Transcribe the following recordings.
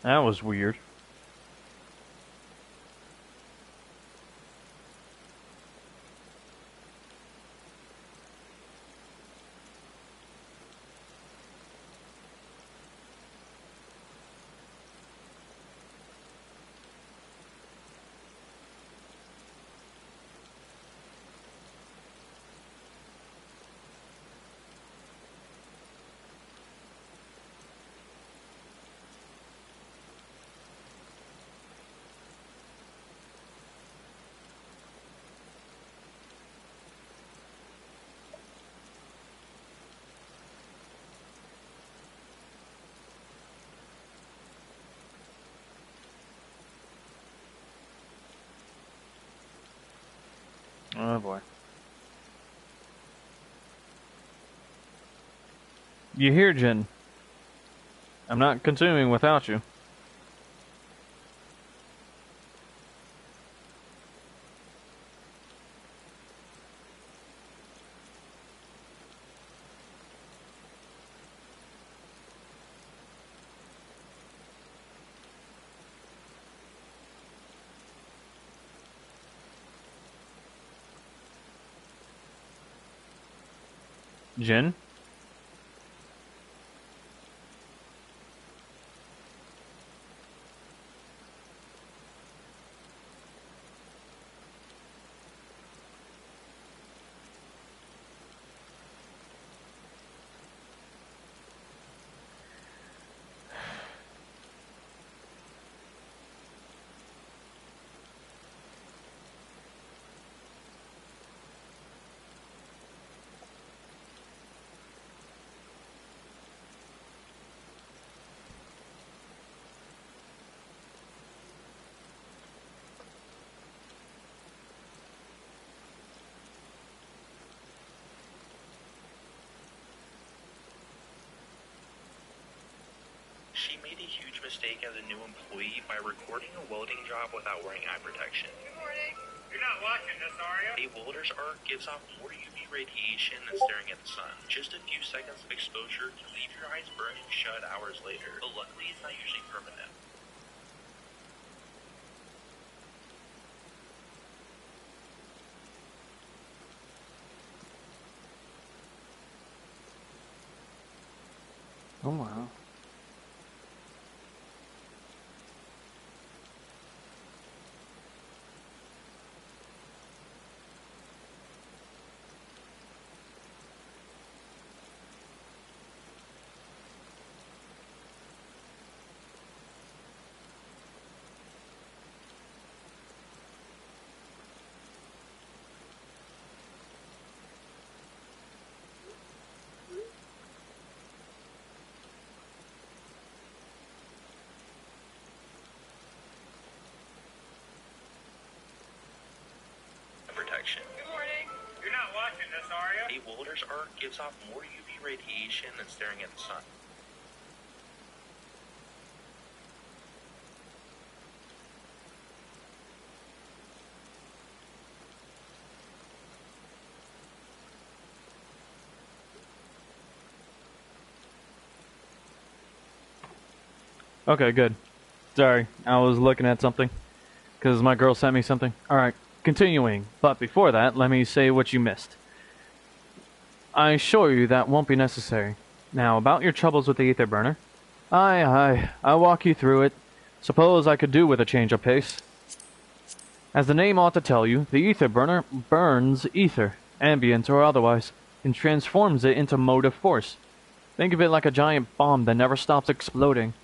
That was weird. Oh boy. You hear, Jin? I'm not consuming without you. Jin? She made a huge mistake as a new employee by recording a welding job without wearing eye protection. Good morning. You're not watching this, are you? A welder's arc gives off more UV radiation than staring at the sun. Just a few seconds of exposure can leave your eyes burning shut hours later, but luckily it's not usually permanent. Oh wow. Protection. Good morning. You're not watching this, are you? A welder's arc gives off more UV radiation than staring at the sun. Okay, good. Sorry, I was looking at something. Because my girl sent me something. Alright, continuing. But before that, let me say what you missed. I assure you that won't be necessary. Now, about your troubles with the ether burner. I'll walk you through it. Suppose I could do with a change of pace. As the name ought to tell you, the ether burner burns ether, ambient or otherwise, and transforms it into motive force. Think of it like a giant bomb that never stops exploding.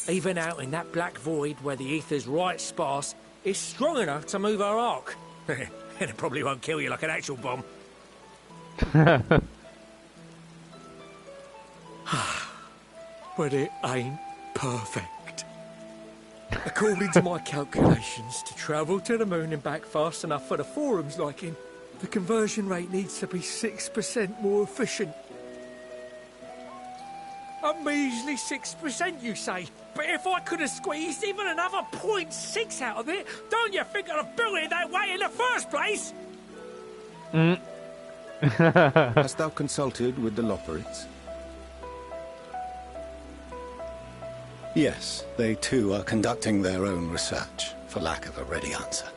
Even out in that black void where the ether's right sparse, it's strong enough to move our arc. And it probably won't kill you like an actual bomb. But it ain't perfect. According to my calculations, to travel to the moon and back fast enough for the forum's liking, the conversion rate needs to be 6% more efficient. A measly 6%, you say? But if I could have squeezed even another 0.6 out of it, don't you think I'd have built it that way in the first place? Hast thou consulted with the Loperites? Yes, they too are conducting their own research, for lack of a ready answer.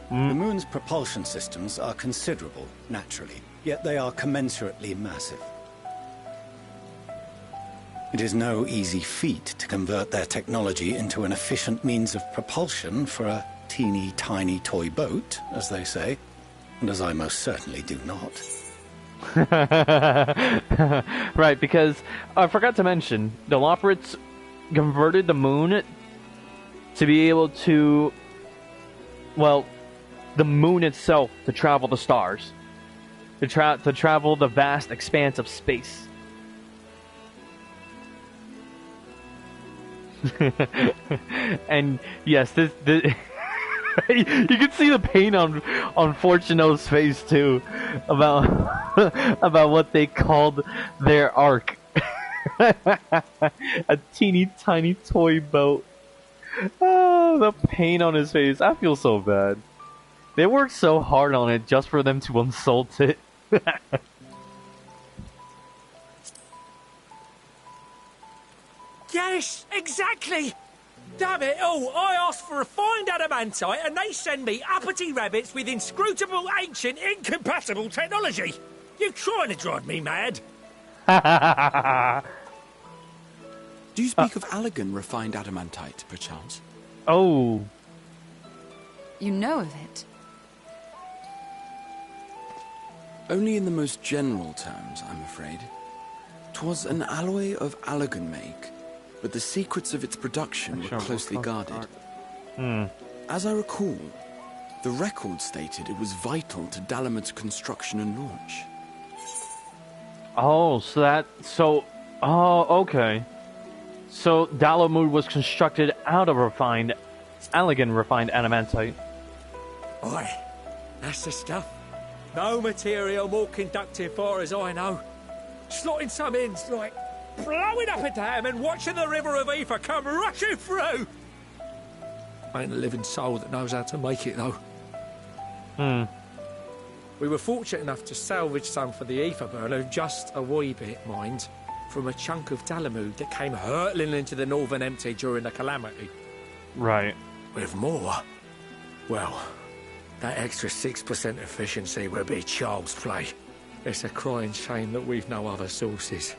The moon's propulsion systems are considerable, naturally, yet they are commensurately massive. It is no easy feat to convert their technology into an efficient means of propulsion for a teeny tiny toy boat, as they say, and as I most certainly do not. Right, because I forgot to mention, the Loporrits converted the moon to be able to, well, the moon itself to travel the stars, to travel the vast expanse of space. And yes, this you can see the pain on Fortuno's face too about about what they called their ark. A teeny tiny toy boat. Oh, the pain on his face. I feel so bad. They worked so hard on it just for them to insult it. Yes, exactly! Damn it all, I asked for refined adamantite and they send me uppity rabbits with inscrutable, ancient, incompatible technology! You're trying to drive me mad! Do you speak of Allegan refined adamantite, perchance? Oh. You know of it? Only in the most general terms, I'm afraid. 'Twas an alloy of Allegan make, but the secrets of its production were closely guarded. As I recall, the record stated it was vital to Dalamud's construction and launch. Oh, okay. So Dalamud was constructed out of Allegan refined adamantite. Oi, that's the stuff. No material more conductive far as I know. Slotting some ends like blowing up a dam and watching the river of ether come rushing through. Ain't a living soul that knows how to make it though. We were fortunate enough to salvage some for the ether burner, just a wee bit, mind, from a chunk of Dalamud that came hurtling into the Northern Empty during the calamity. Right. With more, well, that extra 6% efficiency would be child's play. It's a crying shame that we've no other sources.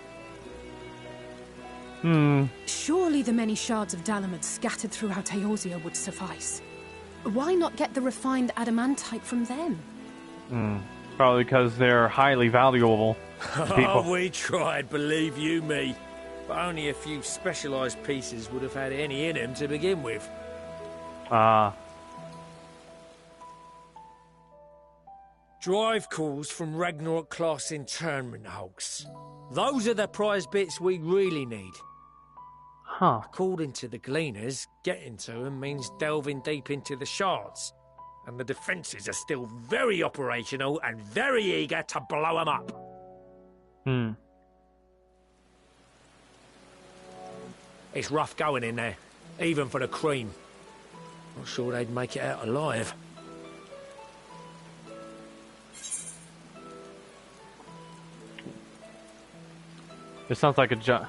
Surely the many shards of Dalamud scattered throughout Eorzea would suffice. Why not get the refined adamantite from them? Probably because they're highly valuable to people. Oh, we tried, believe you me. But only a few specialised pieces would have had any in them to begin with. Drive calls from Ragnarok-class internment hulks. Those are the prize bits we really need. Huh. According to the Gleaners, getting to them means delving deep into the shards. And the defences are still very operational and very eager to blow them up. It's rough going in there, even for the cream. Not sure they'd make it out alive. This sounds like a job.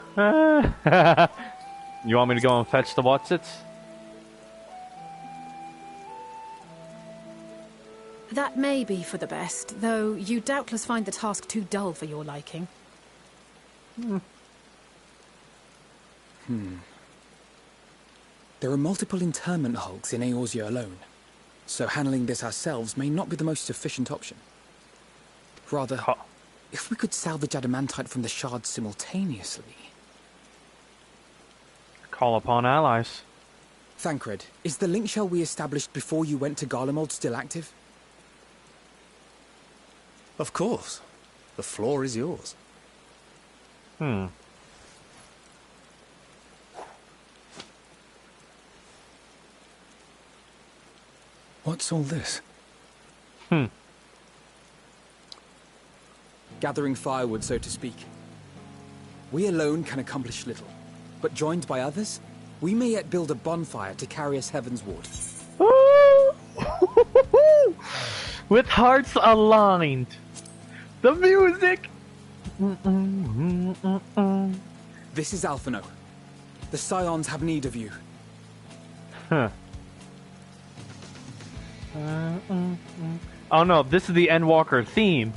You want me to go and fetch the Watsits? That may be for the best, though you doubtless find the task too dull for your liking. There are multiple internment hulks in Eorzea alone, so handling this ourselves may not be the most efficient option. Rather, if we could salvage adamantite from the shards simultaneously... Call upon allies. Thancred, is the link shell we established before you went to Garlemald still active? Of course. The floor is yours. What's all this? Gathering firewood, so to speak. We alone can accomplish little, but joined by others, we may yet build a bonfire to carry us heavensward. With hearts aligned. The music! This is Alphino. The Scions have need of you. Huh. Oh no, this is the Endwalker theme.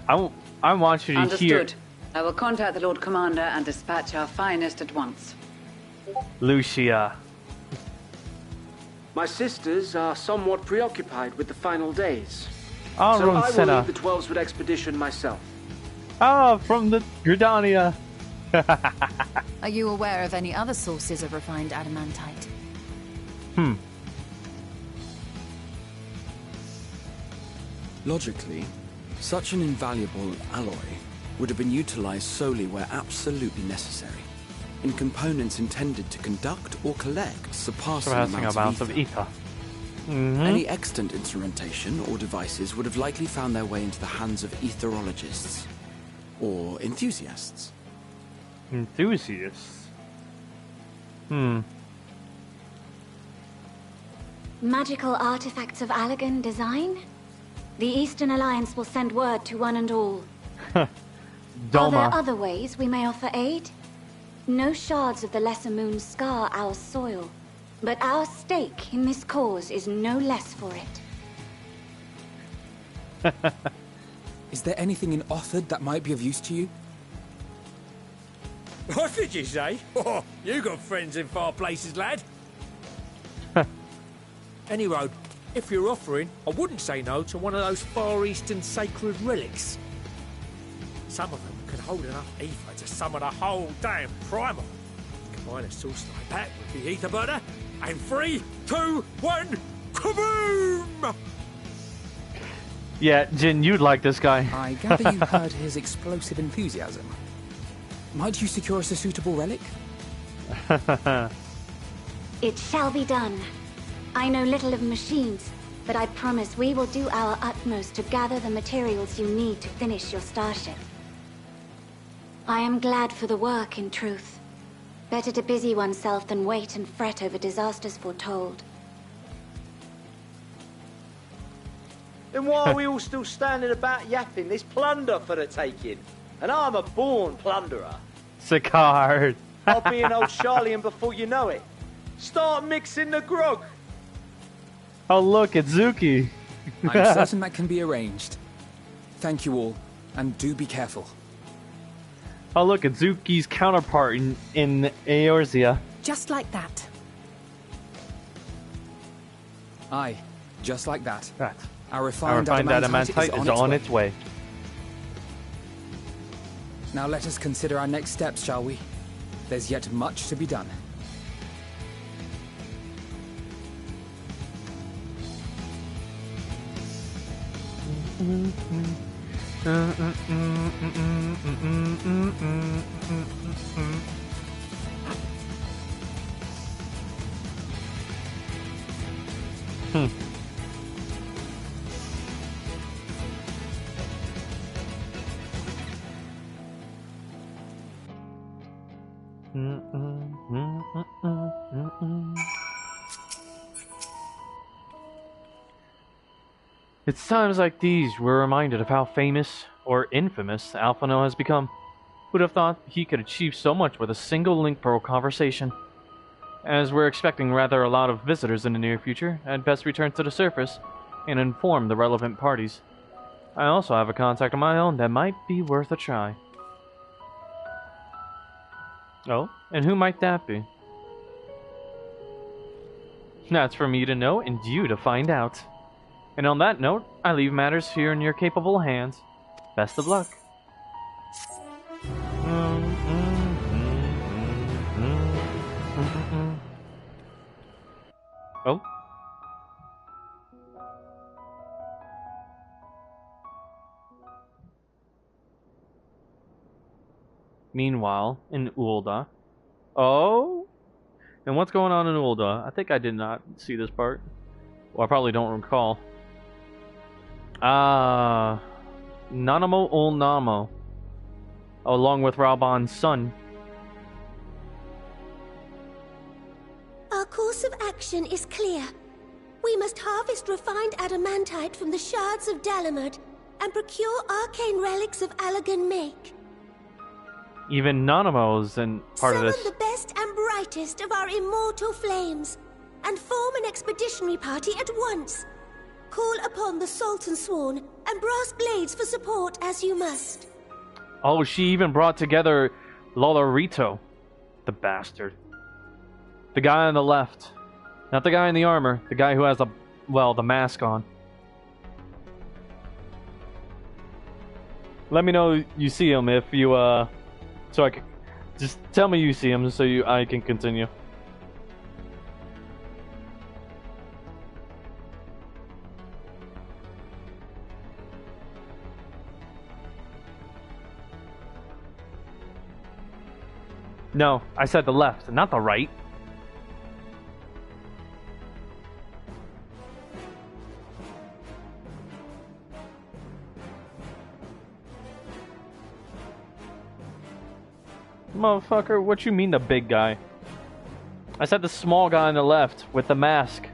I want you to hear... Understood. I will contact the Lord Commander and dispatch our finest at once. Lucia. My sisters are somewhat preoccupied with the final days. Oh, so I will lead the 12-wood expedition myself. Ah, from the Gridania. Are you aware of any other sources of refined adamantite? Logically, such an invaluable alloy would have been utilized solely where absolutely necessary, in components intended to conduct or collect surpassing amounts of ether. Any extant instrumentation or devices would have likely found their way into the hands of etherologists or enthusiasts. Enthusiasts? Magical artifacts of Allagan design? The Eastern Alliance will send word to one and all. Are there other ways we may offer aid? No shards of the Lesser Moon scar our soil, but our stake in this cause is no less for it. Is there anything in Othard that might be of use to you? What did you say? Oh, you got friends in far places, lad. Anyway, if you're offering, I wouldn't say no to one of those Far Eastern sacred relics. Some of them could hold enough ether to summon a whole damn primal. Combine a source like that with the ether burner, and 3, 2, 1, kaboom! Yeah, Jin, you'd like this guy. I gather you heard his explosive enthusiasm. Might you secure us a suitable relic? It shall be done. I know little of machines, but I promise we will do our utmost to gather the materials you need to finish your starship. I am glad for the work, in truth. Better to busy oneself than wait and fret over disasters foretold. Then why are we all still standing about yapping? There's plunder for the taking. And I'm a born plunderer. Sicard. I'll be an old Charlian before you know it. Start mixing the grog. Oh look, it's Zuki. I'm certain that can be arranged. Thank you all, and do be careful. Oh look, it's Zuki's counterpart in Eorzea. Just like that. Aye, just like that. Right. Our refined adamantite is on its way. Now let us consider our next steps, shall we? There's yet much to be done. It's times like these we're reminded of how famous, or infamous, Alphino has become. Who'd have thought he could achieve so much with a single link pearl conversation? As we're expecting rather a lot of visitors in the near future, I'd best return to the surface and inform the relevant parties. I also have a contact of my own that might be worth a try. Oh, and who might that be? That's for me to know and you to find out. And on that note, I leave matters here in your capable hands. Best of luck. Oh. Meanwhile, in Ulda. Oh? And what's going on in Ulda? I think I did not see this part. Well, I probably don't recall. Nanamo ul Namo. Along with Raban's son. Our course of action is clear. We must harvest refined adamantite from the shards of Dalamud and procure arcane relics of Allagan make. Even Nanamo's in part of this. Summon the best and brightest of our immortal flames, and form an expeditionary party at once. Call upon the Sultan Sworn and Brass Blades for support as you must. Oh, she even brought together Lolorito, the bastard. The guy on the left. Not the guy in the armor, the guy who has the mask on. Let me know you see him if you, so I can, just tell me you see him so I can continue. No, I said the left, not the right. Motherfucker, what you mean the big guy? I said the small guy on the left with the mask.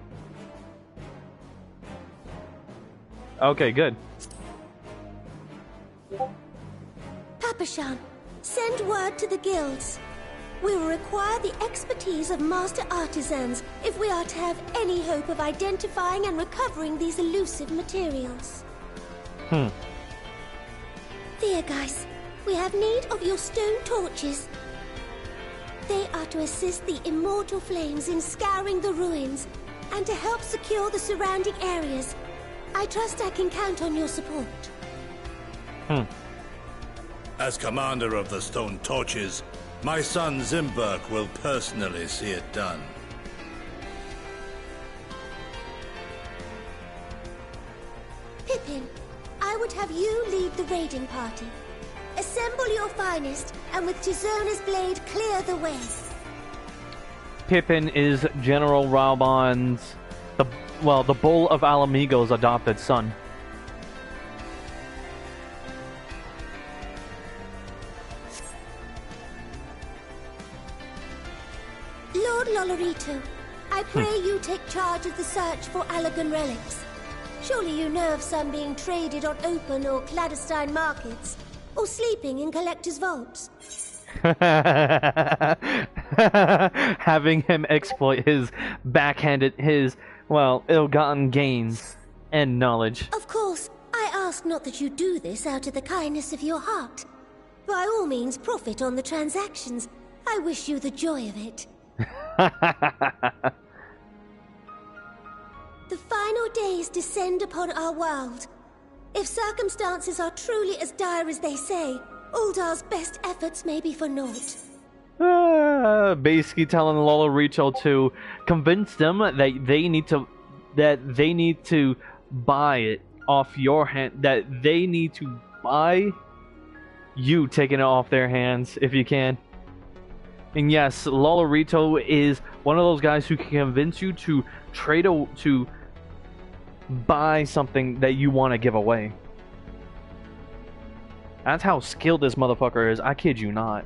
Okay, good. Papashan, send word to the guilds. We will require the expertise of master artisans if we are to have any hope of identifying and recovering these elusive materials. Dear guys, we have need of your stone torches. They are to assist the immortal flames in scouring the ruins and to help secure the surrounding areas. I trust I can count on your support. As commander of the Stone Torches, my son Zimberk will personally see it done. Pippin, I would have you lead the raiding party. Assemble your finest, and with Tizona's blade, clear the way. Pippin is General Raubon's, the Bull of Alamigo's adopted son. Lord Lolorito, I pray you take charge of the search for Allagan relics. Surely you know of some being traded on open or clandestine markets, or sleeping in collectors' vaults. Having him exploit his ill-gotten gains and knowledge. Of course, I ask not that you do this out of the kindness of your heart. By all means, profit on the transactions. I wish you the joy of it. The final days descend upon our world. If circumstances are truly as dire as they say, Uldar's best efforts may be for naught. Basically telling Lolorito to convince them that they need to buy it off your hand. That they need to buy you taking it off their hands if you can. And yes, Lolorito is one of those guys who can convince you to to buy something that you want to give away. That's how skilled this motherfucker is. I kid you not.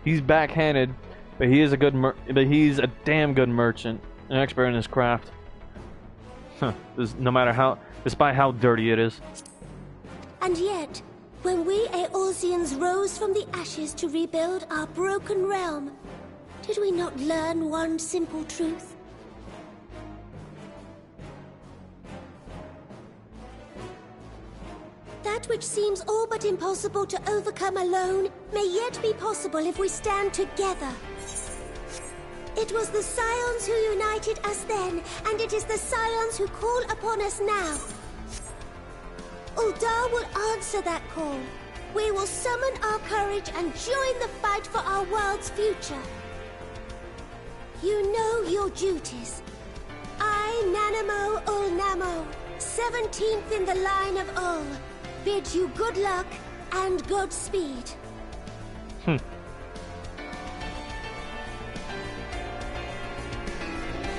He's backhanded, but he is a good he's a damn good merchant, an expert in his craft. No matter how, despite how dirty it is. And yet, when we Eorzeans rose from the ashes to rebuild our broken realm, did we not learn one simple truth? That which seems all but impossible to overcome alone may yet be possible if we stand together. It was the Scions who united us then, and it is the Scions who call upon us now. Uldar will answer that call. We will summon our courage and join the fight for our world's future. You know your duties. I, Nanamo Ulnamo, 17th in the line of Ul, bid you good luck and Godspeed.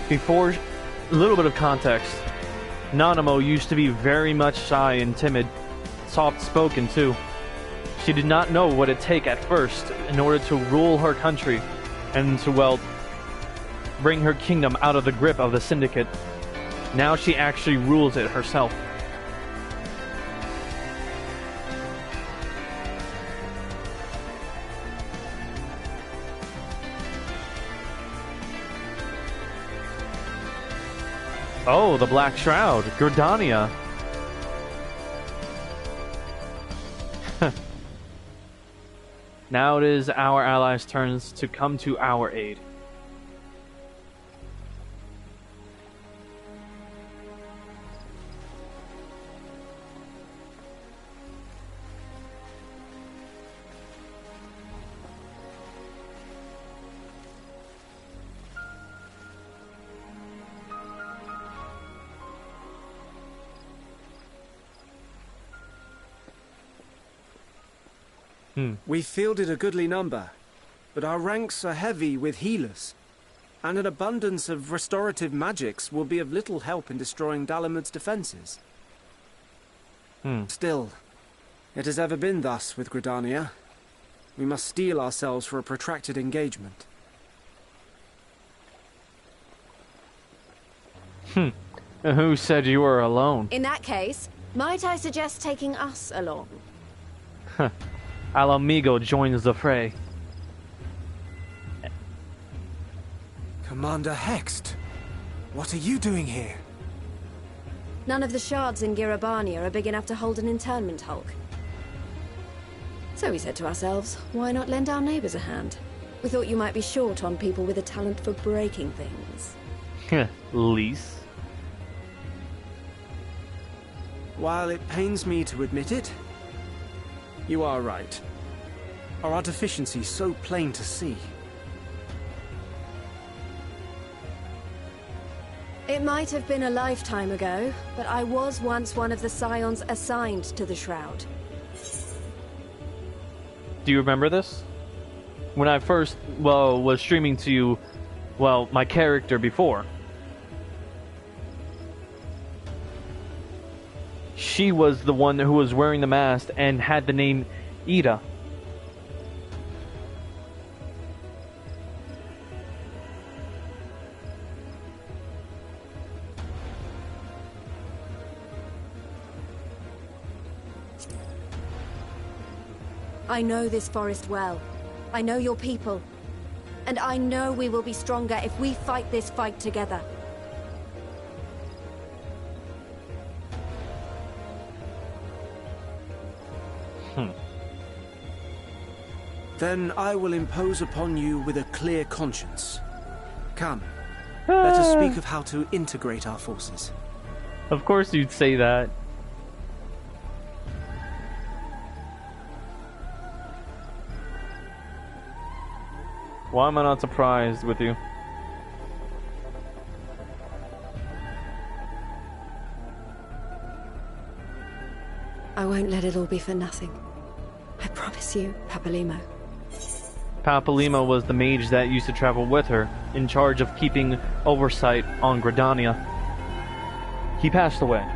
Before, a little bit of context. Nanamo used to be very much shy and timid, soft-spoken too. She did not know what it take at first in order to rule her country and to, bring her kingdom out of the grip of the Syndicate. Now she actually rules it herself. Oh, the Black Shroud, Gridania. Now it is our allies' turns to come to our aid. We fielded a goodly number, but our ranks are heavy with healers, and an abundance of restorative magics will be of little help in destroying Dalamud's defenses. Still, it has ever been thus with Gridania. We must steel ourselves for a protracted engagement. Who said you were alone? In that case, might I suggest taking us along? Al Amigo joins the fray. Commander Hext, what are you doing here? None of the shards in Girabania are big enough to hold an internment hulk. So we said to ourselves, why not lend our neighbors a hand? We thought you might be short on people with a talent for breaking things. Lease. While it pains me to admit it, you are right. Our deficiency so plain to see. It might have been a lifetime ago, but I was once one of the scions assigned to the Shroud. Do you remember this? When I first, was streaming to you, my character before. She was the one who was wearing the mask and had the name Ida. I know this forest well. I know your people. And I know we will be stronger if we fight this fight together. Then I will impose upon you with a clear conscience. Come, let us speak of how to integrate our forces. Of course you'd say that. Why am I not surprised with you? I won't let it all be for nothing. I promise you, Papalimo. Papalimo was the mage that used to travel with her, in charge of keeping oversight on Gridania. He passed away.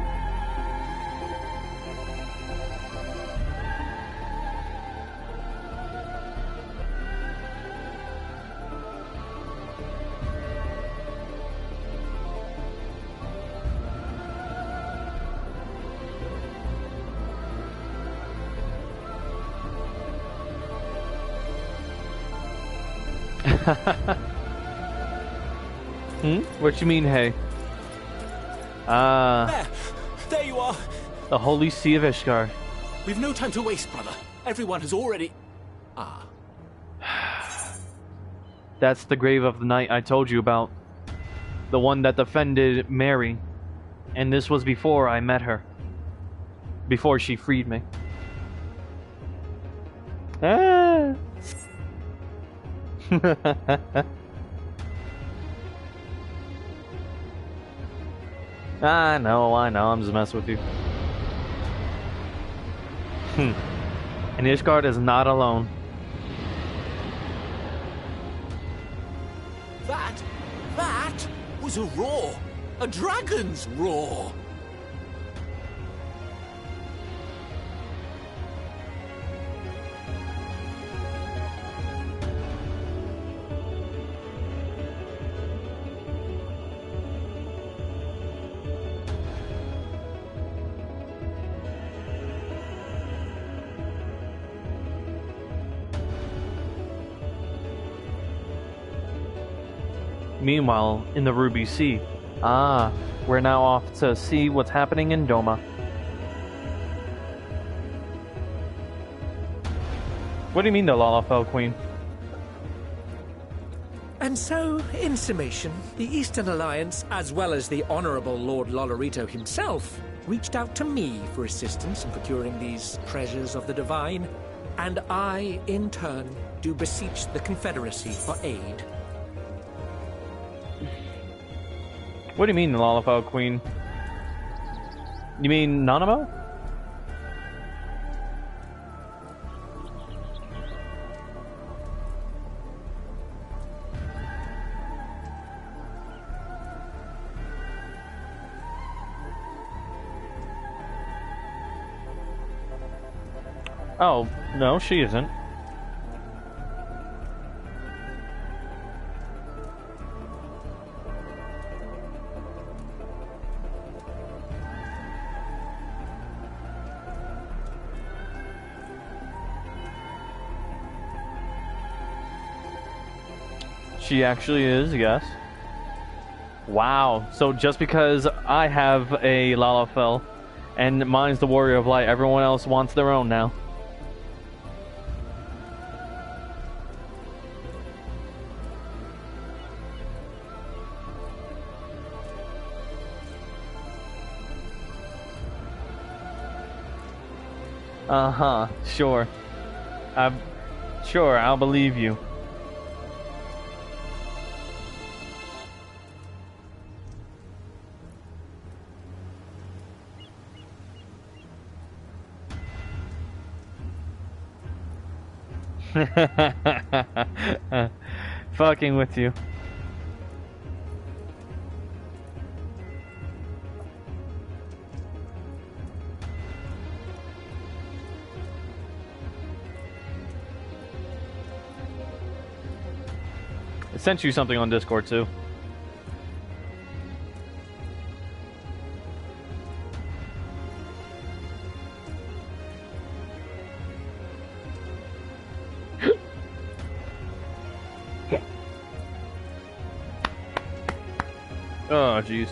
What you mean, hey? There you are. The Holy Sea of Ishgard. We've no time to waste, brother. Everyone has already... That's the grave of the knight I told you about. The one that defended Mary. And this was before I met her. Before she freed me. I know, I'm just messing with you. And Ishgard is not alone. That was a roar. A dragon's roar. Meanwhile, in the Ruby Sea. Ah, we're now off to see what's happening in Doma. What do you mean the Lalafell Queen? And so, in summation, the Eastern Alliance, as well as the Honourable Lord Lolorito himself, reached out to me for assistance in procuring these treasures of the divine, and I, in turn, do beseech the Confederacy for aid. What do you mean the Lalafell Queen? You mean Nanamo? Oh, no, she isn't. She actually is, yes. Wow, so just because I have a Lalafell and mine's the Warrior of Light, everyone else wants their own now. Uh-huh, sure. Sure, I'll believe you. Fucking with you. I sent you something on Discord too. Oh, jeez.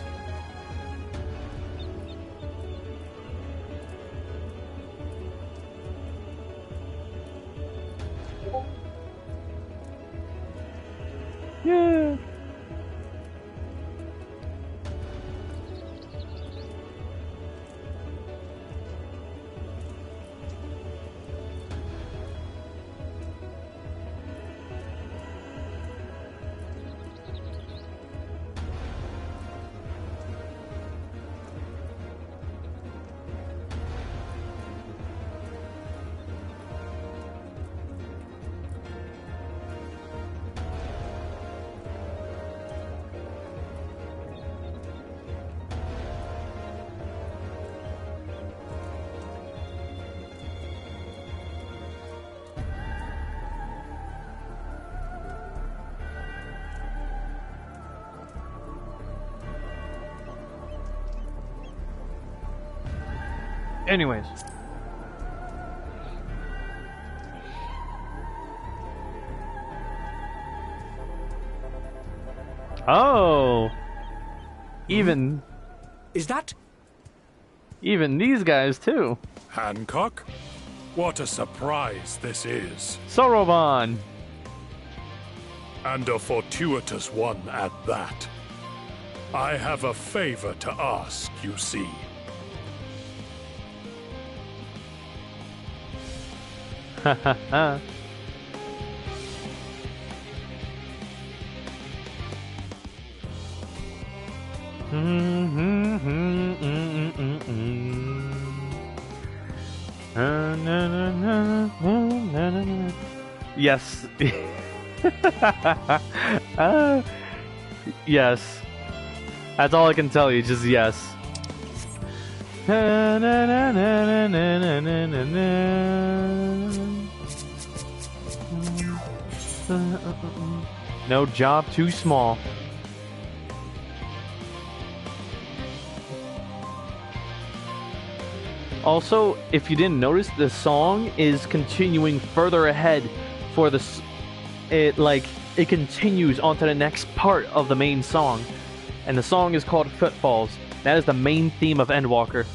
Yeah. Anyways. Oh. Even. Is that? Even these guys too. Hancock? What a surprise this is. Soroban. And a fortuitous one at that. I have a favor to ask, you see. Ha ha ha. Yes. Yes. That's all I can tell you, just yes. No job too small. Also, if you didn't notice, the song is continuing further ahead for the it continues onto the next part of the main song, and the song is called Footfalls. That is the main theme of Endwalker,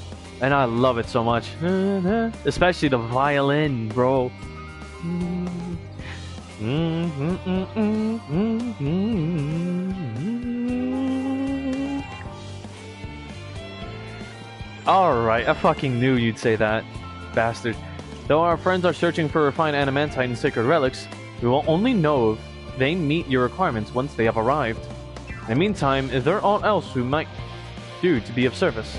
and I love it so much, especially the violin, bro. Alright, I fucking knew you'd say that, bastard. Though our friends are searching for refined adamantite and sacred relics, we will only know if they meet your requirements once they have arrived. In the meantime, is there aught else we might do to be of service?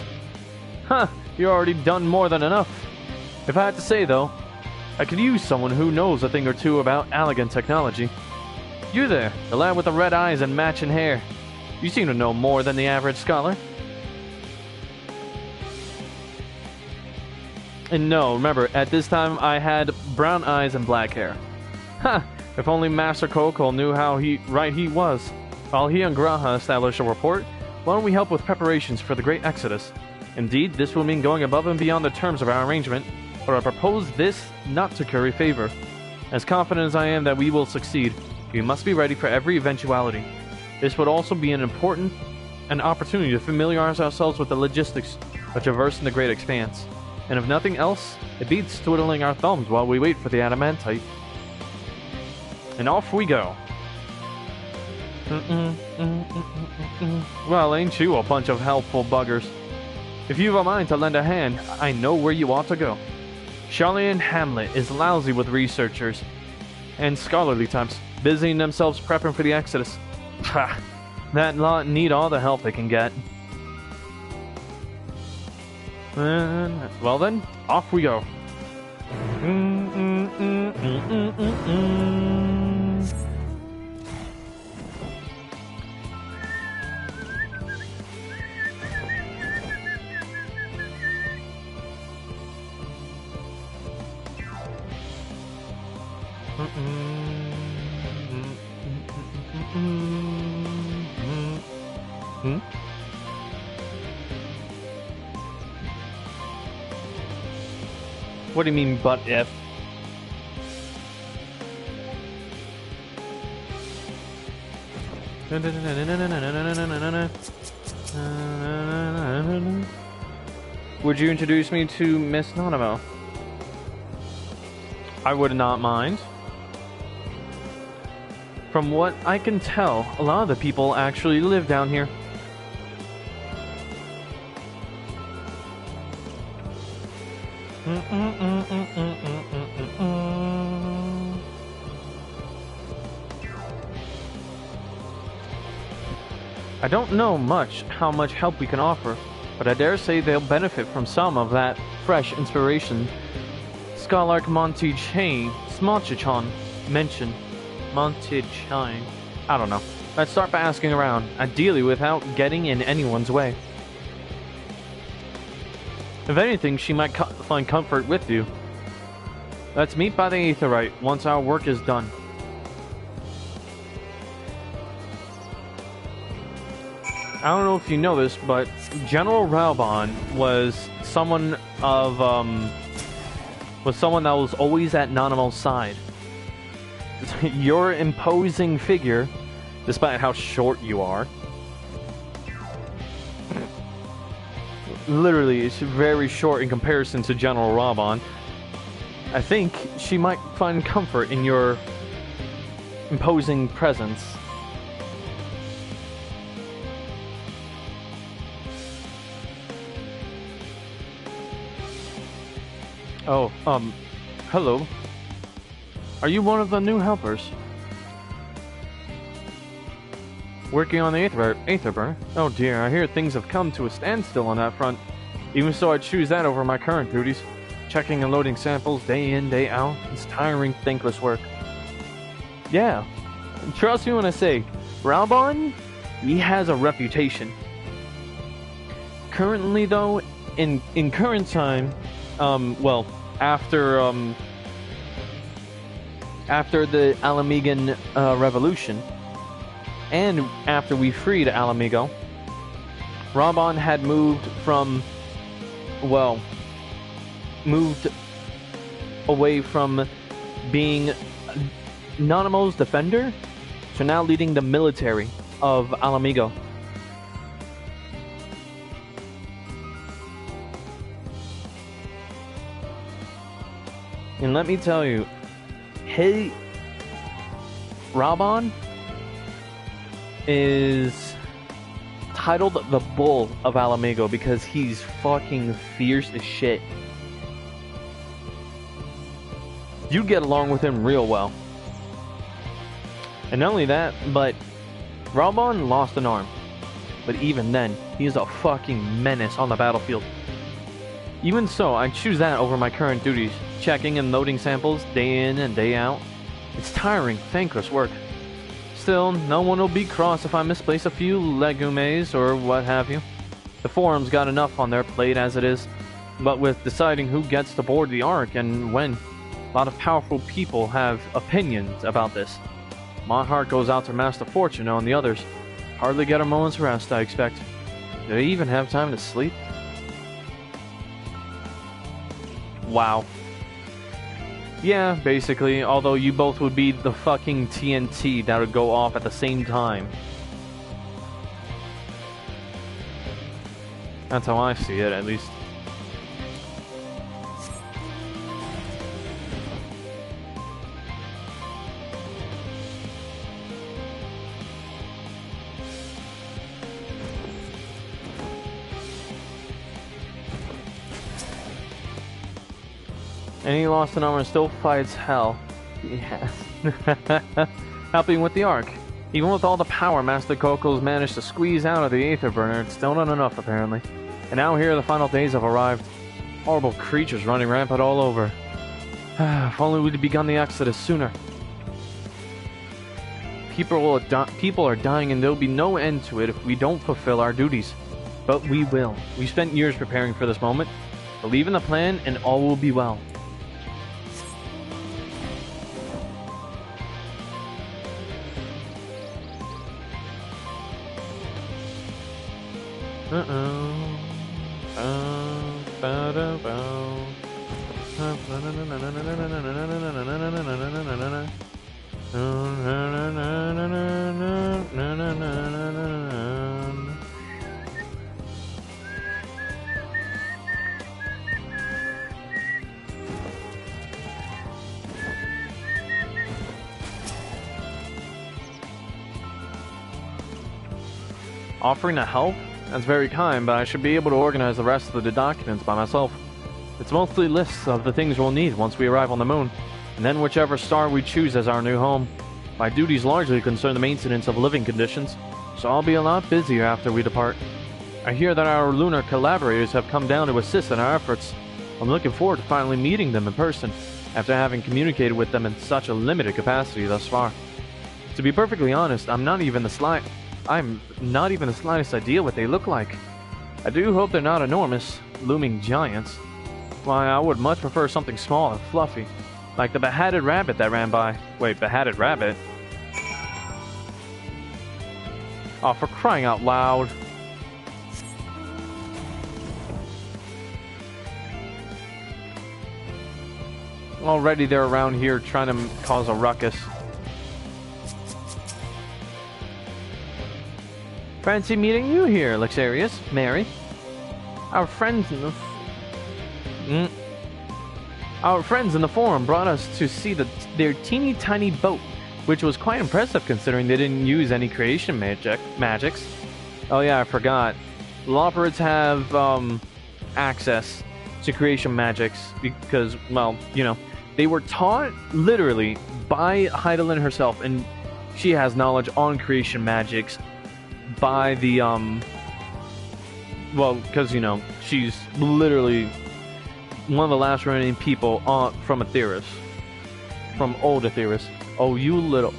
Huh, you already done more than enough. If I had to say, though, I could use someone who knows a thing or two about Allegan technology. You there, the lad with the red eyes and matching hair. You seem to know more than the average scholar. And no, remember, at this time I had brown eyes and black hair. Ha! If only Master Kokol knew how right he was. While he and Graha establish a report, why don't we help with preparations for the Great Exodus? Indeed, this will mean going above and beyond the terms of our arrangement, but I propose this not to curry favor. As confident as I am that we will succeed, we must be ready for every eventuality. This would also be an opportunity to familiarize ourselves with the logistics of traversing the Great Expanse. And if nothing else, it beats twiddling our thumbs while we wait for the adamantite. And off we go. Well, ain't you a bunch of helpful buggers? If you've a mind to lend a hand, I know where you ought to go. Charlene Hamlet is lousy with researchers and scholarly types, busying themselves prepping for the Exodus. Pah, that lot need all the help they can get. Well then, off we go. What do you mean, but if? Would you introduce me to Miss Nanamo? I would not mind. From what I can tell, a lot of the people actually live down here. I don't know how much help we can offer, but I dare say they'll benefit from some of that fresh inspiration Scholark Montichon mentioned. Montichine. I don't know. Let's start by asking around, ideally without getting in anyone's way. If anything, she might find comfort with you. Let's meet by the Aetherite once our work is done. I don't know if you know this, but General Raubon was someone that was always at Nanamo's side. Your imposing figure, despite how short you are, literally is very short in comparison to General Raubon. I think she might find comfort in your imposing presence. Oh, hello. Are you one of the new helpers? Working on the Aetherburner? Oh dear, I hear things have come to a standstill on that front. Even so, I'd choose that over my current duties. Checking and loading samples day in, day out. It's tiring, thankless work. Yeah, trust me when I say, Raubon, he has a reputation. Currently though, in current time, well, after the Alamigan Revolution, and after we freed Alamigo, Raubon had moved away from being Nanimo's defender to now leading the military of Alamigo. And let me tell you, hey, Raubon is titled the Bull of Alamigo because he's fucking fierce as shit. You get along with him real well. And not only that, but Raubon lost an arm. But even then, he is a fucking menace on the battlefield. Even so, I choose that over my current duties, checking and loading samples day in and day out. It's tiring, thankless work. Still, no one will be cross if I misplace a few legumes or what have you. The forum's got enough on their plate as it is, but with deciding who gets to board the Ark and when, a lot of powerful people have opinions about this. My heart goes out to Master Fortuno and the others. Hardly get a moment's rest, I expect. Do they even have time to sleep? Wow. Yeah, basically, although you both would be the fucking TNT that would go off at the same time. That's how I see it, at least. Any lost an armor still fights hell. Yes. Helping with the Ark. Even with all the power Master Coco's managed to squeeze out of the Aether Burner, it's still not enough, apparently. And now here the final days have arrived. Horrible creatures running rampant all over. If only we'd begun the exodus sooner. People are dying and there'll be no end to it if we don't fulfill our duties. But we will. We spent years preparing for this moment. Believe in the plan and all will be well. Offering to help? That's very kind, but I should be able to organize the rest of the documents by myself. It's mostly lists of the things we'll need once we arrive on the moon, and then whichever star we choose as our new home. My duties largely concern the maintenance of living conditions, so I'll be a lot busier after we depart. I hear that our lunar collaborators have come down to assist in our efforts. I'm looking forward to finally meeting them in person, after having communicated with them in such a limited capacity thus far. To be perfectly honest, I'm not even the slightest idea what they look like. I do hope they're not enormous, looming giants. Why, I would much prefer something small and fluffy, like the beheaded rabbit that ran by. Wait, beheaded rabbit? Oh, for crying out loud. Already they're around here trying to cause a ruckus. Fancy meeting you here, Luxarius, Mary. Our friends in the forum brought us to see their teeny tiny boat, which was quite impressive considering they didn't use any creation magics. Oh yeah, I forgot. Loperids have access to creation magics because, well, you know, they were taught literally by Heidelin herself, and she has knowledge on creation magics by the well, because, you know, she's literally one of the last remaining people from Aetheris, from old Aetheris. Oh, you little.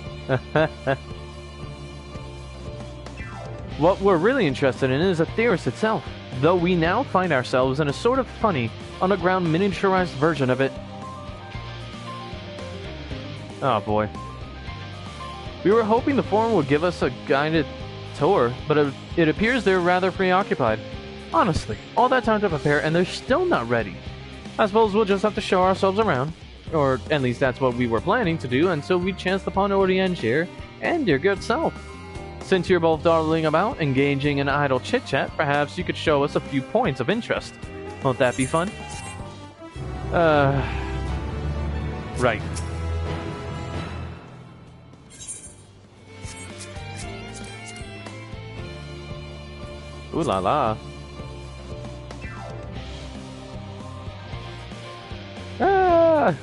What we're really interested in is Aetheris itself, though we now find ourselves in a sort of funny underground miniaturized version of it. Oh boy. We were hoping the forum would give us a guided tour, but it appears they're rather preoccupied. Honestly, all that time to prepare and they're still not ready. I suppose we'll just have to show ourselves around. Or at least that's what we were planning to do, and so we chanced upon Oriange here and your good self. Since you're both dawdling about, engaging in idle chit-chat, perhaps you could show us a few points of interest. Won't that be fun? Right. Ooh la la. Ah!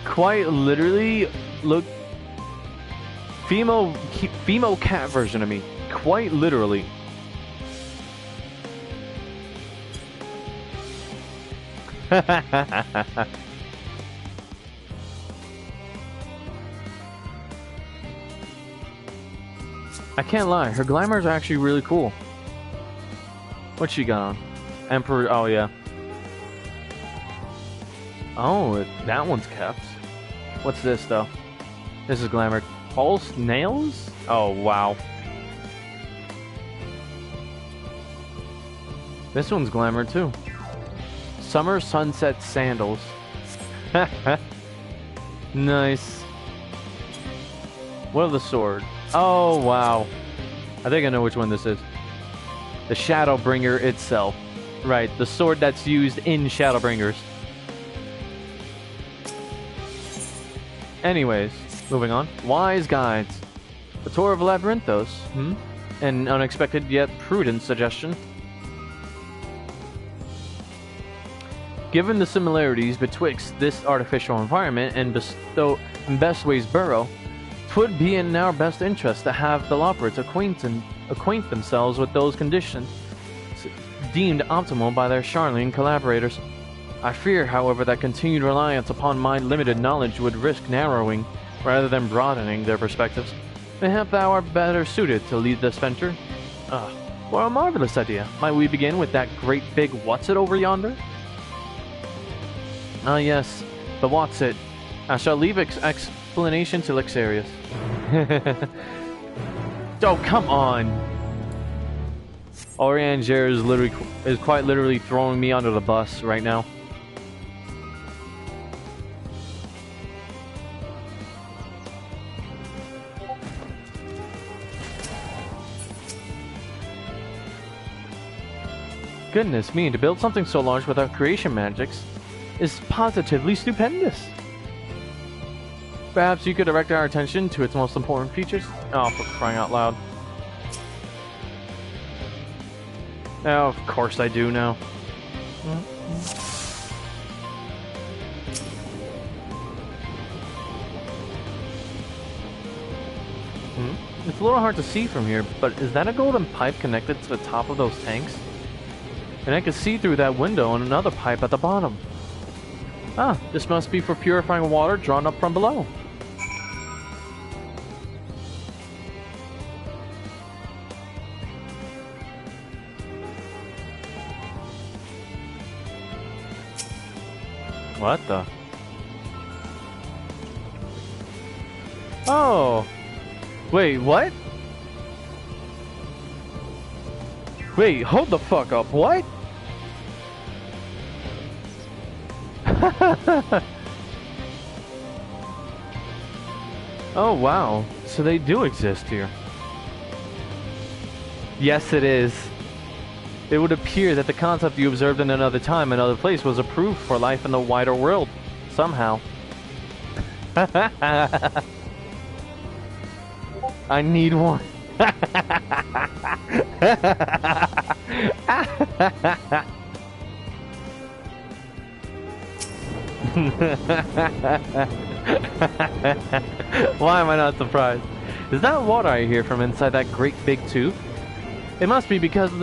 Quite literally, look. Female cat version of me. Quite literally. I can't lie, her glamours are actually really cool. What's she got on? Emperor, oh yeah. Oh, that one's kept. What's this though? This is glamour. False nails? Oh wow. This one's glamour too. Summer sunset sandals. Nice. What of the sword? Oh wow. I think I know which one this is. The Shadowbringer itself. Right, the sword that's used in Shadowbringers. Anyways, moving on. Wise guides. The tour of Labyrinthos. An unexpected yet prudent suggestion. Given the similarities betwixt this artificial environment and Bestway's burrow, 'twould be in our best interest to have the Loporrits acquaint themselves with those conditions deemed optimal by their Charlene collaborators. I fear, however, that continued reliance upon my limited knowledge would risk narrowing rather than broadening their perspectives. Mayhap thou art better suited to lead this venture? What a marvelous idea. Might we begin with that great big what's-it over yonder? Ah yes, the what's-it. I shall leave explanation to Lixarius. Oh, come on! Oriange is quite literally throwing me under the bus right now. Goodness me, to build something so large without creation magics is positively stupendous. Perhaps you could direct our attention to its most important features? Oh, for crying out loud. Oh, of course I do now. It's a little hard to see from here, but is that a golden pipe connected to the top of those tanks? And I can see through that window and another pipe at the bottom. Ah, this must be for purifying water drawn up from below. What the? Oh! Wait, what? Wait, hold the fuck up, what? Oh wow, so they do exist here. Yes, it is. It would appear that the concept you observed in another time, another place, was approved for life in the wider world. Somehow. I need one. Why am I not surprised? Is that water I hear from inside that great big tube? It must be because of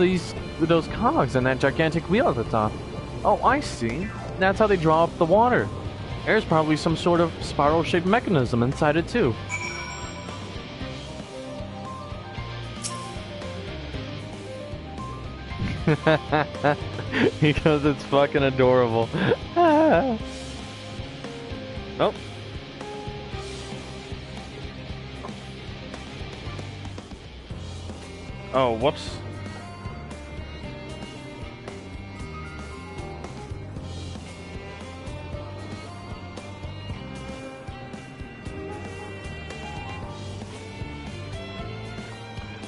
those cogs and that gigantic wheel at the top. Oh, I see. That's how they draw up the water. There's probably some sort of spiral-shaped mechanism inside it too. Because it's fucking adorable. Nope. Oh, whoops.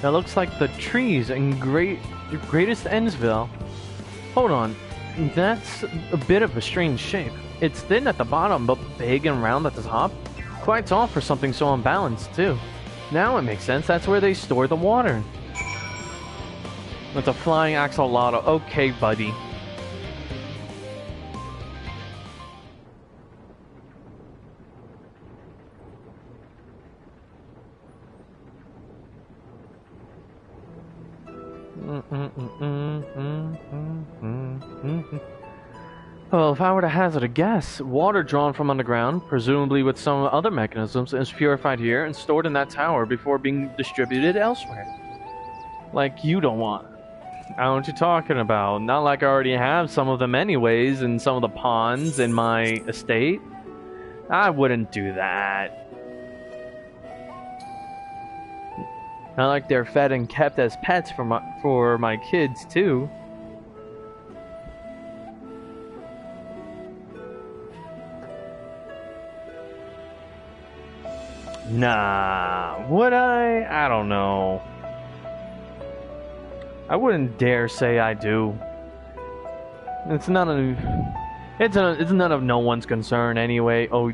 That looks like the trees in Greatest Endsville. Hold on, that's a bit of a strange shape. It's thin at the bottom, but big and round at the top. Quite tall for something so unbalanced, too. Now it makes sense, that's where they store the water. With a flying axolotl. Okay, buddy. Well, if I were to hazard a guess, water drawn from underground, presumably with some other mechanisms, is purified here and stored in that tower before being distributed elsewhere. Like you don't want. I don't know what you're talking about. Not like I already have some of them anyways in some of the ponds in my estate. I wouldn't do that. Not like they're fed and kept as pets for my kids too. Nah, would I? I don't know. I wouldn't dare say I do. It's none of no one's concern anyway. Oh.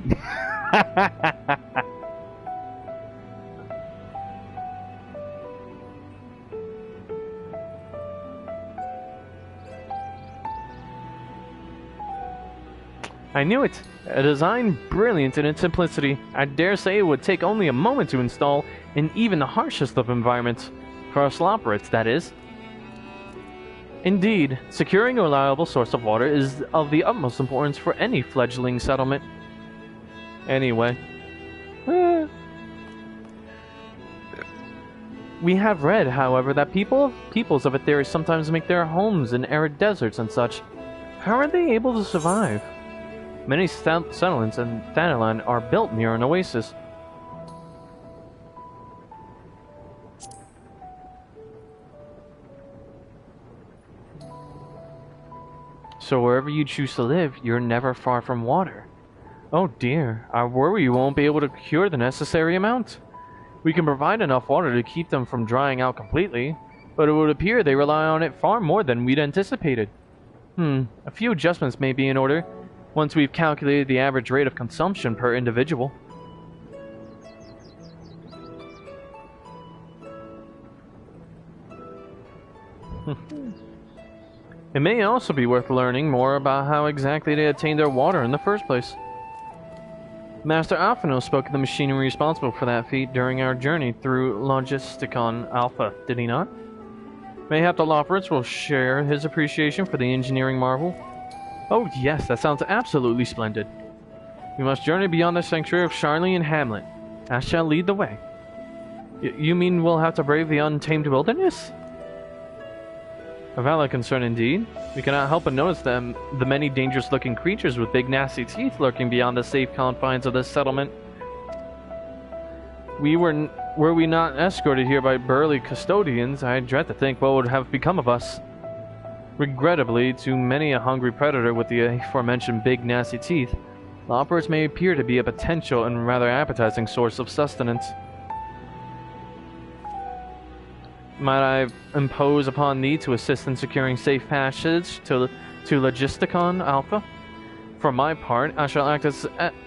I knew it! A design brilliant in its simplicity. I dare say it would take only a moment to install in even the harshest of environments. For us Loporrits, that is. Indeed, securing a reliable source of water is of the utmost importance for any fledgling settlement. Anyway. We have read, however, that peoples of Etheria sometimes make their homes in arid deserts and such. How are they able to survive? Many settlements in Thanalan are built near an oasis. So wherever you choose to live, you're never far from water. Oh dear, I worry you won't be able to procure the necessary amount. We can provide enough water to keep them from drying out completely, but it would appear they rely on it far more than we'd anticipated. A few adjustments may be in order, once we've calculated the average rate of consumption per individual. It may also be worth learning more about how exactly they obtained their water in the first place. Master Alphino spoke of the machinery responsible for that feat during our journey through Logisticon Alpha, did he not? Mayhap the Loporrits will share his appreciation for the engineering marvel. Oh yes, that sounds absolutely splendid. We must journey beyond the sanctuary of Charlie and Hamlet. I shall lead the way. You mean we'll have to brave the untamed wilderness? A valid concern indeed. We cannot help but notice the many dangerous-looking creatures with big nasty teeth lurking beyond the safe confines of this settlement. Were we not escorted here by burly custodians, I dread to think what would have become of us. Regrettably, to many a hungry predator with the aforementioned big nasty teeth, Loporrits may appear to be a potential and rather appetizing source of sustenance. Might I impose upon thee to assist in securing safe passage to Logisticon Alpha? For my part, I shall act as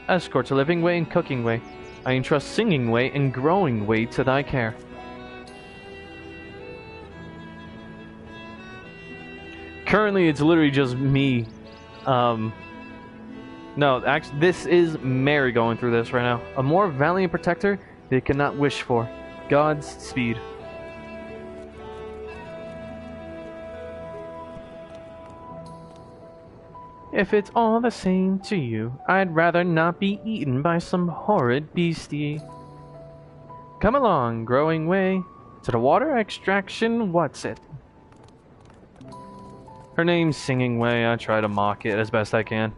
escort to Living Way and Cooking Way. I entrust Singing Way and Growing Way to thy care. Currently, it's literally just me. No, actually, this is Mary going through this right now. A more valiant protector they cannot wish for. God's speed. If it's all the same to you, I'd rather not be eaten by some horrid beastie. Come along, Growing Way. To the water extraction, what's it? Her name's Singing Way. I try to mock it as best I can.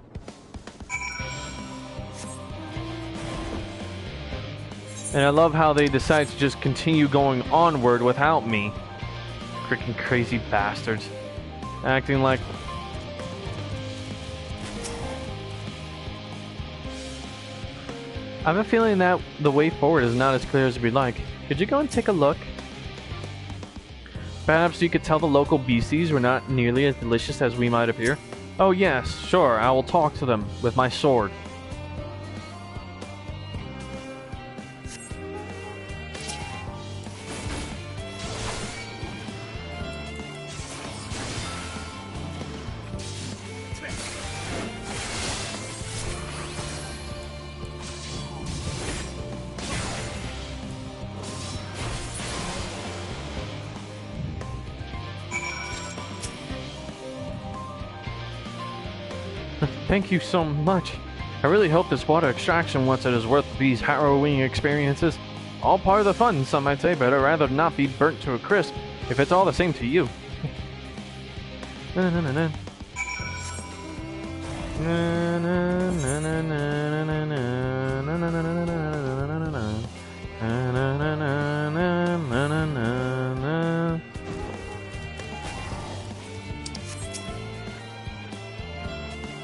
And I love how they decide to just continue going onward without me. Freaking crazy bastards. Acting like... I have a feeling that the way forward is not as clear as we'd like. Could you go and take a look? Perhaps you could tell the local beasties were not nearly as delicious as we might appear. Oh yes, sure, I will talk to them with my sword. Thank you so much. I really hope this water extraction once it is worth these harrowing experiences. All part of the fun, some might say, but I'd rather not be burnt to a crisp if it's all the same to you.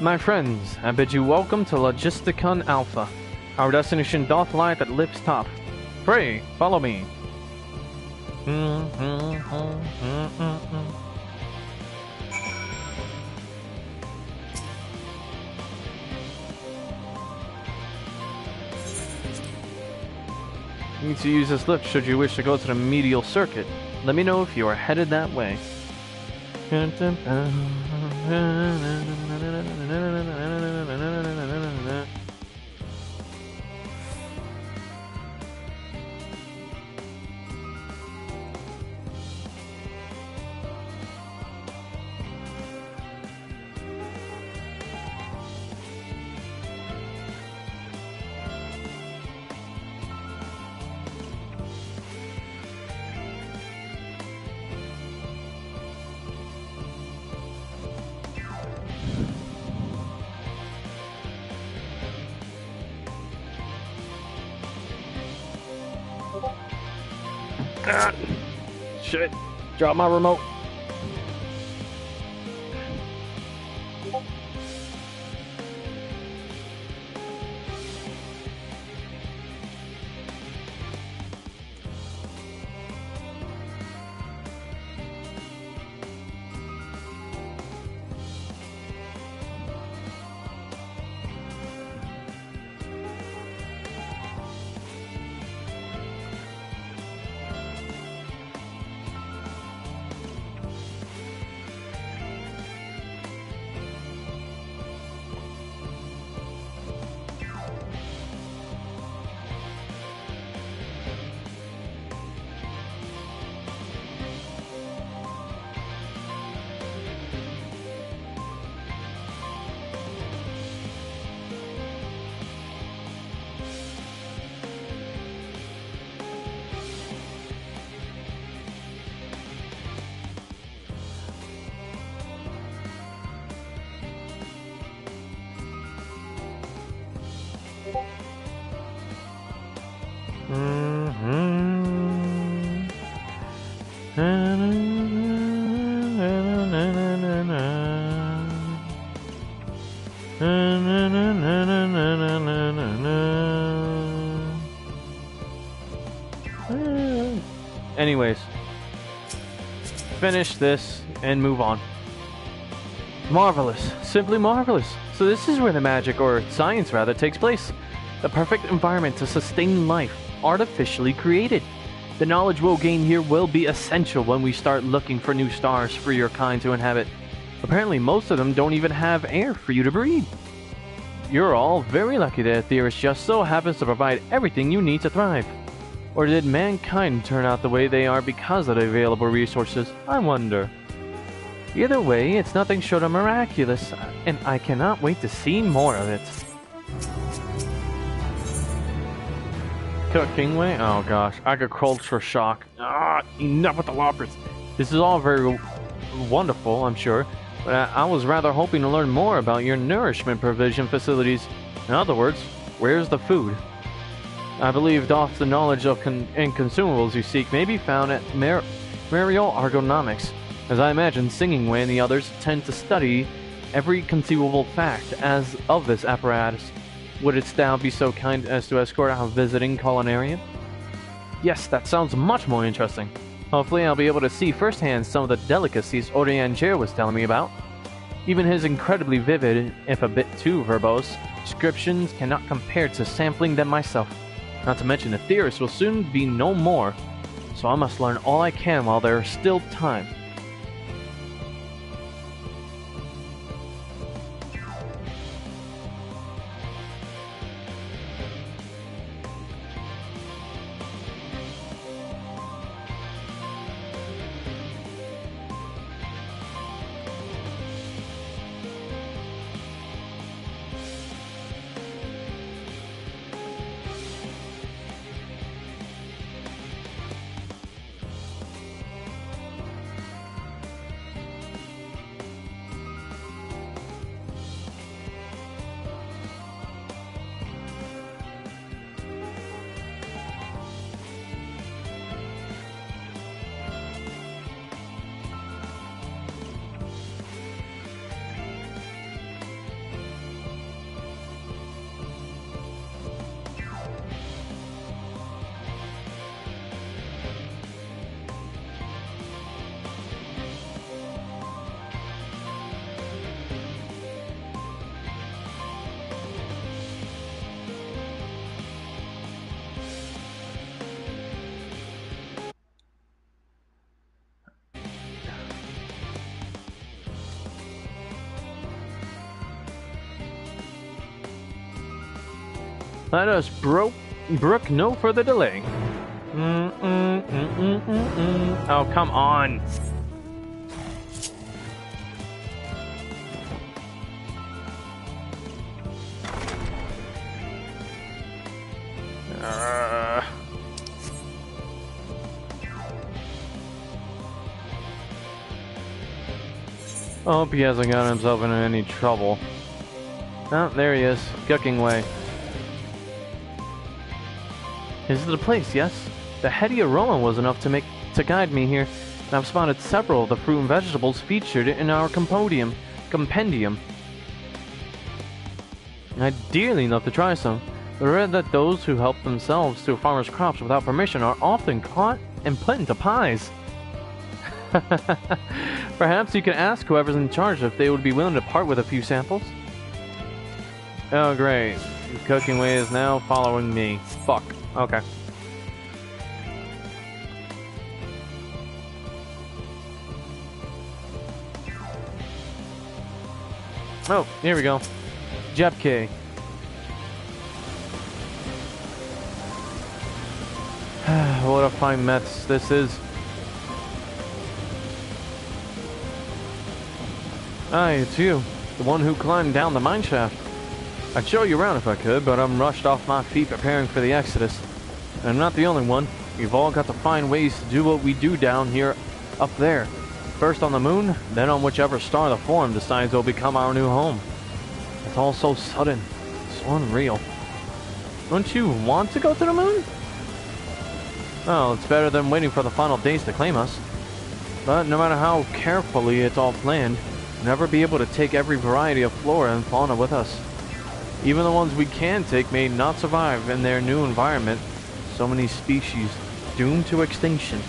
My friends, I bid you welcome to Logisticon Alpha. Our destination doth lie at lift's top. Pray, follow me. You need to use this lift should you wish to go to the medial circuit. Let me know if you are headed that way. Ah, shit. Drop my remote. Anyways, finish this and move on. Marvelous. Simply marvelous. So this is where the magic, or science rather, takes place. The perfect environment to sustain life, artificially created. The knowledge we'll gain here will be essential when we start looking for new stars for your kind to inhabit. Apparently most of them don't even have air for you to breathe. You're all very lucky that Theorist just so happens to provide everything you need to thrive. Or did mankind turn out the way they are because of the available resources? I wonder. Either way, it's nothing short of miraculous, and I cannot wait to see more of it. Kingway? Oh gosh, agriculture shock. Enough with the loppers. This is all very wonderful, I'm sure, but I was rather hoping to learn more about your nourishment provision facilities. In other words, where's the food? I believe doth the knowledge of and consumables you seek may be found at Marial Argonomics, as I imagine Singingway and the others tend to study every conceivable fact as of this apparatus. Wouldst thou be so kind as to escort our visiting colonarian? Yes, that sounds much more interesting. Hopefully I'll be able to see firsthand some of the delicacies Orianger was telling me about. Even his incredibly vivid, if a bit too verbose, descriptions cannot compare to sampling them myself. Not to mention the theorists will soon be no more, so I must learn all I can while there is still time. Let us brook no further delay. Oh, come on. I hope he hasn't gotten himself into any trouble. Oh, there he is, gucking away. This is the place, yes? The heady aroma was enough to guide me here, and I've spotted several of the fruit and vegetables featured in our compendium. I'd dearly love to try some, but I read that those who help themselves to a farmer's crops without permission are often caught and put into pies. Perhaps you could ask whoever's in charge if they would be willing to part with a few samples? Oh great, the cooking way is now following me. Fuck. Okay. Oh, here we go. Jepke. What a fine mess this is. Aye, it's you. The one who climbed down the mine shaft. I'd show you around if I could, but I'm rushed off my feet preparing for the exodus. And I'm not the only one. We've all got to find ways to do what we do down here, up there. First on the moon, then on whichever star the Forum decides will become our new home. It's all so sudden, so unreal. Don't you want to go to the moon? Well, it's better than waiting for the final days to claim us. But no matter how carefully it's all planned, we'll never be able to take every variety of flora and fauna with us. Even the ones we can take may not survive in their new environment. So many species doomed to extinction.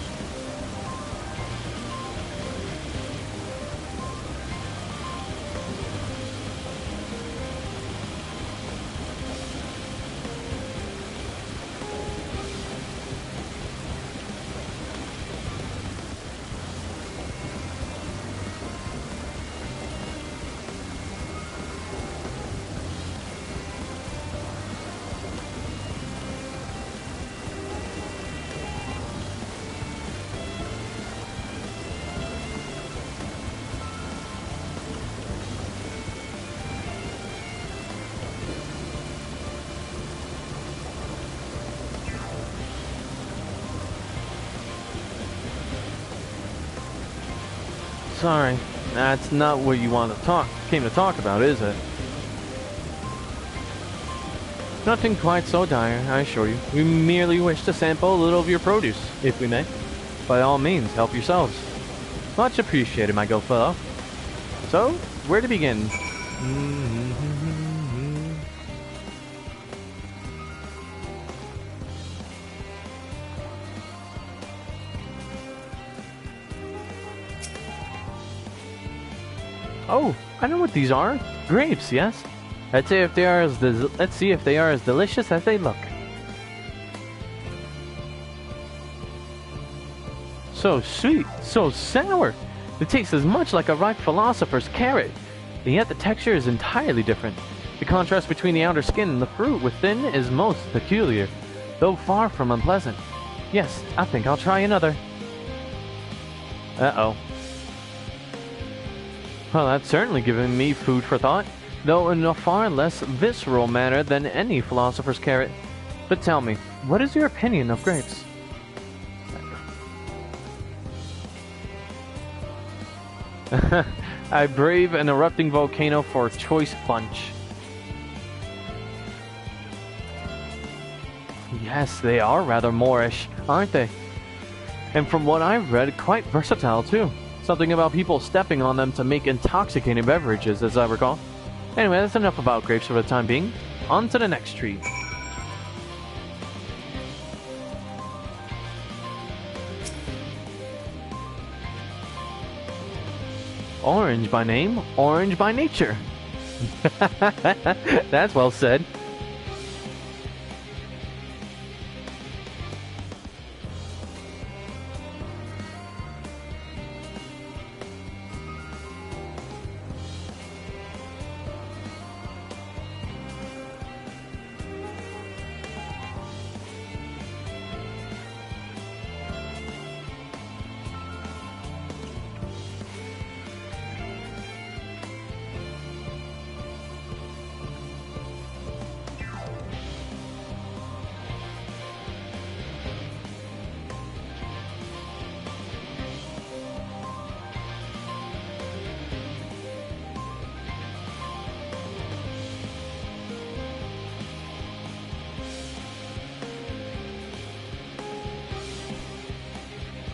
Sorry, that's not what you came to talk about, is it? Nothing quite so dire, I assure you. We merely wish to sample a little of your produce, if we may. By all means, help yourselves. Much appreciated, my good fellow. So, where to begin? Oh, I know what these are. Grapes, yes. Let's see if they are as delicious as they look. So sweet, so sour. It tastes as much like a ripe philosopher's carrot, and yet the texture is entirely different. The contrast between the outer skin and the fruit within is most peculiar, though far from unpleasant. Yes, I think I'll try another. Uh-oh. Well, that's certainly given me food for thought, though in a far less visceral manner than any philosopher's carrot. But tell me, what is your opinion of grapes? I brave an erupting volcano for a choice bunch. Yes, they are rather Moorish, aren't they? And from what I've read, quite versatile too. Something about people stepping on them to make intoxicating beverages, as I recall. Anyway, that's enough about grapes for the time being. On to the next tree. Orange by name, orange by nature. That's well said.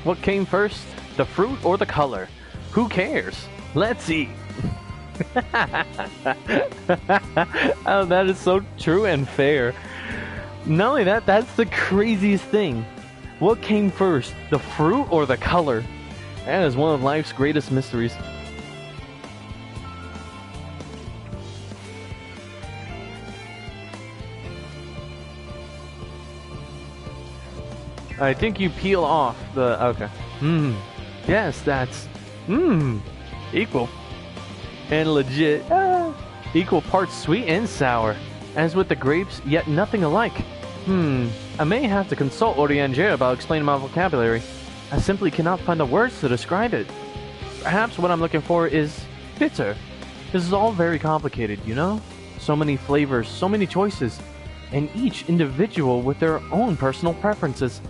What came first, the fruit or the color? Who cares? Let's eat. Oh, that is so true and fair. Not only that, that's the craziest thing. What came first, the fruit or the color? That is one of life's greatest mysteries. I think you peel off the... okay. Yes, that's... equal. And legit. Equal parts sweet and sour. As with the grapes, yet nothing alike. I may have to consult Oriangere about explaining my vocabulary. I simply cannot find the words to describe it. Perhaps what I'm looking for is... bitter. This is all very complicated, you know? So many flavors, so many choices. And each individual with their own personal preferences.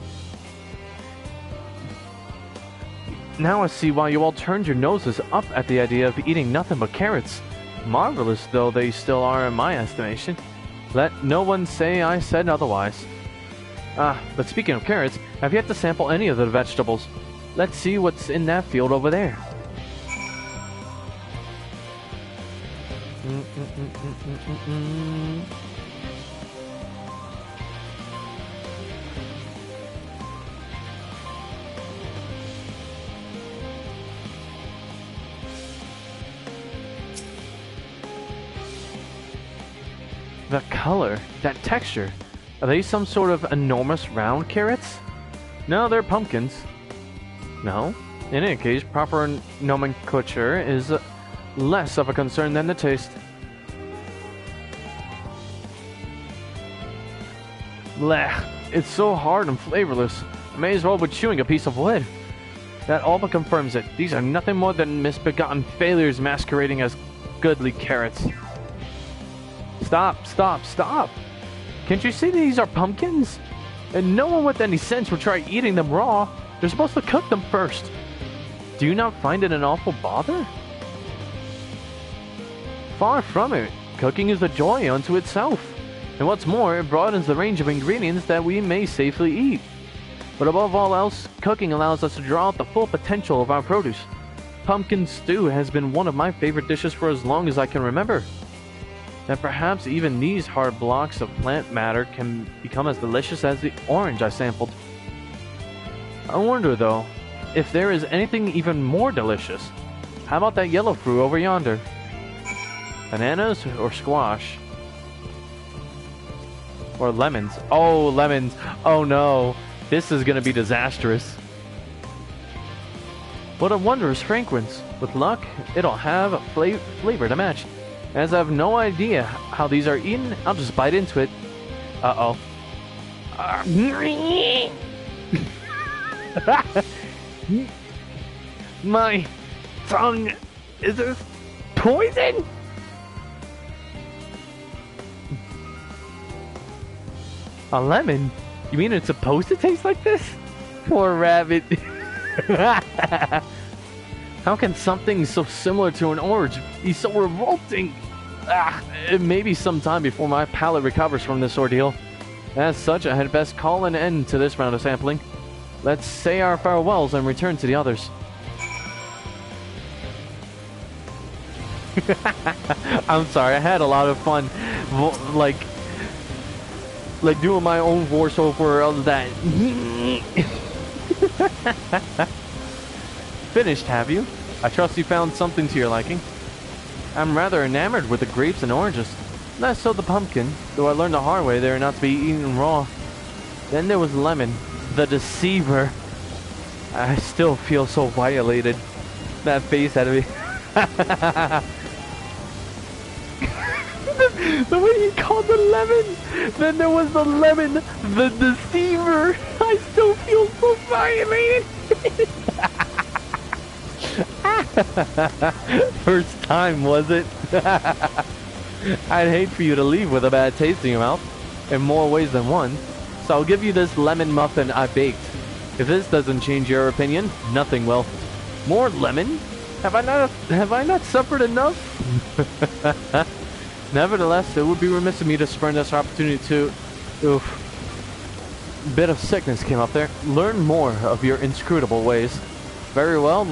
Now I see why you all turned your noses up at the idea of eating nothing but carrots. Marvelous though they still are in my estimation. Let no one say I said otherwise. But speaking of carrots, I've yet to sample any of the vegetables. Let's see what's in that field over there. That color, that texture, are they some sort of enormous round carrots? No, they're pumpkins. No? In any case, proper nomenclature is less of a concern than the taste. Blech, it's so hard and flavorless. I may as well be chewing a piece of wood. That all but confirms it. These are nothing more than misbegotten failures masquerading as goodly carrots. Stop, stop, stop! Can't you see these are pumpkins? And no one with any sense would try eating them raw. They're supposed to cook them first. Do you not find it an awful bother? Far from it. Cooking is a joy unto itself. And what's more, it broadens the range of ingredients that we may safely eat. But above all else, cooking allows us to draw out the full potential of our produce. Pumpkin stew has been one of my favorite dishes for as long as I can remember. That perhaps even these hard blocks of plant matter can become as delicious as the orange I sampled. I wonder, though, if there is anything even more delicious. How about that yellow fruit over yonder? Bananas or squash? Or lemons? Oh, lemons. Oh no. This is gonna be disastrous. What a wondrous fragrance. With luck, it'll have a flavor to match. As I have no idea how these are eaten, I'll just bite into it. Uh-oh. My tongue is this poison? A lemon? You mean it's supposed to taste like this? Poor rabbit. How can something so similar to an orange be so revolting? It may be some time before my palate recovers from this ordeal. As such, I had best call an end to this round of sampling. Let's say our farewells and return to the others. I'm sorry, I had a lot of fun, like doing my own voiceover of that. Finished, have you? I trust you found something to your liking. I'm rather enamored with the grapes and oranges. Less so the pumpkin, though I learned the hard way they are not to be eaten raw. Then there was lemon, the deceiver. I still feel so violated. That face out of me. The way he called the lemon. Then there was the lemon, the deceiver. I still feel so violated. First time, was it? I'd hate for you to leave with a bad taste in your mouth, in more ways than one. So I'll give you this lemon muffin I baked. If this doesn't change your opinion, nothing will. More lemon? Have I not suffered enough? Nevertheless, it would be remiss of me to spurn this opportunity to... Oof. Bit of sickness came up there. Learn more of your inscrutable ways. Very well,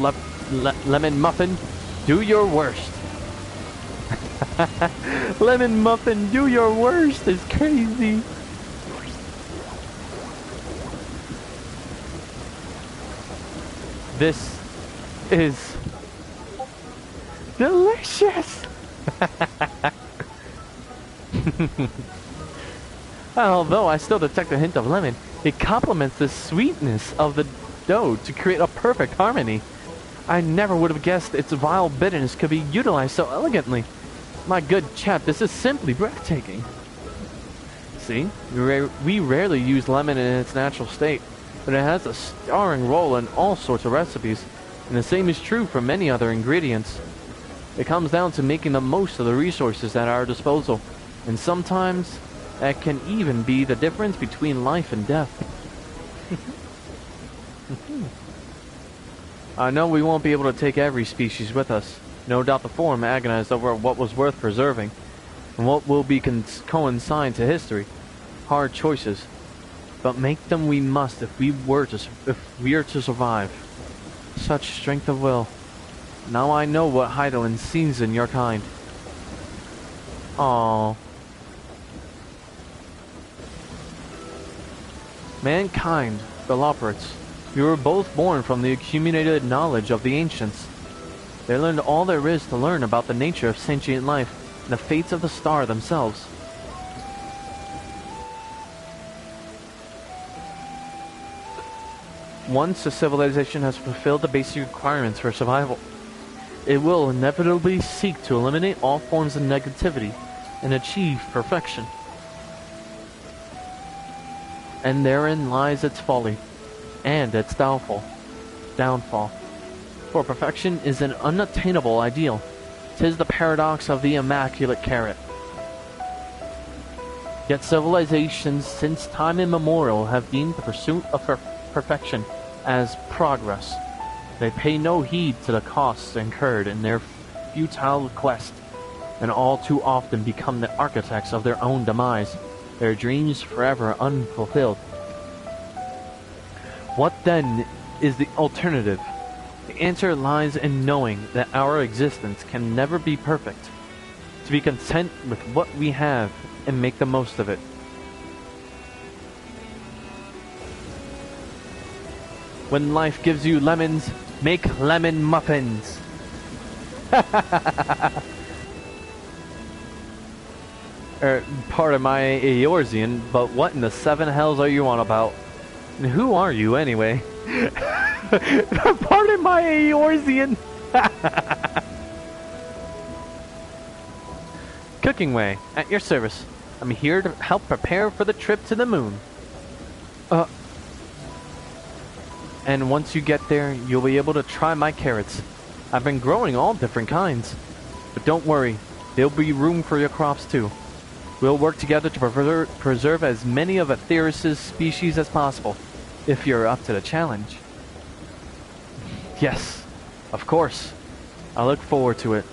lemon muffin, do your worst. Lemon muffin, do your worst is crazy. This is delicious. Although I still detect a hint of lemon, it complements the sweetness of the dough to create a perfect harmony. I never would have guessed its vile bitterness could be utilized so elegantly. My good chap, this is simply breathtaking. See, we rarely use lemon in its natural state, but it has a starring role in all sorts of recipes, and the same is true for many other ingredients. It comes down to making the most of the resources at our disposal, and sometimes that can even be the difference between life and death. I know we won't be able to take every species with us. No doubt the Forum agonized over what was worth preserving, and what will be coincide to history. Hard choices, but make them we must if we are to survive. Such strength of will. Now I know what Heidelin sees in your kind. Aww. Mankind, Beloperates, we were both born from the accumulated knowledge of the ancients. They learned all there is to learn about the nature of sentient life and the fates of the star themselves. Once a civilization has fulfilled the basic requirements for survival, it will inevitably seek to eliminate all forms of negativity and achieve perfection. And therein lies its folly, and its downfall. For perfection is an unattainable ideal. 'Tis the paradox of the immaculate carrot. Yet civilizations since time immemorial have deemed the pursuit of perfection as progress. They pay no heed to the costs incurred in their futile quest, and all too often become the architects of their own demise, their dreams forever unfulfilled. What then is the alternative? The answer lies in knowing that our existence can never be perfect, to be content with what we have and make the most of it. When life gives you lemons, make lemon muffins. Pardon my Eorzean, but what in the seven hells are you on about? And who are you, anyway? Pardon my Eorzean! Cooking Way, at your service. I'm here to help prepare for the trip to the moon. And once you get there, you'll be able to try my carrots. I've been growing all different kinds. But don't worry, there'll be room for your crops too. We'll work together to preserve as many of Aetheris' species as possible, if you're up to the challenge. Yes, of course. I look forward to it.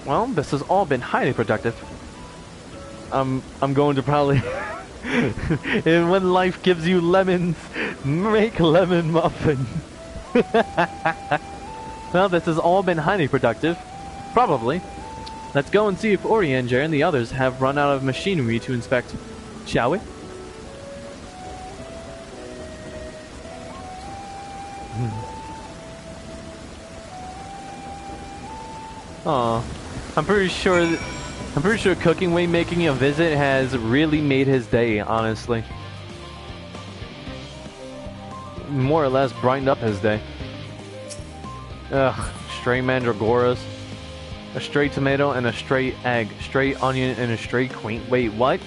Well, this has all been highly productive. I'm going to probably... and when life gives you lemons, make lemon muffin. Well, this has all been highly productive. Probably. Let's go and see if Orianger and the others have run out of machinery to inspect. Shall we? Aw. I'm pretty sure Cooking Way making a visit has really made his day, honestly. More or less brightened up his day. Ugh, stray mandragoras. A stray tomato and a stray egg. Stray onion and a stray queen. Wait, what?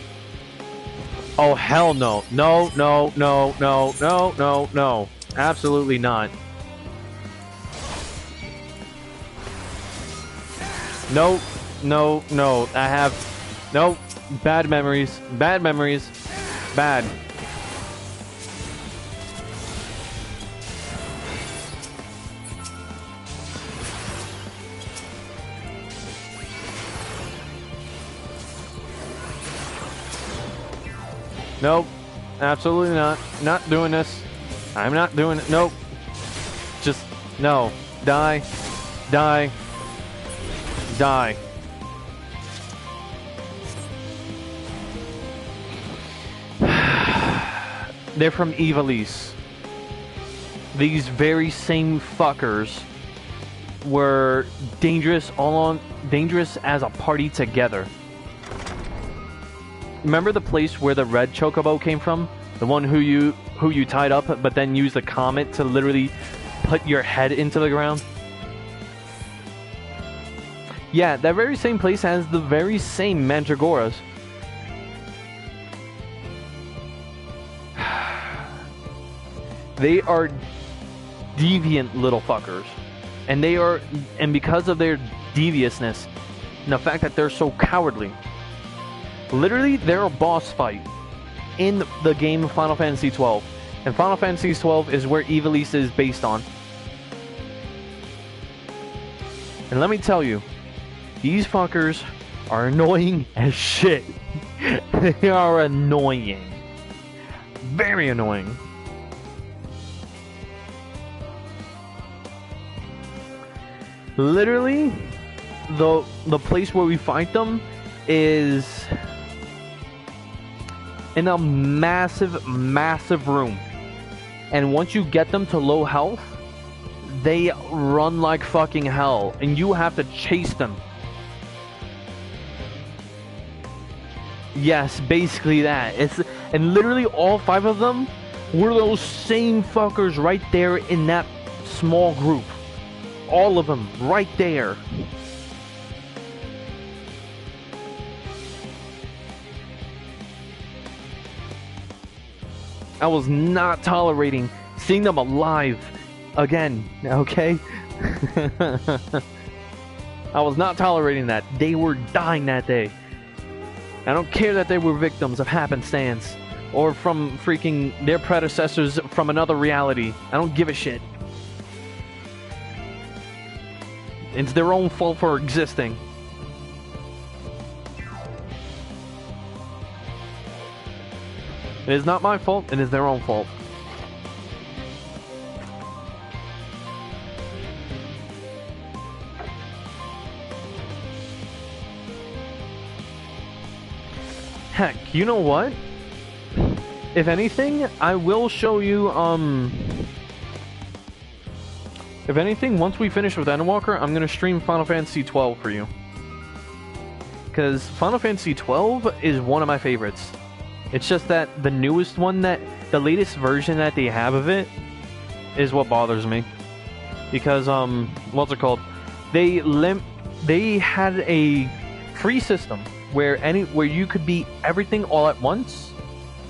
Oh, hell no. No, no, no, no, no, no, no. Absolutely not. No, no, no. I have... No. Bad memories. Bad memories. Bad. Nope. Absolutely not. Not doing this. I'm not doing it. Nope. Just, no. Die. Die. Die. They're from Ivalice. These very same fuckers were dangerous dangerous as a party together. Remember the place where the red chocobo came from? The one who you tied up but then used the comet to literally put your head into the ground? Yeah, that very same place has the very same mandragoras. They are deviant little fuckers. And because of their deviousness, and the fact that they're so cowardly, literally they're a boss fight in the game Final Fantasy XII. And Final Fantasy XII is where Ivalice is based on. And let me tell you, these fuckers are annoying as shit. They are annoying. Very annoying. Literally, the place where we fight them is in a massive, massive room. And once you get them to low health, they run like fucking hell. And you have to chase them. Yes, basically that. And literally all 5 of them were those same fuckers right there in that small group. All of them right there. I was not tolerating seeing them alive again, okay? I was not tolerating that. They were dying that day. I don't care that they were victims of happenstance or from freaking their predecessors from another reality. I don't give a shit. It's their own fault for existing. It is not my fault, it is their own fault. Heck, you know what? If anything, I will show you, If anything, once we finish with Endwalker, I'm gonna stream Final Fantasy 12 for you. Because Final Fantasy 12 is one of my favorites. It's just that the newest one, the latest version that they have of it, is what bothers me. Because, what's it called? They had a free system where you could beat everything all at once.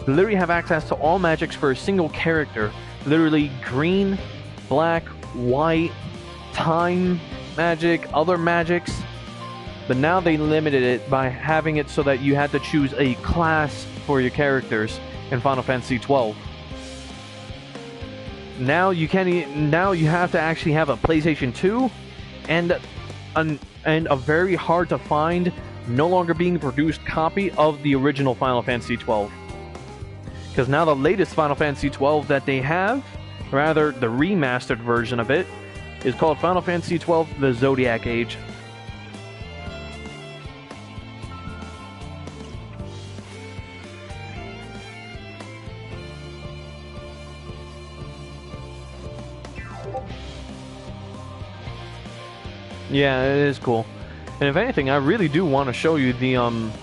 Literally have access to all magics for a single character. Literally green, black, white, time magic, other magics. But now they limited it by having it so that you had to choose a class for your characters in Final Fantasy 12. Now you can't. Now you have to actually have a PlayStation 2 and a very hard to find, no longer being produced copy of the original Final Fantasy 12. Because now the latest Final Fantasy 12 that they have, rather the remastered version of it, is called Final Fantasy 12: The Zodiac Age. Yeah, it is cool. And if anything, I really do want to show you the,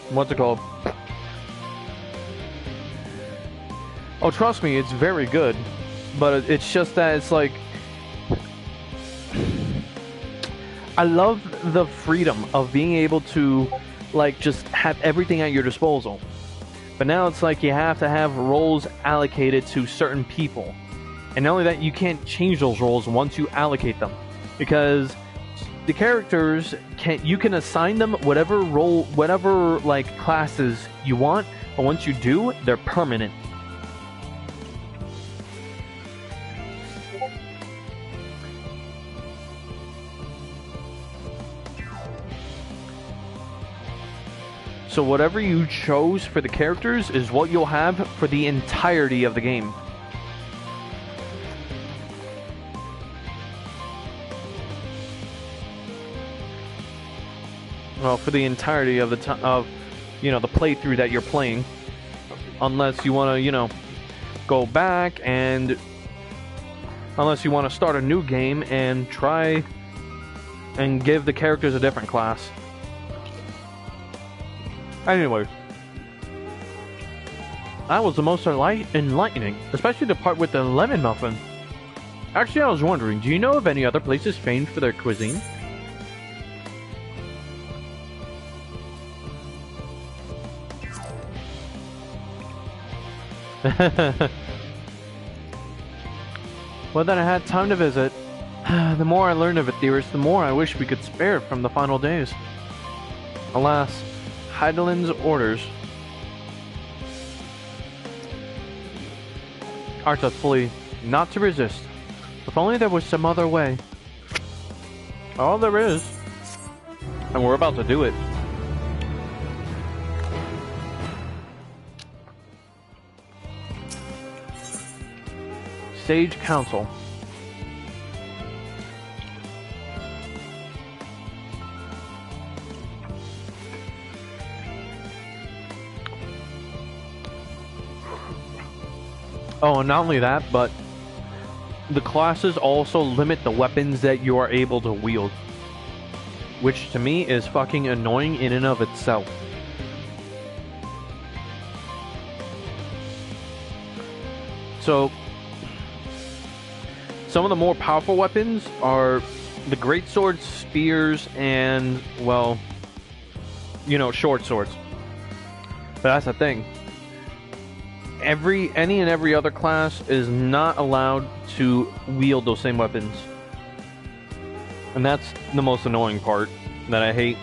what's it called? Oh, trust me, it's very good. But it's just that it's like... I love the freedom of being able to, like, just have everything at your disposal. But now it's like you have to have roles allocated to certain people. And not only that, you can't change those roles once you allocate them. Because the characters you can assign them whatever role, whatever like classes you want, but once you do, they're permanent. So whatever you chose for the characters is what you'll have for the entirety of the game. Well, for the entirety of the the playthrough that you're playing, unless you want to, go back and unless you want to start a new game and try and give the characters a different class. Anyway, that was the most enlightening, especially the part with the lemon muffin. Actually, I was wondering, do you know of any other places famed for their cuisine? Well, then I had time to visit. The more I learned of it, dearest, the more I wish we could spare it from the final days. Alas, Heidelin's orders are to flee, not to resist. If only there was some other way. All there is. And we're about to do it. Sage Council. Oh, and not only that, but the classes also limit the weapons that you are able to wield, which to me is fucking annoying in and of itself. So, some of the more powerful weapons are the great swords, spears, and, well, short swords. But that's the thing. Any and every other class is not allowed to wield those same weapons. And that's the most annoying part that I hate.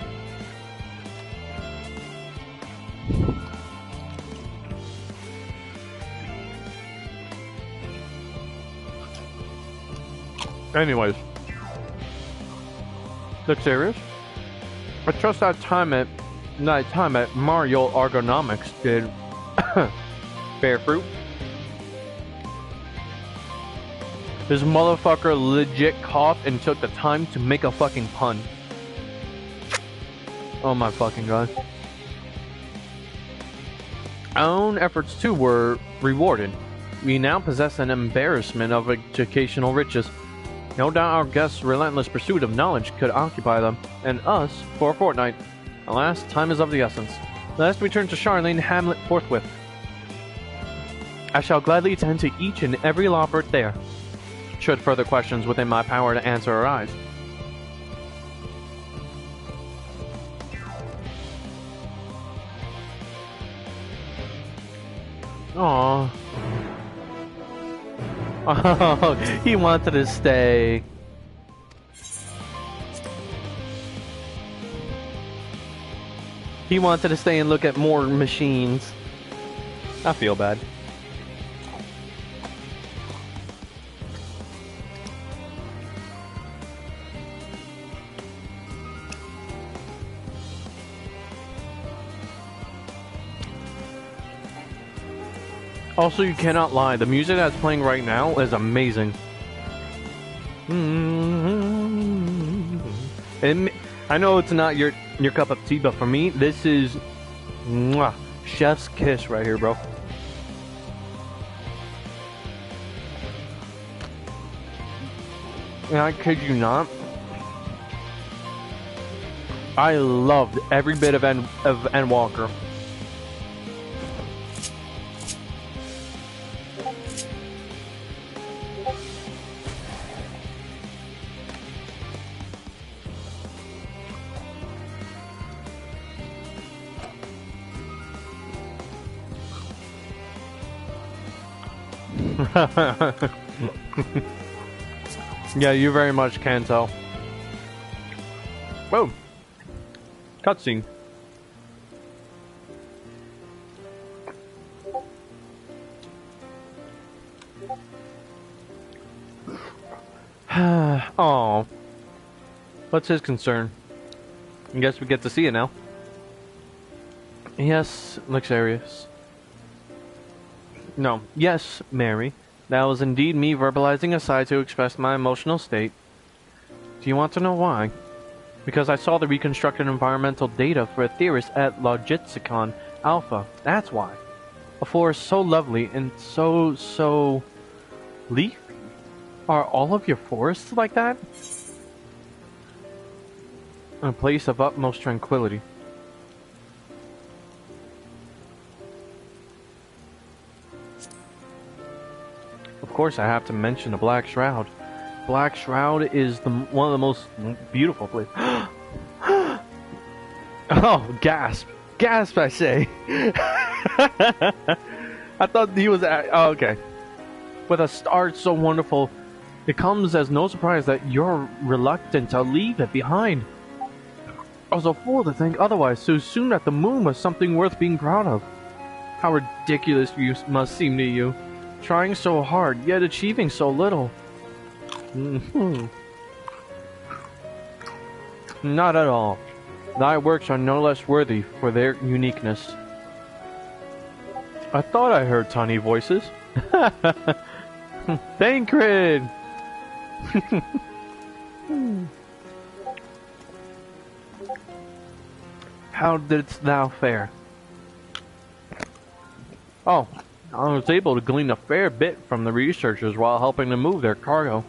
Anyways. Look serious? I trust that time at Mario Ergonomics did bear fruit. This motherfucker legit coughed and took the time to make a fucking pun. Oh my fucking god. Our own efforts too were rewarded. We now possess an embarrassment of educational riches. No doubt our guests' relentless pursuit of knowledge could occupy them, and us, for a fortnight. Alas, time is of the essence. Let us return to Charlene Hamlet forthwith. I shall gladly attend to each and every law brought there, should further questions within my power to answer arise. Aww. Oh, he wanted to stay. He wanted to stay and look at more machines. I feel bad. Also, you cannot lie. The music that's playing right now is amazing. And I know it's not your cup of tea, but for me, this is mwah, chef's kiss right here, bro. And I kid you not, I loved every bit of Endwalker. Yeah, you very much can tell. Whoa! Cutscene. Oh, what's his concern? I guess we get to see it now. Yes, Luxurious. No, yes, Mary. That was indeed me verbalizing a sigh to express my emotional state. Do you want to know why? Because I saw the reconstructed environmental data for a theorist at Logitsikon Alpha. That's why. A forest so lovely and so leafy. Are all of your forests like that? A place of utmost tranquility. Of course, I have to mention the Black Shroud. Black Shroud is one of the most beautiful places. Oh, gasp! Gasp! I say. I thought he was. Oh, okay. With a star so wonderful, it comes as no surprise that you're reluctant to leave it behind. I was a fool to think otherwise so soon that the moon was something worth being proud of. How ridiculous you must seem to you. Trying so hard, yet achieving so little. Not at all. Thy works are no less worthy for their uniqueness. I thought I heard tiny voices. Thancred! How didst thou fare? Oh, I was able to glean a fair bit from the researchers while helping to move their cargo.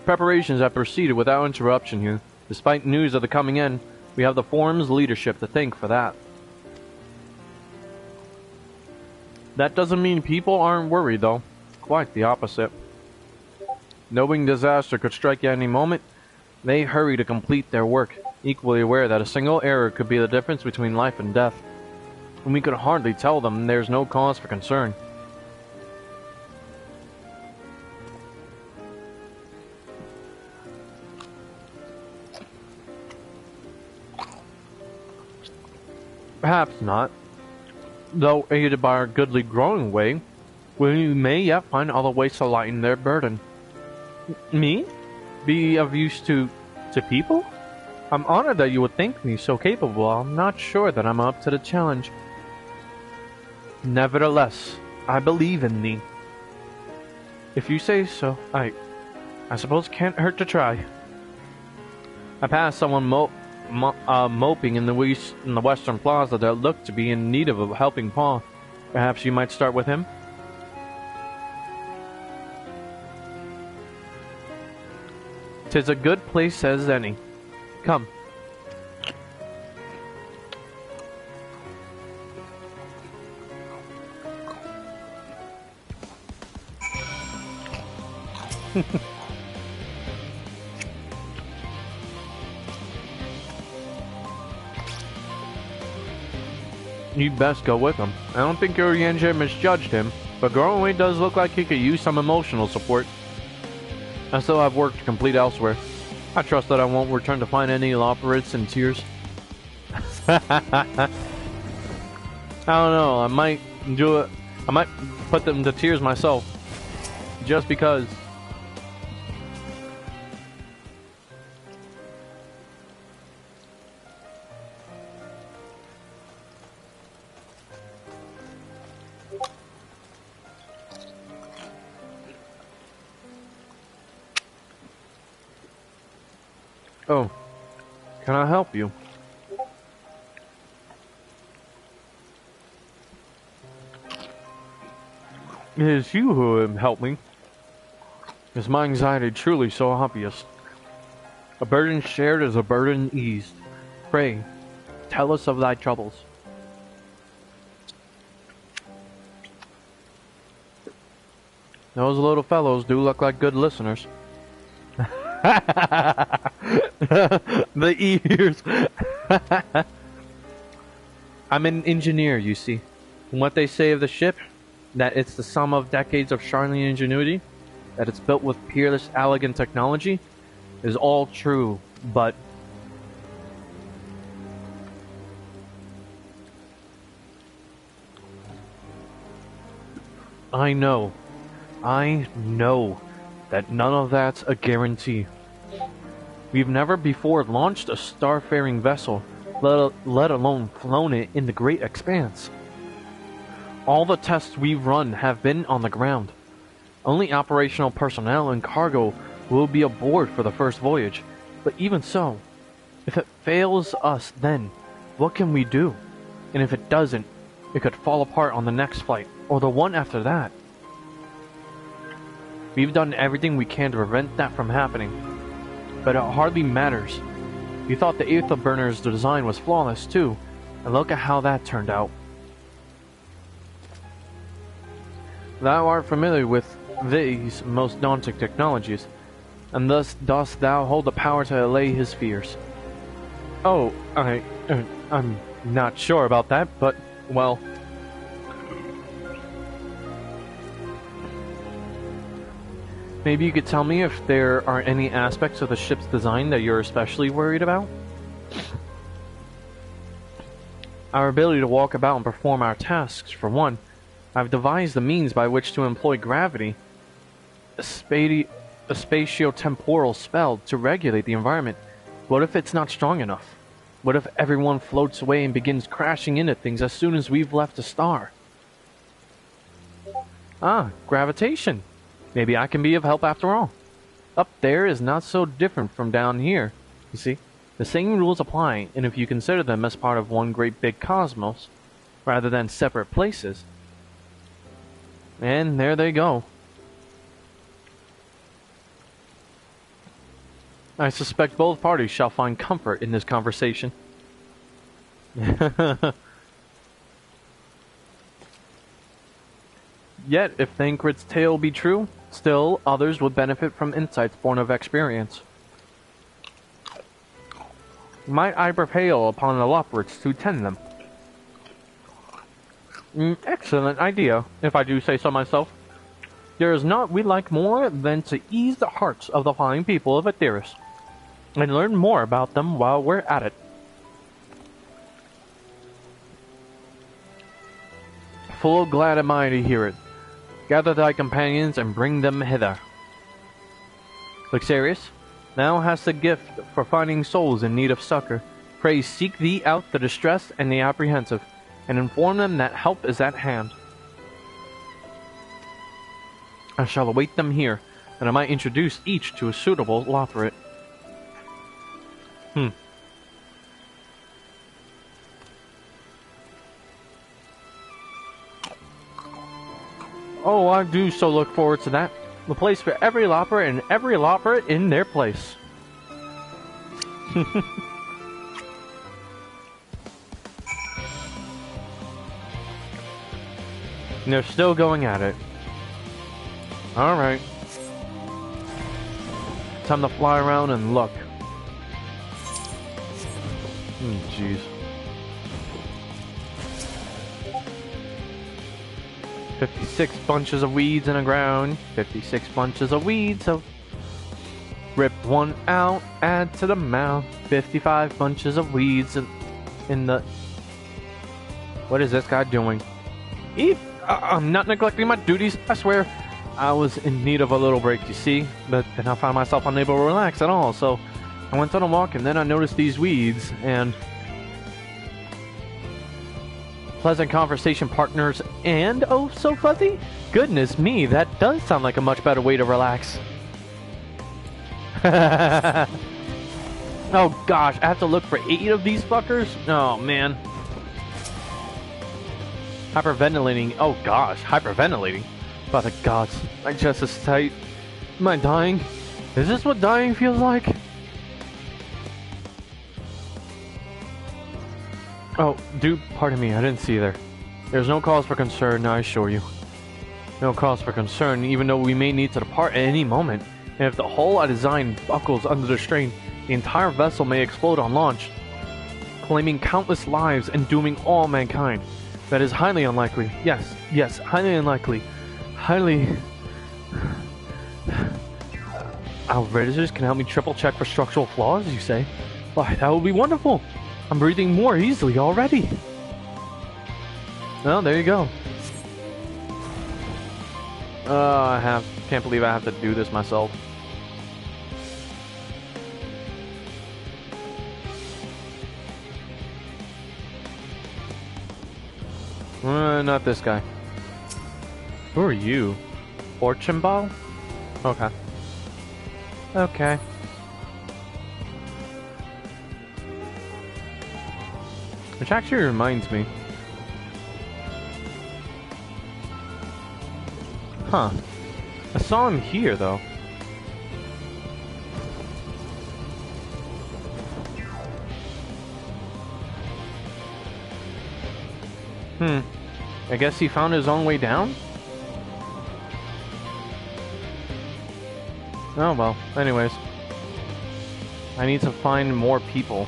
Preparations have proceeded without interruption here. Despite news of the coming end, we have the forum's leadership to thank for that. That doesn't mean people aren't worried, though. Quite the opposite. Knowing disaster could strike at any moment, they hurry to complete their work, equally aware that a single error could be the difference between life and death. And we could hardly tell them there's no cause for concern. Perhaps not. Though aided by our goodly growing way, we may yet find other ways to lighten their burden. Me? Be of use to people? I'm honored that you would think me so capable. I'm not sure that I'm up to the challenge. Nevertheless, I believe in thee. If you say so, I suppose it can't hurt to try. I passed someone moping in the Western Plaza that looked to be in need of a helping paw. Perhaps you might start with him? 'Tis a good place as any. Come. You'd best go with him. I don't think Urienja misjudged him, but Gorway does look like he could use some emotional support. I still have work to complete elsewhere. I trust that I won't return to find any Loperates in tears. I don't know, I might do it. I might put them to tears myself. Just because. Oh, can I help you? It is you who have helped me. Is my anxiety truly so obvious? A burden shared is a burden eased. Pray, tell us of thy troubles. Those little fellows do look like good listeners. The ears. I'm an engineer, you see. And what they say of the ship, that it's the sum of decades of Charlene ingenuity, that it's built with peerless, elegant technology, is all true, but I know that none of that's a guarantee. We've never before launched a starfaring vessel, let alone flown it in the great expanse. All the tests we've run have been on the ground. Only operational personnel and cargo will be aboard for the first voyage, but even so, if it fails us then, what can we do? And if it doesn't, it could fall apart on the next flight, or the one after that. We've done everything we can to prevent that from happening, but it hardly matters. You thought the Aetherburner's design was flawless too, and look at how that turned out. Thou art familiar with these most daunting technologies, and thus dost thou hold the power to allay his fears. Oh, I'm not sure about that, but, well... Maybe you could tell me if there are any aspects of the ship's design that you're especially worried about? Our ability to walk about and perform our tasks, for one. I've devised the means by which to employ gravity, a spatio-temporal spell to regulate the environment. What if it's not strong enough? What if everyone floats away and begins crashing into things as soon as we've left the star? Ah, gravitation. Maybe I can be of help after all. Up there is not so different from down here. You see, the same rules apply, and if you consider them as part of one great big cosmos, rather than separate places, and there they go. I suspect both parties shall find comfort in this conversation. Yet, if Thancred's tale be true, still others would benefit from insights born of experience. Might I prevail upon the Loperates to tend them? Excellent idea, if I do say so myself. There is naught we like more than to ease the hearts of the fine people of Aetheris, and learn more about them while we're at it. Full glad am I to hear it. Gather thy companions and bring them hither. Luxarius, thou hast a gift for finding souls in need of succor. Pray seek thee out the distressed and the apprehensive, and inform them that help is at hand. I shall await them here, and I might introduce each to a suitable Loperate. Oh, I do so look forward to that. The place for every Loperate and every Loperate in their place. And they're still going at it. Alright. Time to fly around and look. Jeez. 56 bunches of weeds in the ground. 56 bunches of weeds. So rip one out, add to the mound. 55 bunches of weeds in the... What is this guy doing? I'm not neglecting my duties, I swear. I was in need of a little break, you see, but then I found myself unable to relax at all, so I went on a walk and then I noticed these weeds, and pleasant conversation partners and oh so fuzzy? Goodness me, that does sound like a much better way to relax. Oh gosh, I have to look for 8 of these fuckers? Oh man. Hyperventilating. Oh gosh, hyperventilating. By the gods, my chest is tight. Am I dying? Is this what dying feels like? Oh, dude, pardon me, I didn't see you there. There's no cause for concern, I assure you. No cause for concern, even though we may need to depart at any moment. And if the hull I designed buckles under the strain, the entire vessel may explode on launch, claiming countless lives and dooming all mankind. That is highly unlikely. Yes, highly unlikely. Highly... Outrageous can help me triple check for structural flaws, you say? Why, that would be wonderful. I'm breathing more easily already. Well, there you go. Can't believe I have to do this myself. Not this guy. Who are you? Fortune ball? Okay. Okay. Which actually reminds me. Huh. I saw him here, though. I guess he found his own way down? Oh well, anyways. I need to find more people.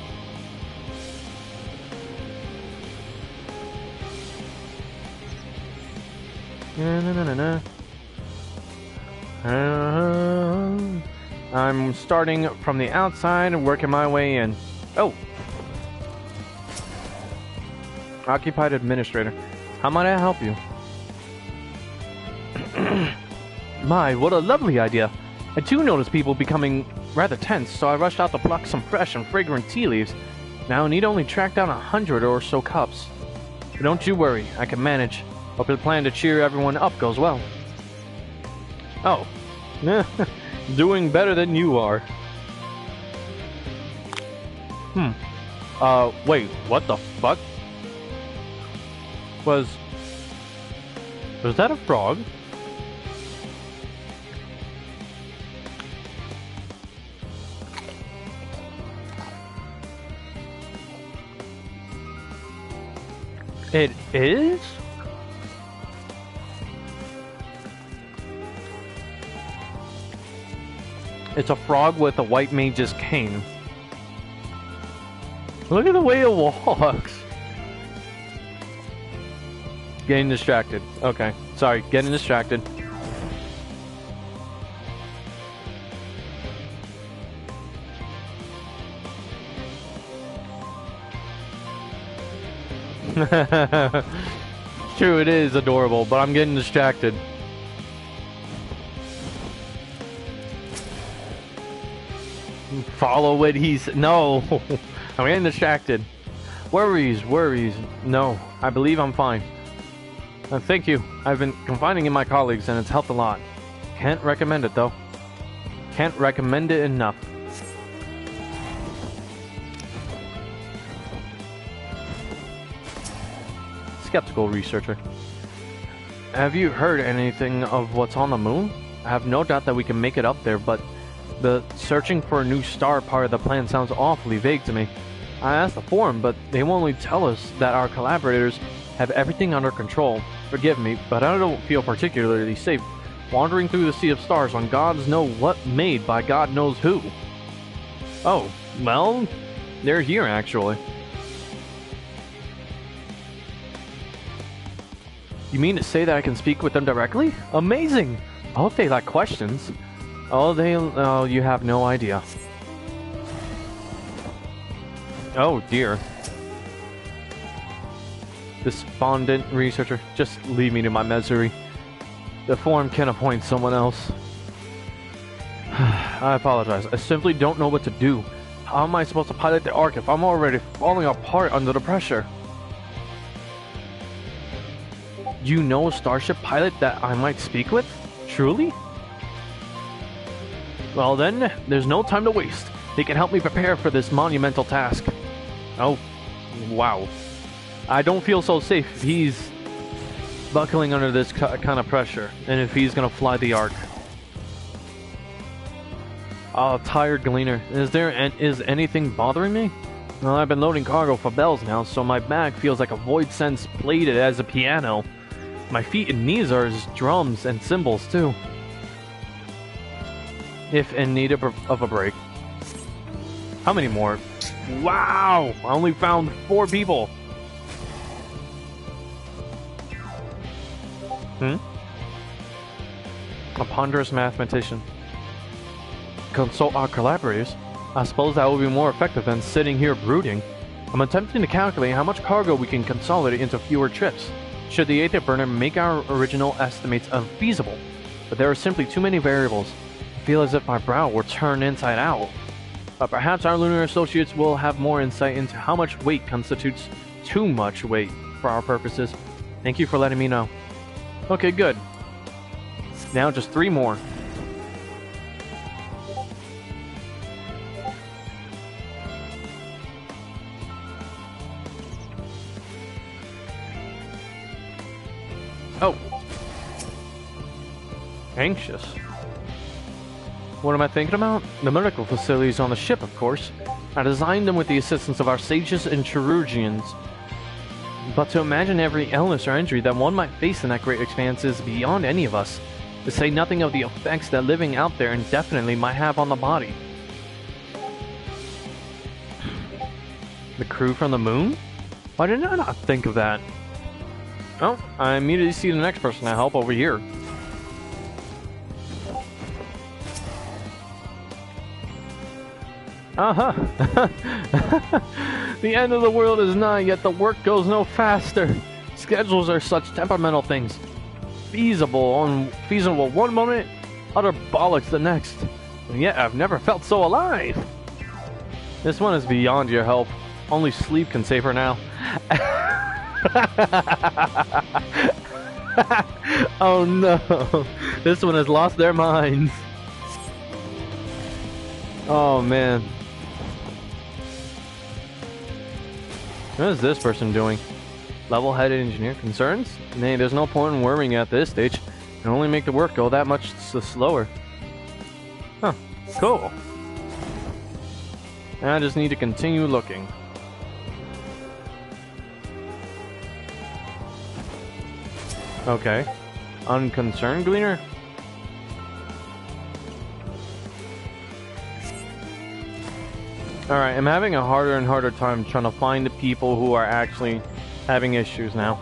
I'm starting from the outside and working my way in. Oh! Occupied administrator. How might I help you? My, what a lovely idea. I too noticed people becoming rather tense, so I rushed out to pluck some fresh and fragrant tea leaves. Now I need only track down 100 or so cups. But don't you worry, I can manage. Hope the plan to cheer everyone up goes well. Oh. Doing better than you are. Wait, what the fuck? Was that a frog? It is? It's a frog with a white mage's cane. Look at the way it walks. Getting distracted. Okay. Sorry, getting distracted. True, it is adorable, but I'm getting distracted. Follow what he's... No! I'm getting distracted. Worries. No, I believe I'm fine. Thank you. I've been confiding in my colleagues and it's helped a lot. Can't recommend it though. Can't recommend it enough. Skeptical researcher. Have you heard anything of what's on the moon? I have no doubt that we can make it up there, but The searching for a new star part of the plan sounds awfully vague to me. I asked the forum, but they will only tell us that our collaborators have everything under control. Forgive me, but I don't feel particularly safe wandering through the sea of stars on gods know what made by God knows who. Oh, well, they're here actually. You mean to say that I can speak with them directly? Amazing! I hope they like questions. Oh, you have no idea. Oh dear. Despondent researcher, just leave me to my misery. The forum can appoint someone else. I apologize. I simply don't know what to do. How am I supposed to pilot the Ark if I'm already falling apart under the pressure? You know a starship pilot that I might speak with? Truly? Well then, there's no time to waste. They can help me prepare for this monumental task. Oh, wow. I don't feel so safe if he's buckling under this kind of pressure, and if he's gonna fly the Ark. Oh, tired Gleaner. Is anything bothering me? Well, I've been loading cargo for bells now, so my back feels like a void sense plated as a piano. My feet and knees are as drums and cymbals too. If in need of a break. How many more? Wow! I only found 4 people. A ponderous mathematician. Consult our collaborators. I suppose that will be more effective than sitting here brooding. I'm attempting to calculate how much cargo we can consolidate into fewer trips. Should the Aether Burner make our original estimates unfeasible? But there are simply too many variables. I feel as if my brow were turned inside out. But perhaps our lunar associates will have more insight into how much weight constitutes too much weight for our purposes. Thank you for letting me know. Okay, good. Now just 3 more. Oh. Anxious. What am I thinking about? The medical facilities on the ship, of course. I designed them with the assistance of our sages and chirurgeons. But to imagine every illness or injury that one might face in that great expanse is beyond any of us, to say nothing of the effects that living out there indefinitely might have on the body. The crew from the moon? Why did I not think of that? Oh, I immediately see the next person I help over here. The end of the world is nigh, yet the work goes no faster. Schedules are such temperamental things. Feasible one moment, utter bollocks the next. And yet I've never felt so alive. This one is beyond your help. Only sleep can save her now. Oh no. This one has lost their minds. Oh man. What is this person doing? Level-headed engineer concerns? Nay, there's no point in worrying at this stage. It can only make the work go that much slower. Huh. Cool. I just need to continue looking. Okay. Unconcerned Gleaner? Alright, I'm having a harder and harder time trying to find the people who are actually having issues now.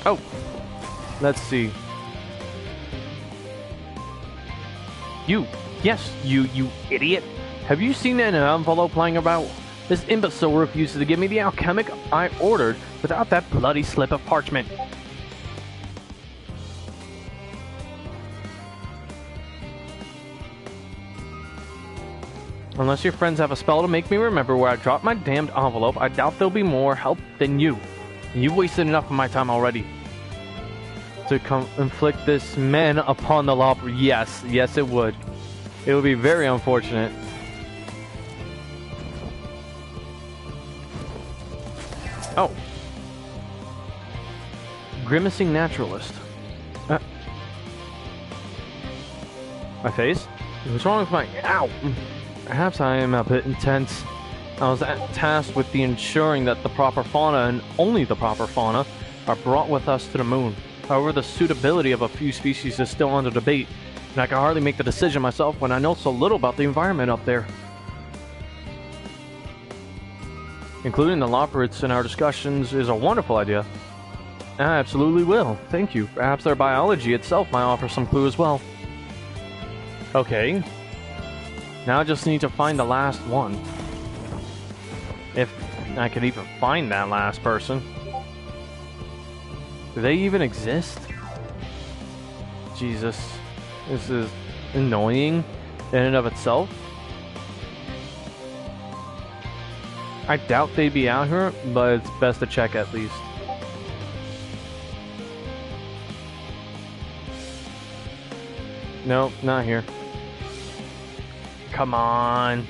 Oh! Let's see. You! Yes, you idiot! Have you seen an envelope lying about? This imbecile refuses to give me the alchemic I ordered without that bloody slip of parchment. Unless your friends have a spell to make me remember where I dropped my damned envelope, I doubt there'll be more help than you. And you've wasted enough of my time already. To inflict this man upon the law. Yes, it would. It would be very unfortunate. Oh. Grimacing naturalist. My face? What's wrong with my... Ow! Perhaps I am a bit intense. I was tasked with ensuring that the proper fauna, and only the proper fauna, are brought with us to the moon. However, the suitability of a few species is still under debate, and I can hardly make the decision myself when I know so little about the environment up there. Including the Loporits in our discussions is a wonderful idea. I absolutely will. Thank you. Perhaps their biology itself might offer some clue as well. Okay. Now I just need to find the last one. If I could even find that last person. Do they even exist? Jesus. This is annoying in and of itself. I doubt they'd be out here, but it's best to check at least. Nope, not here. Come on.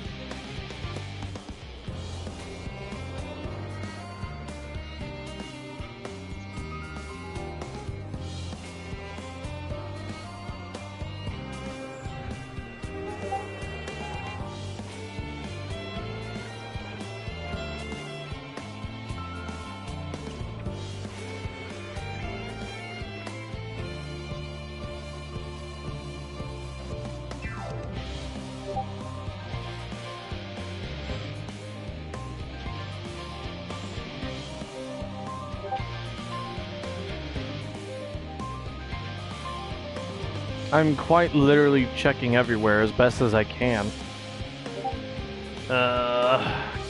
I'm quite literally checking everywhere as best as I can.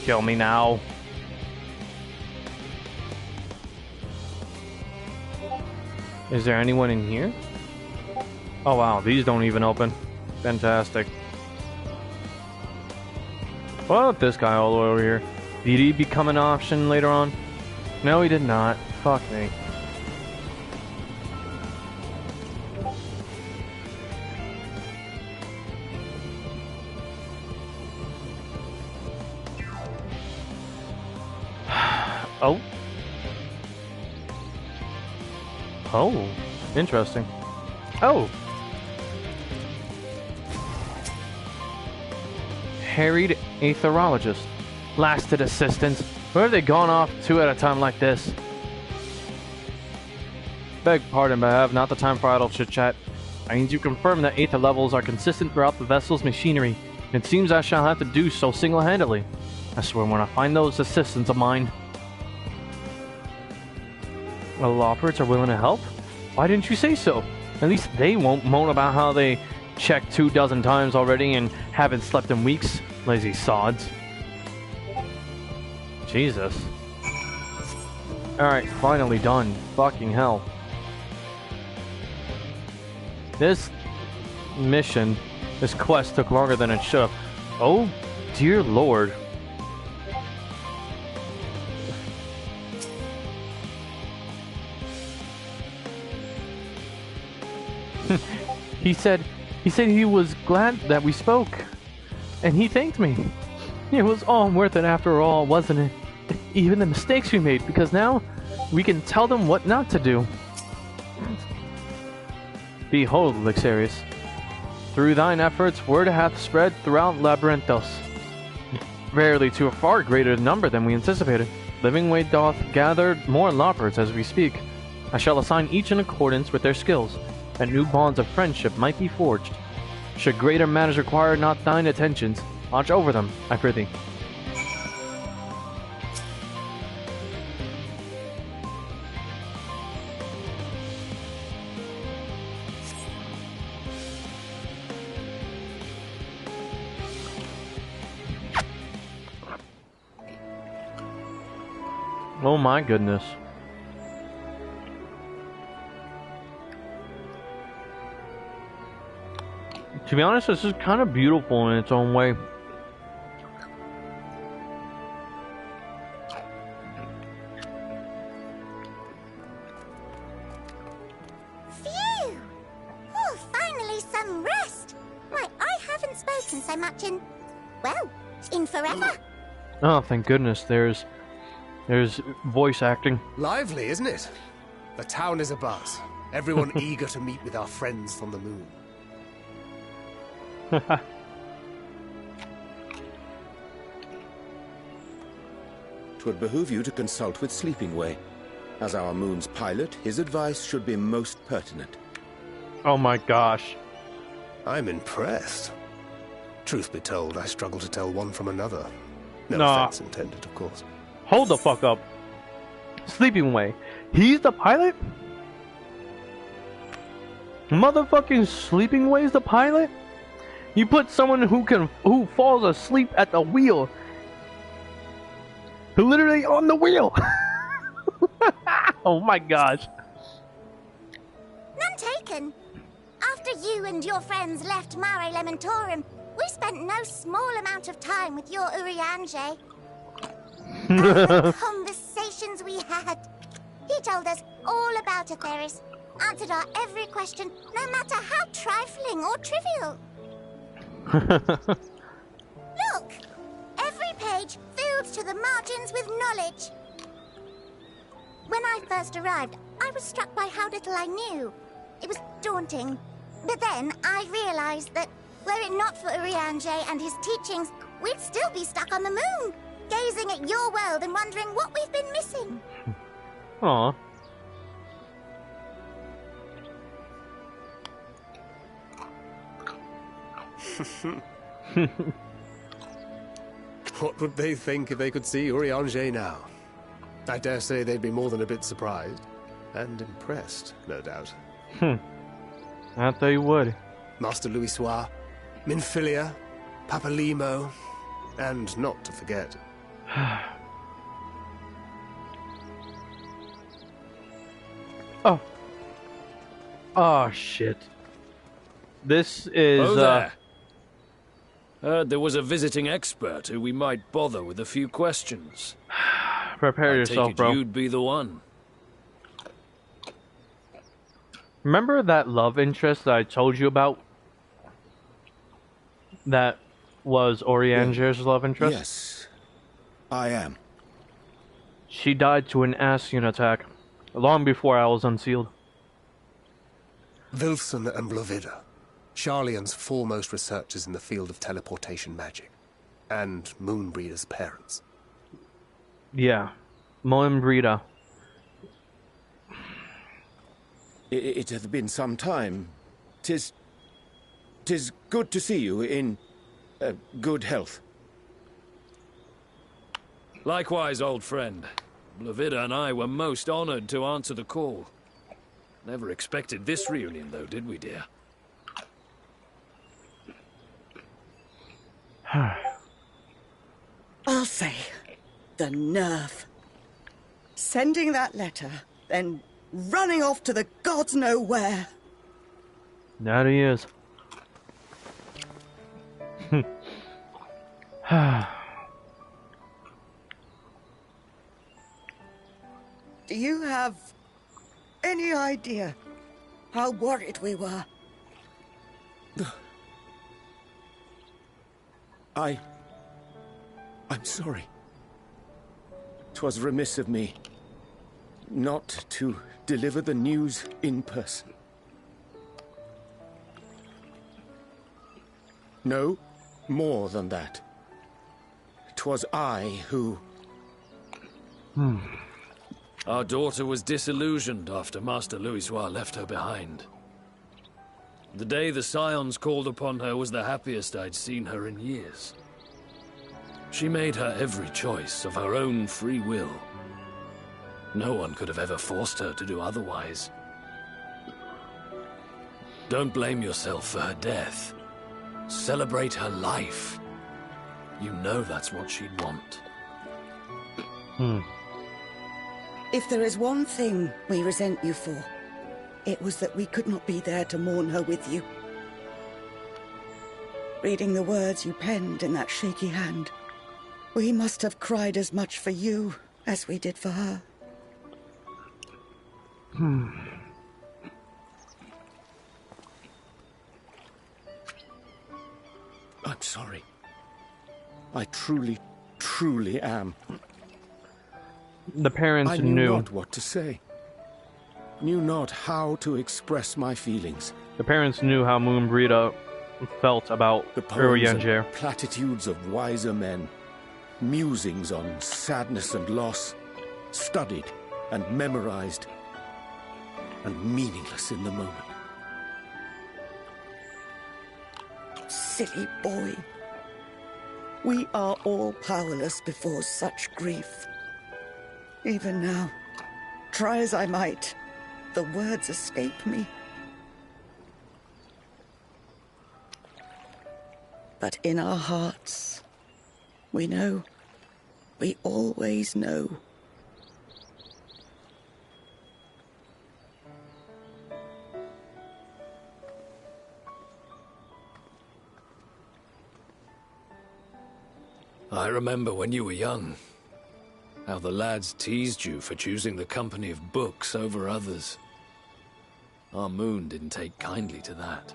Kill me now. Is there anyone in here? Oh wow, these don't even open. Fantastic. What about this guy all the way over here? Did he become an option later on? No, he did not. Fuck me. Oh. Oh. Interesting. Oh. Harried aetherologist. Lasted assistants. Where have they gone off to at a time like this? Beg pardon, but I have not the time for idle chit-chat. I need to confirm that aether levels are consistent throughout the vessel's machinery. It seems I shall have to do so single-handedly. I swear when I find those assistants of mine... The Loporits are willing to help? Why didn't you say so? At least they won't moan about how they checked 24 times already and haven't slept in weeks. Lazy sods. Jesus. Alright, finally done. Fucking hell. This mission, this quest took longer than it should have. Oh, dear lord. He said he was glad that we spoke, and he thanked me. It was all worth it after all, wasn't it? Even the mistakes we made, because now we can tell them what not to do. Behold, Lixarius, through thine efforts word hath spread throughout Labyrinthos, rarely to a far greater number than we anticipated. Living Way doth gather more Loporits as we speak. I shall assign each in accordance with their skills, that new bonds of friendship might be forged. Should greater matters require not thine attentions, watch over them, I prithee. Oh my goodness. To be honest, this is kind of beautiful in its own way. Phew! Oh, finally some rest. Why, I haven't spoken so much in, well, in forever. Oh, thank goodness. There's voice acting. Lively, isn't it? The town is abuzz. Everyone eager to meet with our friends from the moon. 'Twould behoove you to consult with Sleeping Way. As our moon's pilot, his advice should be most pertinent. Oh my gosh. I'm impressed. Truth be told, I struggle to tell one from another. No Nah. offense intended, of course. Hold the fuck up. Sleeping Way. He's the pilot? Motherfucking Sleeping Way's the pilot? You put someone who falls asleep at the wheel. Literally on the wheel. Oh my gosh. None taken. After you and your friends left Mare Elementorum, we spent no small amount of time with your Urianger. The conversations we had. He told us all about Atheris, answered our every question, no matter how trifling or trivial. Look! Every page filled to the margins with knowledge. When I first arrived, I was struck by how little I knew. It was daunting. But then I realized that, were it not for Urianger and his teachings, we'd still be stuck on the moon, gazing at your world and wondering what we've been missing. Aww. What would they think if they could see Urianger now? I dare say they'd be more than a bit surprised. And impressed, no doubt. I thought you would. Master Louisoix, Minfilia, Papalimo, and not to forget... Oh. Oh, shit. This is, Oh, there. Heard there was a visiting expert who we might bother with a few questions. Prepare yourself, take it bro. You'd be the one. Remember that love interest that I told you about? That was Urianger's love interest? Yes, I am. She died to an Ascian attack, long before I was unsealed. Wilson and Blovida, Sharlayan's foremost researchers in the field of teleportation magic, and Moonbreeder's parents. Yeah, Moonbreeder. It hath been some time. 'Tis good to see you in good health. Likewise, old friend. Blovida and I were most honored to answer the call. Never expected this reunion, though, did we, dear? I'll say, the nerve. Sending that letter, then running off to the gods know where. That he is. Do you have any idea how worried we were? I'm sorry. 'Twas remiss of me not to deliver the news in person. No, more than that. 'Twas I who... Our daughter was disillusioned after Master Louisoix left her behind. The day the Scions called upon her was the happiest I'd seen her in years. She made her every choice of her own free will. No one could have ever forced her to do otherwise. Don't blame yourself for her death. Celebrate her life. You know that's what she'd want. If there is one thing we resent you for, it was that we could not be there to mourn her with you. Reading the words you penned in that shaky hand, we must have cried as much for you as we did for her. I'm sorry. I truly, truly am. The parents I knew knew. not what to say. Knew not how to express my feelings. The parents knew how Moonbreeder felt about The poems Urianger. and platitudes of wiser men, musings on sadness and loss, studied and memorized, and meaningless in the moment. Silly boy. We are all powerless before such grief. Even now, try as I might, the words escape me. But in our hearts, we know, we always know. I remember when you were young, how the lads teased you for choosing the company of books over others. Our moon didn't take kindly to that.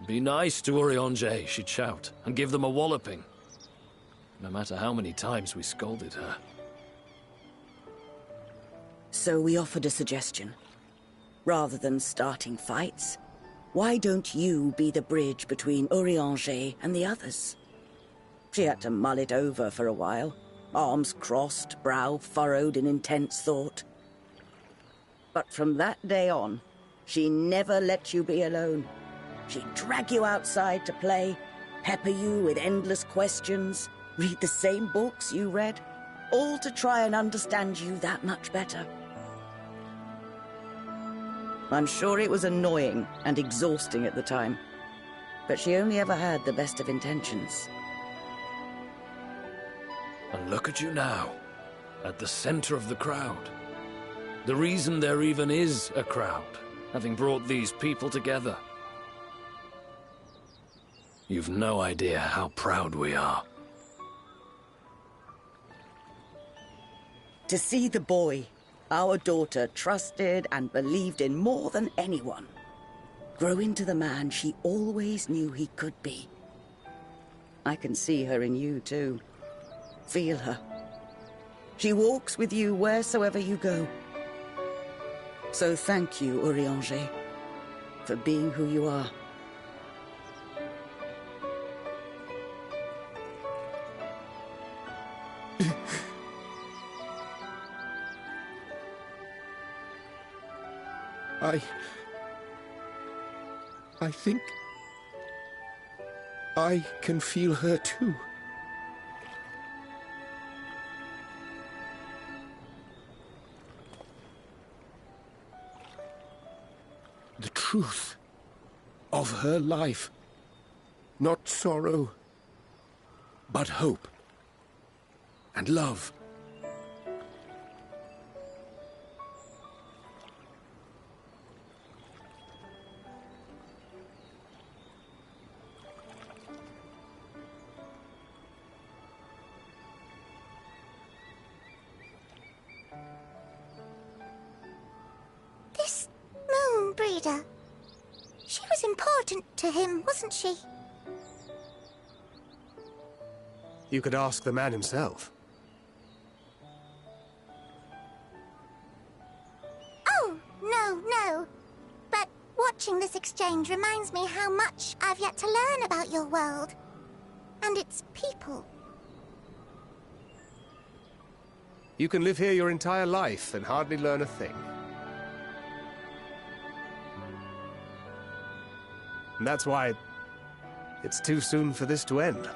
Be nice to Urianger, she'd shout, and give them a walloping. No matter how many times we scolded her. So we offered a suggestion. Rather than starting fights, why don't you be the bridge between Urianger and the others? She had to mull it over for a while, arms crossed, brow furrowed in intense thought. But from that day on, she never let you be alone. She'd drag you outside to play, pepper you with endless questions, read the same books you read, all to try and understand you that much better. I'm sure it was annoying and exhausting at the time, but she only ever had the best of intentions. And look at you now, at the center of the crowd. The reason there even is a crowd, having brought these people together. You've no idea how proud we are. To see the boy, our daughter, trusted and believed in more than anyone, grow into the man she always knew he could be. I can see her in you too. Feel her. She walks with you wheresoever you go. So thank you, Urianger, for being who you are. I think I can feel her too. The truth of her life. Not sorrow, but hope and love. This moon breeder. She was important to him, wasn't she? You could ask the man himself. Oh, no. But watching this exchange reminds me how much I've yet to learn about your world. And its people. You can live here your entire life and hardly learn a thing. And that's why it's too soon for this to end.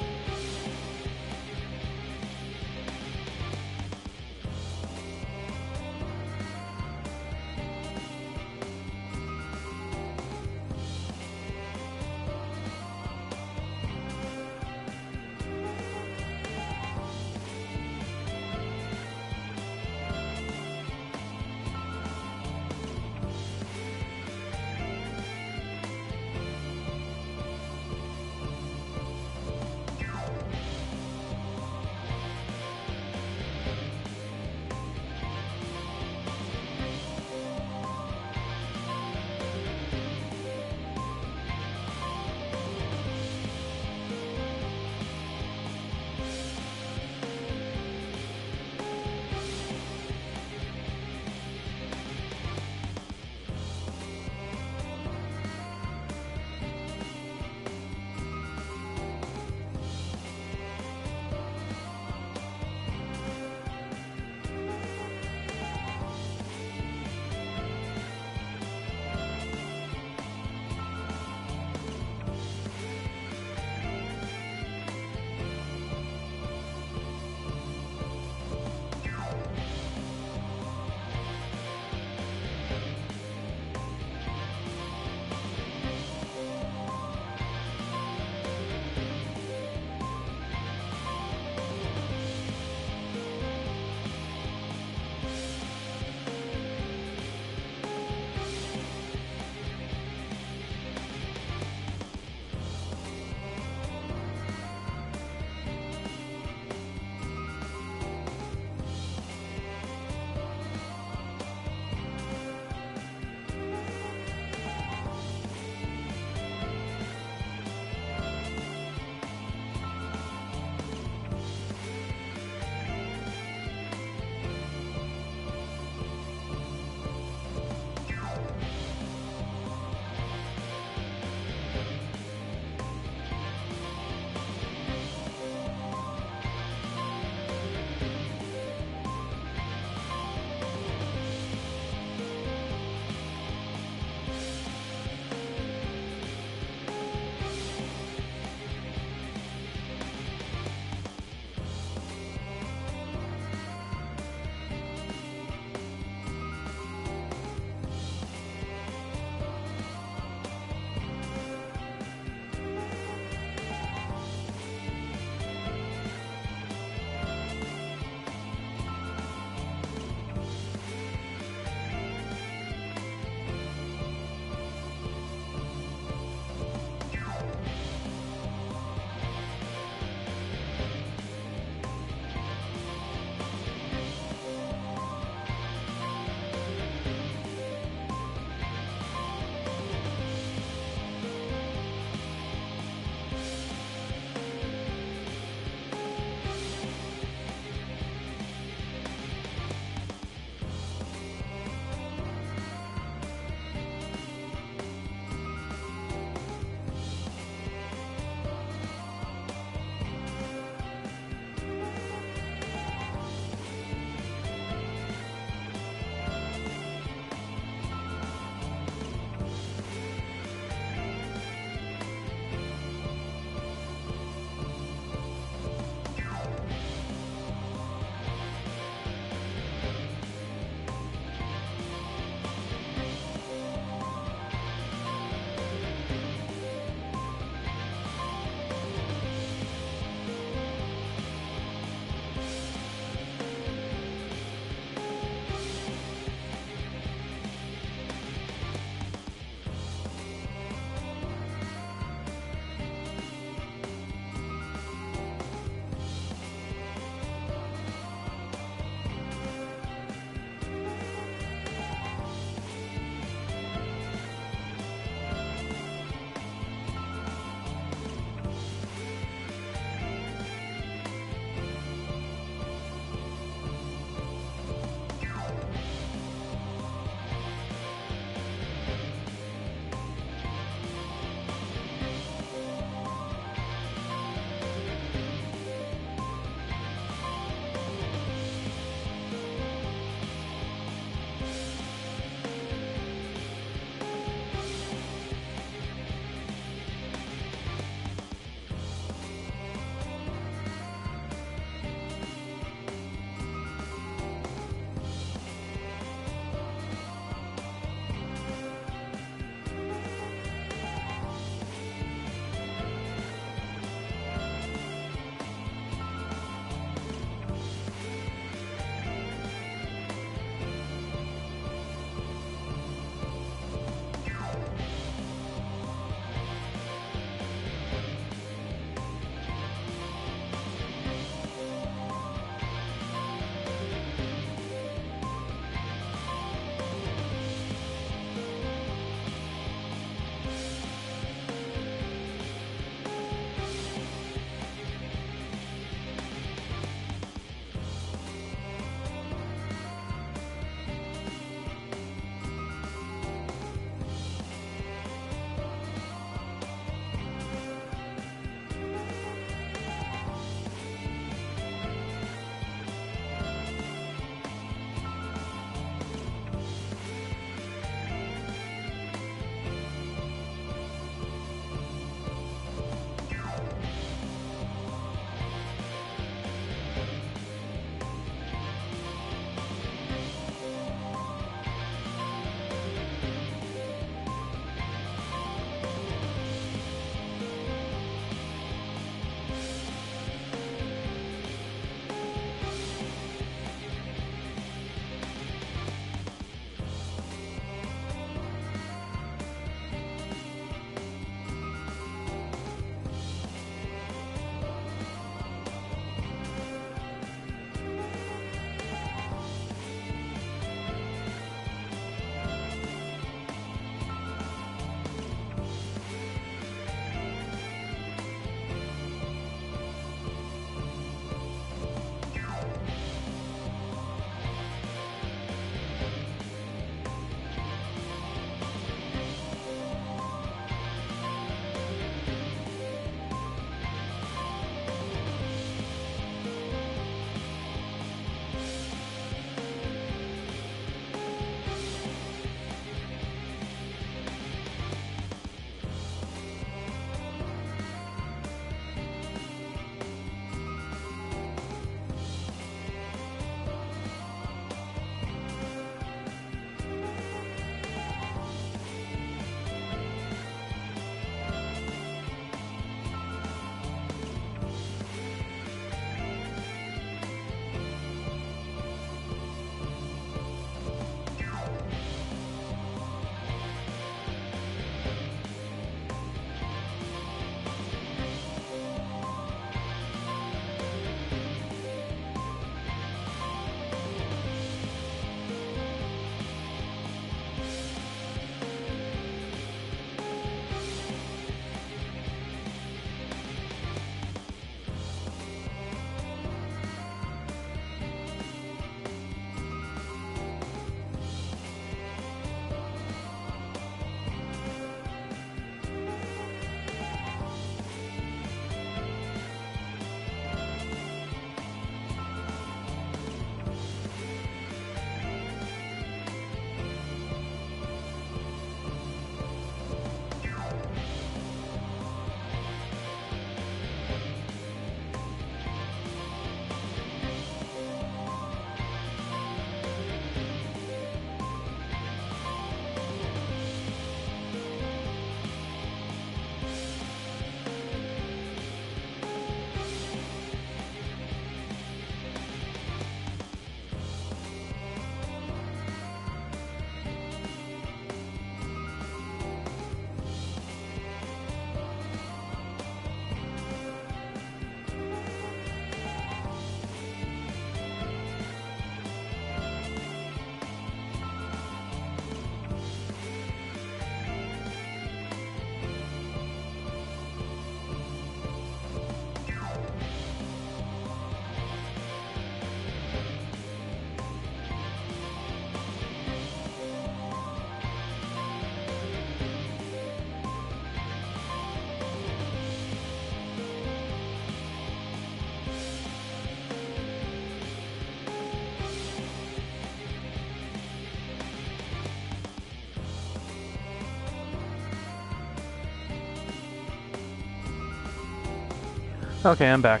Okay, I'm back.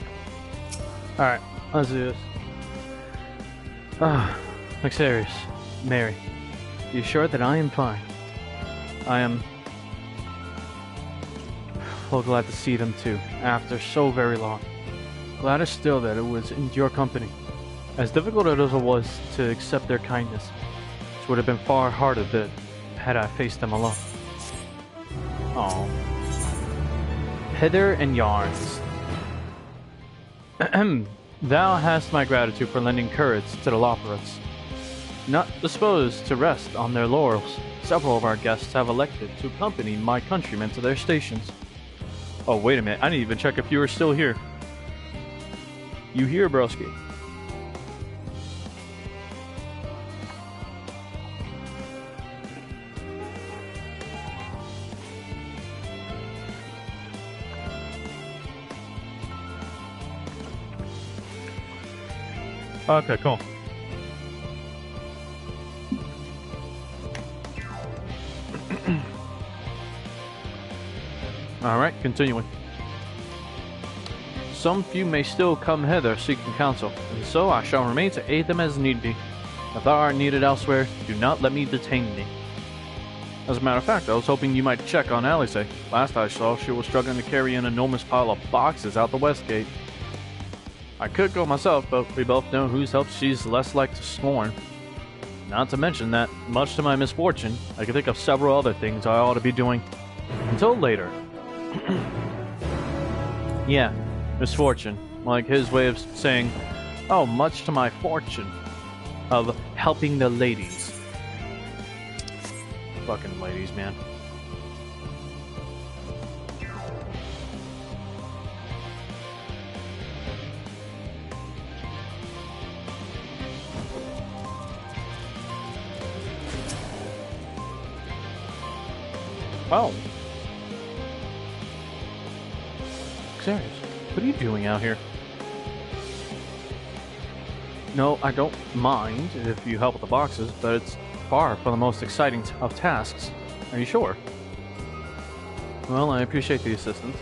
Alright, let's do this. Ah, Luxarius, Mary, be sure that I am fine. I am well glad to see them too, after so very long. Gladder still that it was in your company. As difficult as it was to accept their kindness, it would have been far harder had I faced them alone. Oh. Heather and Yarns. Thou hast my gratitude for lending courage to the Loporits. Not disposed to rest on their laurels, several of our guests have elected to accompany my countrymen to their stations. Oh, wait a minute, I didn't even check if you were still here. You here, broski? Okay, cool. Alright, continuing. Some few may still come hither seeking counsel, and so I shall remain to aid them as need be. If thou art needed elsewhere, do not let me detain thee. As a matter of fact, I was hoping you might check on Alice. Last I saw, she was struggling to carry an enormous pile of boxes out the west gate. I could go myself, but we both know whose help she's less like to scorn. Not to mention that, much to my misfortune, I can think of several other things I ought to be doing. Until later. Yeah, misfortune. Like his way of saying, oh, much to my fortune. Of helping the ladies. Fucking ladies, man. Oh. Serious? What are you doing out here? No, I don't mind if you help with the boxes, but it's far from the most exciting of tasks. Are you sure? Well, I appreciate the assistance.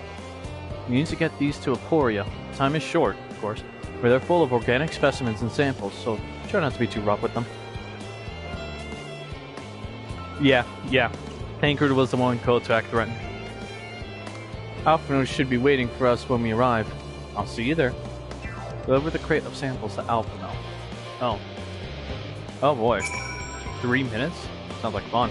We need to get these to Aporia. Time is short, of course, where they're full of organic specimens and samples, so try not to be too rough with them. Yeah. Tancred was the one Kotak threatened. Alphino should be waiting for us when we arrive. I'll see you there. Deliver the crate of samples to Alphino. Oh. Oh boy. 3 minutes? Sounds like fun.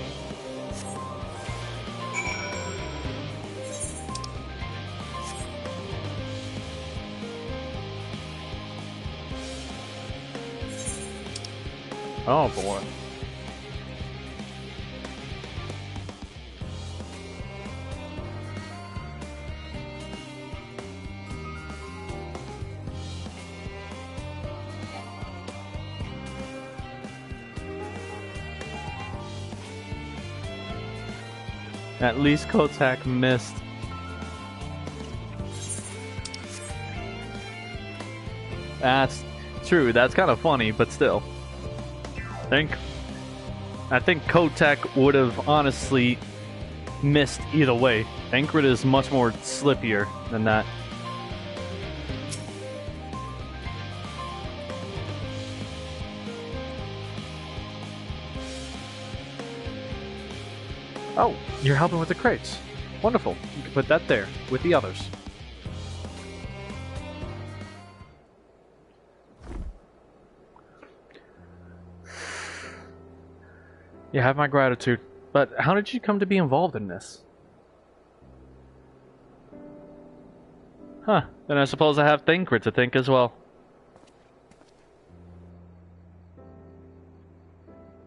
Oh boy. At least Kotak missed. That's true, that's kind of funny, but still. I think Kotak would have honestly missed either way. Tancred is much more slippier than that. Oh, you're helping with the crates. Wonderful. You can put that there, with the others. You have my gratitude. But how did you come to be involved in this? Huh, then I suppose I have Tancred to thank as well.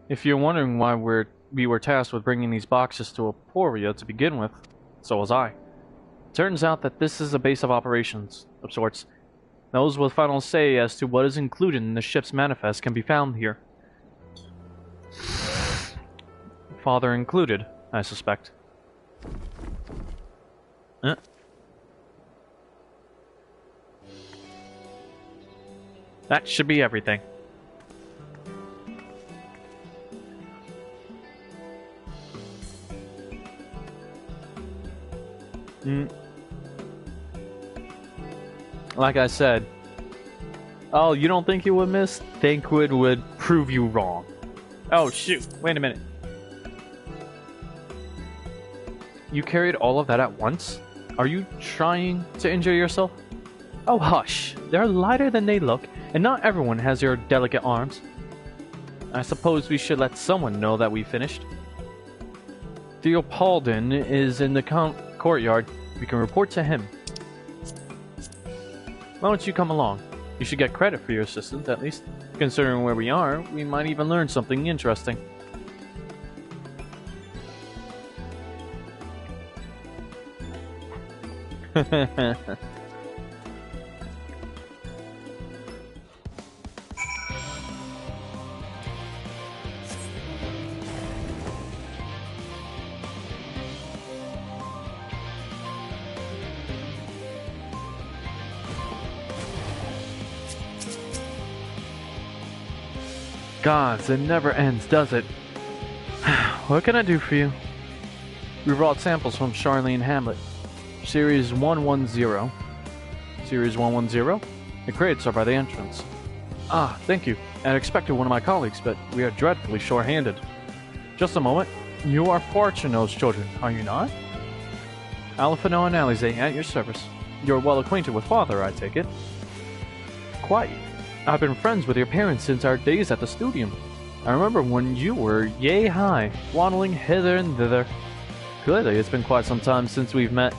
If you're wondering why we were tasked with bringing these boxes to Aporia to begin with, so was I. Turns out that this is a base of operations, of sorts. Those with final say as to what is included in the ship's manifest can be found here. Father included, I suspect. That should be everything. Like I said, oh, you don't think you would miss? Thankwood would prove you wrong. Oh, shoot. Wait a minute. You carried all of that at once? Are you trying to injure yourself? Oh, hush. They're lighter than they look, and not everyone has your delicate arms. I suppose we should let someone know that we finished. Theopaldin is in the courtyard. We can report to him. Why don't you come along? You should get credit for your assistance, at least. Considering where we are, we might even learn something interesting. Gods, it never ends, does it? What can I do for you? We brought samples from Charlene Hamlet. Series 110. Series 110? The crates are by the entrance. Ah, thank you. I had expected one of my colleagues, but we are dreadfully short-handed. Just a moment. You are Fortuno's children, are you not? Alphino and Alize at your service. You're well acquainted with Father, I take it. Quite. I've been friends with your parents since our days at the studium. I remember when you were yay high, waddling hither and thither. Clearly, it's been quite some time since we've met.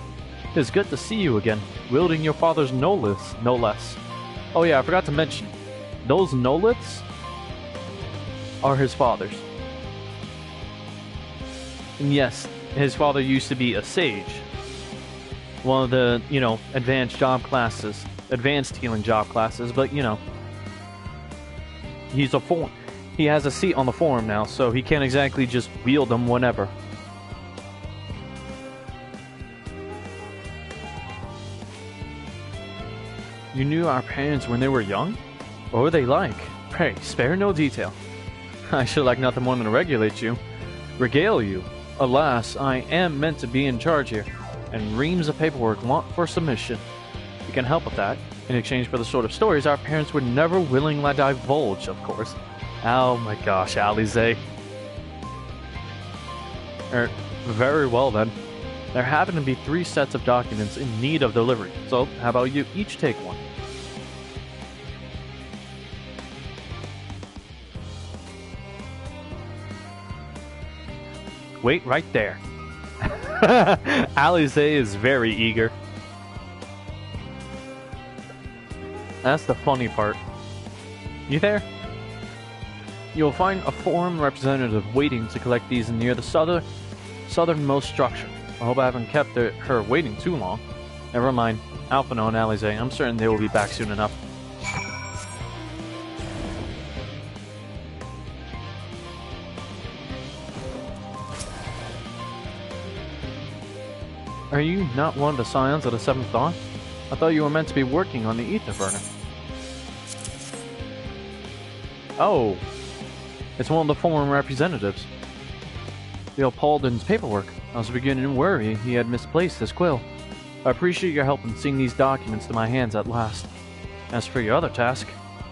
It's good to see you again, wielding your father's noliths, no less. Oh yeah, I forgot to mention, those noliths are his father's. And yes, his father used to be a sage. One of the, advanced job classes. Advanced healing job classes, but, he has a seat on the forum now, so he can't exactly just wield them whenever. You knew our parents when they were young? What were they like? Pray, spare no detail. I should like nothing more than to regulate you. Regale you. Alas, I am meant to be in charge here, and reams of paperwork want for submission. We can help with that. In exchange for the sort of stories our parents would never willingly divulge, of course. Oh my gosh, Alize. Very well then. There happen to be 3 sets of documents in need of delivery, so how about you each take one? Wait right there. Alize is very eager. That's the funny part. You there? You'll find a forum representative waiting to collect these near the southernmost structure. I hope I haven't kept her waiting too long. Never mind. Alphino and Alize, I'm certain they will be back soon enough. Are you not one of the scions of the Seventh Dawn? I thought you were meant to be working on the ether burner. Oh, it's one of the forum representatives. Theopaldin's paperwork. I was beginning to worry he had misplaced his quill. I appreciate your help in seeing these documents to my hands at last. As for your other task,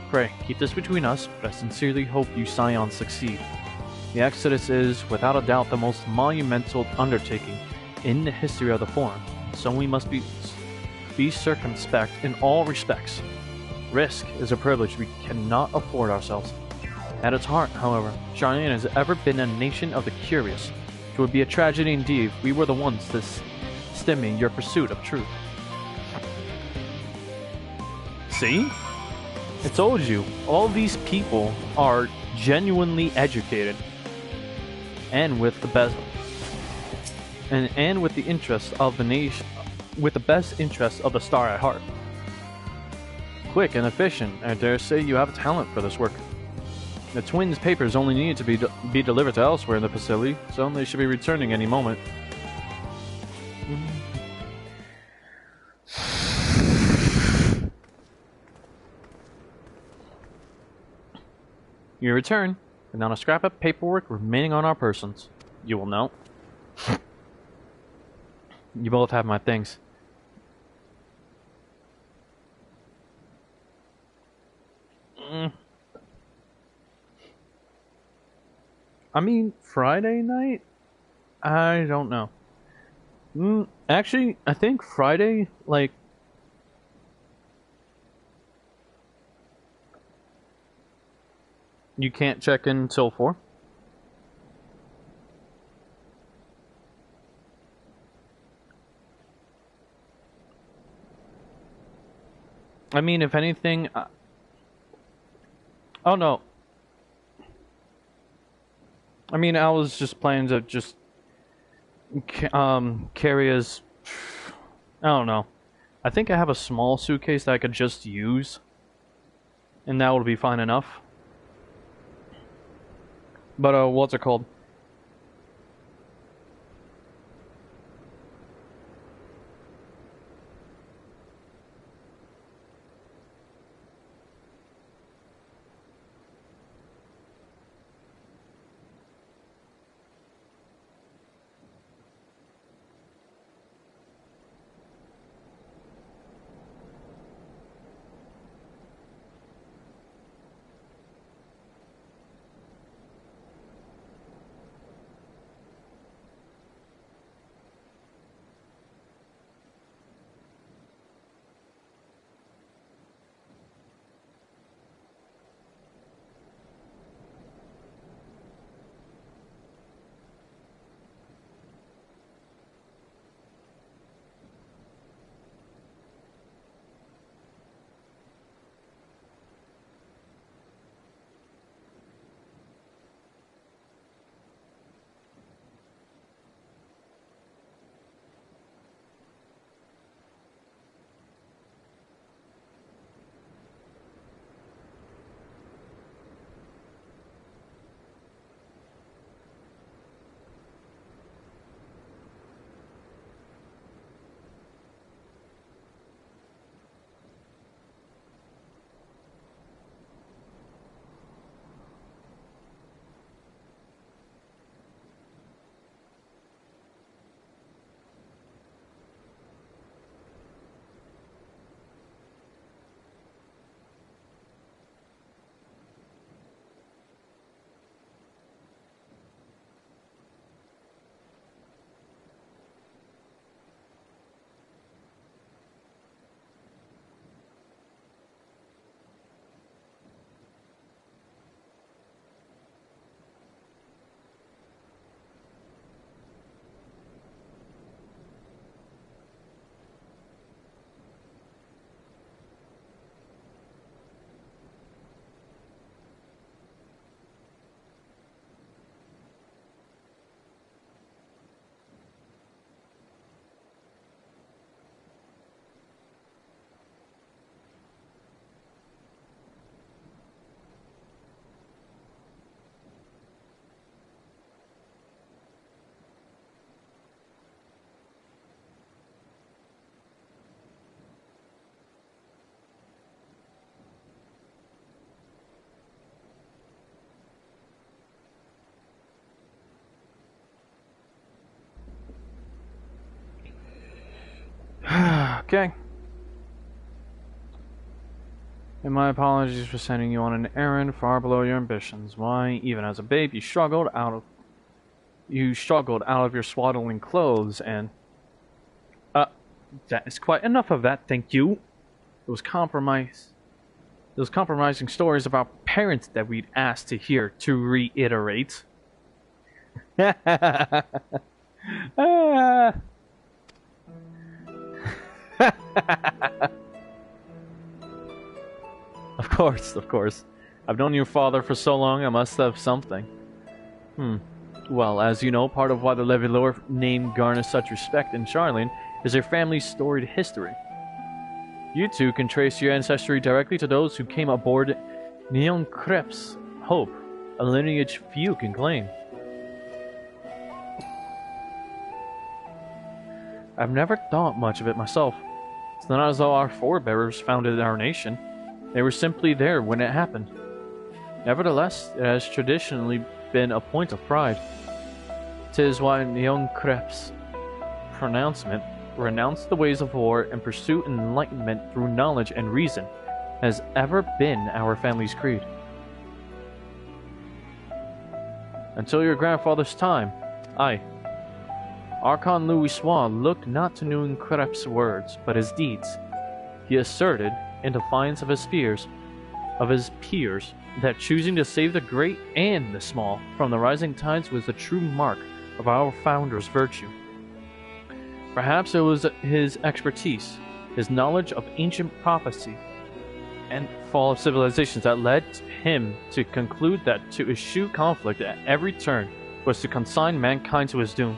pray, keep this between us, but I sincerely hope you scions succeed. The Exodus is, without a doubt, the most monumental undertaking in the history of the Forum, so we must be circumspect in all respects. Risk is a privilege we cannot afford ourselves. At its heart, however, Charlene has ever been a nation of the curious. It would be a tragedy indeed if we were the ones to stymie your pursuit of truth. See? I told you, all these people are genuinely educated, and with the best, and with the interests of the nation, with the best interests of the star at heart. Quick and efficient, I dare say you have a talent for this work. The twins' papers only need to be delivered to elsewhere in the facility, so they should be returning any moment. You return, and not a scrap of paperwork remaining on our persons. You will know. You both have my things. I mean, Friday night? I don't know. Actually, I think Friday, like... You can't check in until 4? I mean, if anything... Oh, no. I mean, I was just planning to just... carry as... I don't know. I think I have a small suitcase that I could just use. And that would be fine enough. But, what's it called? Okay. And my apologies for sending you on an errand far below your ambitions. Why, even as a babe, you struggled out of your swaddling clothes and... that is quite enough of that, thank you. Those compromising stories about parents that we'd asked to hear, to reiterate. Of course. I've known your father for so long, I must have something. Well, as you know, part of why the Levelure name garners such respect in Charlene is their family's storied history. You two can trace your ancestry directly to those who came aboard Neon Krebs Hope, a lineage few can claim. I've never thought much of it myself. It's not as though our forebears founded our nation. They were simply there when it happened. Nevertheless, it has traditionally been a point of pride. 'Tis why Neon Krebs' pronouncement renounced the ways of war and pursued enlightenment through knowledge and reason. has ever been our family's creed. Until your grandfather's time, I, Archon Louisoix, looked not to New Crep's words, but his deeds. He asserted, in defiance of his peers, that choosing to save the great and the small from the rising tides was the true mark of our founder's virtue. Perhaps it was his expertise, his knowledge of ancient prophecy, and fall of civilizations that led him to conclude that to eschew conflict at every turn was to consign mankind to his doom.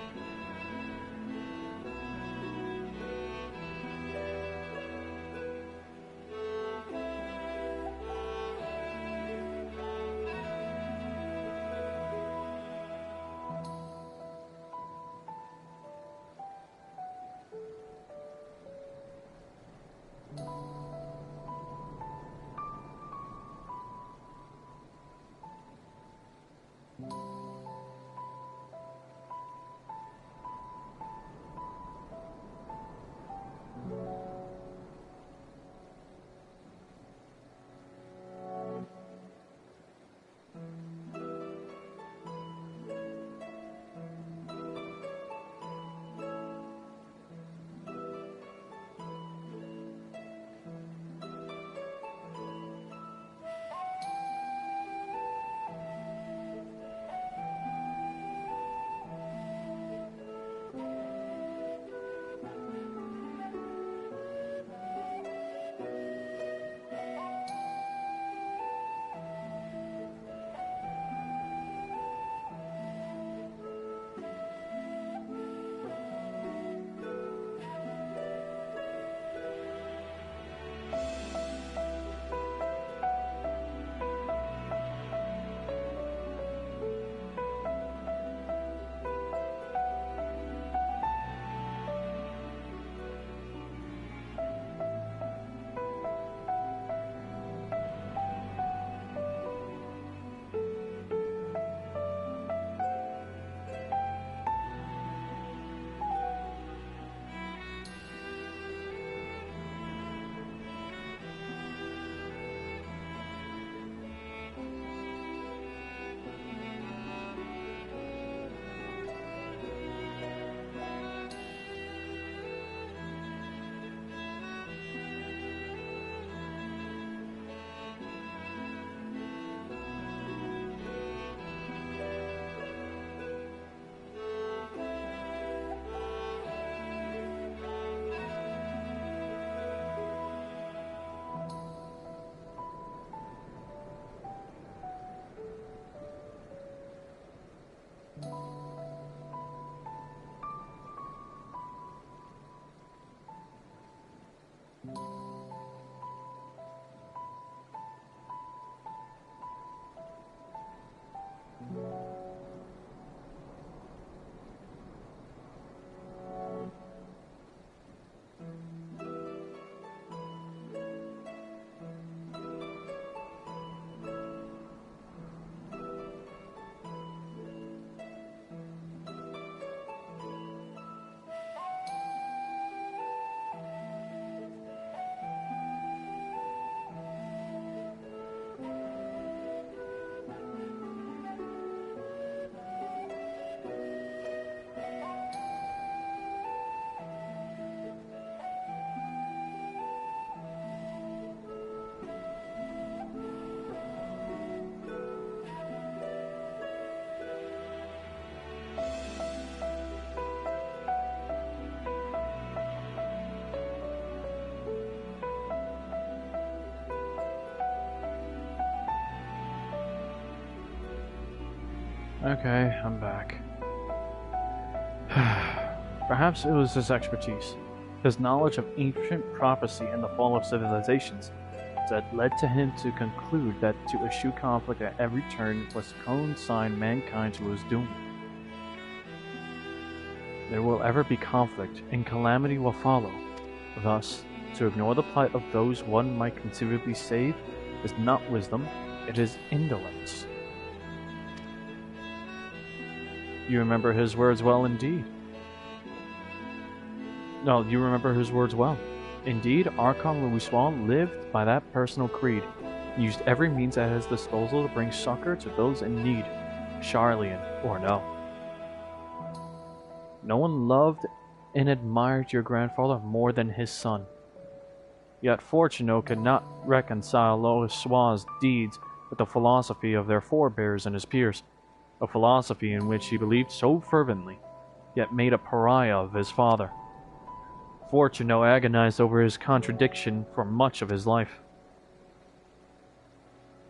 Okay, I'm back. Perhaps it was his expertise, his knowledge of ancient prophecy and the fall of civilizations, that led to him to conclude that to eschew conflict at every turn was to consign mankind to his doom. There will ever be conflict, and calamity will follow. Thus, to ignore the plight of those one might conceivably save is not wisdom, it is indolence. You remember his words well indeed. No, you remember his words well. Indeed, Archon Louis lived by that personal creed, used every means at his disposal to bring succor to those in need, Charlian or no. No one loved and admired your grandfather more than his son. Yet Fortuno could not reconcile Louis' deeds with the philosophy of their forebears and his peers, a philosophy in which he believed so fervently, yet made a pariah of his father. Fortuno agonized over his contradiction for much of his life.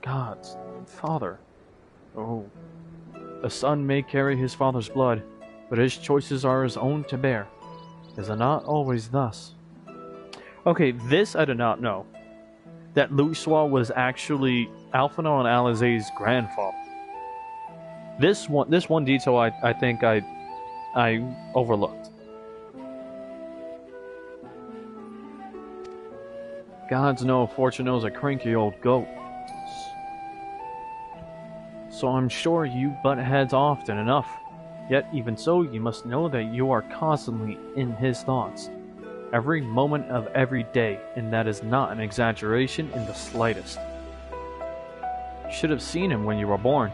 God's father. Oh, a son may carry his father's blood, but his choices are his own to bear. Is it not always thus? Okay, this I did not know. That Louis was actually Alphinaud and Alizé's grandfather. This one detail I think I overlooked. Gods know Fortuno's a cranky old goat. So I'm sure you butt heads often enough. Yet even so, you must know that you are constantly in his thoughts. Every moment of every day, and that is not an exaggeration in the slightest. You should have seen him when you were born.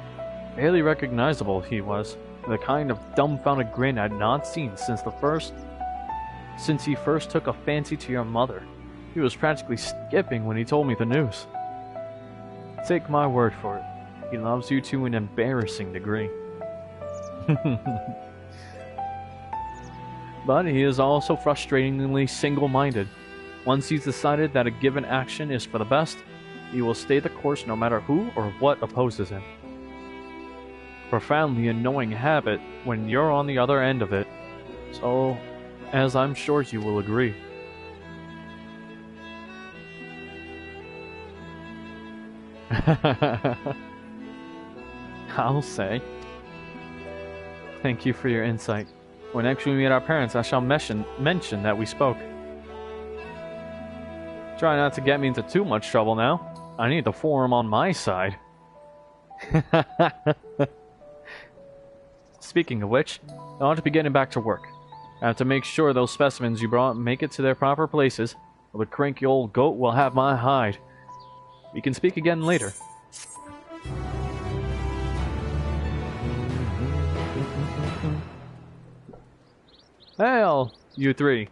Barely recognizable he was, with a kind of dumbfounded grin I'd not seen since he first took a fancy to your mother. He was practically skipping when he told me the news. Take my word for it, he loves you to an embarrassing degree. But he is also frustratingly single-minded. Once he's decided that a given action is for the best, he will stay the course no matter who or what opposes him. Profoundly annoying habit when you're on the other end of it, so as I'm sure you will agree. I'll say. Thank you for your insight. When next we meet our parents, I shall mention that we spoke. Try not to get me into too much trouble now. I need the forum on my side. Speaking of which, I ought to be getting back to work. I have to make sure those specimens you brought make it to their proper places, or the cranky old goat will have my hide. We can speak again later. Hail, you three.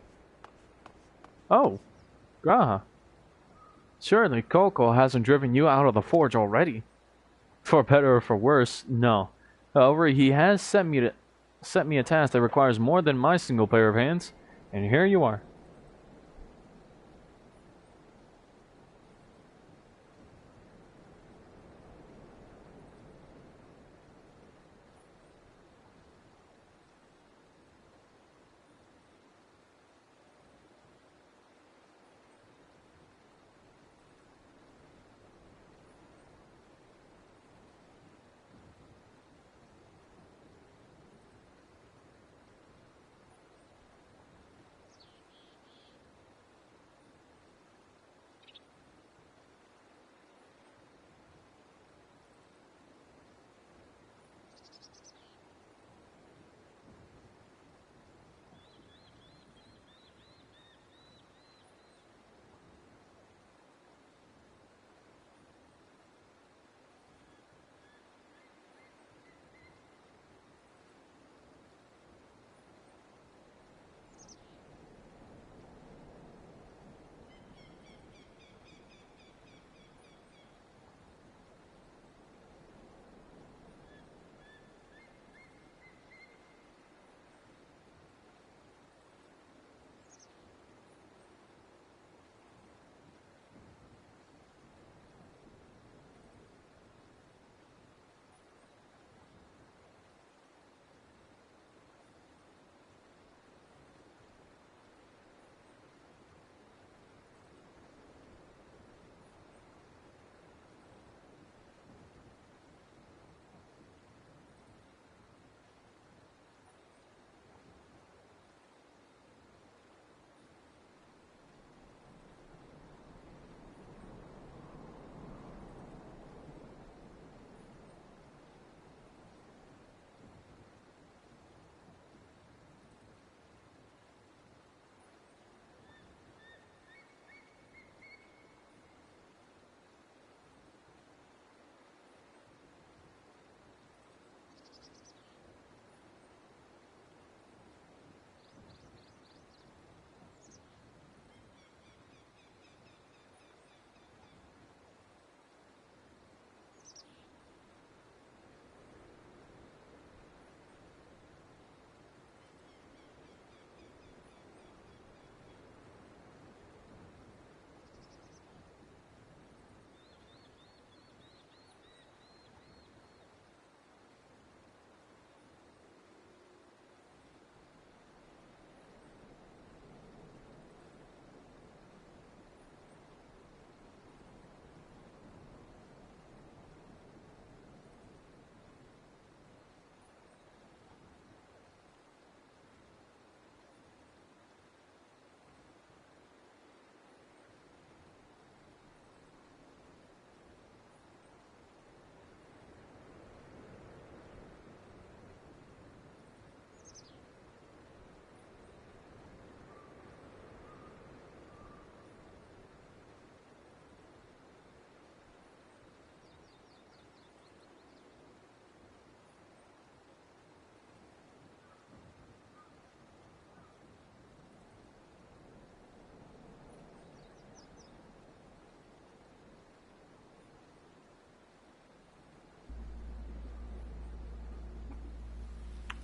Oh, Graha. Surely Coco hasn't driven you out of the forge already. For better or for worse, no. However, he has set me a task that requires more than my single pair of hands, and here you are.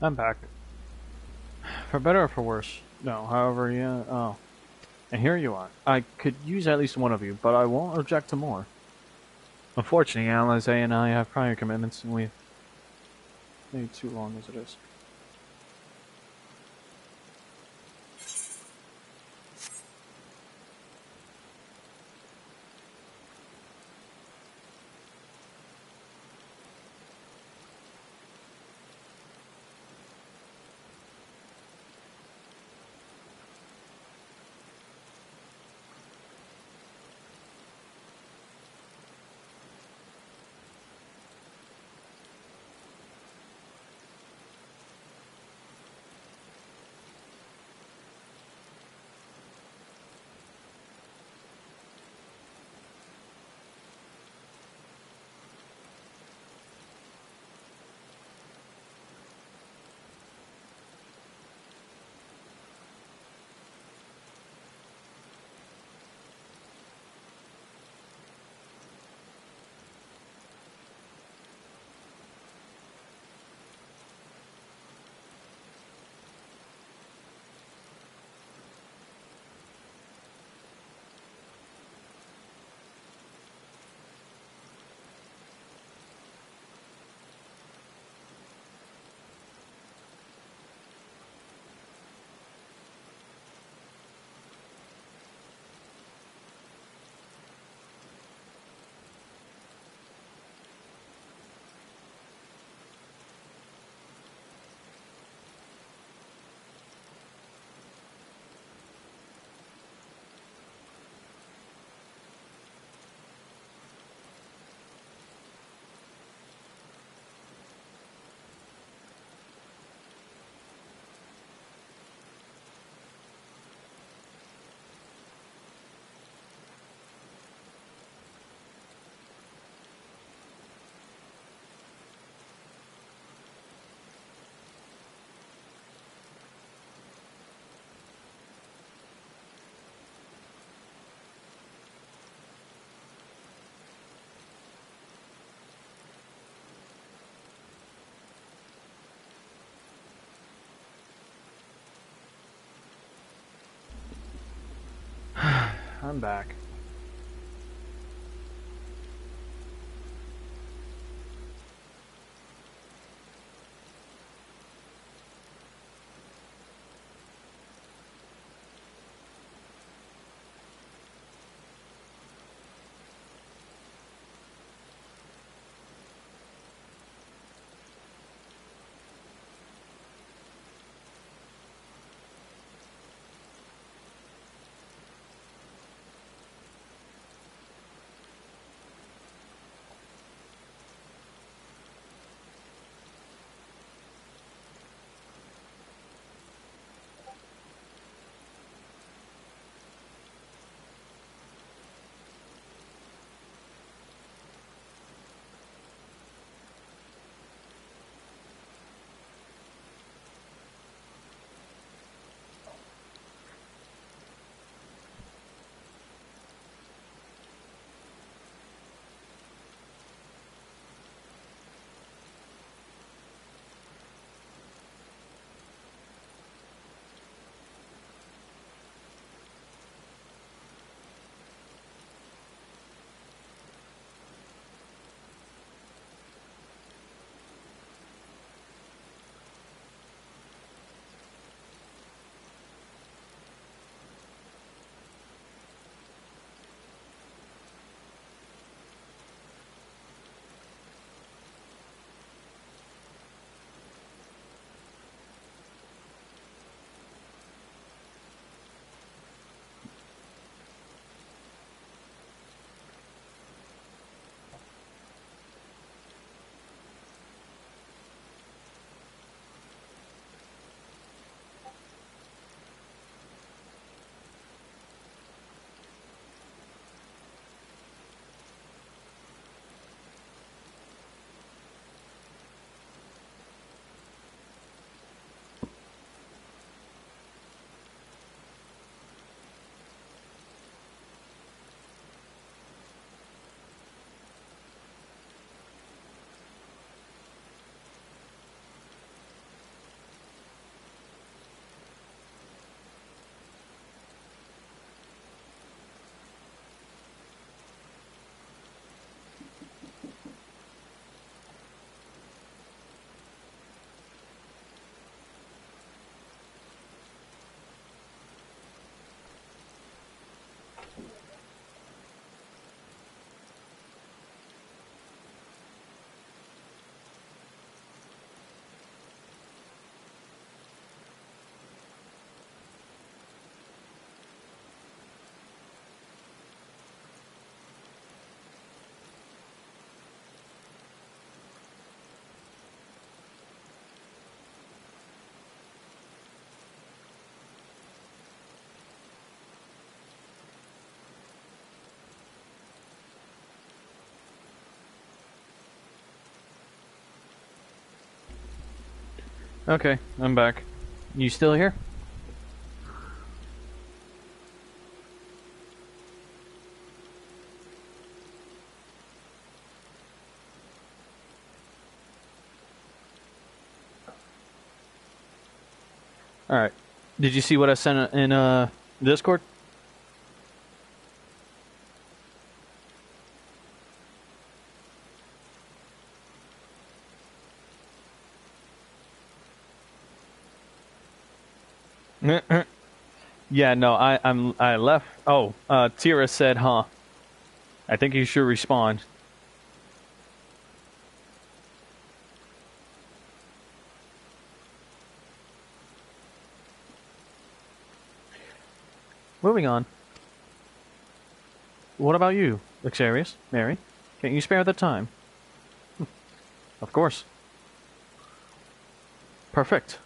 I'm back. For better or for worse. No, however, yeah. Oh. And here you are. I could use at least one of you, but I won't object to more. Unfortunately, Alize and I have prior commitments, and we've made too long as it is. I'm back. Okay, I'm back. You still here? Alright. Did you see what I sent in Discord? Yeah, no, I left. Oh, Tira said, huh. I think you should respond. Moving on. What about you, Luxarius, Mary? Can't you spare the time? Of course. Perfect.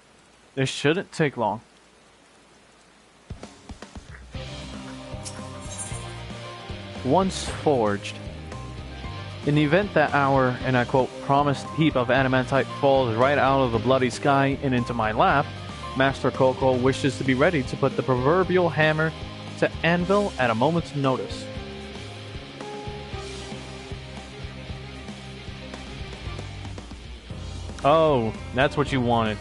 This shouldn't take long. Once forged. In the event that our, and I quote, promised heap of adamantite falls right out of the bloody sky and into my lap, Master Coco wishes to be ready to put the proverbial hammer to anvil at a moment's notice. Oh, that's what you wanted.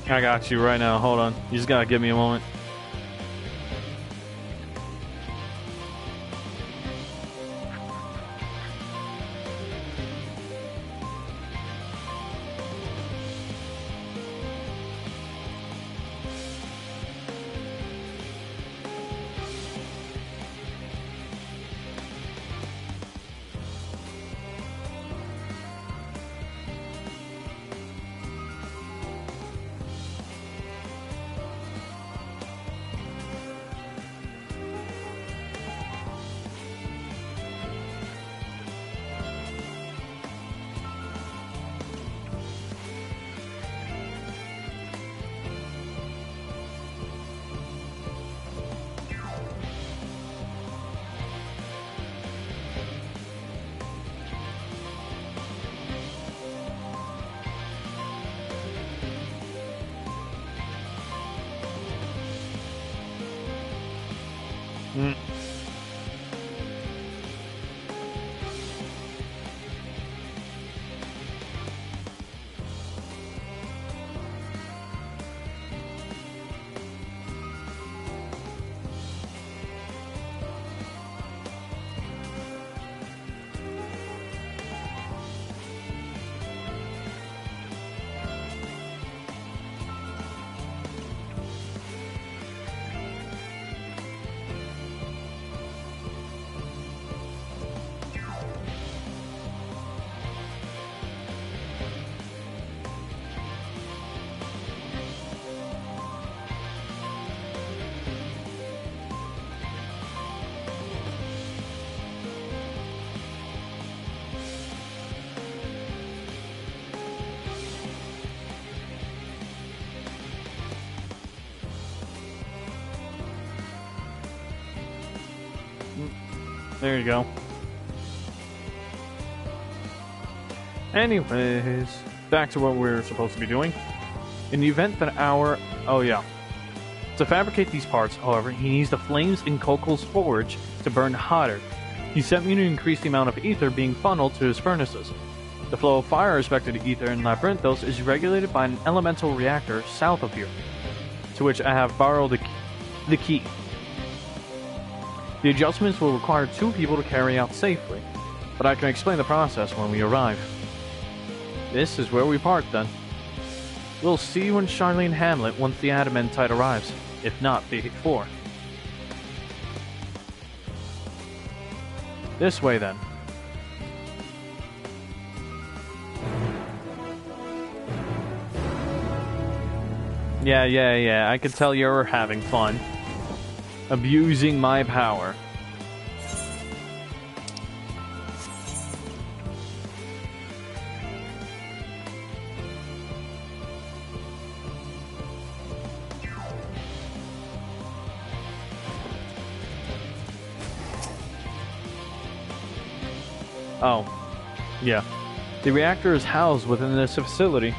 I got you right now. Hold on. You just gotta give me a moment. There you go. Anyways, back to what we're supposed to be doing. In the event that our... Oh, yeah. To fabricate these parts, however, he needs the flames in Coco's forge to burn hotter. He sent me to increase the amount of ether being funneled to his furnaces. The flow of fire respected to ether in Labyrinthos is regulated by an elemental reactor south of here, to which I have borrowed the key. The adjustments will require 2 people to carry out safely, but I can explain the process when we arrive. This is where we part, then. We'll see you in Charlene Hamlet once the adamantite arrives, if not before. This way, then. Yeah, I can tell you're having fun. Abusing my power. Oh, yeah. The reactor is housed within this facility.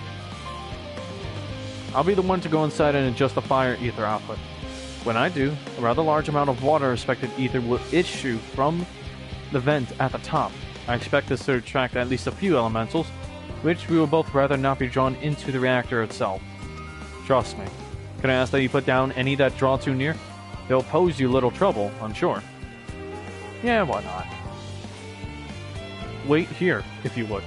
I'll be the one to go inside and adjust the fire ether output. When I do, a rather large amount of water-respected ether will issue from the vent at the top. I expect this to attract at least a few elementals, which we would both rather not be drawn into the reactor itself. Trust me. Can I ask that you put down any that draw too near? They'll pose you little trouble, I'm sure. Yeah, why not? Wait here, if you would.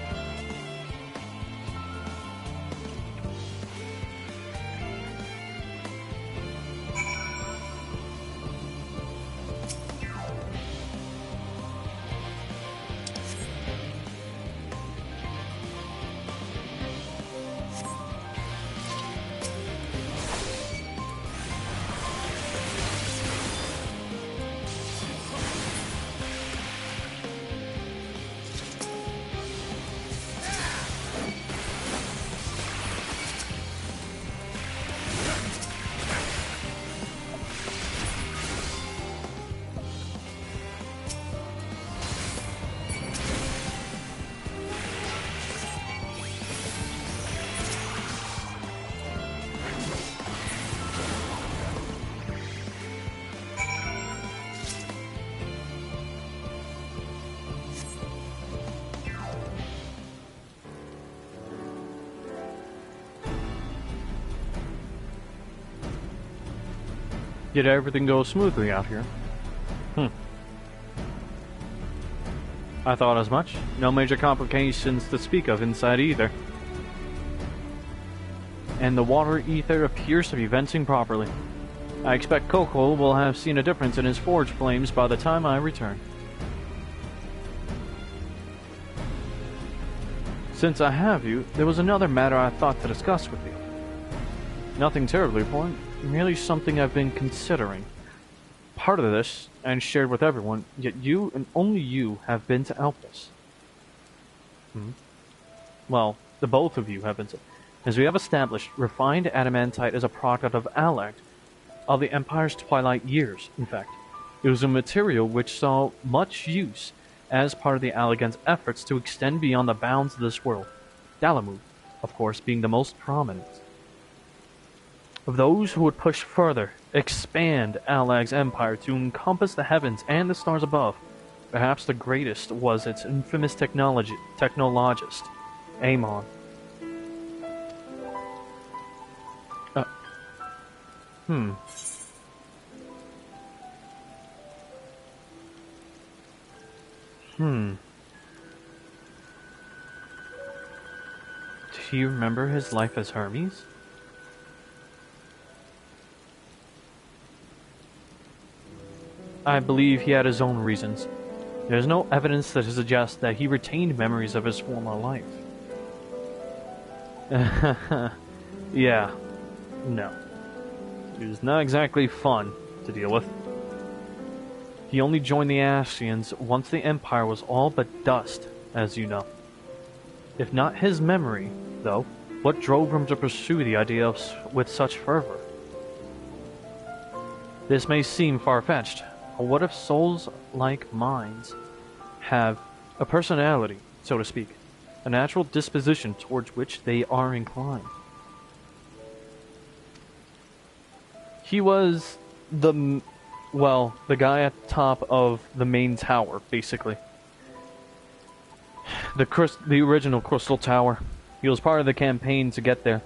Did everything go smoothly out here? I thought as much. No major complications to speak of inside either. And the water ether appears to be venting properly. I expect Coco will have seen a difference in his forge flames by the time I return. Since I have you, there was another matter I thought to discuss with you. Nothing terribly important. Merely something I've been considering. Part of this, and shared with everyone, yet you and only you have been to help us. Well, the both of you have been to. As we have established, refined adamantite is a product of Alag, of the Empire's twilight years, in fact. It was a material which saw much use as part of the Allagan's efforts to extend beyond the bounds of this world. Dalamud, of course, being the most prominent. Of those who would push further, expand Allag's empire to encompass the heavens and the stars above, perhaps the greatest was its infamous technologist, Amon. Do you remember his life as Hermes? I believe he had his own reasons. There's no evidence to suggest that he retained memories of his former life. Yeah. No. It was not exactly fun to deal with. He only joined the Ascians once the Empire was all but dust, as you know. If not his memory, though, what drove him to pursue the idea with such fervor? This may seem far-fetched, but what if souls like minds have a personality, so to speak, a natural disposition towards which they are inclined? He was the guy at the top of the main tower, basically. The original Crystal Tower. He was part of the campaign to get there,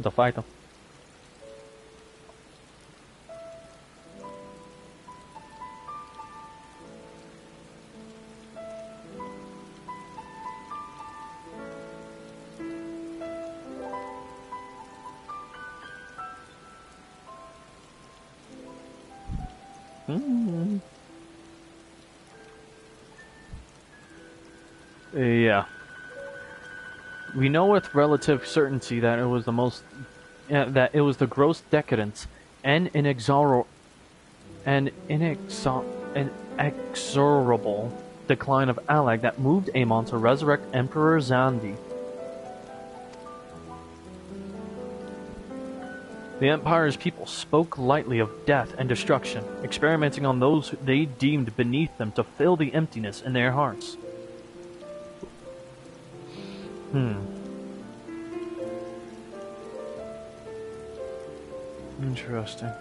to fight them. Yeah. We know with relative certainty that it was the gross decadence and inexorable decline of Allag that moved Amon to resurrect Emperor Zandi. The Empire's people spoke lightly of death and destruction, experimenting on those they deemed beneath them to fill the emptiness in their hearts. Interesting.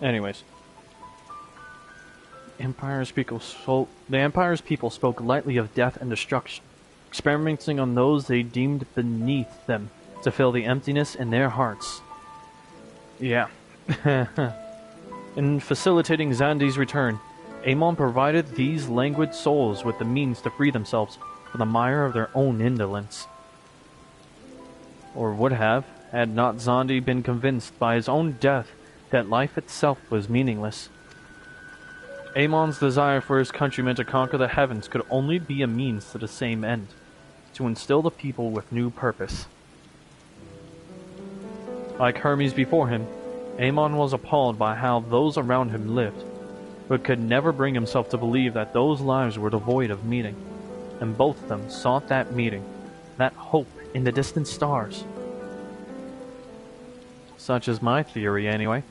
Anyways. The Empire's people spoke lightly of death and destruction, experimenting on those they deemed beneath them to fill the emptiness in their hearts. Yeah. In facilitating Zandi's return, Amon provided these languid souls with the means to free themselves from the mire of their own indolence. Or would have, had not Zandi been convinced by his own death that life itself was meaningless. Amon's desire for his countrymen to conquer the heavens could only be a means to the same end, to instill the people with new purpose. Like Hermes before him, Amon was appalled by how those around him lived, but could never bring himself to believe that those lives were devoid of meaning, and both of them sought that meaning, that hope in the distant stars. Such is my theory, anyway.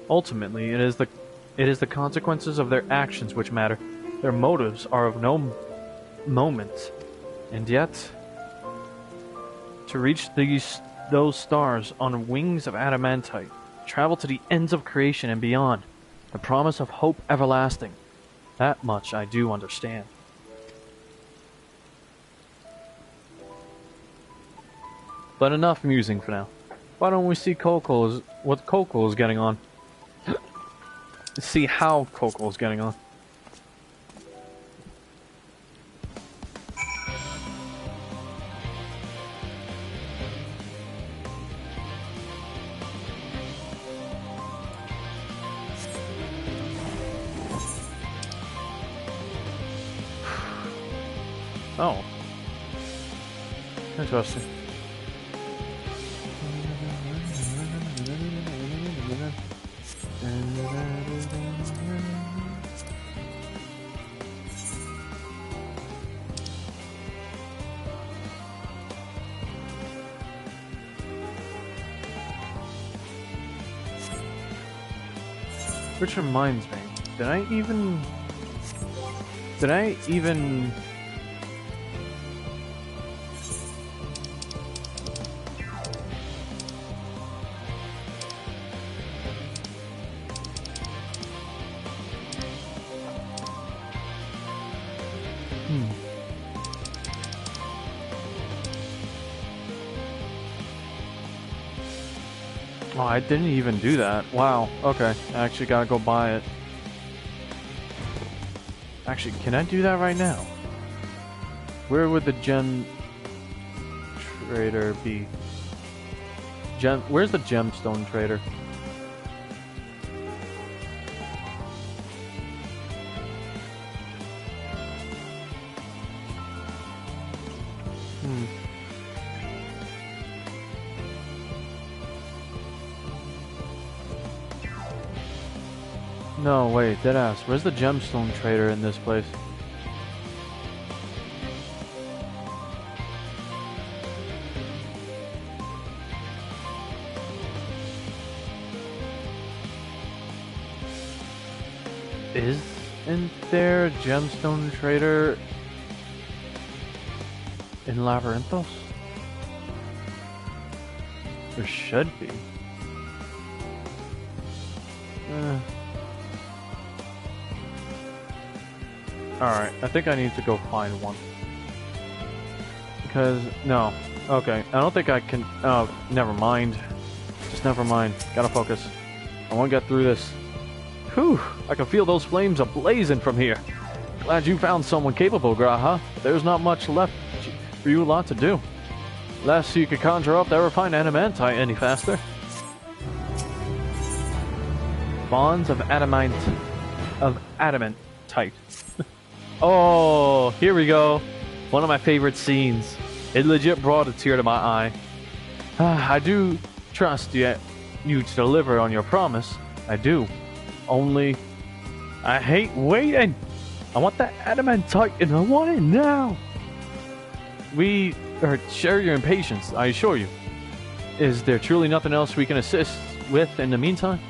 Ultimately, it is the consequences of their actions which matter. Their motives are of no moment, and yet, to reach those stars on wings of adamantite, travel to the ends of creation and beyond, the promise of hope everlasting. That much I do understand. But enough musing for now. Why don't we see what Coco is getting on? See how Coco is getting on. Oh. Interesting. Which reminds me, did I even... Oh, I didn't even do that. Wow. Okay. I actually gotta go buy it. Actually, can I do that right now? Where would the gem trader be? Where's the gemstone trader? No, wait, deadass. Where's the gemstone trader in this place? Isn't there a gemstone trader in Labyrinthos? There should be. Alright, I think I need to go find one. Because, no. Okay, I don't think I can... Oh, never mind. Just never mind. Gotta focus. I want to get through this. Whew, I can feel those flames ablazing from here. Glad you found someone capable, Graha. But there's not much left for you lot to do. Unless you could conjure up that refined adamantite any faster. Bonds of adamantite. Oh, here we go. One of my favorite scenes. It legit brought a tear to my eye. I do trust you to deliver on your promise. I do. Only, I hate waiting. I want that adamantite and I want it now. We share your impatience, I assure you. Is there truly nothing else we can assist with in the meantime?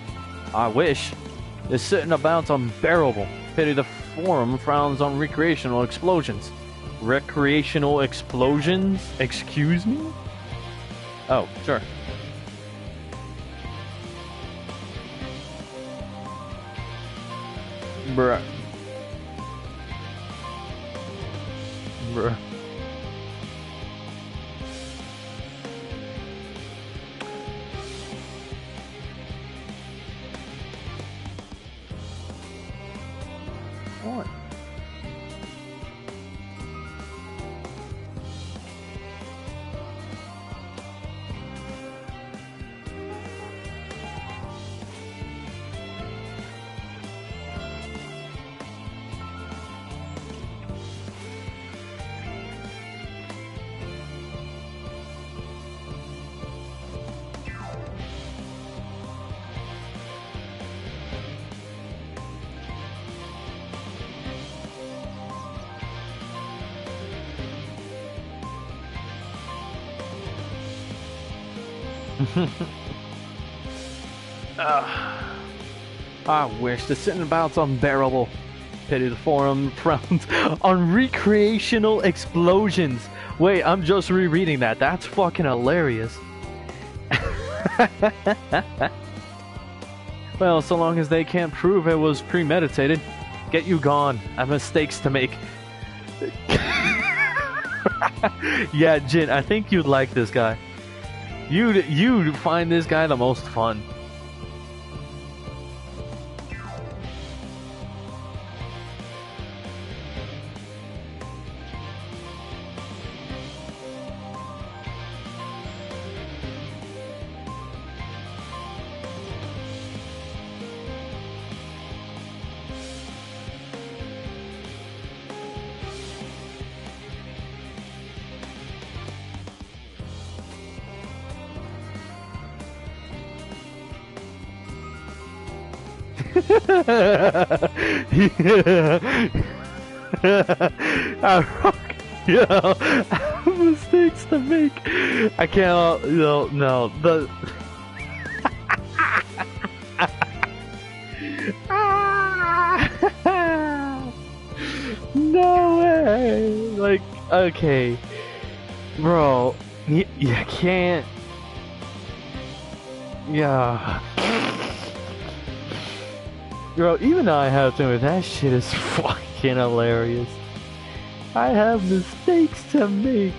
I wish. This sitting about's unbearable. Pity the Forum frowns on recreational explosions. Recreational explosions? Excuse me? Oh, sure. Bruh. Bruh. What? I wish the sitting about's unbearable. Pity the Forum frowns on recreational explosions. Wait, I'm just rereading that. That's fucking hilarious. Well, so long as they can't prove it was premeditated, get you gone. I have mistakes to make. Yeah, Jin, I think you'd like this guy. You'd find this guy the most fun. Yeah, I have mistakes to make. I can't. No. The. No way. Like, okay, bro. You can't. Yeah. Bro, even though I have to admit, that shit is fucking hilarious. I have mistakes to make.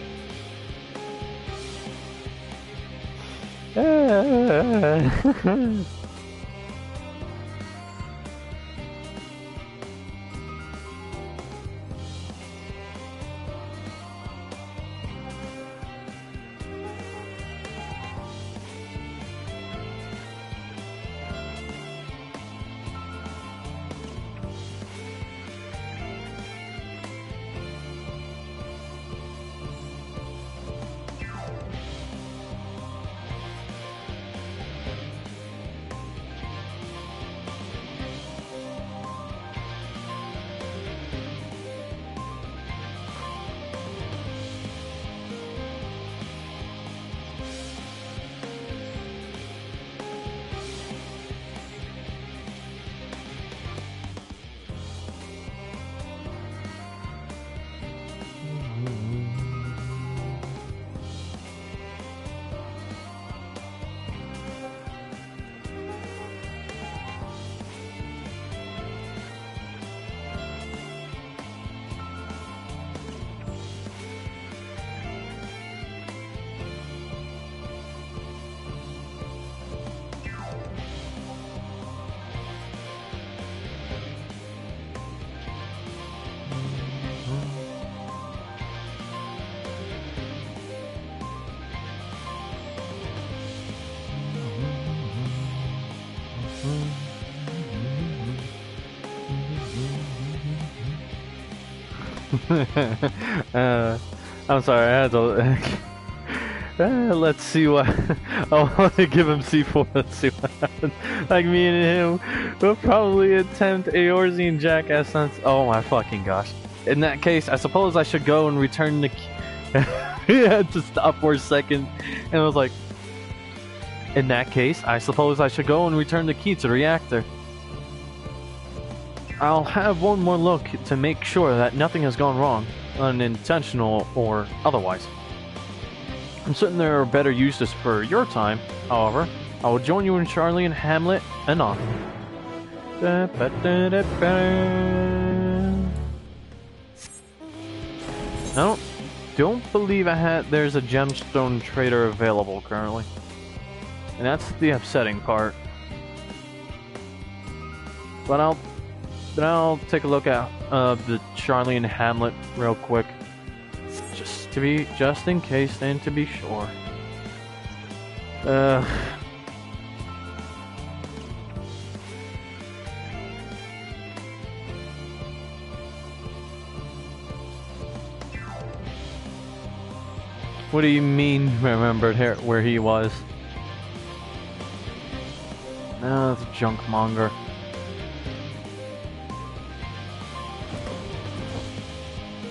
I'm sorry, I had to. Let's see what. I want to give him C4. Let's see what happens. Like me and him will probably attempt Eorzean jackass stunts. Oh my fucking gosh. In that case, I suppose I should go and return the key. He had to stop for a second, and I was like, in that case, I suppose I should go and return the key to the reactor. I'll have one more look to make sure that nothing has gone wrong, unintentional or otherwise. I'm certain there are better uses for your time, however. I will join you in Charlie and Hamlet anon. I don't believe there's a gemstone trader available currently. And that's the upsetting part. But I'll take a look at the Charlie and Hamlet real quick. Just in case and to be sure. What do you mean remembered here where he was? No, it's a junk monger.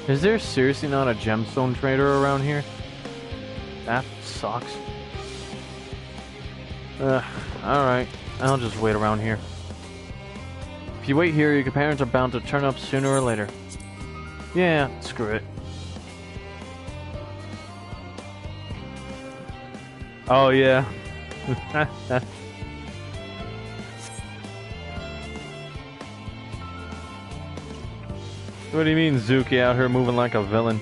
Is there seriously not a gemstone trader around here? That sucks. Alright. I'll just wait around here. If you wait here, your parents are bound to turn up sooner or later. Yeah, screw it. Oh, yeah. What do you mean, Zuki out here moving like a villain?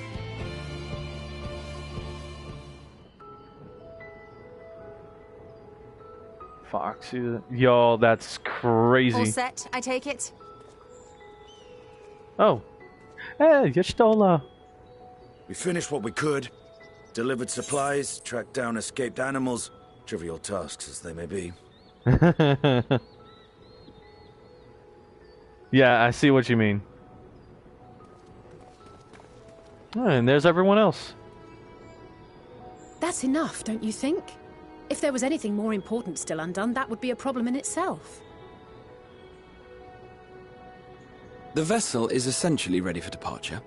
Foxy. Yo, that's crazy. All set, I take it? Oh. Hey, you stole We finished what we could. Delivered supplies, tracked down escaped animals. Trivial tasks as they may be. Yeah, I see what you mean. And there's everyone else. That's enough, don't you think? If there was anything more important still undone, that would be a problem in itself. The vessel is essentially ready for departure.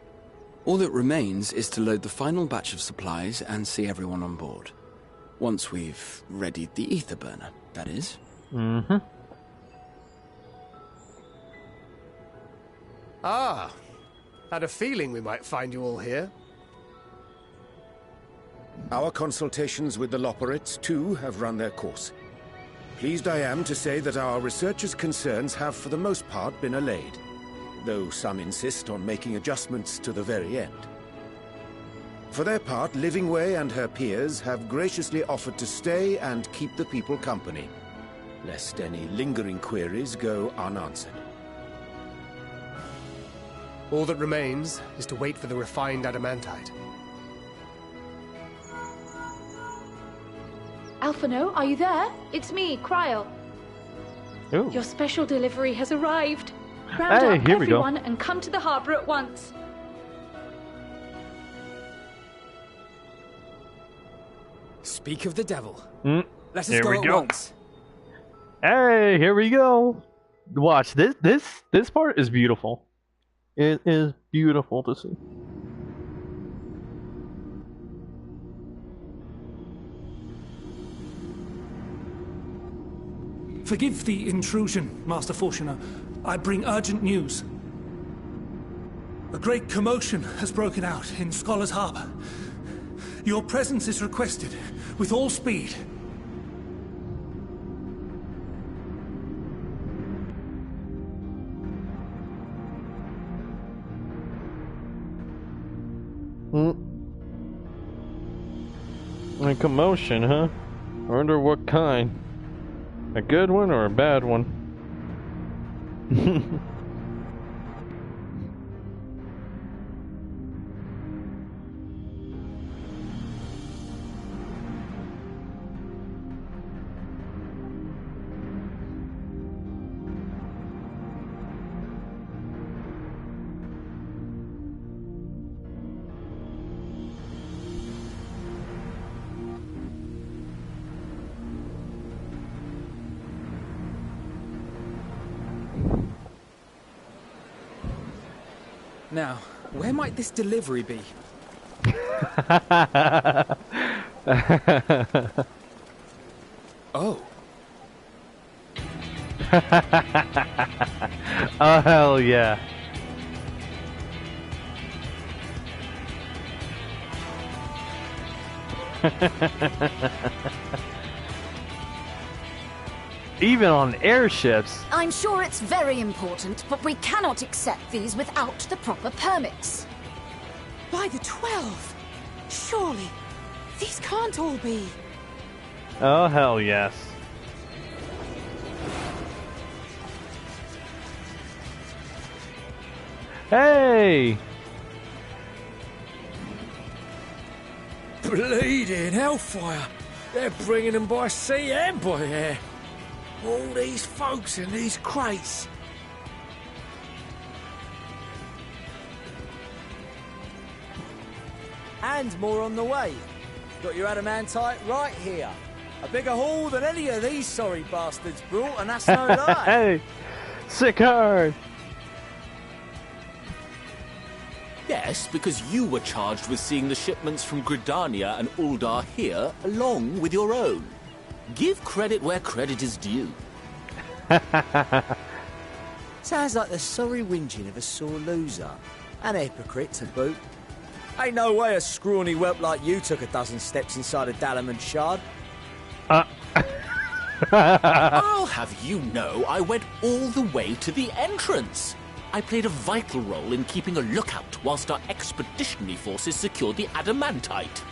All that remains is to load the final batch of supplies and see everyone on board. Once we've readied the ether burner, that is. Mm-hmm. Ah, had a feeling we might find you all here. Our consultations with the Loperites, too, have run their course. Pleased I am to say that our researchers' concerns have for the most part been allayed, though some insist on making adjustments to the very end. For their part, Livingway and her peers have graciously offered to stay and keep the people company, lest any lingering queries go unanswered. All that remains is to wait for the refined adamantite. Alphino, are you there? It's me, Cryo. Ooh. Your special delivery has arrived. Round up everyone and come to the harbor at once. Speak of the devil. Let us go at once. Hey, here we go. Watch this part is beautiful. It is beautiful to see. Forgive the intrusion, Master Fortuner. I bring urgent news. A great commotion has broken out in Scholar's Harbor. Your presence is requested with all speed. A commotion, huh? I wonder what kind. A good one or a bad one? Now, where might this delivery be? Oh. Oh, hell yeah. Even on airships. I'm sure it's very important, but we cannot accept these without the proper permits. By the 12! Surely, these can't all be. Oh, hell yes. Hey! Bleeding hellfire! They're bringing them by sea and by air. All these folks in these crates. And more on the way. Got your adamantite right here. A bigger haul than any of these sorry bastards brought, and that's no lie. Hey! Sick hard! Yes, because you were charged with seeing the shipments from Gridania and Uldar here, along with your own. Give credit where credit is due. Sounds like the sorry whinging of a sore loser. An hypocrite to boot. Ain't no way a scrawny whelp like you took a dozen steps inside a Dalamud shard. I'll have you know I went all the way to the entrance. I played a vital role in keeping a lookout whilst our expeditionary forces secured the adamantite.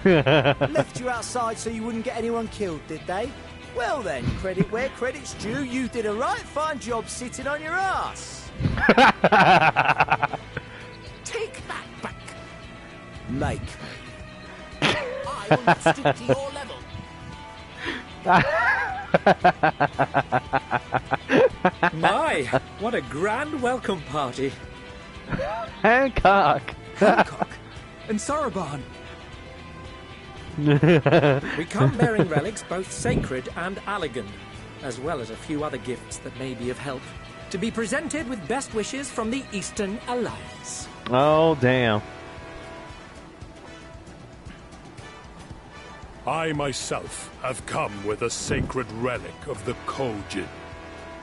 Left you outside so you wouldn't get anyone killed, did they? Well then, credit where credit's due, you did a right fine job sitting on your ass. Take that back. Make I will not stoop to your level. My, what a grand welcome party. Hancock! Hancock? And Soroban? We come bearing relics both sacred and elegant, as well as a few other gifts that may be of help, to be presented with best wishes from the Eastern Alliance. Oh, damn. I myself have come with a sacred relic of the Kojin.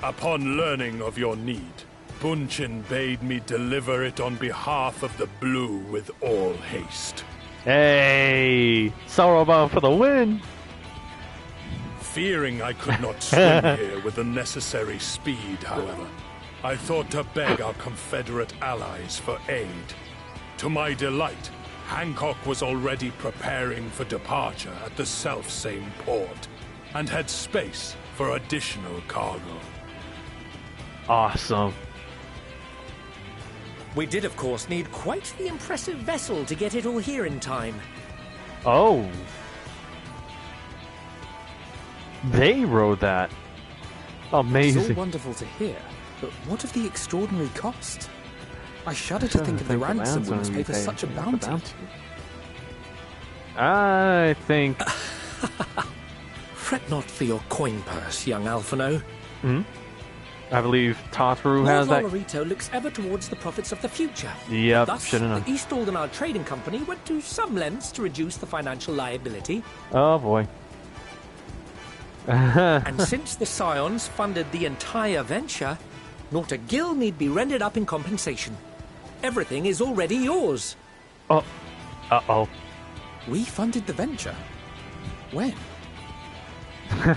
Upon learning of your need, Bunchin bade me deliver it on behalf of the Blue with all haste. Hey! Soroban for the win! Fearing I could not swim here with the necessary speed, however, I thought to beg our Confederate allies for aid. To my delight, Hancock was already preparing for departure at the self-same port, and had space for additional cargo. Awesome. We did, of course, need quite the impressive vessel to get it all here in time. Oh. They rode that. Amazing. It's all wonderful to hear, but what of the extraordinary cost? I shudder to think of the ransom we must pay for such a bounty. I think... Fret not for your coin purse, young Alphino. Hmm? I believe Tataru has that. Valorito looks ever towards the profits of the future. Yep, Thus, should've known. the East Aldenard Trading Company went to some lengths to reduce the financial liability. Oh boy. And since the Scions funded the entire venture, not a gill need be rendered up in compensation. Everything is already yours. Oh. Uh-oh. We funded the venture? When?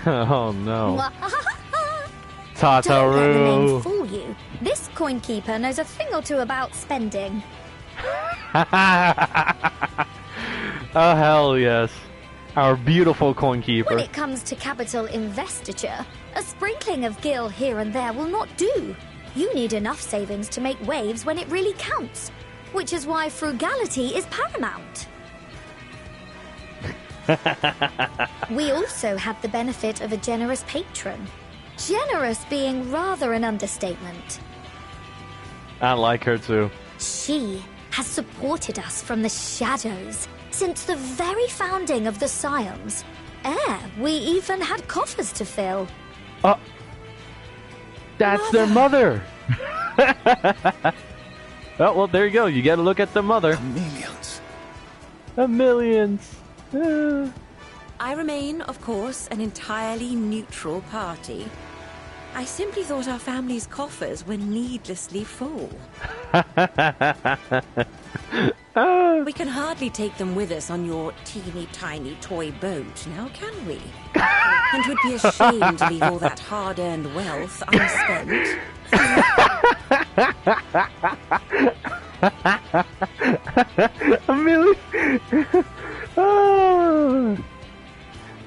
Oh no. Don't let the name Tataru. fool you. This coin keeper knows a thing or two about spending. Oh hell yes. Our beautiful coin keeper. When it comes to capital investiture, a sprinkling of gil here and there will not do. You need enough savings to make waves when it really counts, which is why frugality is paramount. We also had the benefit of a generous patron. Generous being rather an understatement. I like her too. She has supported us from the shadows since the very founding of the Scions. We even had coffers to fill. That's their mother. Oh, well, there you go. You gotta look at the mother. Millions. Millions. I remain, of course, an entirely neutral party. I simply thought our family's coffers were needlessly full. We can hardly take them with us on your teeny tiny toy boat, now can we? And 'twould be a shame to leave all that hard-earned wealth unspent. A million.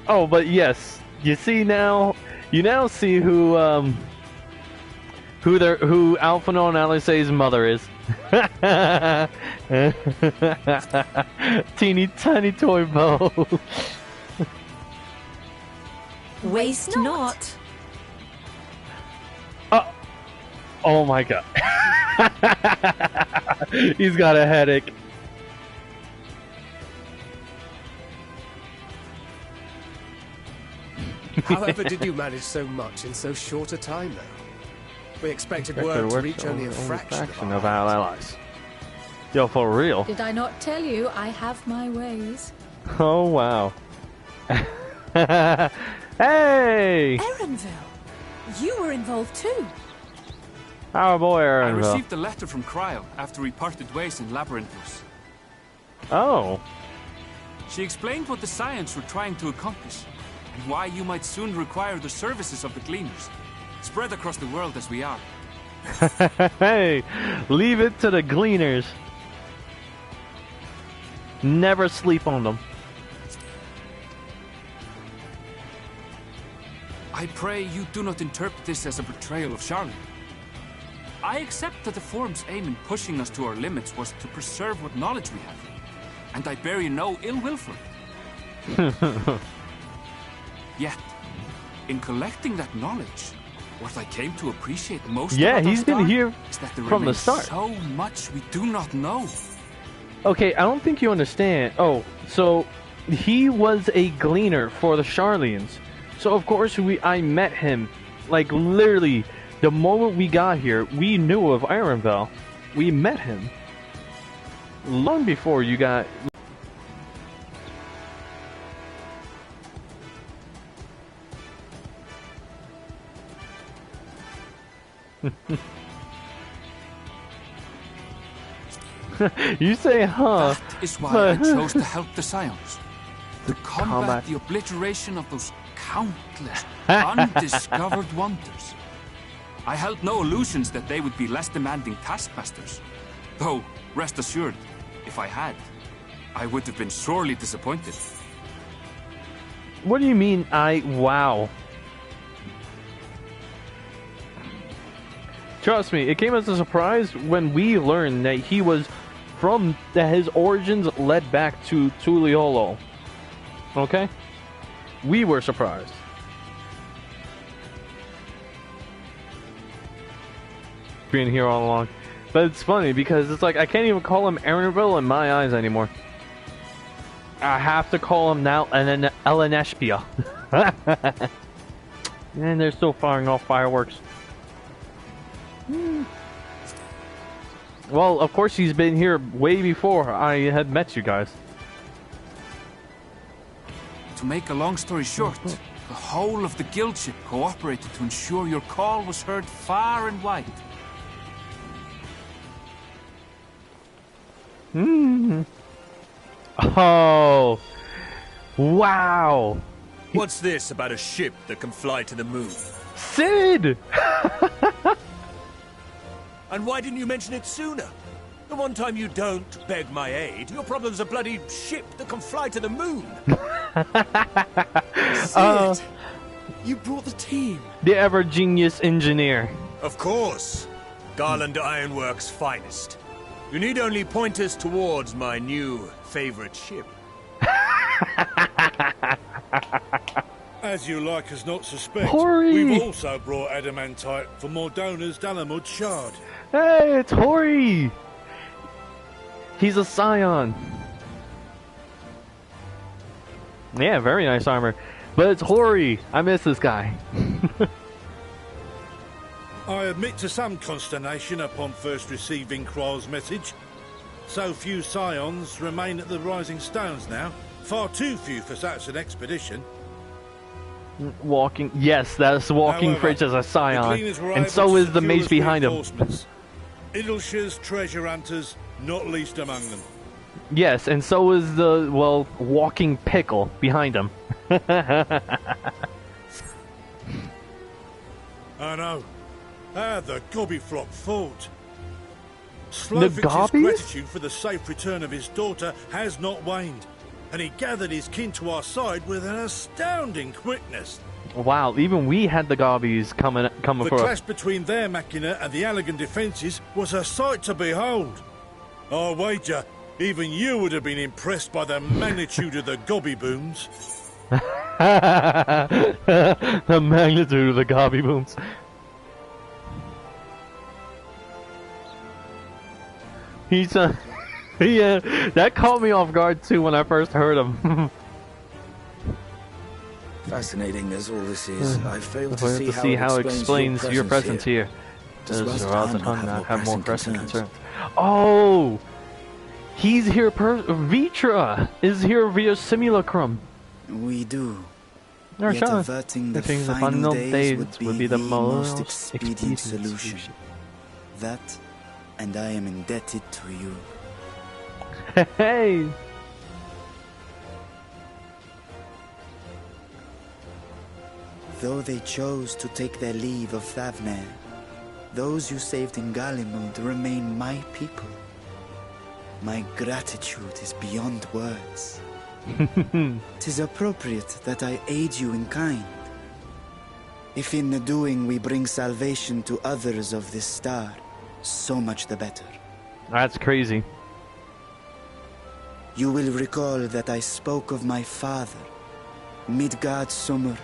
Oh, but yes, you see now. You now see who Alphino and Alice's mother is. Teeny tiny toy boat. Waste not. Oh my god. He's got a headache. However did you manage so much in so short a time, though? We expected word to reach only a fraction of our allies. Yo, for real. Did I not tell you I have my ways? Oh, wow. Hey! Erenville, you were involved too. Our boy I Erenville. received a letter from Cryo after we parted ways in Labyrinthos. Oh. She explained what the Scions were trying to accomplish, and why you might soon require the services of the Gleaners, spread across the world as we are. Hey, leave it to the Gleaners. Never sleep on them. I pray you do not interpret this as a betrayal of Charlotte. I accept that the Forum's aim in pushing us to our limits was to preserve what knowledge we have, and I bear you no ill will for it. Yet, in collecting that knowledge, what I came to appreciate most yeah, about he's been Star here is that there from the remains start. so much we do not know. Okay, I don't think you understand. Oh, so he was a gleaner for the Charlians. So of course I met him. Like literally, the moment we got here, we knew of Erenville. We met him long before you got. You say, huh? That is why I chose to help the Scions. To combat the obliteration of those countless undiscovered wonders. I held no illusions that they would be less demanding taskmasters. Though, rest assured, if I had, I would have been sorely disappointed. What do you mean, wow? Trust me, it came as a surprise when we learned that he was that his origins led back to Tuliolo. Okay? We were surprised. Being here all along. But it's funny because it's like I can't even call him Erenville in my eyes anymore. I have to call him now Elenespia. And they're still firing off fireworks. Well, of course he's been here way before I had met you guys. To make a long story short, the whole of the guild ship cooperated to ensure your call was heard far and wide. Oh, wow. What's this about a ship that can fly to the moon? Sid! And why didn't you mention it sooner? The one time you don't beg my aid, your problem's a bloody ship that can fly to the moon. Sid, you brought the team. The ever-genius engineer. Of course. Garland Ironworks' finest. You need only point us towards my new favorite ship. As you like us not suspect, Hori! We've also brought adamantite for Mordona's Dalamud shard. Hey, it's Hori! He's a Scion. Yeah, very nice armor. But it's Hori. I miss this guy. I admit to some consternation upon first receiving Kral's message. So few scions remain at the Rising Stones now. Far too few for such an expedition. Walking, yes, that's walking However, fridge as a scion, and able so to is the secure mage us behind him. reinforcements. Idleshire's treasure hunters, not least among them. Yes, and so is the, well, walking pickle behind him. I know. The Gobbyflock fought. The Slowfix's Gobbies? gratitude for the safe return of his daughter has not waned, and he gathered his kin to our side with an astounding quickness. Wow, even we had the Gobbies coming The for clash us. between their machina and the Allagan defences was a sight to behold. I wager even you would have been impressed by the magnitude of the Gobby booms. The magnitude of the Gobby booms. He's yeah, that caught me off guard too when I first heard him. Fascinating as all this is, I fail to We'll see, have to see how it explains your presence here. Does Does Razat Razat not have more pressing concerns? concerns? Oh! He's here Vitra is here via simulacrum. We do. Or Yet Sean. averting the I think final days would be the the most most expedient solution. That, and I am indebted to you. Hey! Though they chose to take their leave of Thavnair, those you saved in Galimund remain my people. My gratitude is beyond words. 'Tis appropriate that I aid you in kind. If in the doing we bring salvation to others of this star, so much the better. That's crazy. You will recall that I spoke of my father, Midgard Summer,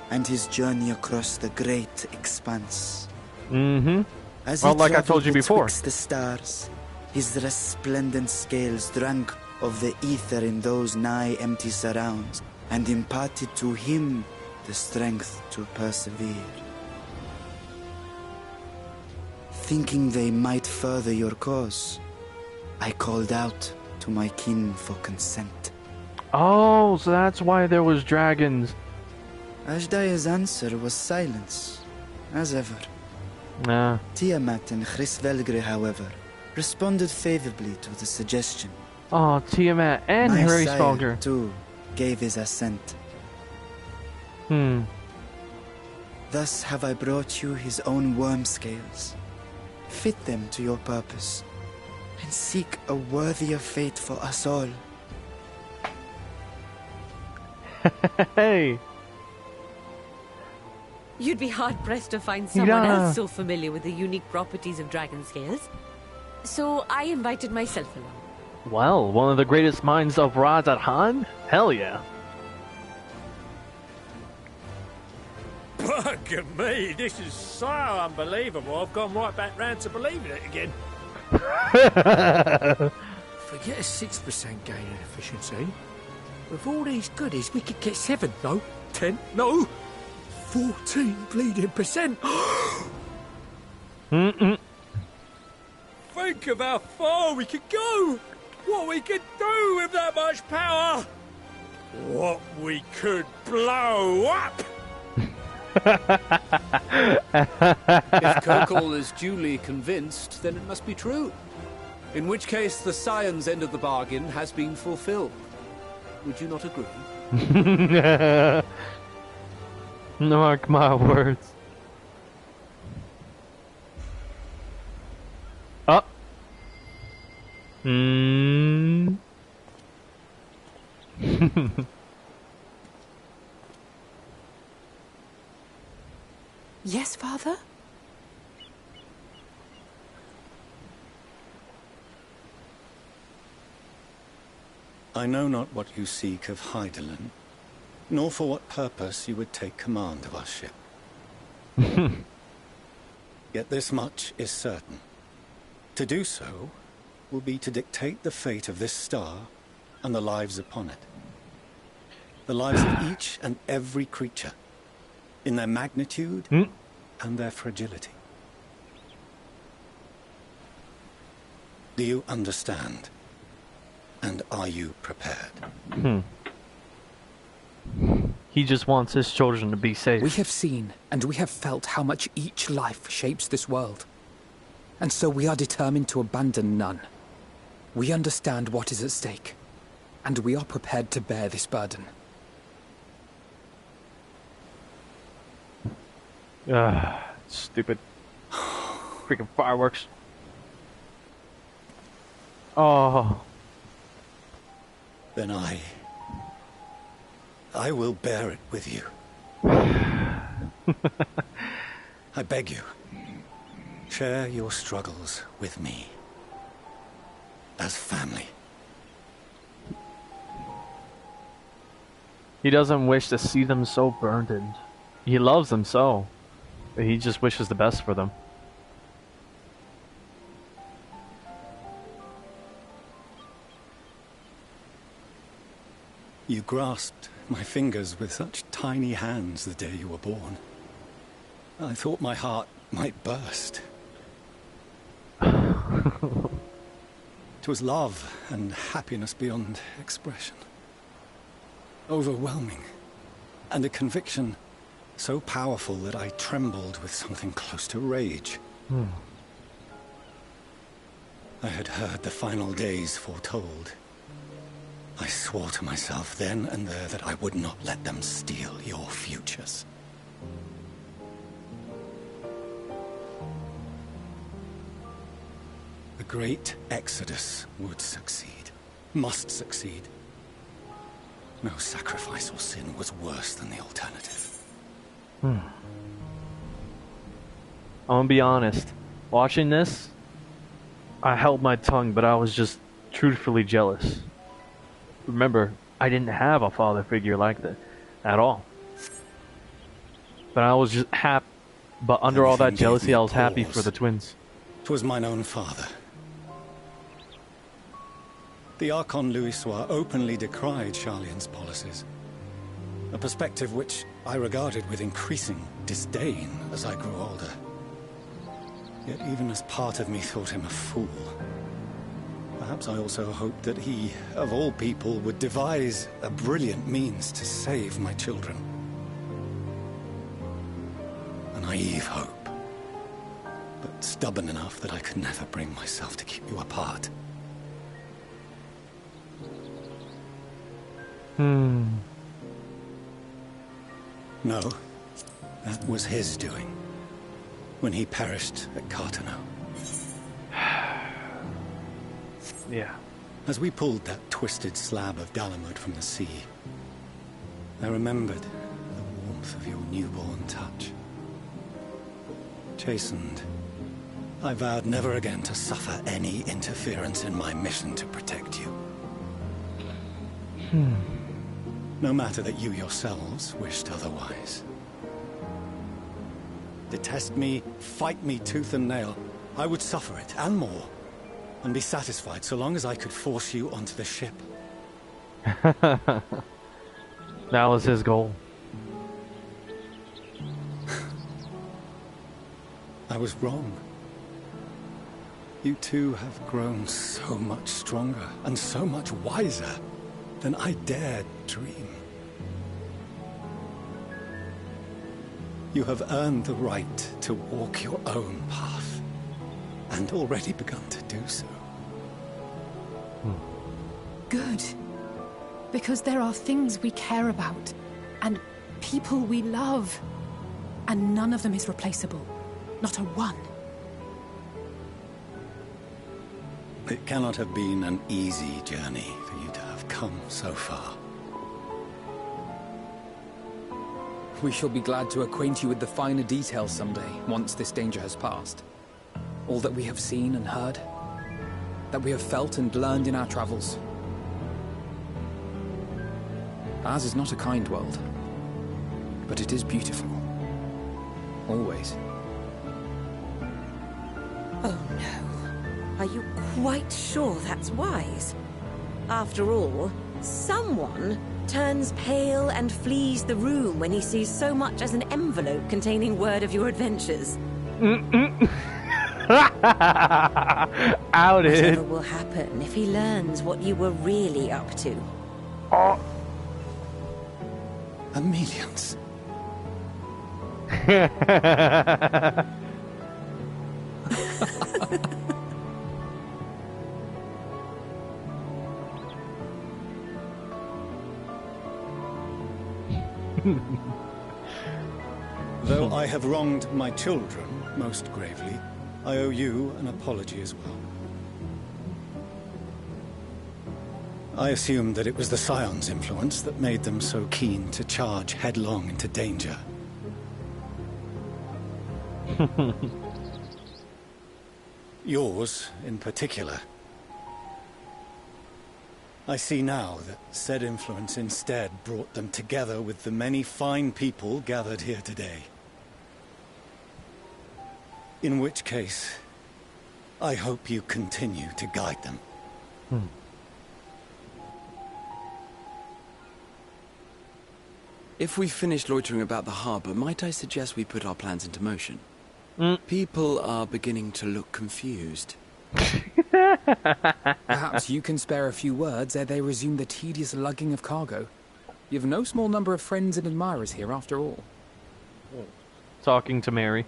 and his journey across the great expanse. Mm-hmm. As Well, he like I traveled told you before. betwixt the stars, his resplendent scales drank of the ether in those nigh empty surrounds, and imparted to him the strength to persevere. Thinking they might further your cause, I called out to my kin for consent. Oh, so that's why there was dragons. Ashdaya's answer was silence, as ever. Nah. Tiamat and Hrisvelgre, however, responded favorably to the suggestion. Oh, Tiamat and My Harry sire, Spalger. too, gave his assent. Thus have I brought you his own worm scales. Fit them to your purpose, and seek a worthier fate for us all. Hey! You'd be hard-pressed to find someone else so familiar with the unique properties of dragon scales. So I invited myself along. Well, one of the greatest minds of Razat Han? Hell yeah. Bugger me, this is so unbelievable. I've gone right back round to believing it again. Forget a 6% gain in efficiency. With all these goodies, we could get 7, no? 10, no? 14 bleeding percent. Think of how far we could go. What we could do with that much power. What we could blow up. If Kirkall is duly convinced, then it must be true. In which case, the Scion's end of the bargain has been fulfilled. Would you not agree? Mark my words. Oh. Yes, Father? I know not what you seek of Hydaelyn, nor for what purpose you would take command of our ship. Yet this much is certain. To do so will be to dictate the fate of this star and the lives upon it. The lives of each and every creature, in their magnitude and their fragility. Do you understand? And are you prepared? He just wants his children to be safe. We have seen and we have felt how much each life shapes this world. And so we are determined to abandon none. We understand what is at stake, and we are prepared to bear this burden. Stupid. Freaking fireworks. Oh. Then I will bear it with you. I beg you, share your struggles with me. As family. He doesn't wish to see them so burdened. He loves them so, but he just wishes the best for them. You grasped my fingers with such tiny hands the day you were born. I thought my heart might burst. It was love and happiness beyond expression. Overwhelming. And a conviction so powerful that I trembled with something close to rage. I had heard the final days foretold. I swore to myself then and there that I would not let them steal your futures. The great exodus would succeed. Must succeed. No sacrifice or sin was worse than the alternative. I'm gonna be honest. Watching this, I held my tongue, but I was just truthfully jealous. Remember, I didn't have a father figure like that at all. But I was just happy. But under all that jealousy, I was happy for the twins. 'Twas mine own father. The Archon Louisoix openly decried Charlian's policies, a perspective which I regarded with increasing disdain as I grew older. Yet even as part of me thought him a fool, perhaps I also hoped that he, of all people, would devise a brilliant means to save my children. A naive hope, but stubborn enough that I could never bring myself to keep you apart. No, that was his doing, when he perished at Carteneau. Yeah. As we pulled that twisted slab of Dalamud from the sea, I remembered the warmth of your newborn touch. Chastened, I vowed never again to suffer any interference in my mission to protect you. No matter that you yourselves wished otherwise. Detest me, fight me tooth and nail, I would suffer it, and more, and be satisfied so long as I could force you onto the ship. That was his goal. I was wrong. You two have grown so much stronger and so much wiser than I dared dream. You have earned the right to walk your own path, and already begun to do so. Good. Because there are things we care about, and people we love, and none of them is replaceable. Not a one. It cannot have been an easy journey for you to have come so far. We shall be glad to acquaint you with the finer details someday, once this danger has passed. All that we have seen and heard, that we have felt and learned in our travels. Ours is not a kind world, but it is beautiful. Always. Oh no. Are you quite sure that's wise? After all, someone turns pale and flees the room when he sees so much as an envelope containing word of your adventures. Outed. Whatever will happen if he learns what you were really up to? Oh. Amelians. Though I have wronged my children most gravely, I owe you an apology as well. I assumed that it was the Scion's influence that made them so keen to charge headlong into danger. Yours, in particular. I see now that said influence instead brought them together with the many fine people gathered here today. In which case, I hope you continue to guide them. If we've finished loitering about the harbour, might I suggest we put our plans into motion? People are beginning to look confused. Perhaps you can spare a few words ere they resume the tedious lugging of cargo. You've no small number of friends and admirers here, after all. Talking to Mary.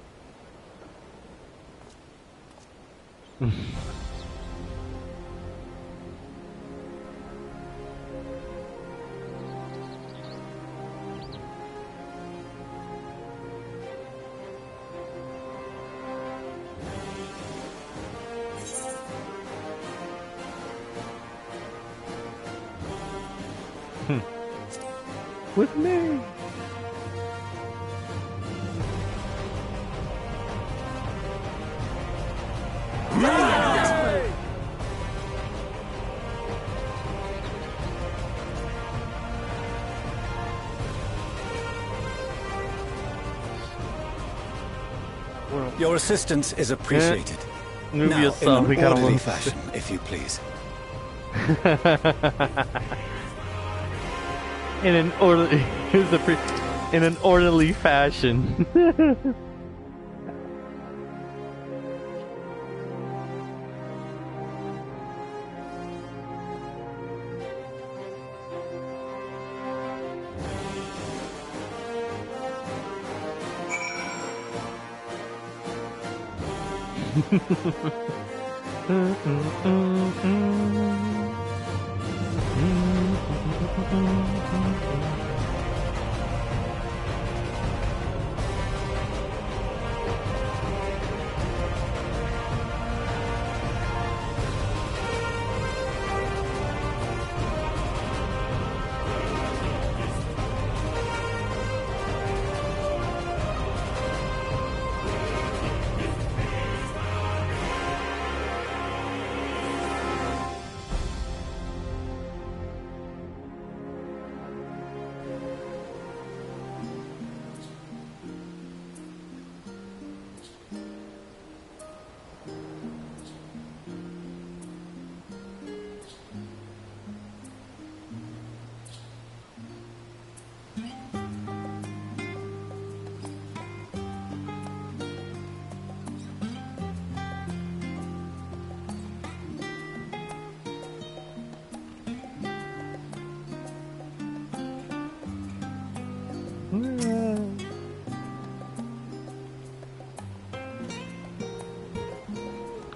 With me. Your assistance is appreciated. Move now, yourself, in an orderly fashion, if you please. In an orderly, in an orderly fashion.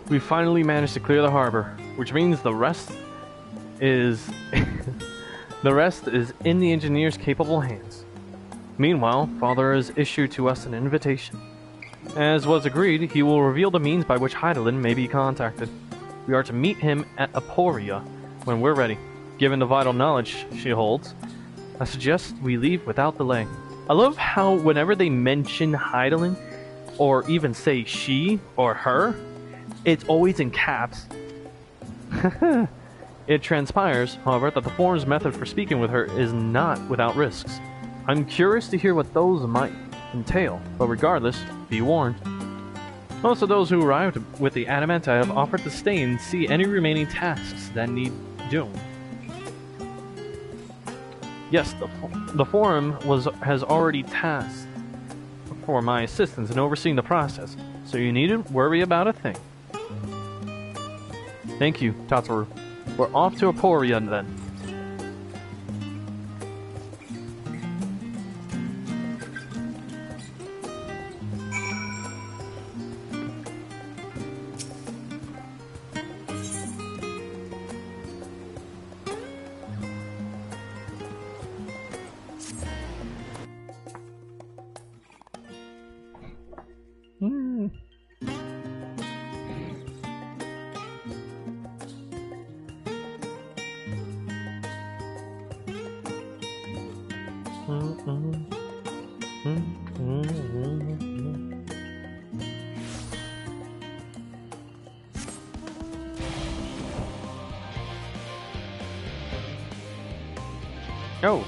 We finally managed to clear the harbor, which means the rest is in the engineer's capable hands. Meanwhile, Father has issued to us an invitation. As was agreed, he will reveal the means by which Hydaelyn may be contacted. We are to meet him at Aporia when we're ready. Given the vital knowledge she holds, I suggest we leave without delay. I love how whenever they mention Hydaelyn, or even say she or her, it's always in caps. It transpires, however, that the Forum's method for speaking with her is not without risks. I'm curious to hear what those might entail, but regardless, be warned. Most of those who arrived with the Adamantite have offered to stay and see any remaining tasks that need doing. Yes, the Forum has already tasked for my assistance in overseeing the process, So you needn't worry about a thing. Thank you, Tataru. We're off to Aporia then. Oh.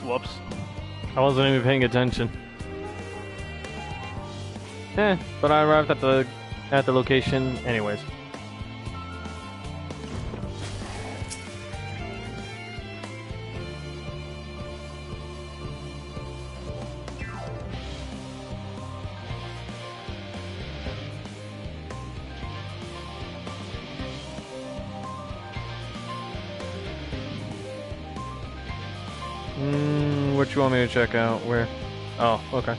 Whoops. I wasn't even paying attention. But I arrived at the location anyways. What you want me to check out? Where? Oh, okay.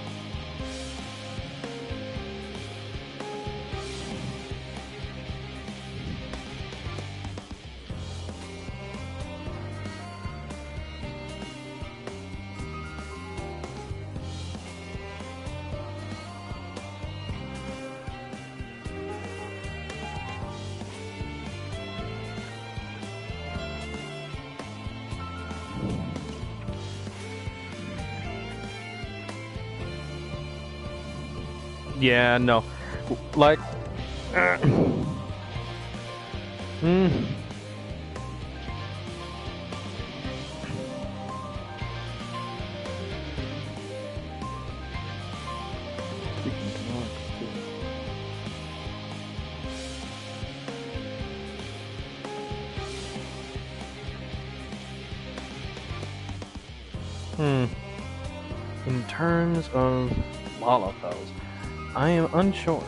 Yeah, no. Like... In terms of Lalafels, I am unsure.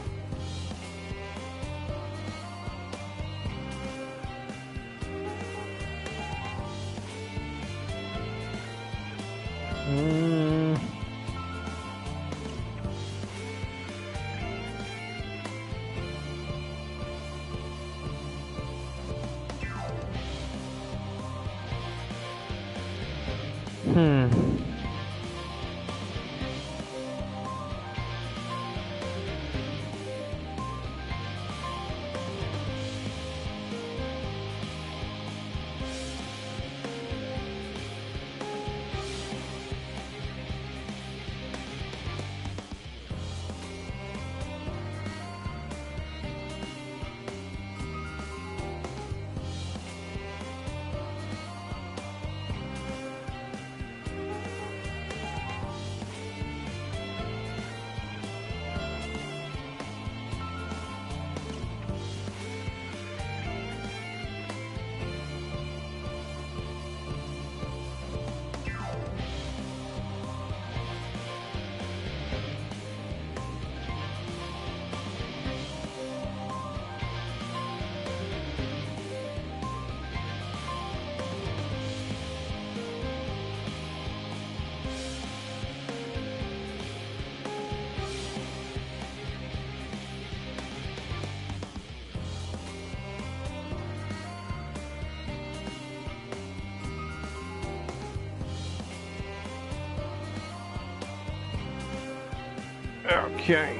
Okay.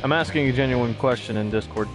I'm asking a genuine question in Discord.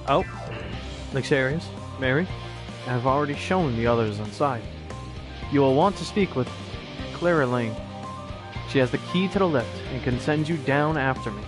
Oh, Luxarius, Mary, I have already shown the others inside. You will want to speak with Clara Lane. She has the key to the lift and can send you down after me.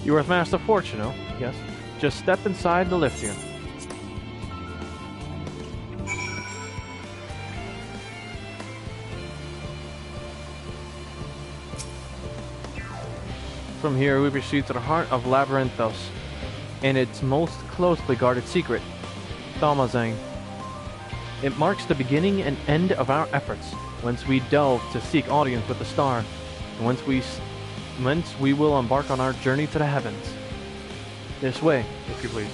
You are with Master Fortuno, yes? Just step inside the lift here. From here, we proceed to the heart of Labyrinthos, and its most closely guarded secret, Thalmazane. It marks the beginning and end of our efforts, whence we delve to seek audience with the star, and whence we will embark on our journey to the heavens. This way, if you please.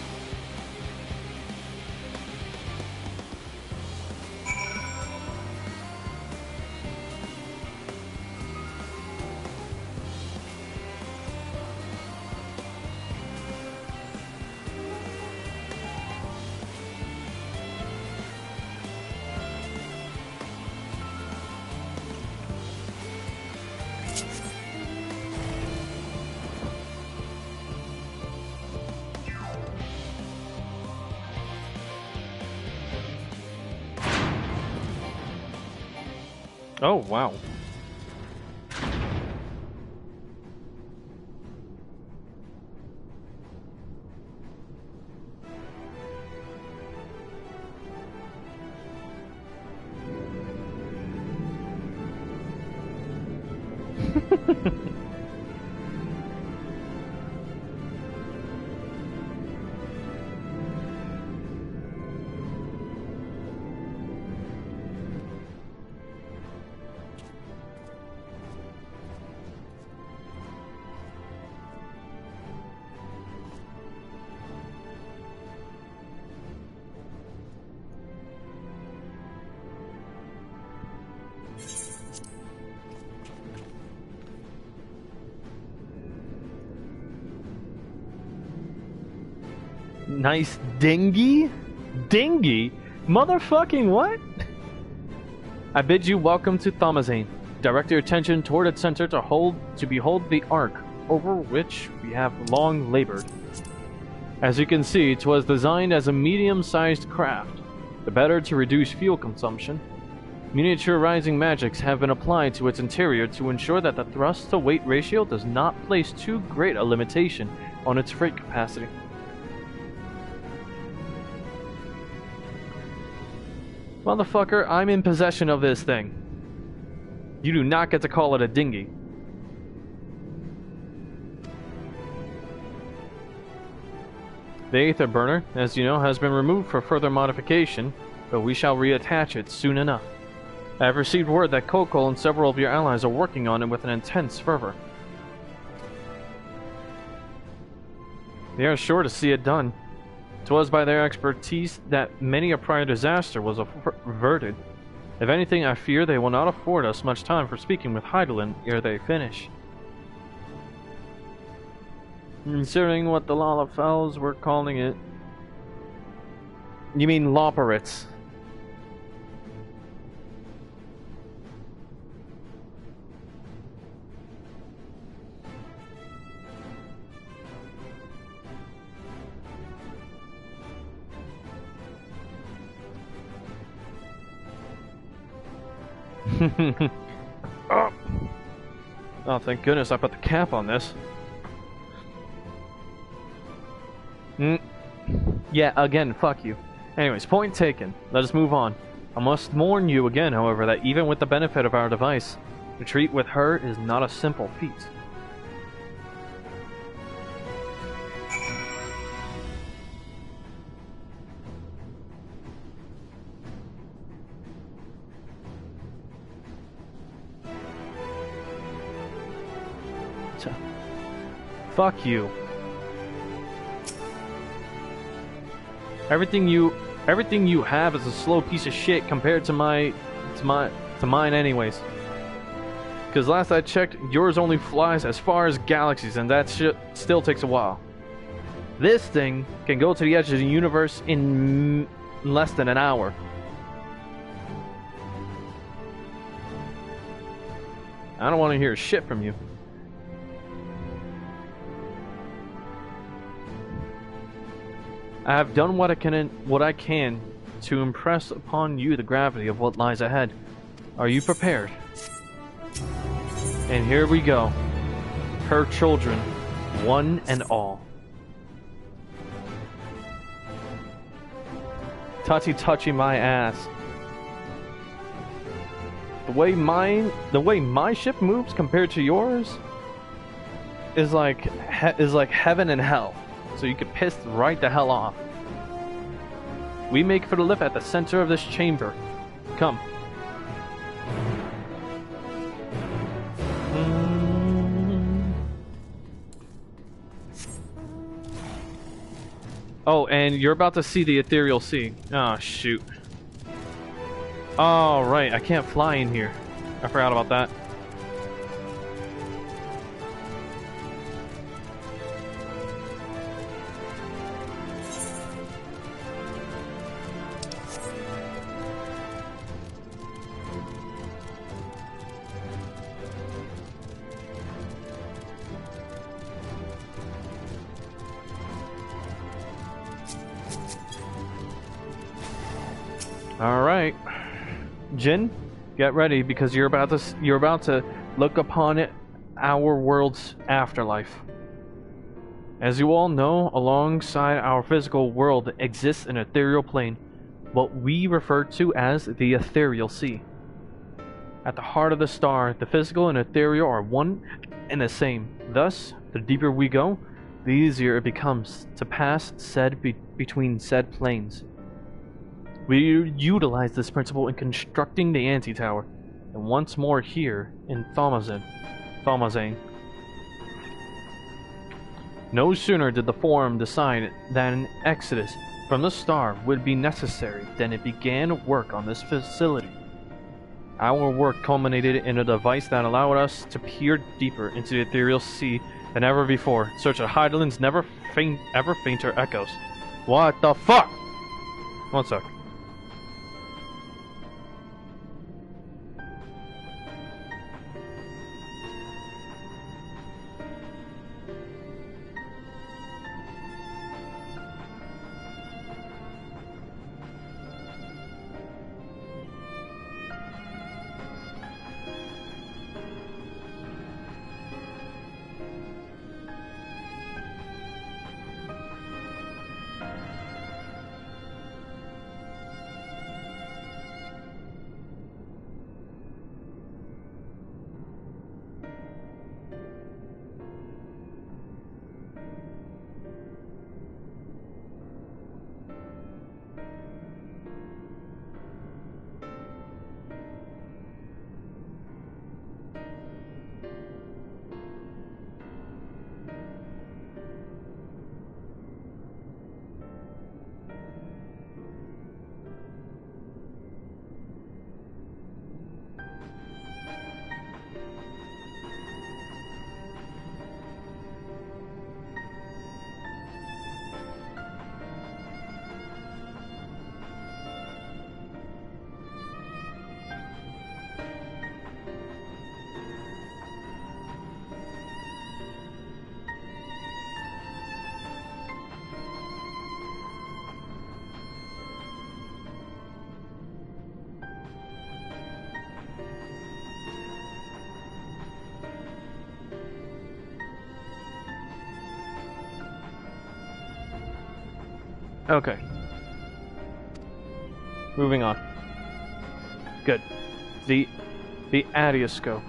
Oh, wow. Nice dinghy? Dinghy? Motherfucking what? I bid you welcome to Thalmazane. Direct your attention toward its center to behold the ark, over which we have long labored. As you can see, 'twas designed as a medium-sized craft, the better to reduce fuel consumption. Miniaturizing magics have been applied to its interior to ensure that the thrust-to-weight ratio does not place too great a limitation on its freight capacity. Motherfucker, I'm in possession of this thing. You do not get to call it a dinghy. The Aether burner, as you know, has been removed for further modification, but we shall reattach it soon enough. I have received word that Kokol and several of your allies are working on it with an intense fervor. They are sure to see it done. 'Twas by their expertise that many a prior disaster was averted. If anything, I fear they will not afford us much time for speaking with Hydaelyn ere they finish. Considering what the Lalafels were calling it... You mean Loporits. Oh, thank goodness I put the cap on this. Yeah, again, fuck you. Anyways, point taken. Let us move on. I must warn you again, however, that even with the benefit of our device, retreat with her is not a simple feat. Fuck you. Everything you have is a slow piece of shit compared to mine anyways. Cause last I checked, yours only flies as far as galaxies, and that shit still takes a while. This thing can go to the edge of the universe in less than an hour. I don't want to hear shit from you. I have done what I can to impress upon you the gravity of what lies ahead. Are you prepared? And here we go. Her children, one and all. Touchy my ass. The way my ship moves compared to yours is like heaven and hell. So you could piss right the hell off. We make for the lift at the center of this chamber. Come. Oh, and you're about to see the Ethereal Sea. Oh, shoot. Oh, right. I can't fly in here. I forgot about that. Alright. Jin, get ready because you're about to look upon it, our world's afterlife. As you all know, alongside our physical world exists an ethereal plane, what we refer to as the Ethereal Sea. At the heart of the star, the physical and ethereal are one and the same. Thus, the deeper we go, the easier it becomes to pass between said planes. We utilize this principle in constructing the anti-tower, and once more here in Thomazane. No sooner did the Forum decide that an exodus from the star would be necessary than it began work on this facility. Our work culminated in a device that allowed us to peer deeper into the Ethereal Sea than ever before, search at Hydaelyn's ever fainter echoes. What the fuck? One sec. Okay. Moving on. Good. The adioscope.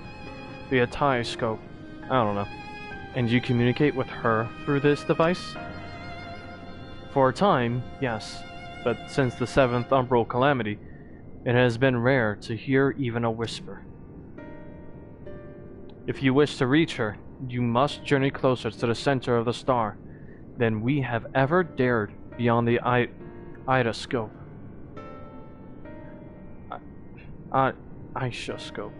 The atioscope. I don't know. And you communicate with her through this device? For a time, yes. But since the 7th Umbral Calamity, it has been rare to hear even a whisper. If you wish to reach her, you must journey closer to the center of the star than we have ever dared beyond the idoscope. Ishoscope.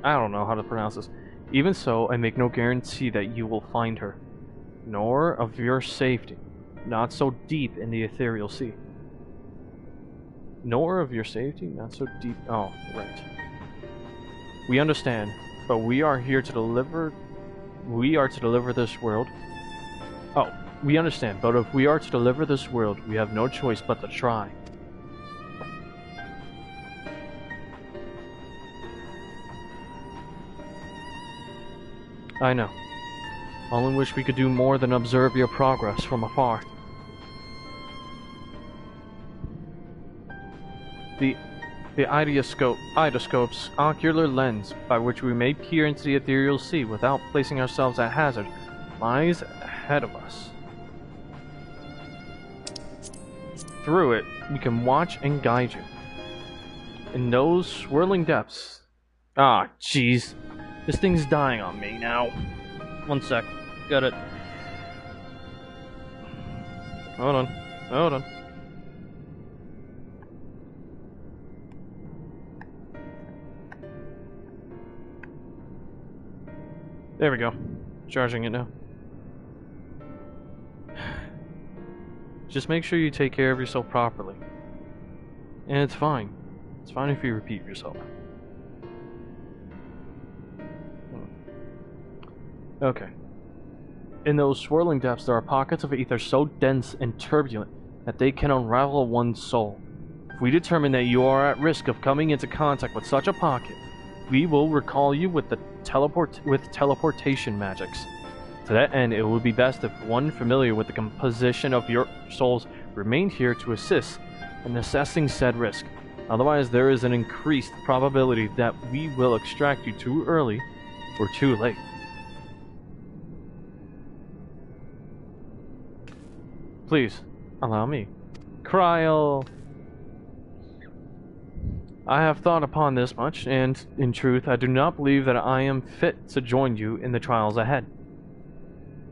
I don't know how to pronounce this. Even so, I make no guarantee that you will find her, nor of your safety, not so deep in the ethereal sea. Nor of your safety, not so deep. Oh, right. We understand, but we are here to deliver. We are to deliver this world. Oh, we understand, but if we are to deliver this world, we have no choice but to try. I know. Only wish we could do more than observe your progress from afar. The idoscope's ocular lens, by which we may peer into the ethereal sea without placing ourselves at hazard, lies ahead of us. Through it, we can watch and guide you. In those swirling depths... Ah, jeez. This thing's dying on me now. One sec. Got it. Hold on. Hold on. There we go. Charging it now. Just make sure you take care of yourself properly. And it's fine. It's fine if you repeat yourself. Okay. In those swirling depths, there are pockets of ether so dense and turbulent that they can unravel one's soul. If we determine that you are at risk of coming into contact with such a pocket, we will recall you with teleportation magics. To that end, it would be best if one familiar with the composition of your souls remained here to assist in assessing said risk. Otherwise, there is an increased probability that we will extract you too early or too late. Please, allow me. Kryl! I have thought upon this much, and, in truth, I do not believe that I am fit to join you in the trials ahead.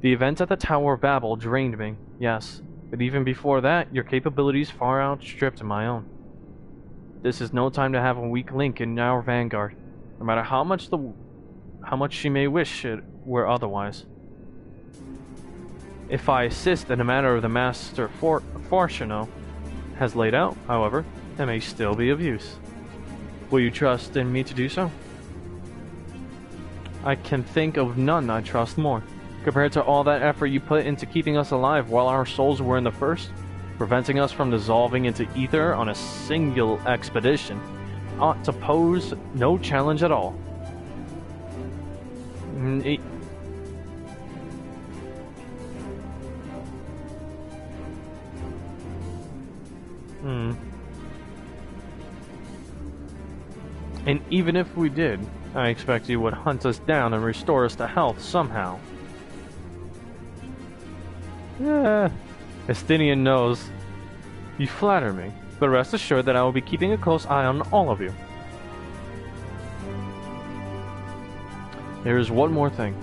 The events at the Tower of Babel drained me, yes, but even before that, your capabilities far outstripped my own. This is no time to have a weak link in our vanguard, no matter how much she may wish it were otherwise. If I assist in a matter the Master Fortuno has laid out, however, it may still be of use. Will you trust in me to do so? I can think of none I trust more. Compared to all that effort you put into keeping us alive while our souls were in the first, preventing us from dissolving into ether on a single expedition, ought to pose no challenge at all. And even if we did, I expect you would hunt us down and restore us to health somehow. Estinian knows. You flatter me, but rest assured that I will be keeping a close eye on all of you. There is one more thing.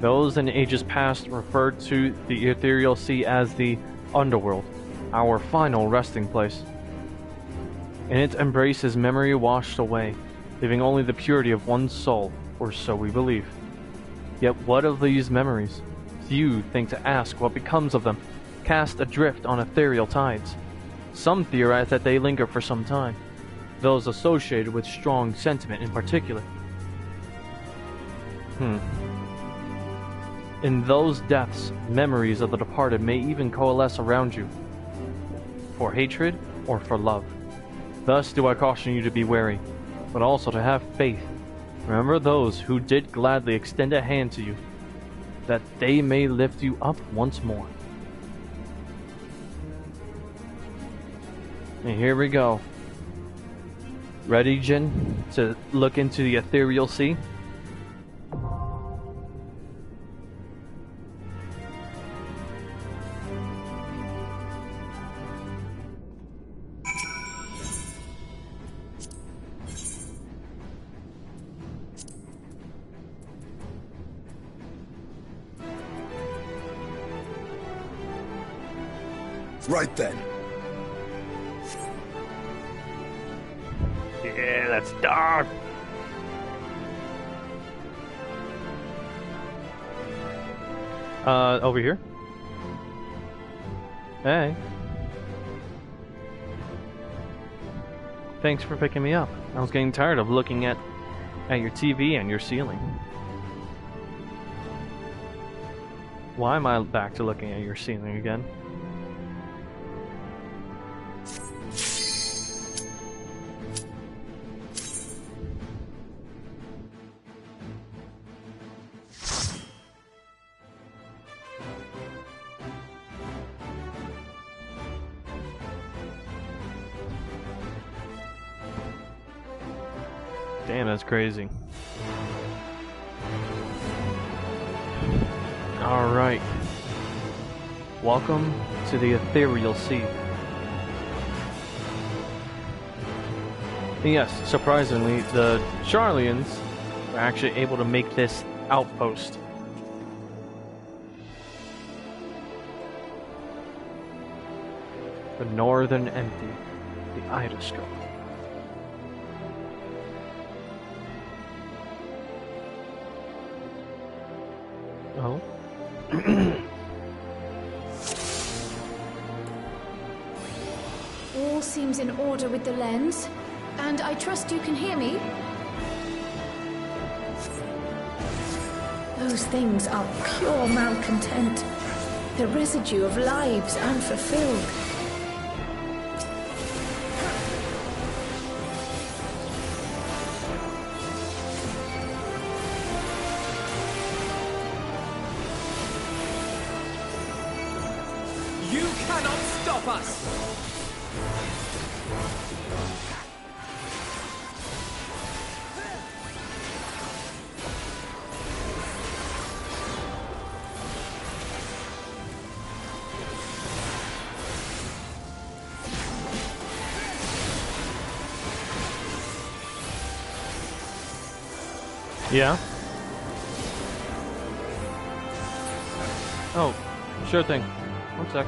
Those in ages past referred to the ethereal sea as the underworld, our final resting place. In its embrace is memory washed away, leaving only the purity of one's soul, or so we believe. Yet what of these memories? Few think to ask what becomes of them, cast adrift on ethereal tides. Some theorize that they linger for some time, those associated with strong sentiment in particular. In those depths, memories of the departed may even coalesce around you, for hatred or for love. Thus do I caution you to be wary, but also to have faith. Remember those who did gladly extend a hand to you, that they may lift you up once more. And here we go. Ready, Jin, to look into the ethereal sea? Right then. Yeah, that's dark. Over here. Hey. Thanks for picking me up. I was getting tired of looking at your TV and your ceiling. Why am I back to looking at your ceiling again? Damn, that's crazy. Alright. Welcome to the ethereal sea. And yes, surprisingly, the Charlians were actually able to make this outpost. The Northern Empty, the Idoscope. Oh. All seems in order with the lens, and I trust you can hear me. Those things are pure malcontent, the residue of lives unfulfilled. You cannot stop us! Yeah? Oh, sure thing. One sec.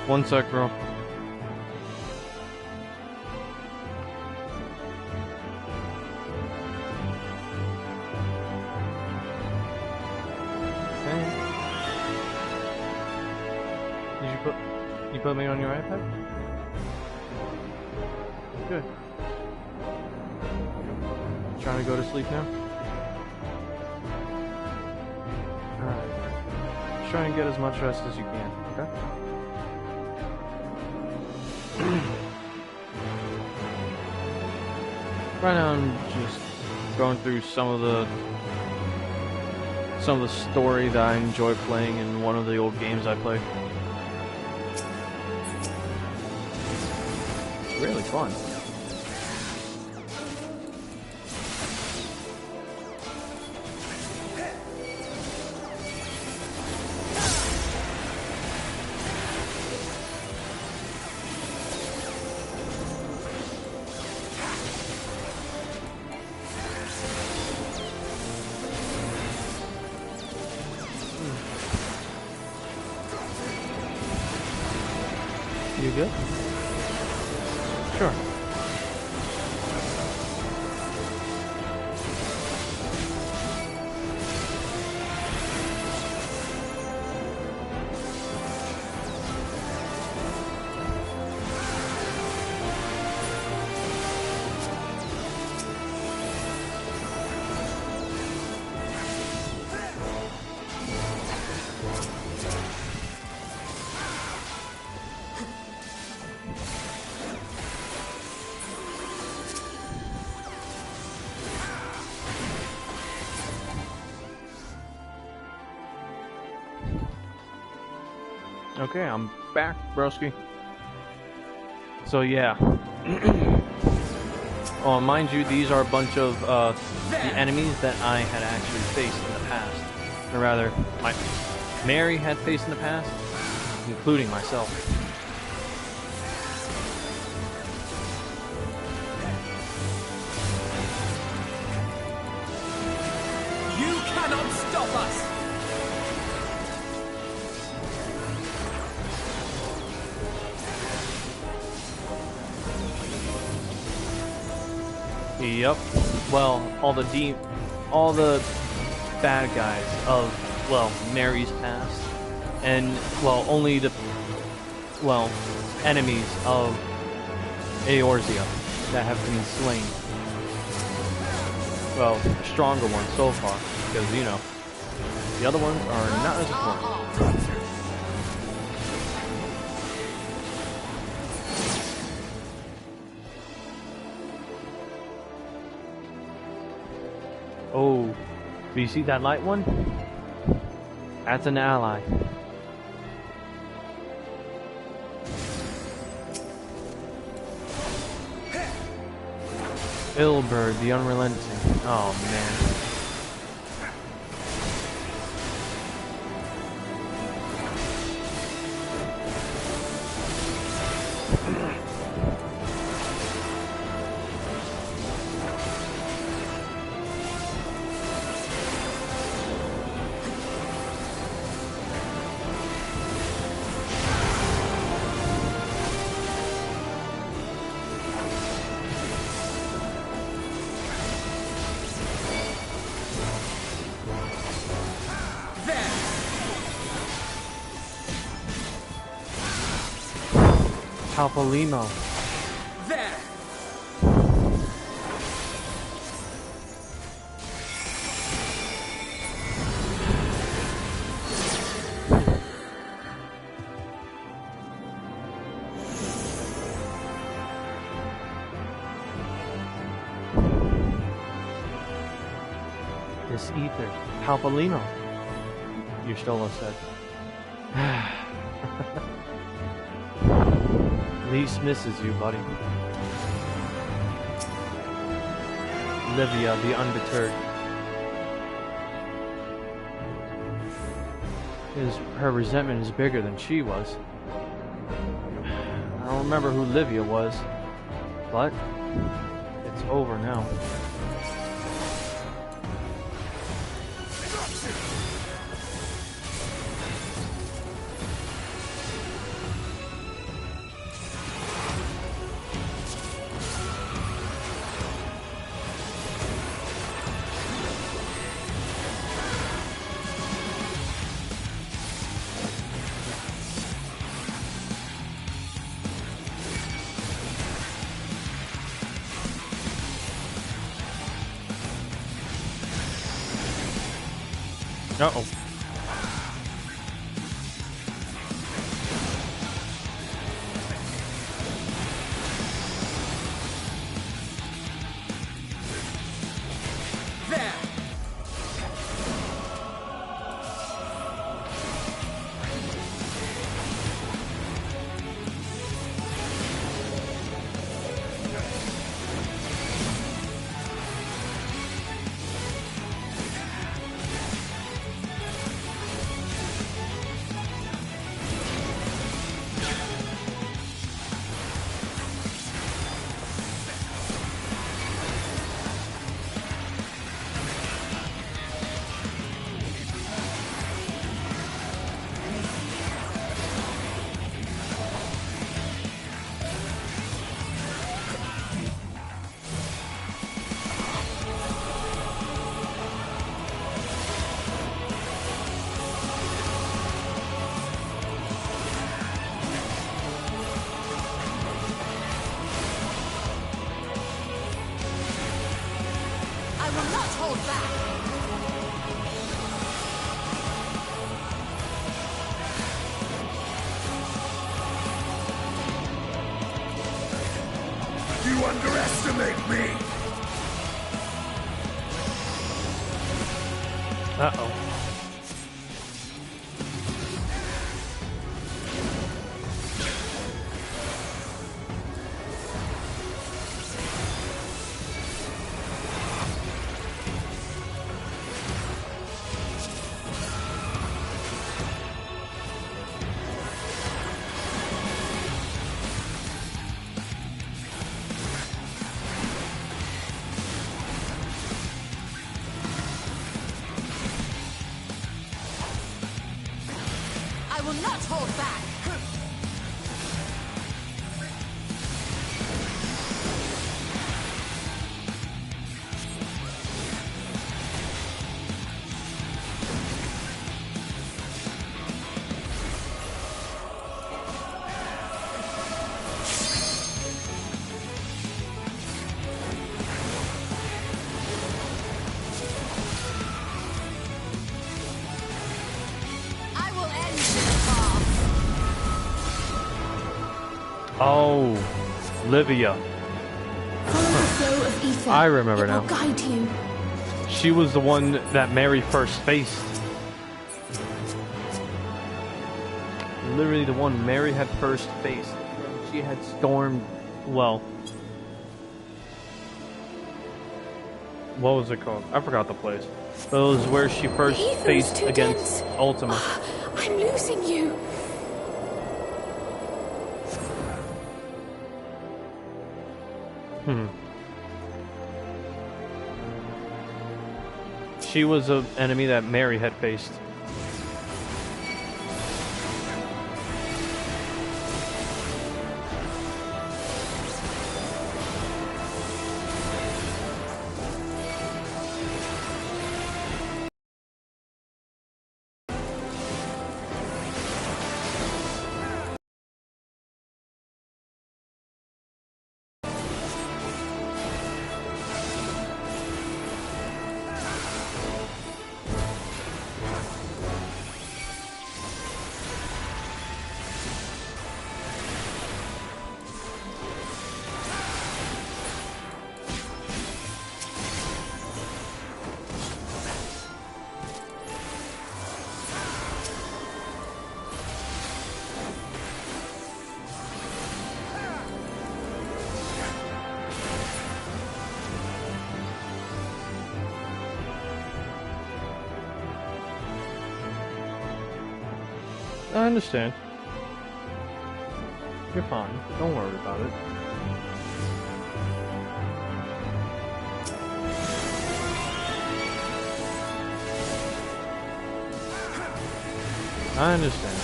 One sec, bro. Okay. Did you put me on your iPad? Good. Trying to go to sleep now? Alright. Try and get as much rest as you can, okay? Right now I'm just going through some of the story that I enjoy playing in one of the old games I played. It's really fun. You good? Sure. Okay, I'm back, broski. So yeah. Oh, mind you, these are a bunch of the enemies that I had actually faced in the past. Or rather, Mary had faced in the past, including myself. You cannot stop us! Yep. Well, all the bad guys of, well, Mary's past, and, well, only the, well, enemies of Eorzea that have been slain. Well, stronger ones so far, because, you know, the other ones are not as important. Oh, do you see that light one? That's an ally. Ilberd, the Unrelenting. Oh, man. Palpalimo. There! This ether. Palpalimo. Yustola said. Least misses you, buddy. Livia, the Undeterred. Her resentment is bigger than she was. I don't remember who Livia was, but it's over now. Uh-oh. There! You underestimate me! Uh-oh. back. Oh, Livia. Follow the flow of ether. I remember it will now. Guide you. She was the one that Mary first faced. Literally the one Mary had first faced. And she had stormed, well, what was it called? I forgot the place. But it was where she first faced against Ultima. I'm losing you. She was an enemy that Mary had faced. I understand. You're fine. Don't worry about it. I understand.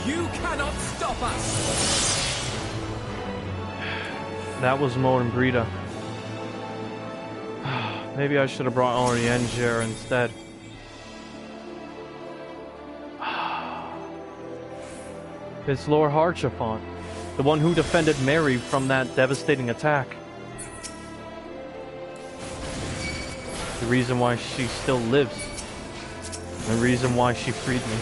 You cannot stop us! That was Mo and Brita. Maybe I should have brought Orianger instead. It's Lord Harchefant, the one who defended Mary from that devastating attack. The reason why she still lives. The reason why she freed me.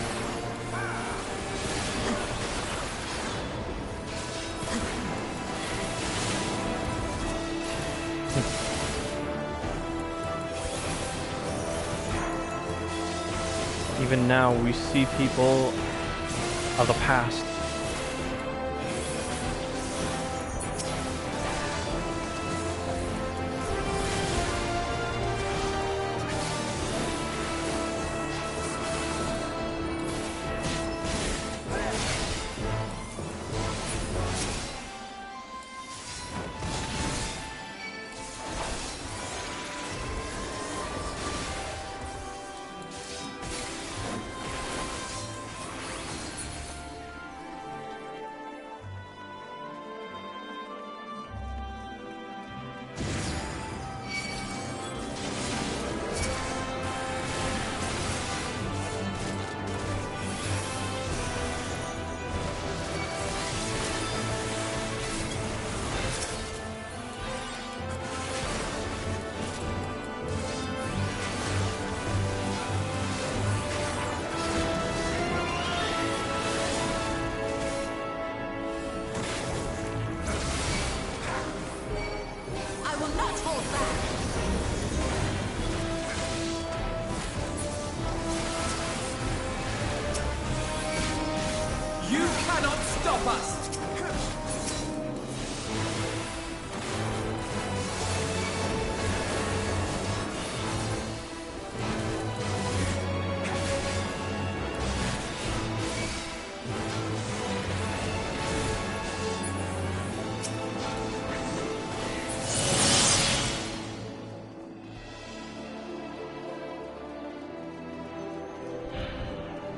Even now, we see people of the past.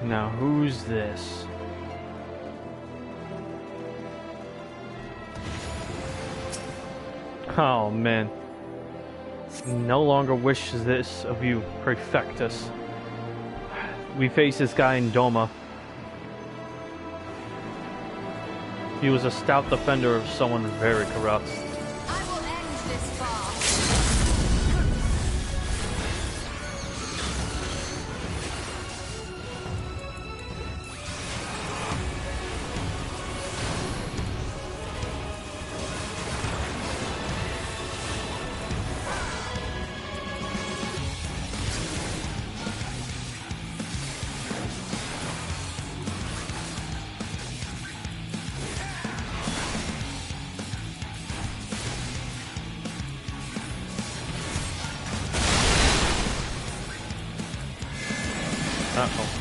Now, who's this? Oh, man. No longer wishes this of you, Prefectus. We face this guy in Doma. He was a stout defender of someone very corrupt. I will end this farce. Uh-oh.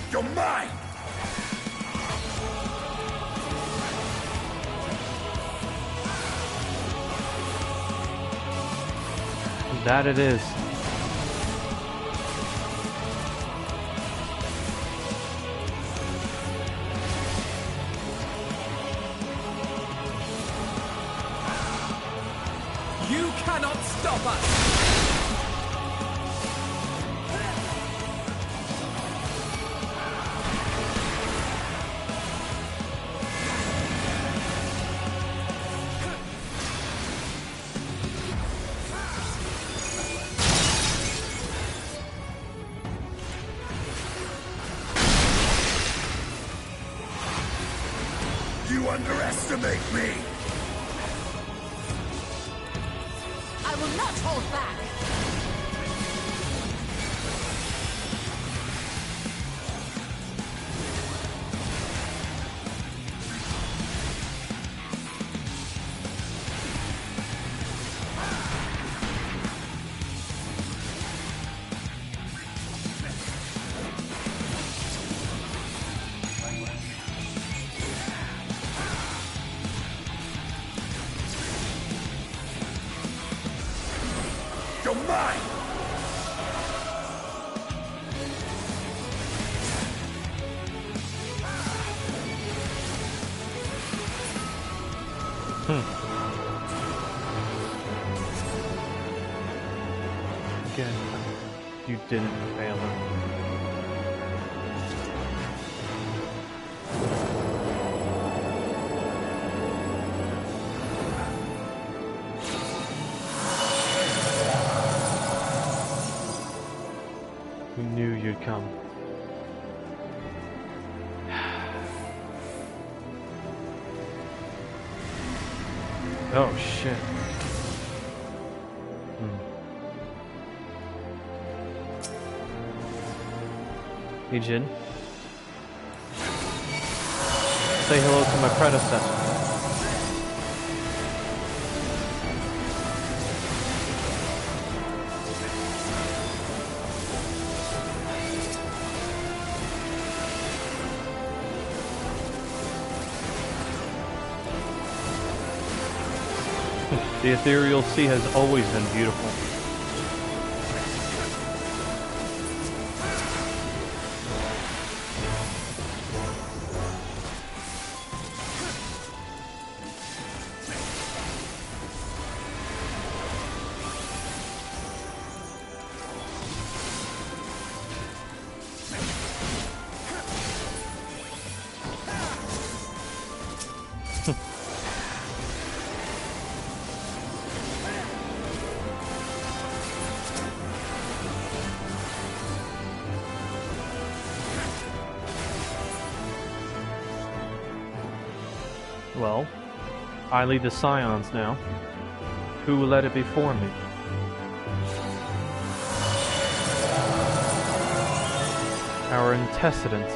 You're mine! That it is. You cannot stop us! You underestimate me! I will not hold back. You're mine! Again, you didn't fail him. Who knew you'd come? Oh shit. Hey Jin. Say hello to my predecessor. The ethereal sea has always been beautiful. Well, I lead the Scions now. Who will let it before me? Our antecedents.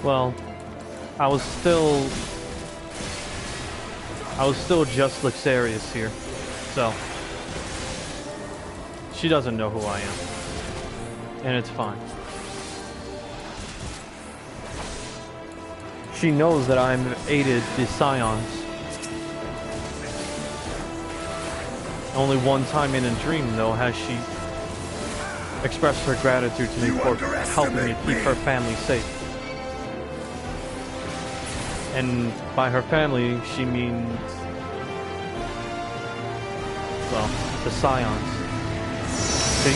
Well, I was still just Luxarius here, so she doesn't know who I am, and it's fine. She knows that I'm aided the Scions. Only one time in a dream, though, has she expressed her gratitude to me for helping me keep her family safe. And by her family, she means, well, the Scions. See?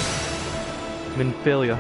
Minfilia.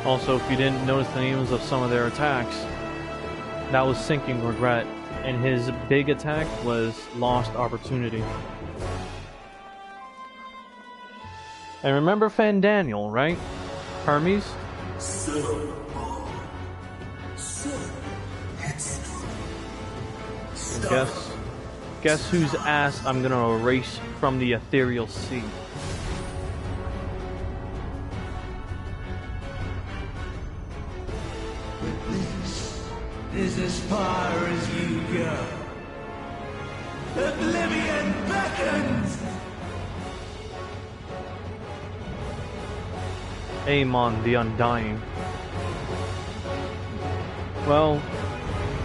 Also, if you didn't notice the names of some of their attacks, that was Sinking Regret, and his big attack was Lost Opportunity. And remember Fandaniel, right? Hermes? Guess whose ass I'm gonna erase from the ethereal sea. Is as far as you go. Oblivion beckons! Amon the Undying. Well,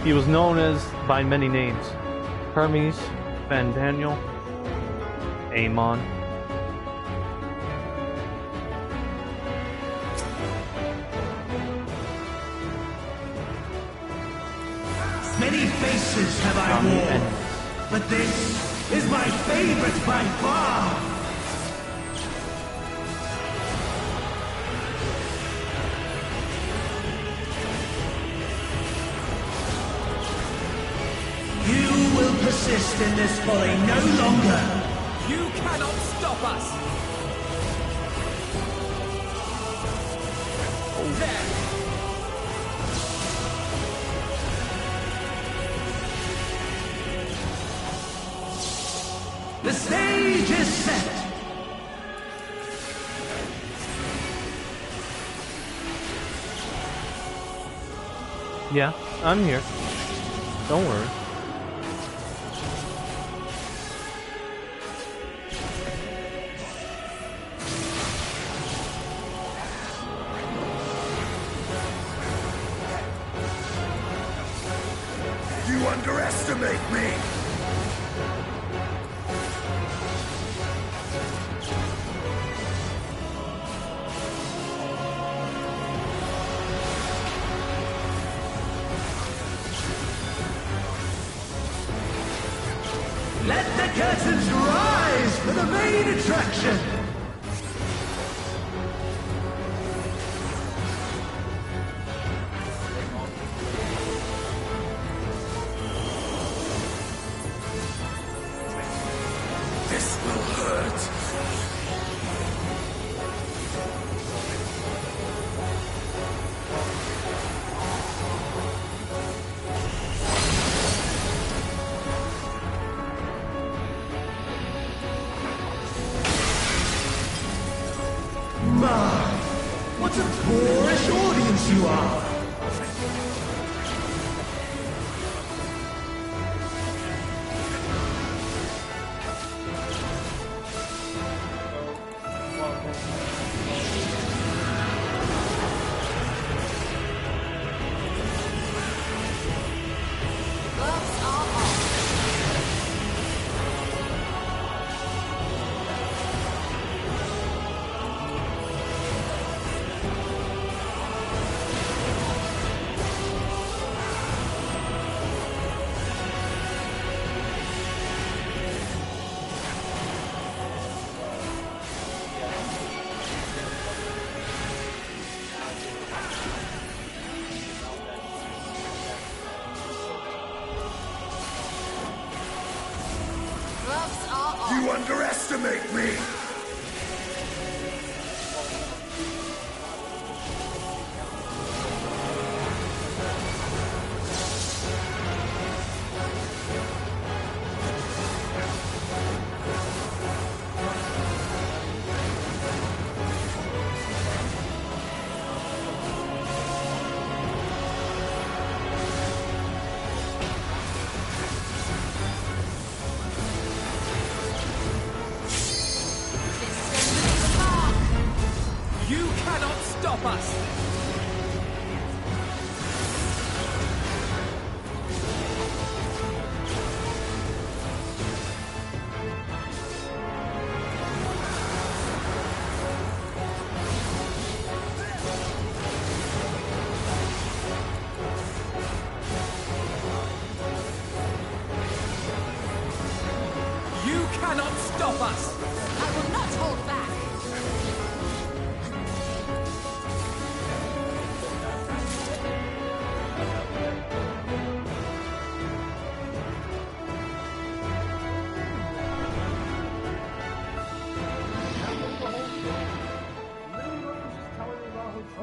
he was known as by many names. Hermes, Fandaniel, Amon. Many faces have I worn, but this is my favorite by far. in this folly no longer. You cannot stop us. There. The stage is set. Yeah, I'm here. Don't worry. You underestimate me! Let the curtains rise for the main attraction. This will hurt. My, what a boorish audience you are. You underestimate me! You cannot stop us. You cannot stop us. I will not hold back.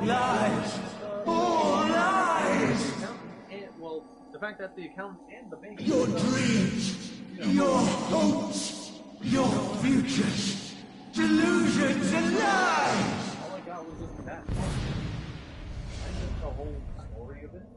Lies! All lies! Well, the fact that the accountant and the bank... Your dreams, your hopes, your futures, delusions and lies! All I got was just that. I missed the whole story of it.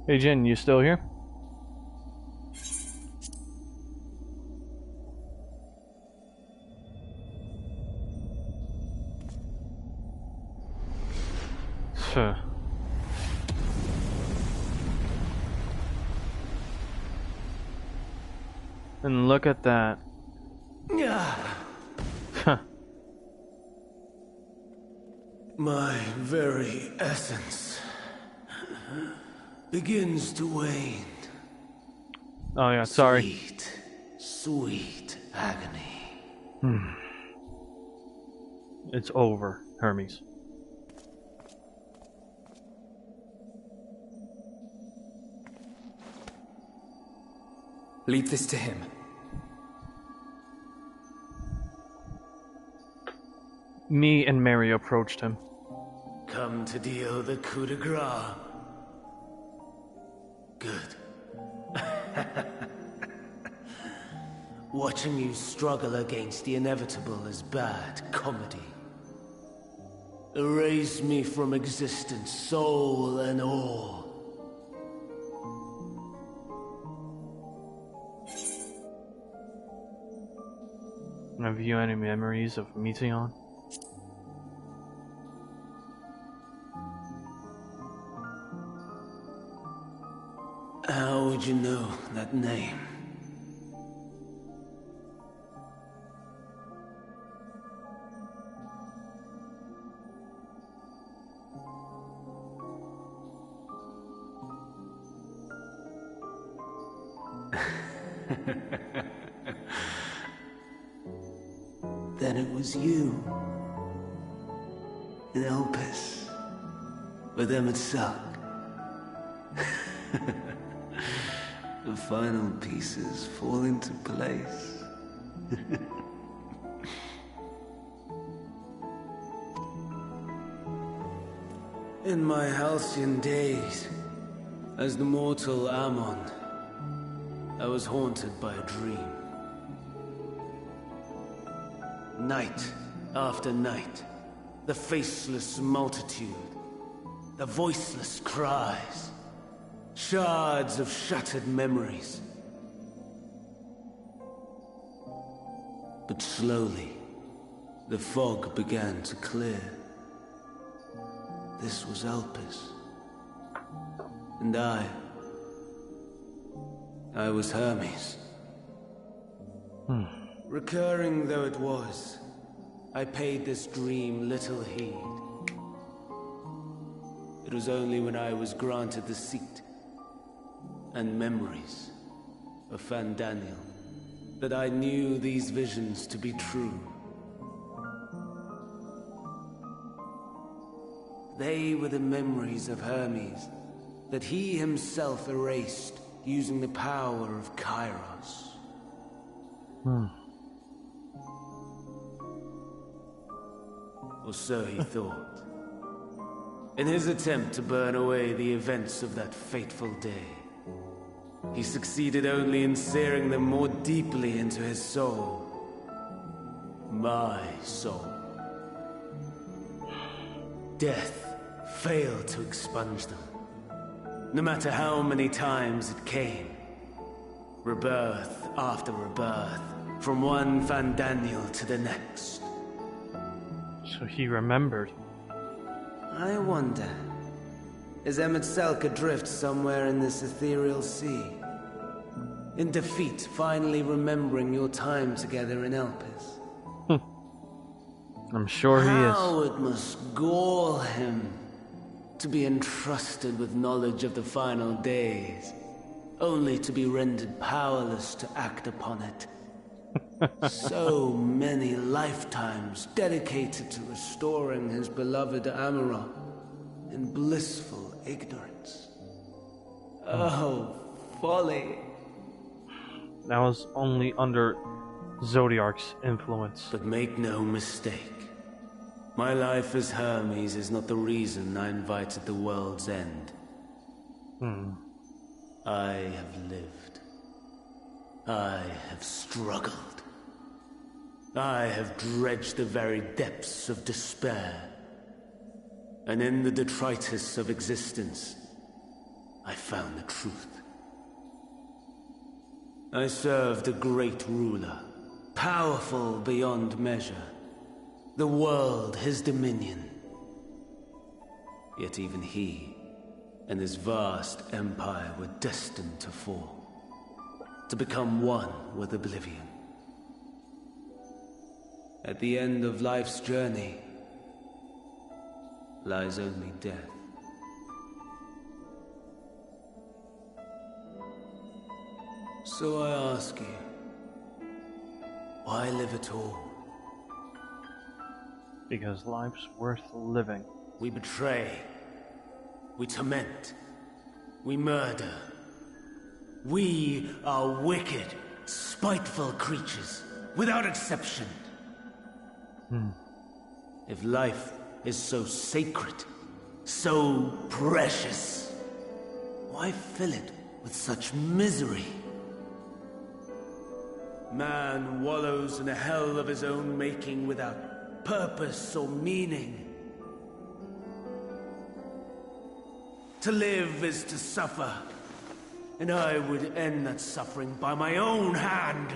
Hey Jin, you still here? Huh. And look at that. Huh. My very essence begins to wane. Oh yeah, sorry. Sweet, sweet agony. It's over, Hermes. Leave this to him. Me and Mary approached him. Come to deal the coup de grace. Good. Watching you struggle against the inevitable is bad comedy. Erase me from existence, soul and all. Have you any memories of Meteon? How would you know that name? Then it was you. In Elpis. With Emet-Selch. The final pieces fall into place. In my halcyon days, as the mortal Ammon, I was haunted by a dream. Night after night, the faceless multitude, the voiceless cries, shards of shattered memories. But slowly, the fog began to clear. This was Elpis. And I was Hermes. Recurring though it was, I paid this dream little heed. It was only when I was granted the seat and memories of Fandaniel that I knew these visions to be true. They were the memories of Hermes that he himself erased using the power of Kairos. Or so he thought. In his attempt to burn away the events of that fateful day, he succeeded only in searing them more deeply into his soul. My soul. Death failed to expunge them. No matter how many times it came. Rebirth after rebirth, from one Fandaniel to the next. So he remembered. I wonder, is Emet-Selch adrift somewhere in this ethereal sea? In defeat, finally remembering your time together in Elpis? I'm sure he is. How it must gall him to be entrusted with knowledge of the final days, only to be rendered powerless to act upon it. So many lifetimes dedicated to restoring his beloved Amarok in blissful ignorance. Oh, folly. That was only under Zodiark's influence. But make no mistake. My life as Hermes is not the reason I invited the world's end. I have lived. I have struggled. I have dredged the very depths of despair. And in the detritus of existence, I found the truth. I served a great ruler, powerful beyond measure. The world his dominion. Yet even he and his vast empire were destined to fall, to become one with oblivion. At the end of life's journey lies only death. So I ask you, why live at all? Because life's worth living. We betray. We torment. We murder. We are wicked, spiteful creatures, without exception. If life is so sacred, so precious, why fill it with such misery? Man wallows in a hell of his own making without purpose or meaning. To live is to suffer, and I would end that suffering by my own hand.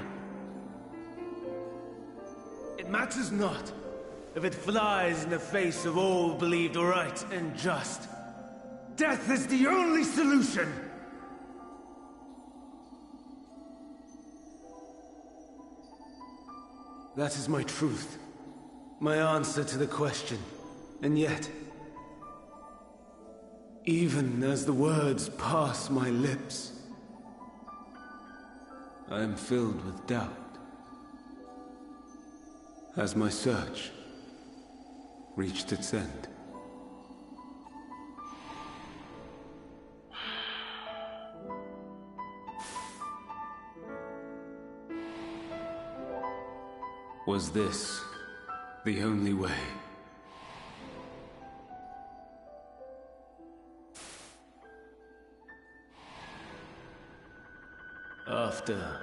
It matters not if it flies in the face of all believed right and just. Death is the only solution! That is my truth, my answer to the question. And yet, even as the words pass my lips, I am filled with doubt. Has my search reached its end? Was this the only way? After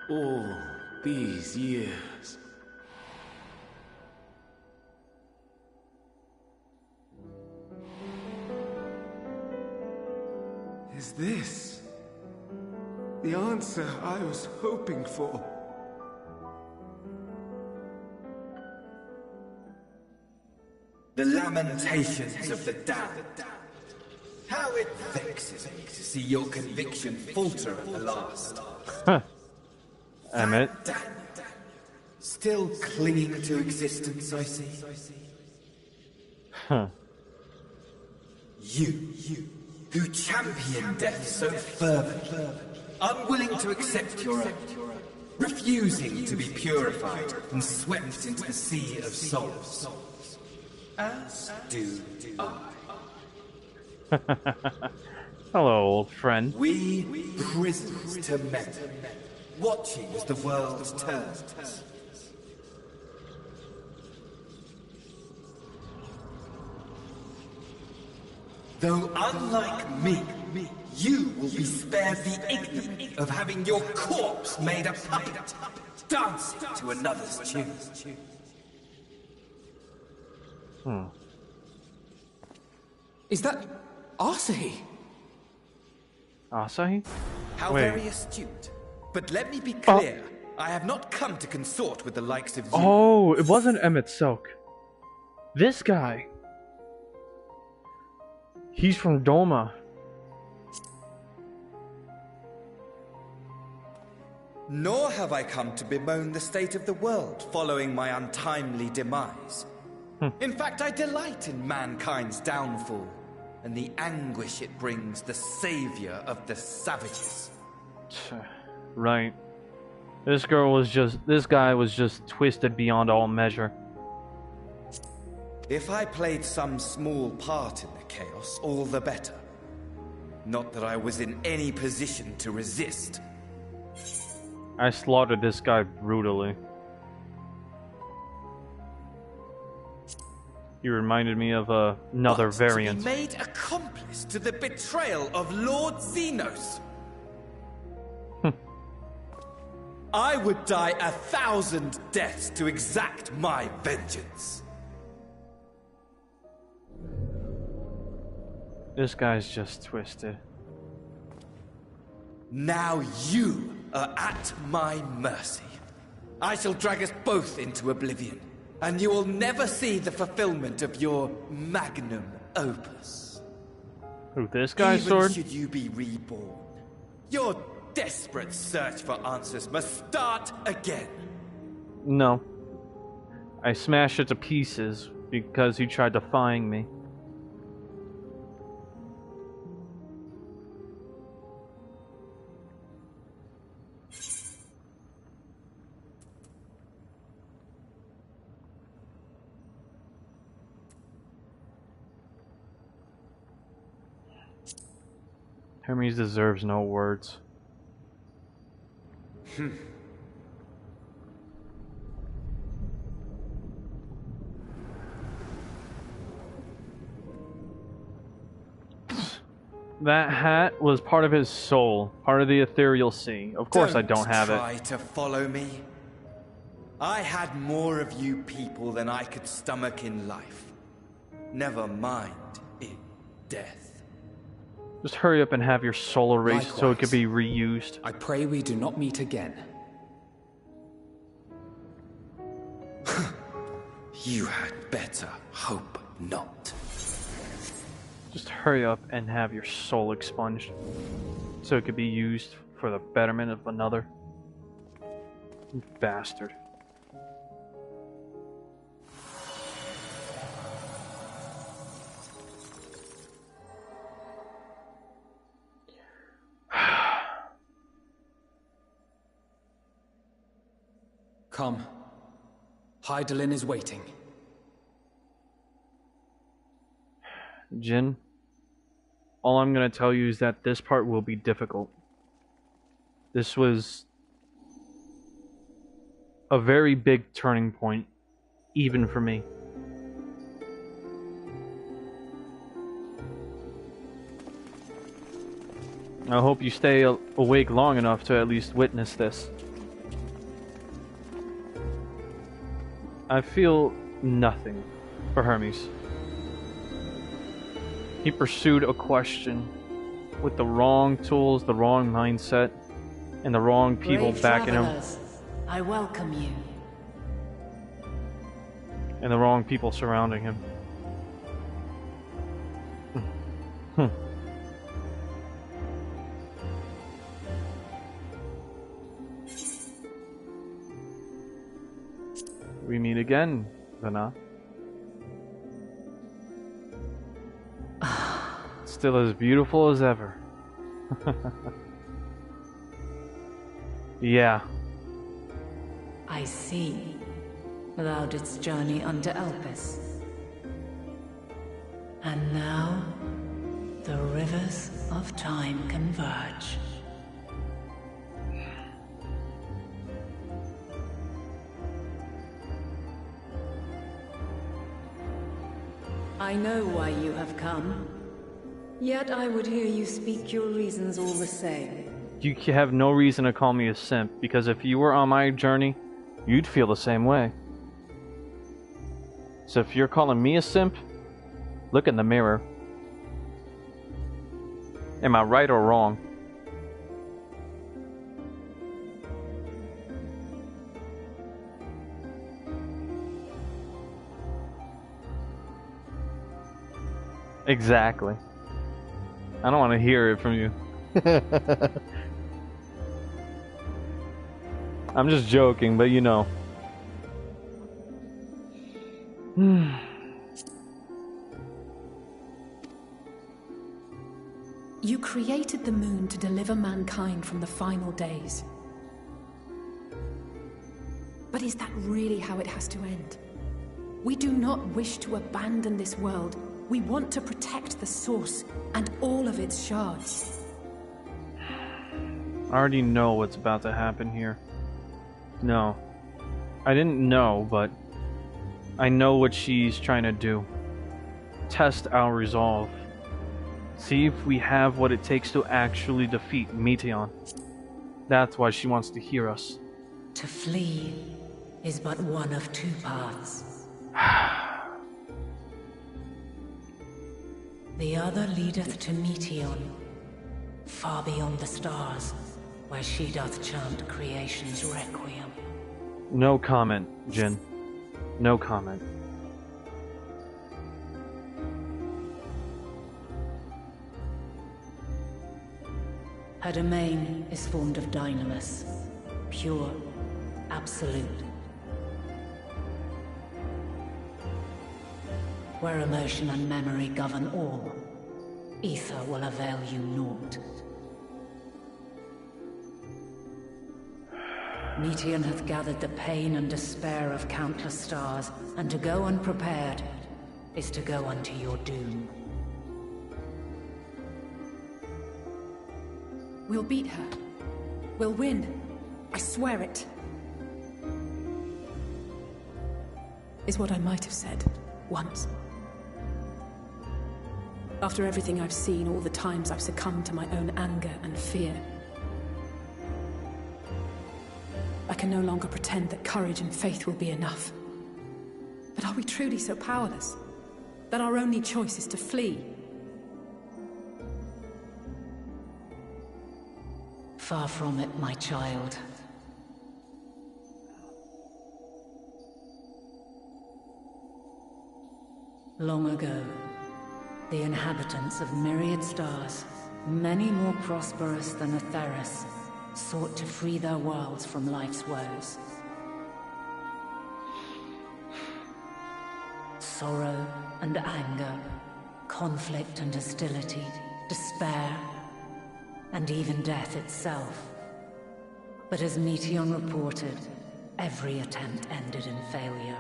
all these years, is this the answer I was hoping for? The lamentations of the damned. How it vexes me to see your conviction falter at the last. Emmett. Still clinging to existence, I see. You, who champion death so fervently, unwilling to accept your own, refusing to be purified and swept into the sea of souls. As do I. Hello, old friend. We prisoners to men, watching as the world turns. Though unlike me, you will be spared the ignominy of having your corpse made a puppet, dancing to another's tune. Is that Asahi? Asahi? How Wait. very astute. But let me be clear, I have not come to consort with the likes of you. Oh, it wasn't Emmett Silk. This guy. He's from Doma. Nor have I come to bemoan the state of the world following my untimely demise. In fact, I delight in mankind's downfall and the anguish it brings the savior of the savages. Right. This guy was just twisted beyond all measure. If I played some small part in the chaos, all the better. Not that I was in any position to resist. I slaughtered this guy brutally. He reminded me of another variant. To be made accomplice to the betrayal of Lord Xenos. I would die 1,000 deaths to exact my vengeance. This guy's just twisted. Now you are at my mercy. I shall drag us both into oblivion, and you will never see the fulfillment of your magnum opus. Who, this guy's Even sword? should you be reborn, your desperate search for answers must start again. No. I smashed it to pieces because he tried defying me. Hermes deserves no words. That hat was part of his soul, part of the ethereal sea. Of course I don't have it. Try to follow me. I had more of you people than I could stomach in life. Never mind in death. Just hurry up and have your soul erased so it Likewise. could be reused. I pray we do not meet again. You had better hope not. Just hurry up and have your soul expunged so it could be used for the betterment of another. You bastard. Come. Hydaelyn is waiting. Jin, all I'm going to tell you is that this part will be difficult. This was a very big turning point, even for me. I hope you stay awake long enough to at least witness this. I feel nothing for Hermes. He pursued a question with the wrong tools, the wrong mindset, and the wrong people Brave backing him. travelers, I welcome you. And the wrong people surrounding him. We meet again, Vana. Still as beautiful as ever. Yeah. I see. Thou didst journey unto Elpis. And now, the rivers of time converge. I know why you have come. Yet I would hear you speak your reasons all the same. You have no reason to call me a simp, because if you were on my journey, you'd feel the same way. So if you're calling me a simp, look in the mirror. Am I right or wrong? Exactly. I don't want to hear it from you. I'm just joking, but you know. You created the moon to deliver mankind from the final days. But is that really how it has to end? We do not wish to abandon this world. We want to protect the source and all of its shards. I already know what's about to happen here. No. I didn't know, but I know what she's trying to do. Test our resolve. See if we have what it takes to actually defeat Meteion. That's why she wants to hear us. To flee is but one of two paths. The other leadeth to Meteion. far beyond the stars, where she doth chant creation's requiem. No comment, Jin. No comment. Her domain is formed of dynamis, pure, absolute. Where emotion and memory govern all, ether will avail you naught. Meteon hath gathered the pain and despair of countless stars, and to go unprepared is to go unto your doom. We'll beat her. We'll win. I swear it. Is what I might have said once. After everything I've seen, all the times I've succumbed to my own anger and fear. I can no longer pretend that courage and faith will be enough. But are we truly so powerless? That our only choice is to flee? Far from it, my child. Long ago, the inhabitants of myriad stars, many more prosperous than Atheris, sought to free their worlds from life's woes. Sorrow and anger, conflict and hostility, despair, and even death itself. But as Meteon reported, every attempt ended in failure.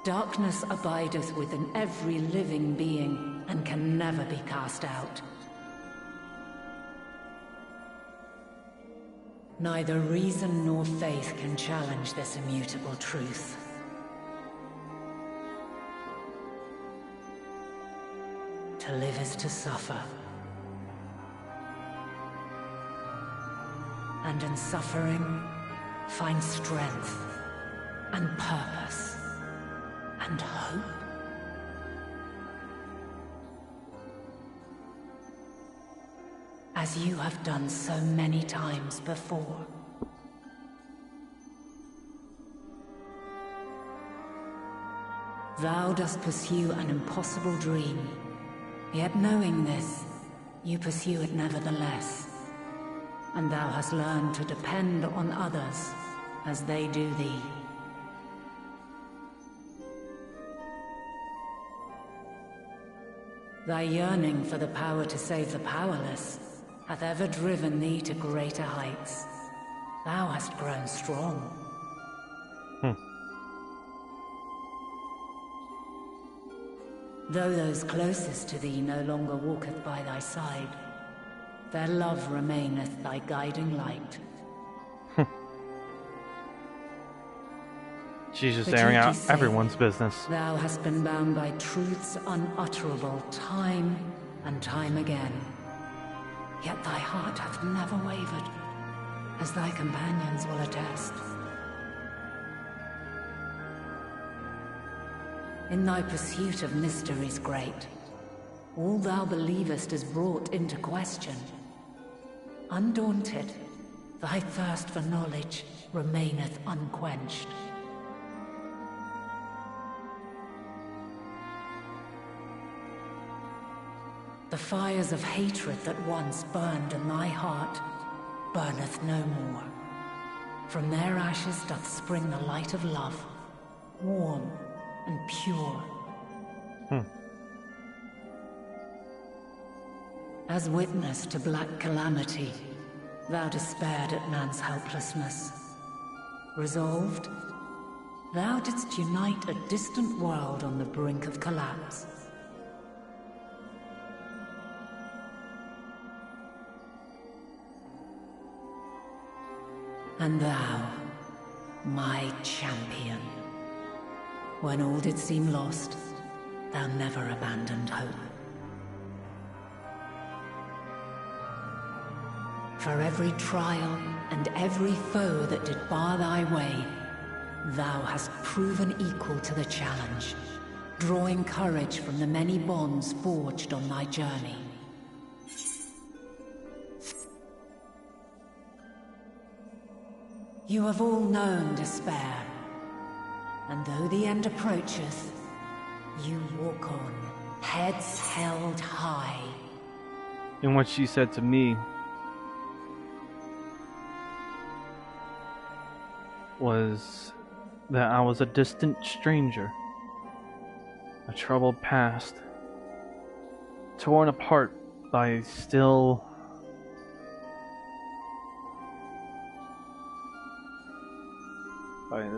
Darkness abideth within every living being, and can never be cast out. Neither reason nor faith can challenge this immutable truth. To live is to suffer. And in suffering, find strength and purpose and hope. As you have done so many times before. Thou dost pursue an impossible dream. Yet knowing this, you pursue it nevertheless. And thou hast learned to depend on others as they do thee. Thy yearning for the power to save the powerless hath ever driven thee to greater heights. Thou hast grown strong. Though those closest to thee no longer walketh by thy side, their love remaineth thy guiding light. She's just airing out everyone's business. Thou hast been bound by truths unutterable time and time again. Yet thy heart hath never wavered, as thy companions will attest. In thy pursuit of mysteries great, all thou believest is brought into question. Undaunted, thy thirst for knowledge remaineth unquenched. The fires of hatred that once burned in thy heart burneth no more. From their ashes doth spring the light of love, warm and pure. As witness to black calamity, thou despaired at man's helplessness. Resolved, thou didst unite a distant world on the brink of collapse. And thou, my champion, when all did seem lost, thou never abandoned hope. For every trial and every foe that did bar thy way, thou hast proven equal to the challenge, drawing courage from the many bonds forged on thy journey. You have all known despair, and though the end approacheth, you walk on, heads held high. And what she said to me was that I was a distant stranger, a troubled past, torn apart by the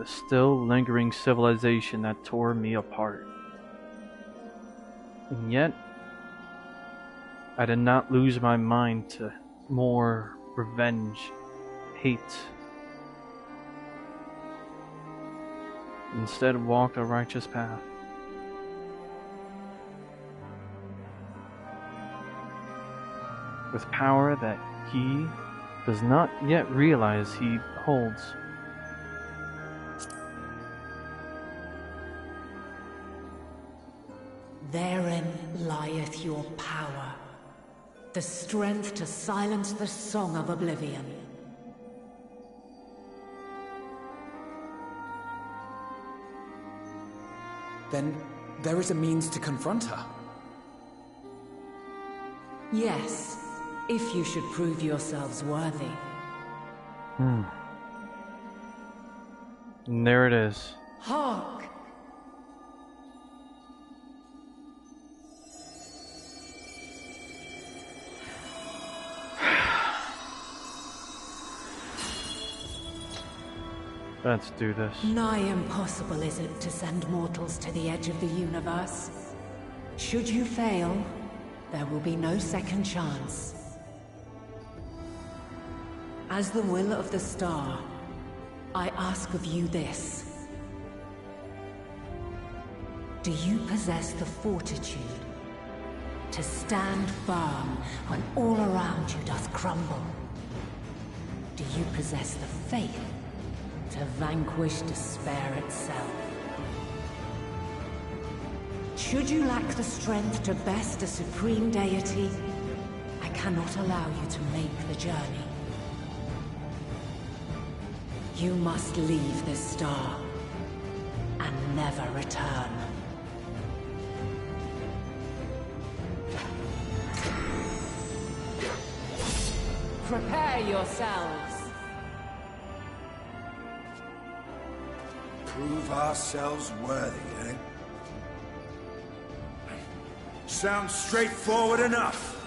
still lingering civilization that tore me apart. And yet, I did not lose my mind to more revenge, hate. Instead, walked a righteous path. With power that he does not yet realize he holds. Therein lieth your power. The strength to silence the song of oblivion. Then there is a means to confront her. Yes, if you should prove yourselves worthy. And there it is. Hark! Let's do this. Nigh impossible is it to send mortals to the edge of the universe. Should you fail, there will be no second chance. As the will of the star, I ask of you this. Do you possess the fortitude to stand firm when all around you doth crumble? Do you possess the faith to vanquish despair itself? Should you lack the strength to best a supreme deity, I cannot allow you to make the journey. You must leave this star and never return. Prepare yourselves. Prove ourselves worthy, eh? Sounds straightforward enough.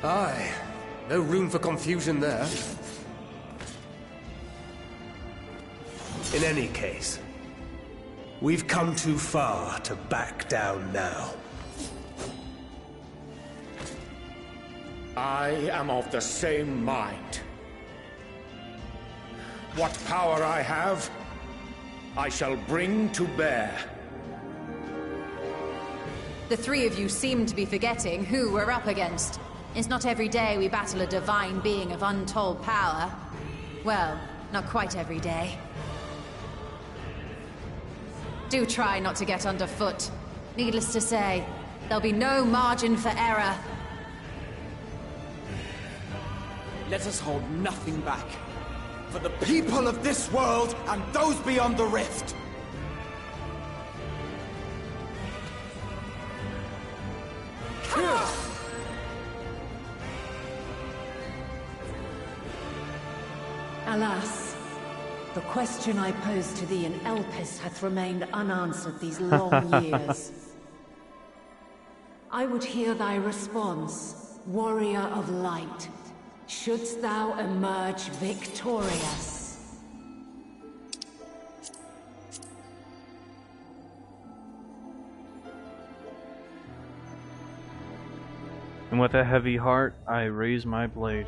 Aye. No room for confusion there. In any case, we've come too far to back down now. I am of the same mind. What power I have, I shall bring to bear. The three of you seem to be forgetting who we're up against. It's not every day we battle a divine being of untold power. Well, not quite every day. Do try not to get underfoot. Needless to say, there'll be no margin for error. Let us hold nothing back. For the people of this world and those beyond the rift. Alas, the question I posed to thee in Elpis hath remained unanswered these long years. I would hear thy response, warrior of light. Shouldst thou emerge victorious? And with a heavy heart, I raise my blade.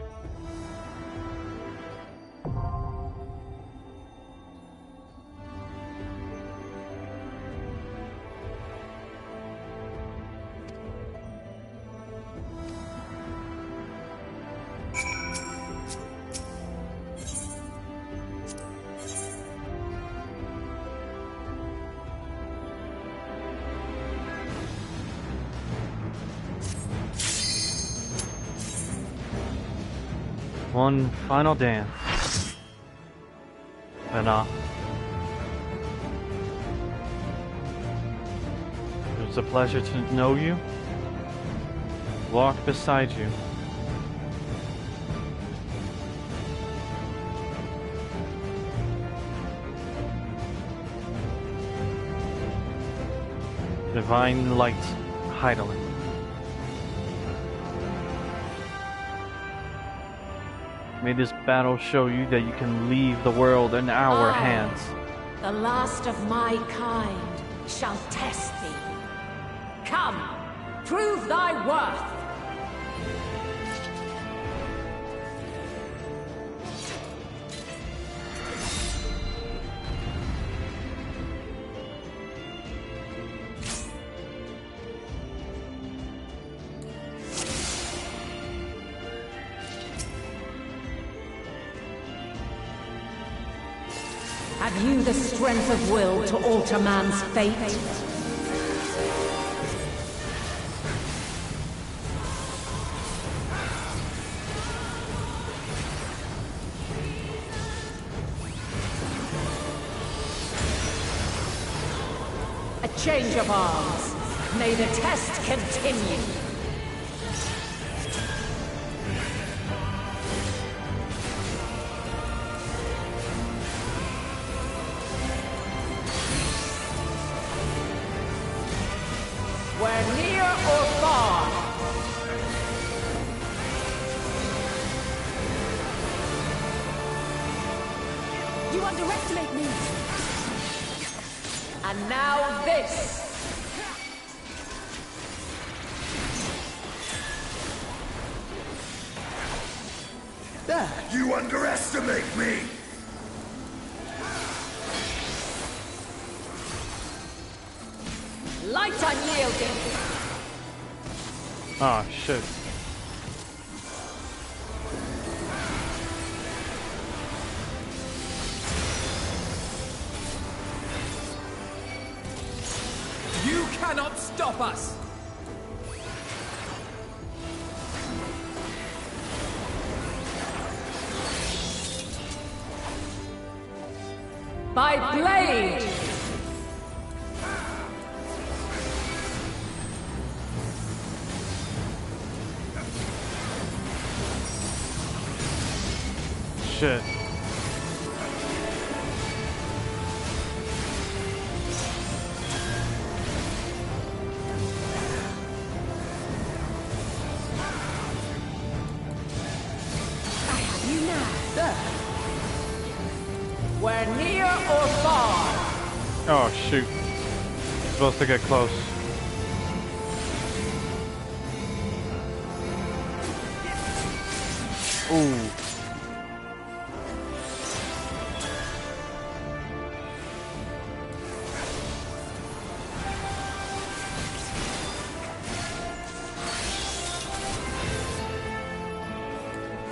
One final dance. But it's a pleasure to know you. Walk beside you. Divine light, Heidelin. May this battle show you that you can leave the world in our hands. The last of my kind shall test thee. Come, prove thy worth. Have you the strength of will to alter man's fate? A change of arms. May the test continue. We're near or far. You underestimate me. And now this. There. You underestimate me! Light unyielding. Oh shit. You cannot stop us! By blade! Shit. You now. There. We're near or far. Oh shoot. Supposed to get close. Ooh.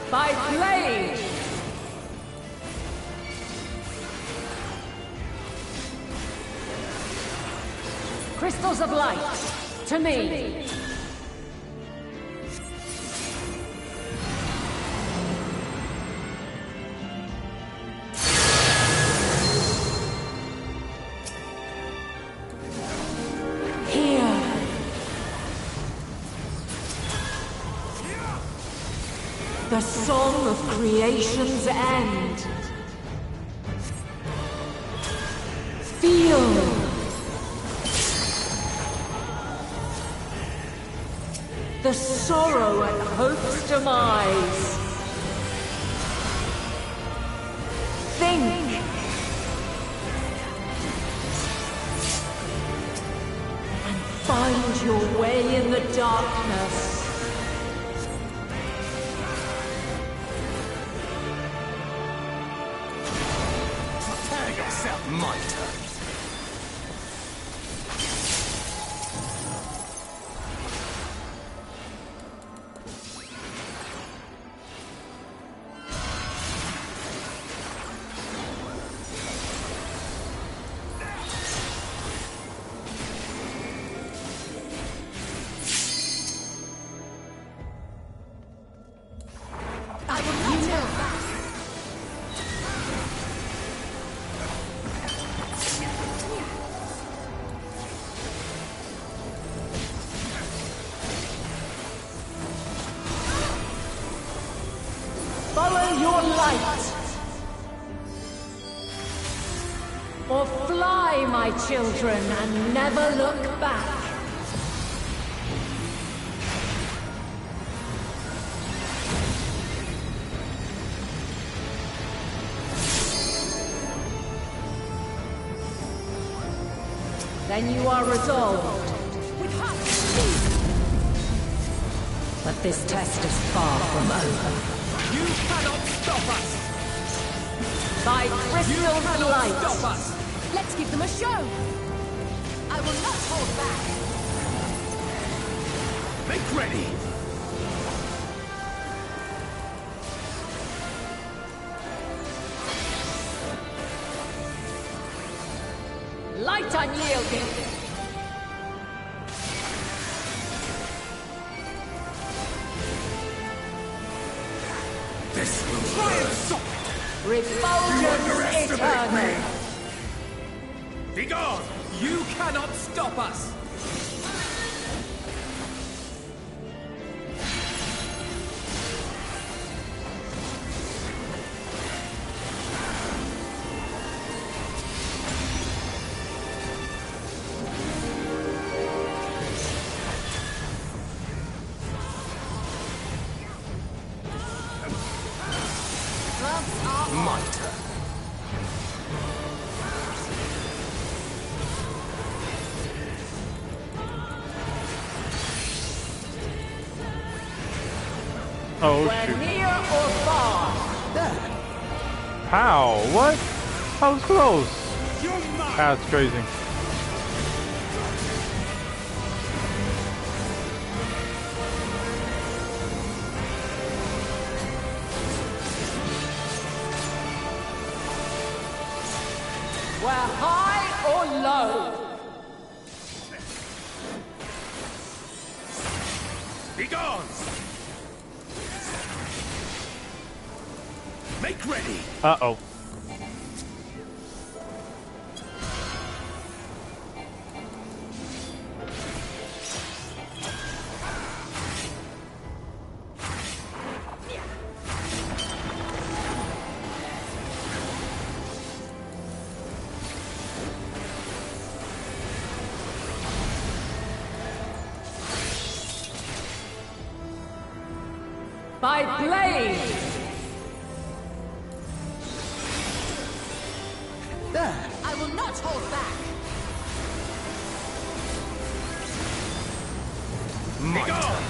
By blade! Crystals of light, to me! The song of creation's end. Feel. The sorrow at hope's demise. Think. And find your way in the darkness. My turn. I will Follow your light. Or fly, my children, and never look back. Then you are resolved. But this test is far from over. You cannot stop us! By crystal light! Stop us! Let's give them a show! I will not hold back! Make ready! Light unyielding! This will burn! Refulgence eternal! Be gone! You cannot stop us! Oh, shoot. Near or far? How? What? I was close. That's crazy. Where high or low? Be gone! Make ready! Uh-oh. By blade! I will not hold back! Be gone!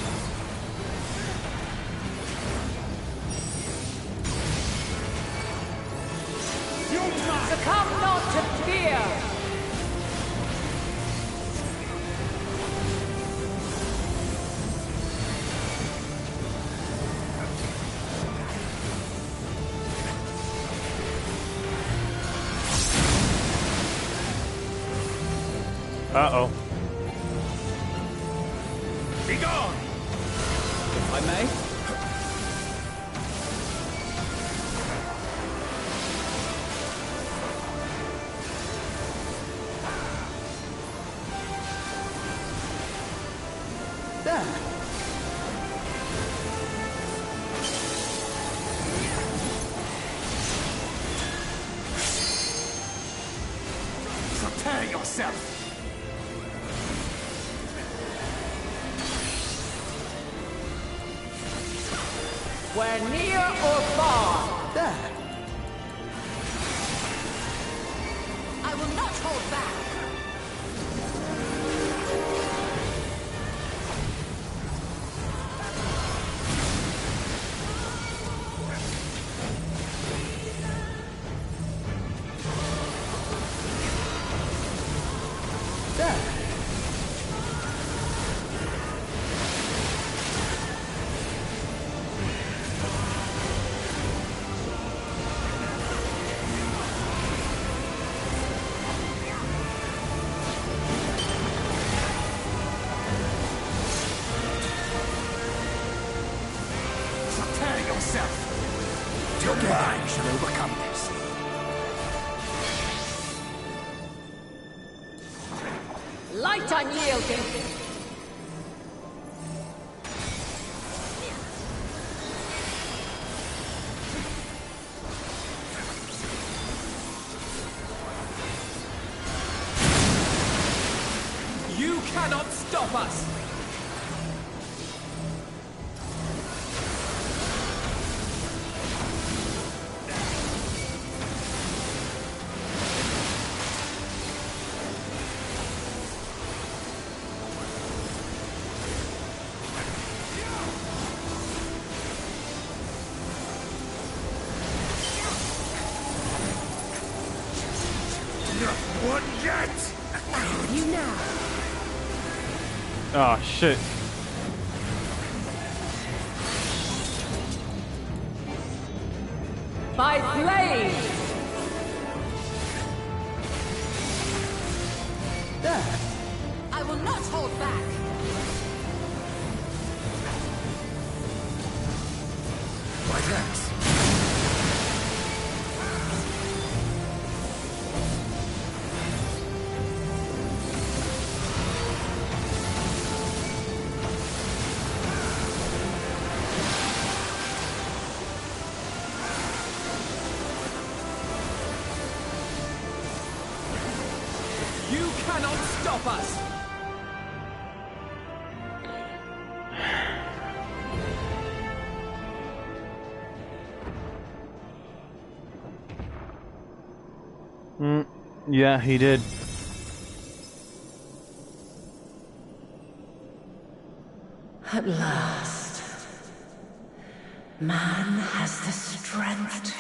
Succumb not to fear! Uh-oh. Be gone! If I may? There. Prepare yourself! Where near or far? There. I will not hold back! There. Prepare yourself! Together I shall overcome this. Light unyielding! cannot stop us! One yet! You now. Oh shit. By blade! There. I will not hold back. By that. You cannot stop us! Yeah, he did. At last, man has the strength to.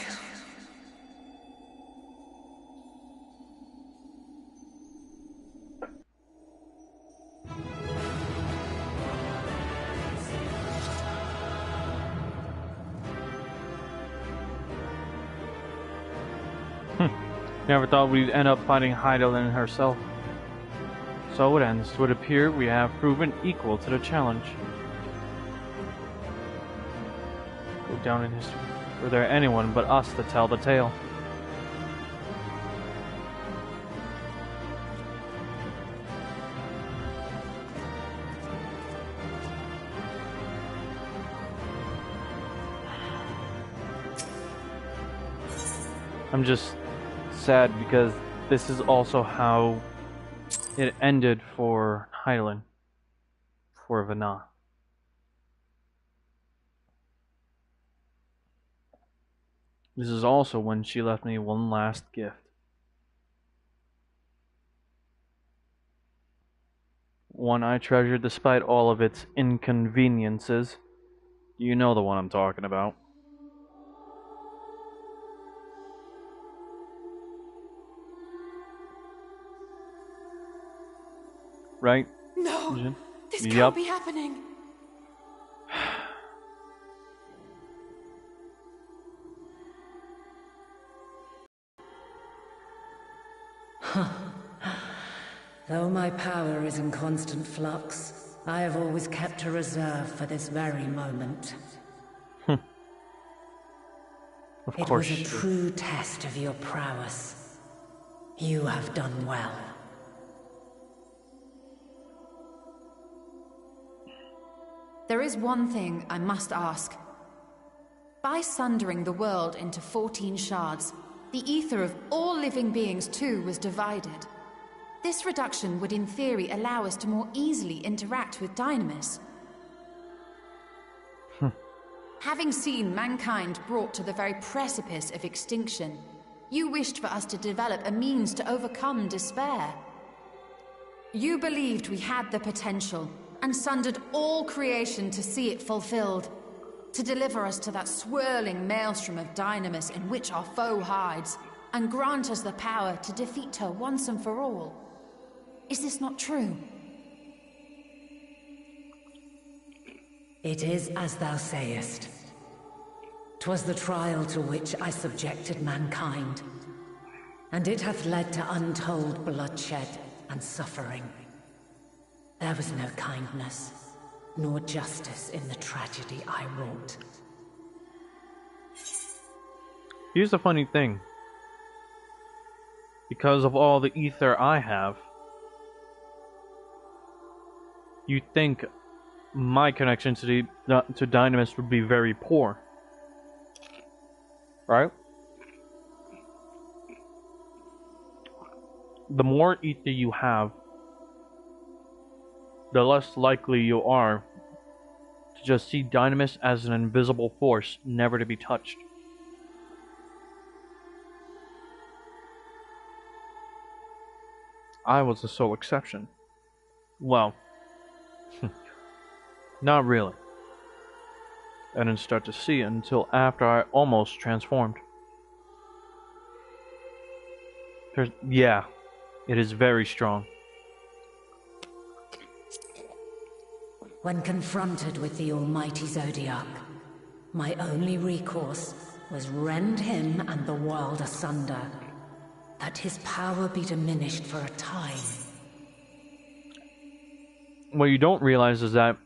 Never thought we'd end up fighting Heidelin herself. So it ends. It would appear we have proven equal to the challenge. Go down in history. Were there anyone but us to tell the tale? I'm just sad because this is also how it ended for Hydaelyn, for Vana. This is also when she left me one last gift. One I treasure despite all of its inconveniences. You know the one I'm talking about. Right? No! This Yup. can't be happening! Though my power is in constant flux, I have always kept a reserve for this very moment. Of It course was a you do. true test of your prowess. You have done well. There is one thing I must ask. By sundering the world into 14 shards, the ether of all living beings too was divided. This reduction would in theory allow us to more easily interact with Dynamis. Having seen mankind brought to the very precipice of extinction, you wished for us to develop a means to overcome despair. You believed we had the potential, and sundered all creation to see it fulfilled, to deliver us to that swirling maelstrom of Dynamis in which our foe hides, and grant us the power to defeat her once and for all. Is this not true? It is as thou sayest. 'Twas the trial to which I subjected mankind, and it hath led to untold bloodshed and suffering. There was no kindness, nor justice in the tragedy I wrought. Here's the funny thing. Because of all the ether I have, you'd think my connection to Dynamis would be very poor. Right? The more ether you have, the less likely you are to just see Dynamis as an invisible force, never to be touched. I was the sole exception. Well, not really. I didn't start to see it until after I almost transformed. Yeah, it is very strong. When confronted with the almighty Zodiac, my only recourse was rend him and the world asunder, that his power be diminished for a time. What you don't realize is that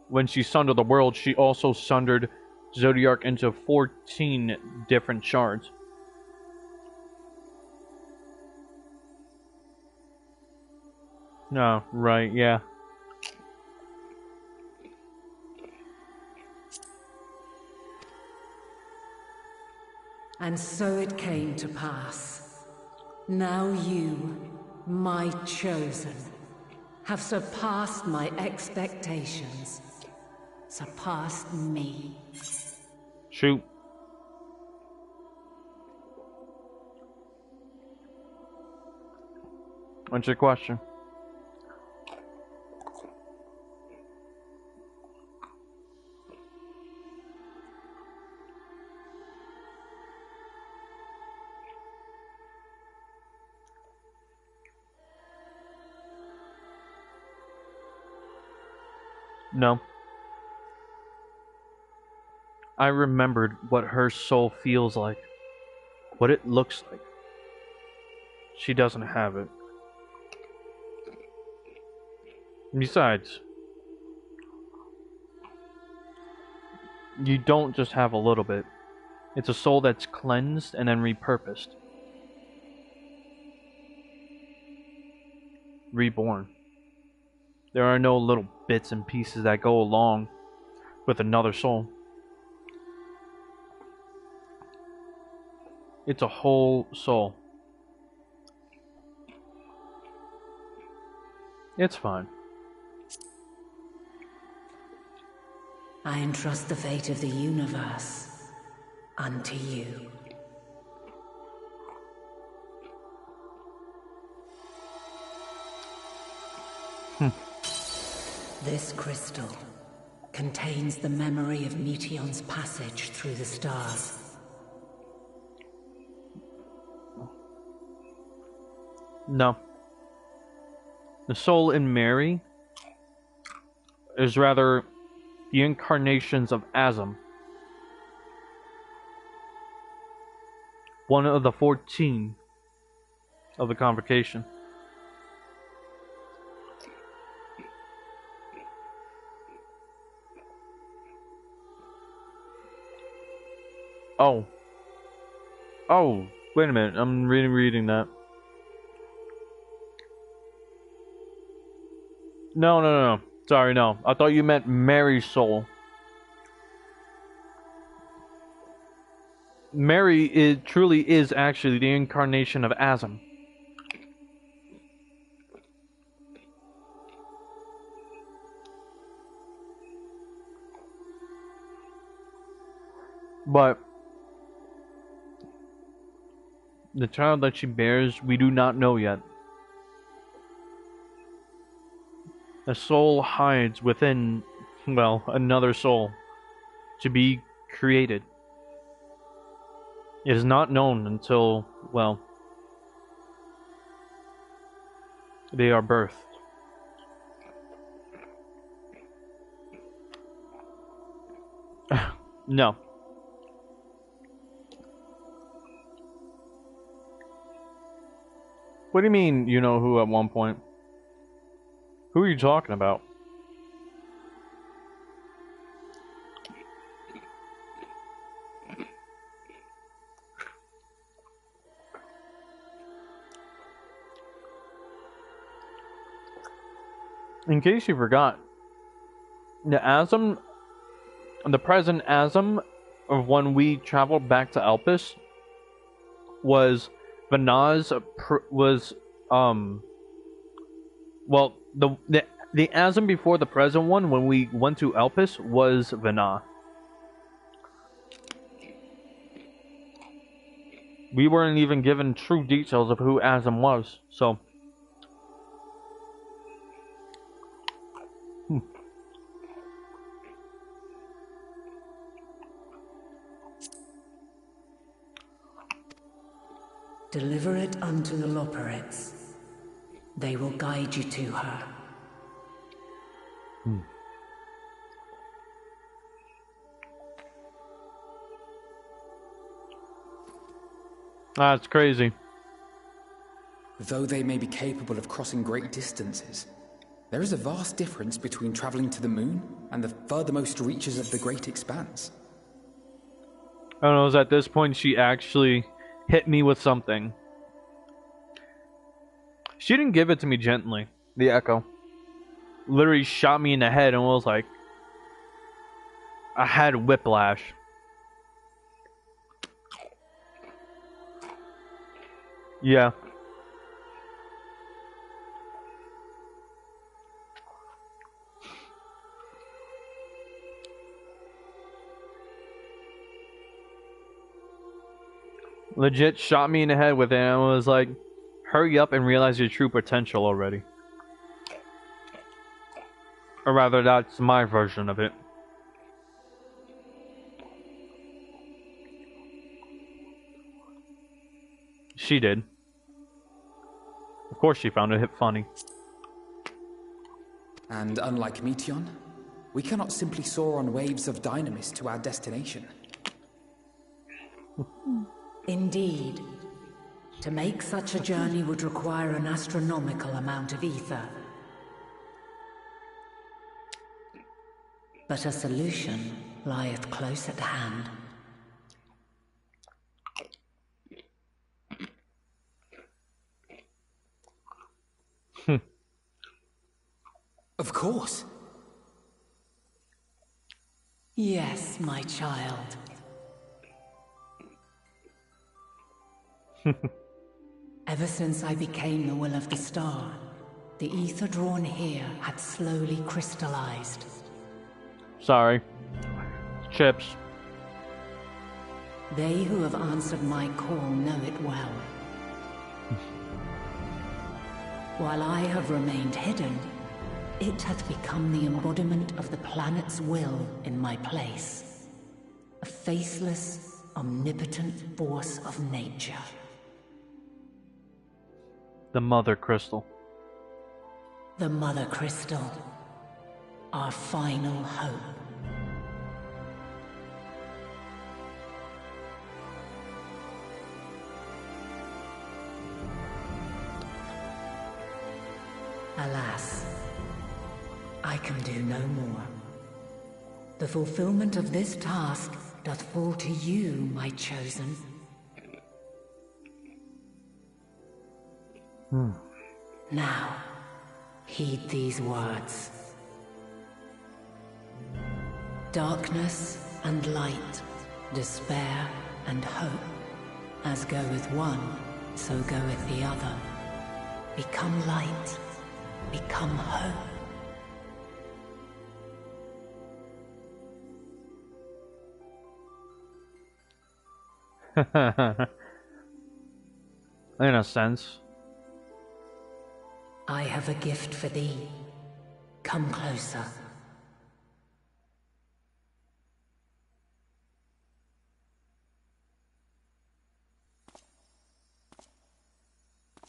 when she sundered the world, she also sundered Zodiac into 14 different shards. No, right, yeah. And so it came to pass. Now you, my chosen, have surpassed my expectations. Surpassed me. Shoot. What's your question? No. I remembered what her soul feels like. What it looks like. She doesn't have it. Besides, you don't just have a little bit. It's a soul that's cleansed and then repurposed. Reborn. There are no little bits and pieces that go along with another soul. It's a whole soul. It's fine. I entrust the fate of the universe unto you. This crystal contains the memory of Meteion's passage through the stars. No. The soul in Mary is rather the incarnations of Azam. One of the 14 of the convocation. Oh, wait a minute. I'm reading that. No. Sorry, no. I thought you meant Mary's soul. Mary truly is actually the incarnation of Azam. But the child that she bears, we do not know yet. The soul hides within, well, another soul to be created. It is not known until, well, they are birthed. No. What do you mean, you know who at one point? Who are you talking about? In case you forgot, the Azam, the present Azam of when we traveled back to Elpis was Vanaz, well, The Asm before the present one, when we went to Elpis, was Vana. We weren't even given true details of who Asm was, so... Deliver it unto the Loporrits. They will guide you to her. That's crazy. Though they may be capable of crossing great distances, there is a vast difference between traveling to the moon and the furthermost reaches of the great expanse. I don't know, it was at this point she actually hit me with something. She didn't give it to me gently, the echo. Literally shot me in the head and was like... I had whiplash. Yeah. Legit shot me in the head with it and was like, hurry up and realize your true potential already. Or rather, that's my version of it. She did. Of course she found it funny. And unlike Meteon, we cannot simply soar on waves of dynamis to our destination. Indeed. To make such a journey would require an astronomical amount of ether. But a solution lieth close at hand. Of course. Yes, my child. Ever since I became the will of the star, the ether drawn here had slowly crystallized. Sorry. Chips. They who have answered my call know it well. While I have remained hidden, it hath become the embodiment of the planet's will in my place. A faceless, omnipotent force of nature. The Mother Crystal. The Mother Crystal. Our final hope. Alas, I can do no more. The fulfillment of this task doth fall to you, my chosen. Now, heed these words. Darkness and light, despair and hope. As goeth one, so goeth the other. Become light, become hope. In a sense. I have a gift for thee. Come closer.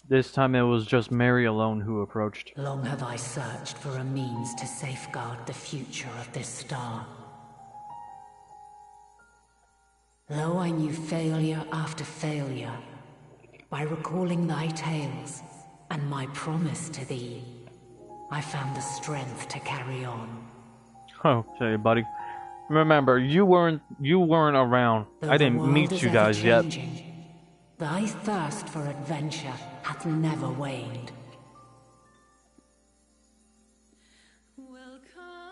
This time it was just Mary alone who approached. Long have I searched for a means to safeguard the future of this star. Though I knew failure after failure, by recalling thy tales and my promise to thee, I found the strength to carry on. Okay, buddy. Remember, you weren't around. Though I didn't meet you guys yet. Thy thirst for adventure hath never waned.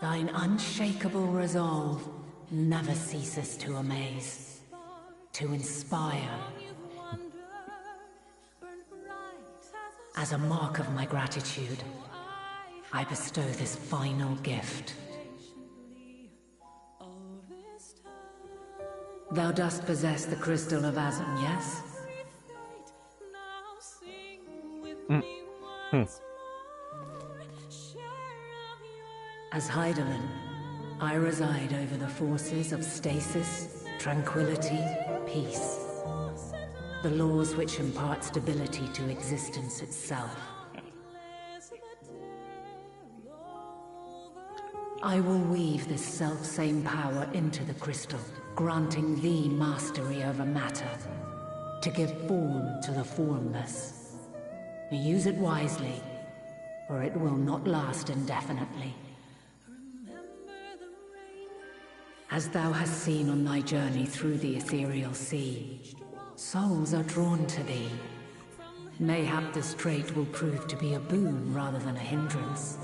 Thine unshakable resolve never ceases to amaze, to inspire. As a mark of my gratitude, I bestow this final gift. Thou dost possess the crystal of Azum, yes? As Heidelin, I reside over the forces of stasis, tranquility, peace. The laws which impart stability to existence itself. I will weave this self-same power into the crystal, granting thee mastery over matter, to give form to the formless. Use it wisely, or it will not last indefinitely. As thou hast seen on thy journey through the ethereal sea, souls are drawn to thee. Mayhap this trait will prove to be a boon rather than a hindrance.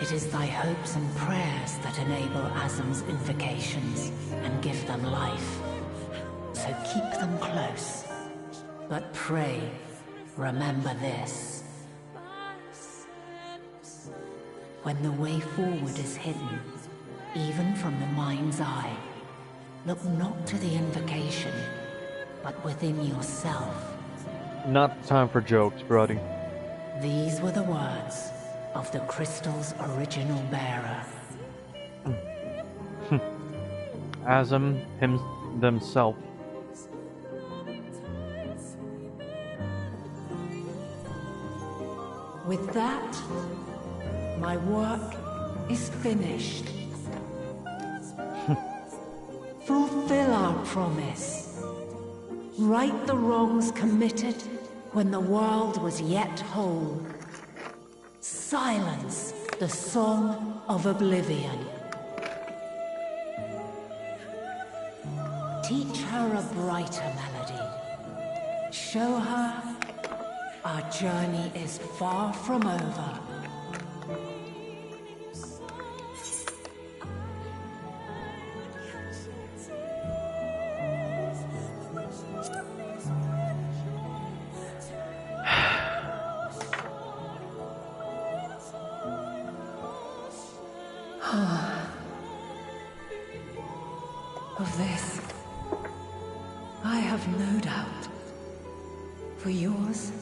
It is thy hopes and prayers that enable Azum's invocations and give them life. So keep them close. But pray, remember this. When the way forward is hidden, even from the mind's eye, look not to the invocation, but within yourself. Not the time for jokes, Brody. These were the words of the crystal's original bearer. Azum themselves. With that, my work is finished. Fulfill our promise. Right the wrongs committed when the world was yet whole. Silence the song of oblivion. Teach her a brighter melody. Show her our journey is far from over. Of this, I have no doubt. For yours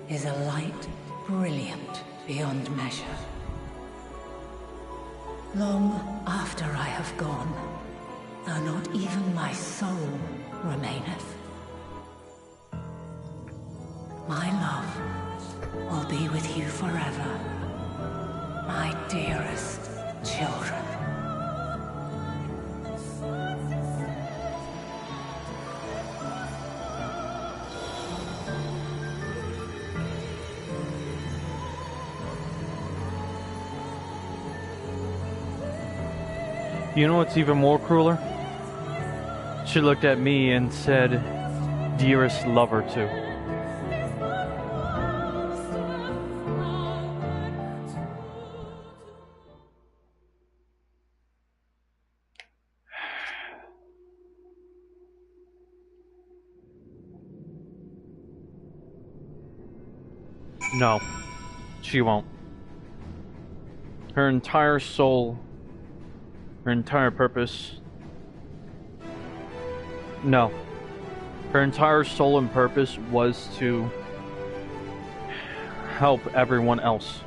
is a light brilliant beyond measure. Long after I have gone, though not even my soul remaineth, my love will be with you forever, my dearest children. You know what's even more crueler? She looked at me and said, "Dearest lover," too. No, she won't. Her entire soul, her entire purpose. No. Her entire soul and purpose was to help everyone else.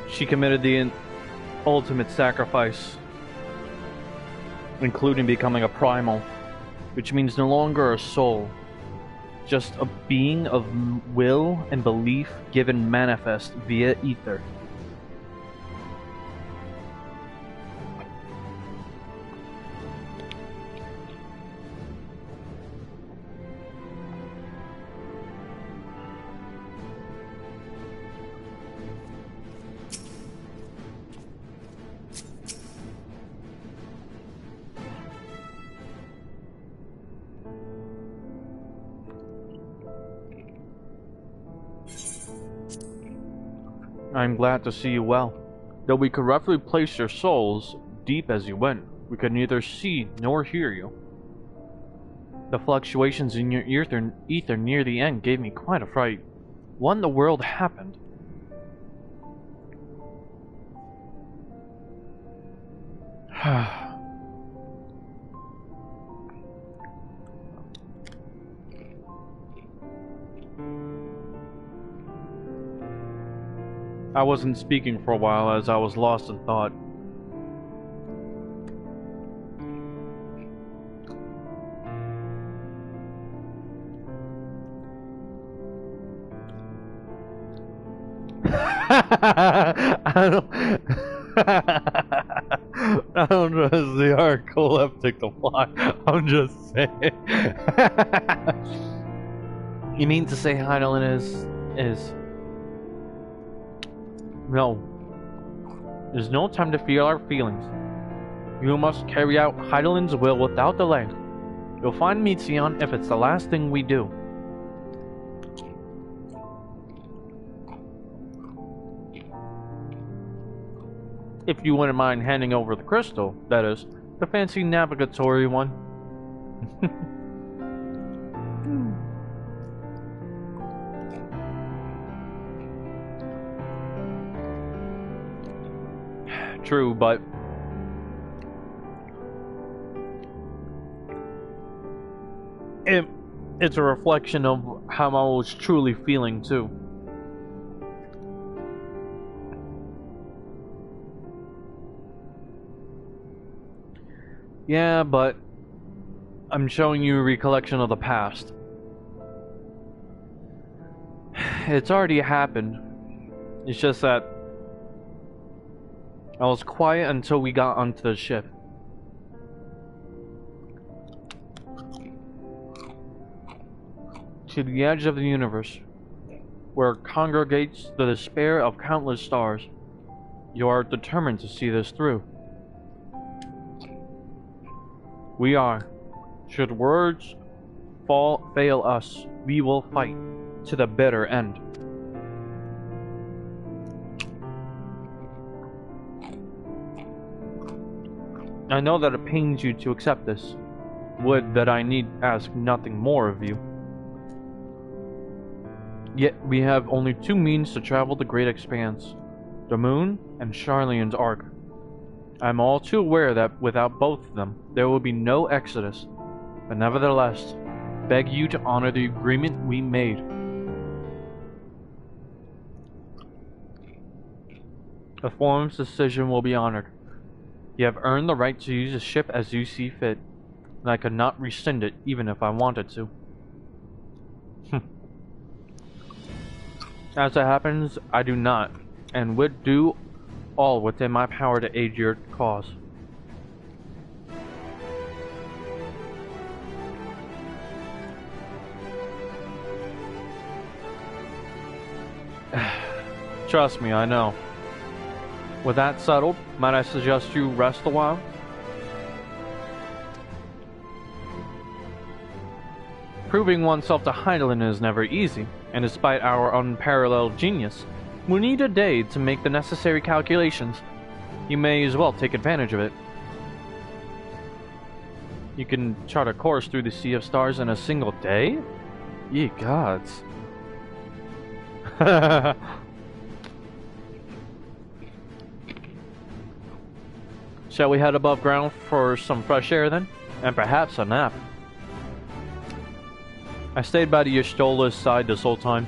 She committed the ultimate sacrifice, including becoming a primal, which means no longer a soul, just a being of will and belief given manifest via ether. I'm glad to see you well. Though we could roughly place your souls deep as you went, we could neither see nor hear you. The fluctuations in your ether near the end gave me quite a fright. What in the world happened? I wasn't speaking for a while as I was lost in thought. I don't trust the narcoleptic to fly. I'm just saying. You mean to say Heidelin is... No. There's no time to feel our feelings. You must carry out Heidelin's will without delay. You'll find me, Sion, if it's the last thing we do. If you wouldn't mind handing over the crystal, that is, the fancy navigatory one. True, but it's a reflection of how I was truly feeling too. Yeah, but I'm showing you a recollection of the past. It's already happened. It's just that I was quiet until we got onto the ship. To the edge of the universe, where congregates the despair of countless stars. You are determined to see this through. We are. Should words fail us, we will fight to the bitter end. I know that it pains you to accept this. Would that I need ask nothing more of you. Yet we have only two means to travel the great expanse. The moon and Charlene's Ark. I am all too aware that without both of them, there will be no exodus. But nevertheless, beg you to honor the agreement we made. The forum's decision will be honored. You have earned the right to use the ship as you see fit, and I could not rescind it even if I wanted to. As it happens, I do not, and would do all within my power to aid your cause. Trust me, I know. With that settled, might I suggest you rest a while? Proving oneself to Heidelin is never easy, and despite our unparalleled genius, we need a day to make the necessary calculations. You may as well take advantage of it. You can chart a course through the sea of stars in a single day? Ye gods. Shall we head above ground for some fresh air then? And perhaps a nap. I stayed by the Y'shtola's side this whole time.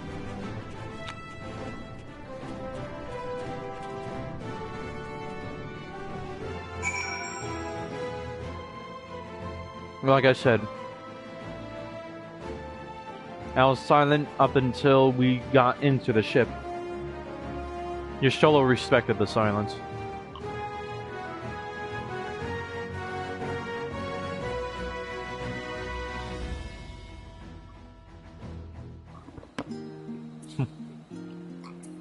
Like I said, I was silent up until we got into the ship. Y'shtola respected the silence.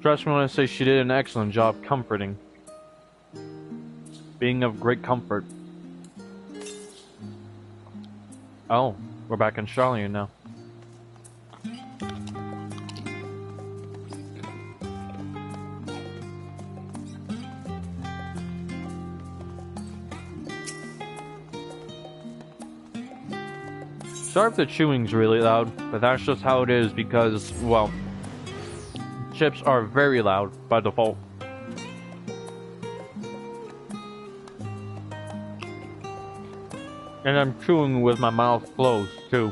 Trust me when I say she did an excellent job comforting. Being of great comfort. Oh, we're back in Charlene now. Sorry if the chewing's really loud, but that's just how it is because, well, chips are very loud by default. And I'm chewing with my mouth closed, too.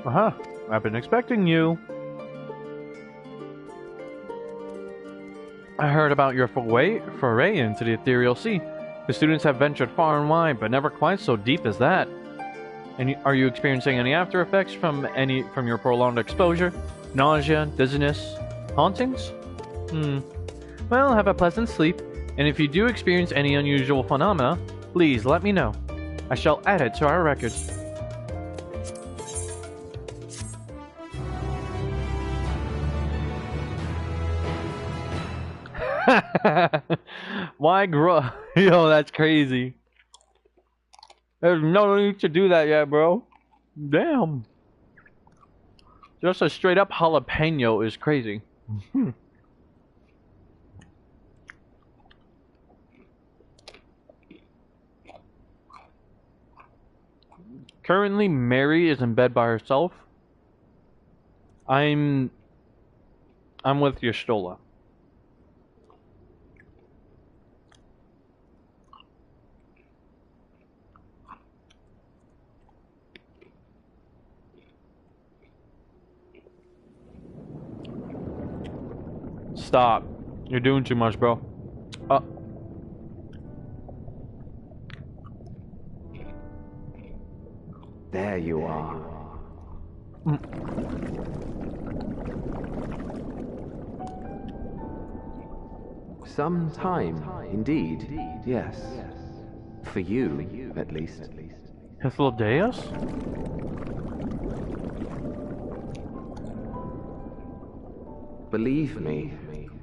Uh-huh. I've been expecting you. I heard about your foray into the ethereal sea. The students have ventured far and wide, but never quite so deep as that. And are you experiencing any after effects from your prolonged exposure? Nausea, dizziness, hauntings? Well, have a pleasant sleep, and if you do experience any unusual phenomena, please let me know. I shall add it to our records. Why grow? Yo, that's crazy. There's no need to do that yet, bro. Damn. Just a straight up jalapeno is crazy. Currently, Mary is in bed by herself. I'm with Yastola. Stop. You're doing too much, bro. There you are. Some time, indeed. Yes. For you, at least. Hythlodeus? Believe me,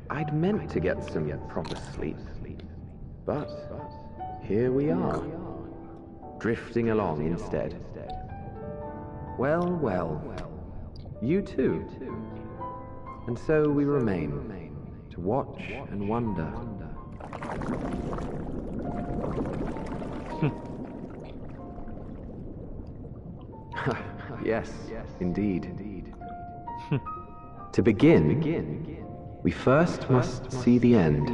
I'd meant to get some proper sleep. But here we are, drifting along instead. Well, well, you too. And so we remain, to watch and wonder. Yes, indeed. To begin, we first must see the end.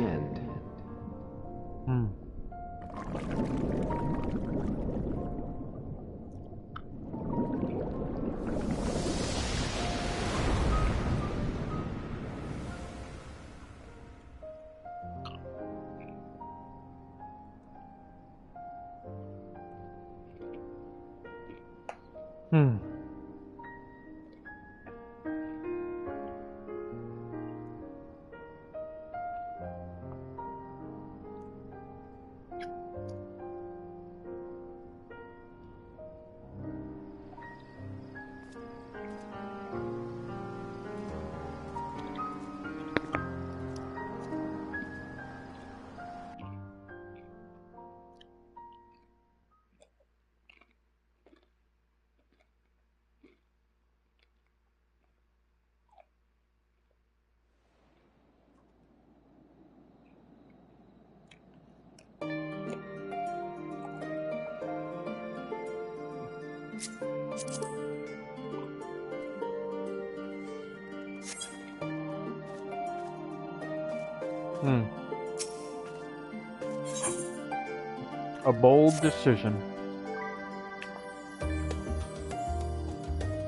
A bold decision.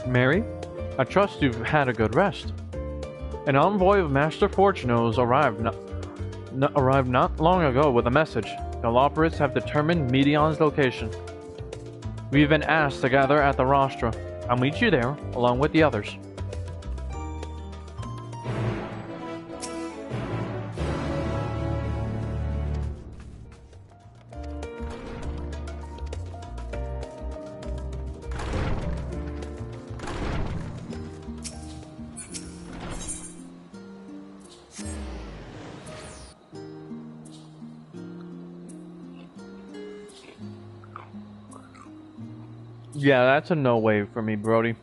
Mary, I trust you've had a good rest. An envoy of Master Fortuno's arrived not long ago with a message. The Loperates have determined Medion's location. We've been asked to gather at the rostra. I'll meet you there, along with the others. Yeah, that's a no way for me, Brody.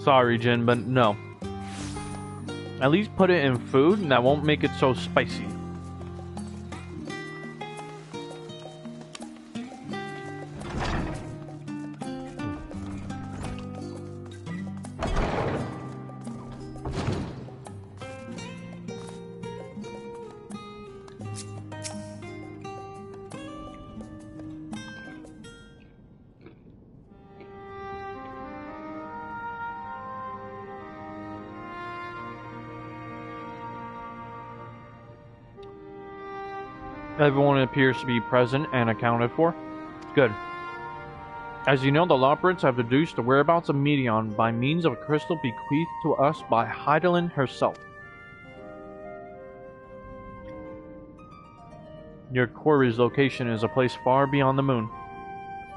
Sorry, Jin, but no. At least put it in food, and that won't make it so spicy. Everyone appears to be present and accounted for. Good. As you know, the Loporrits have deduced the whereabouts of Medion by means of a crystal bequeathed to us by Hydaelyn herself. Your quarry's location is a place far beyond the moon,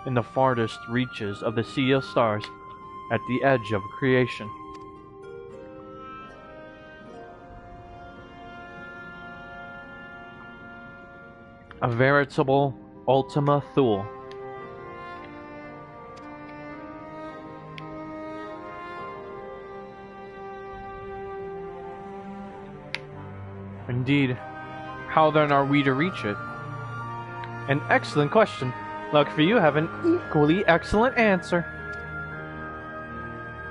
in the farthest reaches of the Sea of Stars, at the edge of creation. A veritable Ultima Thule. Indeed. How then are we to reach it? An excellent question. Luck for you have an equally excellent answer.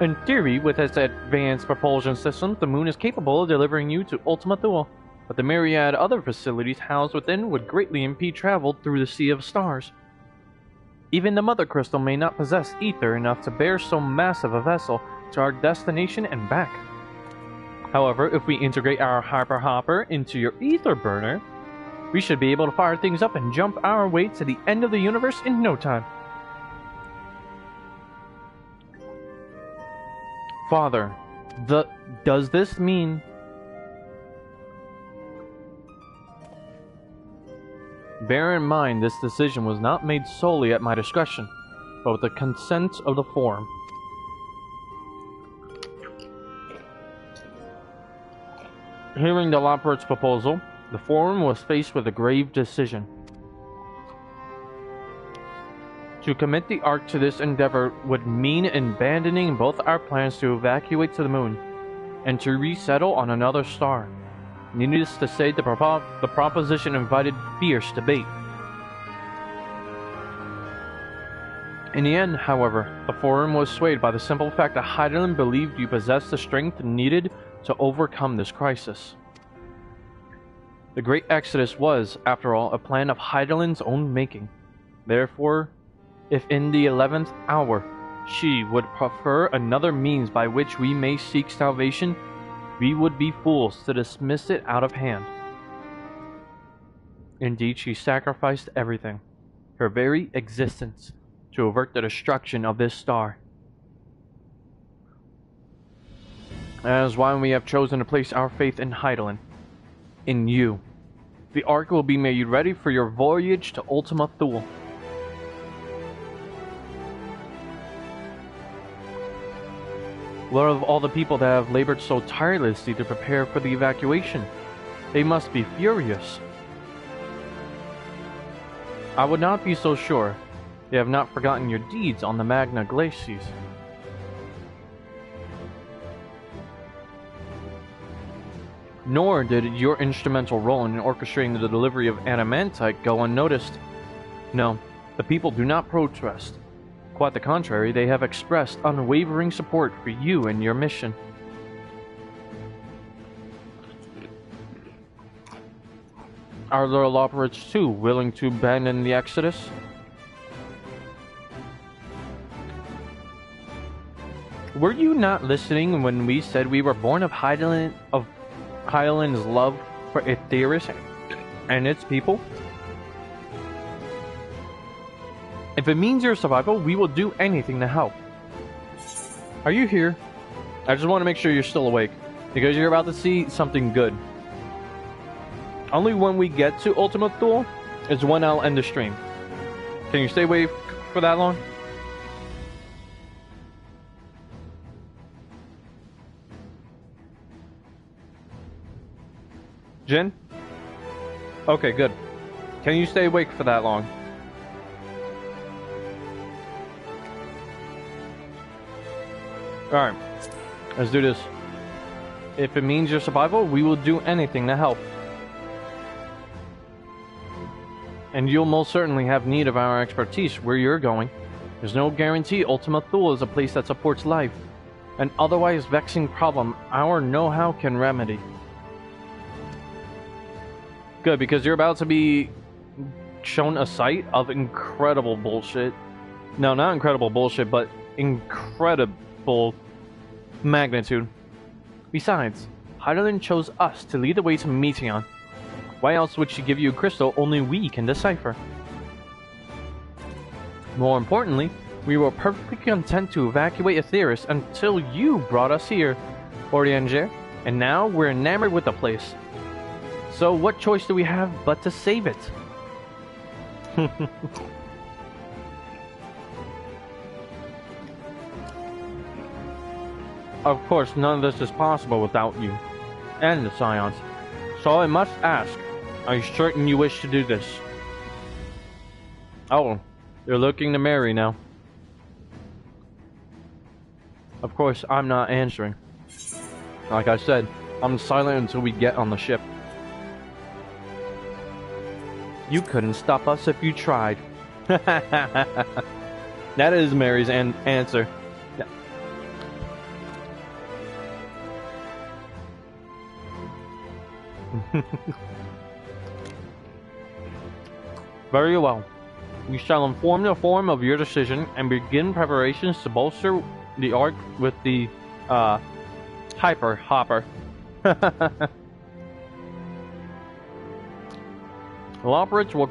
In theory, with its advanced propulsion systems, the moon is capable of delivering you to Ultima Thule. But the myriad other facilities housed within would greatly impede travel through the Sea of Stars. Even the Mother Crystal may not possess ether enough to bear so massive a vessel to our destination and back. However, if we integrate our Hyper Hopper into your ether burner, we should be able to fire things up and jump our way to the end of the universe in no time. Father, does this mean... Bear in mind, this decision was not made solely at my discretion, but with the consent of the Forum. Hearing the Loporrit's proposal, the Forum was faced with a grave decision. To commit the Ark to this endeavor would mean abandoning both our plans to evacuate to the moon, and to resettle on another star. Needless to say, the proposition invited fierce debate. In the end, however, the Forum was swayed by the simple fact that Hydaelyn believed you possessed the strength needed to overcome this crisis. The Great Exodus was, after all, a plan of Hydaelyn's own making. Therefore, if in the 11th hour she would prefer another means by which we may seek salvation, we would be fools to dismiss it out of hand. Indeed, she sacrificed everything, her very existence, to avert the destruction of this star. That is why we have chosen to place our faith in Hydaelyn, in you. The Ark will be made ready for your voyage to Ultima Thule. What of all the people that have labored so tirelessly to prepare for the evacuation? They must be furious. I would not be so sure. They have not forgotten your deeds on the Magna Glacies. Nor did your instrumental role in orchestrating the delivery of Adamantite go unnoticed. No, the people do not protest. Quite the contrary, they have expressed unwavering support for you and your mission. Are the Loporrits too willing to abandon the Exodus? Were you not listening when we said we were born of Hydaelyn's love for Aetheris and its people? If it means your survival, we will do anything to help. Are you here? I just want to make sure you're still awake, because you're about to see something good. Only when we get to Ultima Thule is when I'll end the stream. Can you stay awake for that long? Jin? Okay, good. Can you stay awake for that long? Alright, let's do this. If it means your survival, we will do anything to help. And you'll most certainly have need of our expertise where you're going. There's no guarantee Ultima Thule is a place that supports life. An otherwise vexing problem our know-how can remedy. Good, because you're about to be shown a sight of incredible bullshit. No, not incredible bullshit, but incredible magnitude. Besides, Heidelin chose us to lead the way to Meteon. Why else would she give you a crystal only we can decipher? More importantly, we were perfectly content to evacuate Aetheris until you brought us here, Orianger, and now we're enamored with the place. So what choice do we have but to save it? Of course, none of this is possible without you, and the Scions. So I must ask, are you certain you wish to do this? Oh, you're looking to marry now. Of course, I'm not answering. Like I said, I'm silent until we get on the ship. You couldn't stop us if you tried. That is Mary's answer. Yeah. Very well. We shall inform the forum of your decision and begin preparations to bolster the Ark with the Hyper Hopper. Loporich will...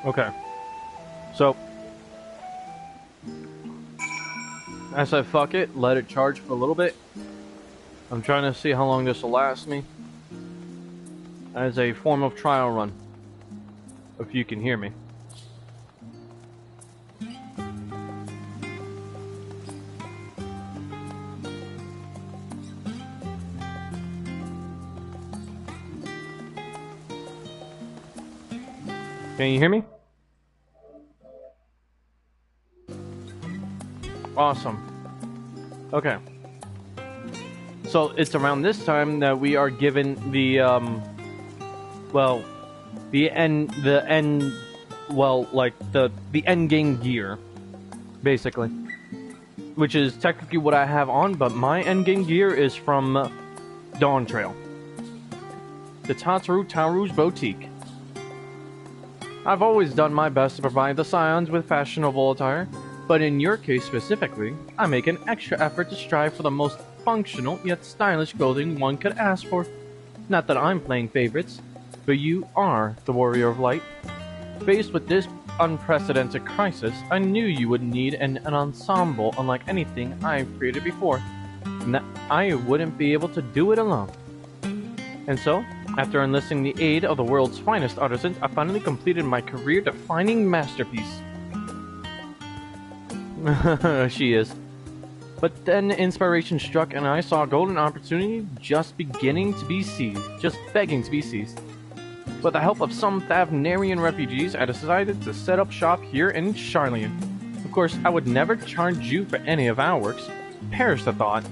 Okay. So, I said fuck it, let it charge for a little bit. I'm trying to see how long this will last me. As a form of trial run. If you can hear me. Can you hear me? Awesome. Okay. So it's around this time that we are given the well, the end game gear, basically, which is technically what I have on, but my end game gear is from Dawn Trail, the Taru's boutique. I've always done my best to provide the Scions with fashionable attire, but in your case specifically, I make an extra effort to strive for the most functional yet stylish clothing one could ask for. Not that I'm playing favorites, but you are the Warrior of Light. Faced with this unprecedented crisis, I knew you would need an ensemble unlike anything I've created before, and that I wouldn't be able to do it alone. And so, after enlisting the aid of the world's finest artisans, I finally completed my career-defining masterpiece. She is. But then inspiration struck and I saw a golden opportunity just beginning to be seized. Just begging to be seized. With the help of some Thavnarian refugees, I decided to set up shop here in Sharlayan. Of course, I would never charge you for any of our works. Perish the thought.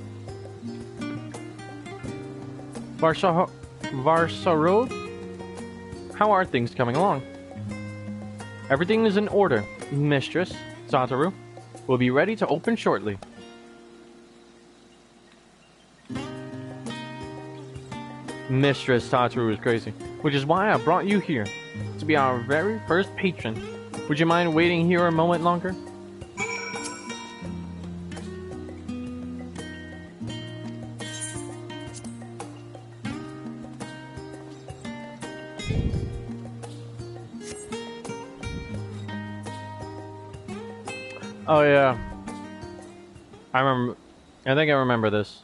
Varsarov? How are things coming along? Everything is in order, Mistress Satoru. We'll be ready to open shortly. Mistress Satoru is crazy, which is why I brought you here, to be our very first patron. Would you mind waiting here a moment longer? Oh yeah, I remember. I think I remember this.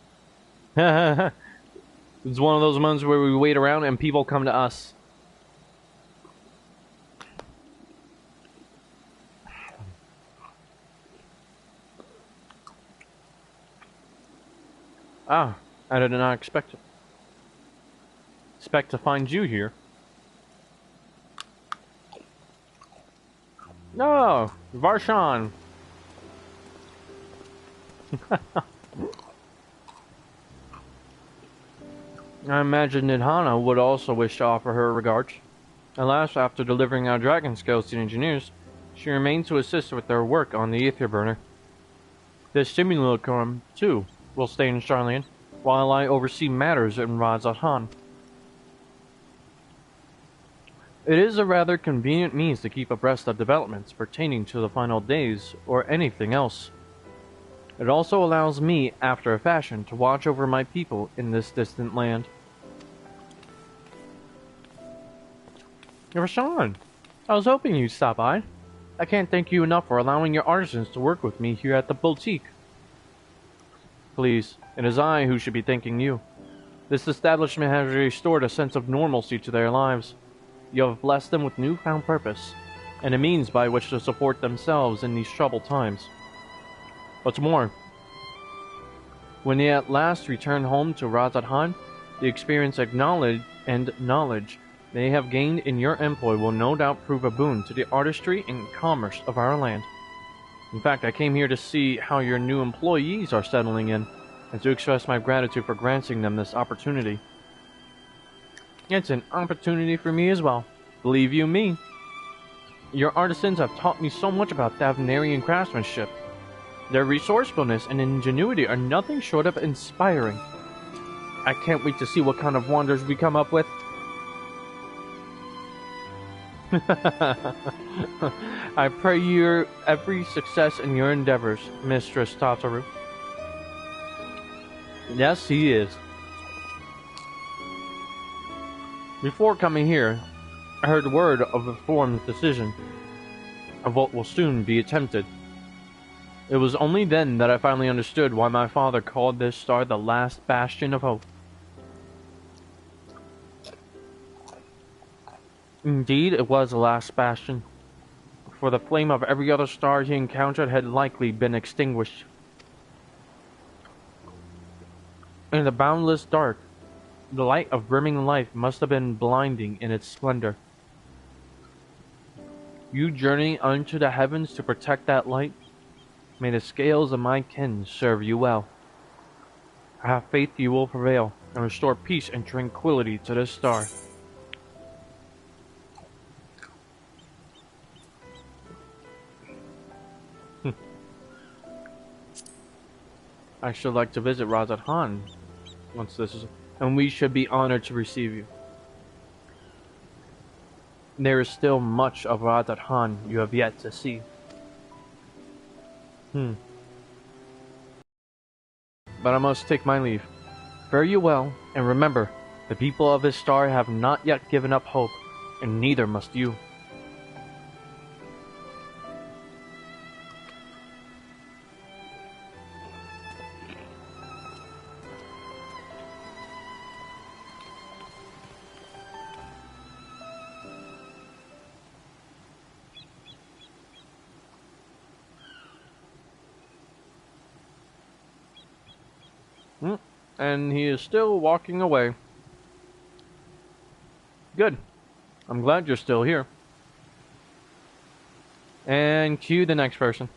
It's one of those moments where we wait around and people come to us. Ah, I did not expect to find you here. No, Varshan. I imagine Nidhana would also wish to offer her regards. Alas, after delivering our dragon scales to the engineers, she remained to assist with their work on the ether burner. The simulacrum, too, will stay in Charlian, while I oversee matters in Razathan. It is a rather convenient means to keep abreast of developments pertaining to the final days or anything else. It also allows me, after a fashion, to watch over my people in this distant land. Rashawn, I was hoping you'd stop by. I can't thank you enough for allowing your artisans to work with me here at the boutique. Please, it is I who should be thanking you. This establishment has restored a sense of normalcy to their lives. You have blessed them with newfound purpose, and a means by which to support themselves in these troubled times. What's more, when they at last return home to Razathan, the experience and knowledge they have gained in your employ will no doubt prove a boon to the artistry and commerce of our land. In fact, I came here to see how your new employees are settling in, and to express my gratitude for granting them this opportunity. It's an opportunity for me as well, believe you me. Your artisans have taught me so much about Thavnarian craftsmanship. Their resourcefulness and ingenuity are nothing short of inspiring. I can't wait to see what kind of wonders we come up with. I pray you every success in your endeavors, Mistress Tataru. Yes, he is. Before coming here, I heard word of the Forum's decision, of what will soon be attempted. It was only then that I finally understood why my father called this star the last bastion of hope. Indeed, it was the last bastion, for the flame of every other star he encountered had likely been extinguished. In the boundless dark, the light of brimming life must have been blinding in its splendor. You journey unto the heavens to protect that light. May the scales of my kin serve you well. I have faith you will prevail and restore peace and tranquility to this star. I should like to visit Razathan once this is, and we should be honored to receive you. There is still much of Razathan you have yet to see. But I must take my leave. Fare you well, and remember, the people of this star have not yet given up hope, and neither must you. And he is still walking away. Good. I'm glad you're still here. And cue the next person.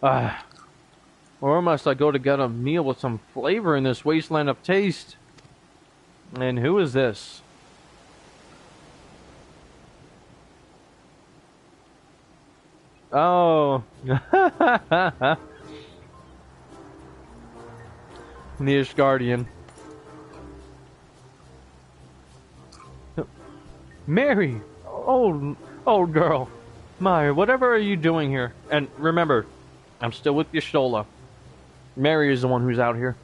Or must I go to get a meal with some flavor in this wasteland of taste? And who is this? Oh. The Ishgardian. Mary! Old girl. My, whatever are you doing here? And remember, I'm still with Y'shtola. Mary is the one who's out here.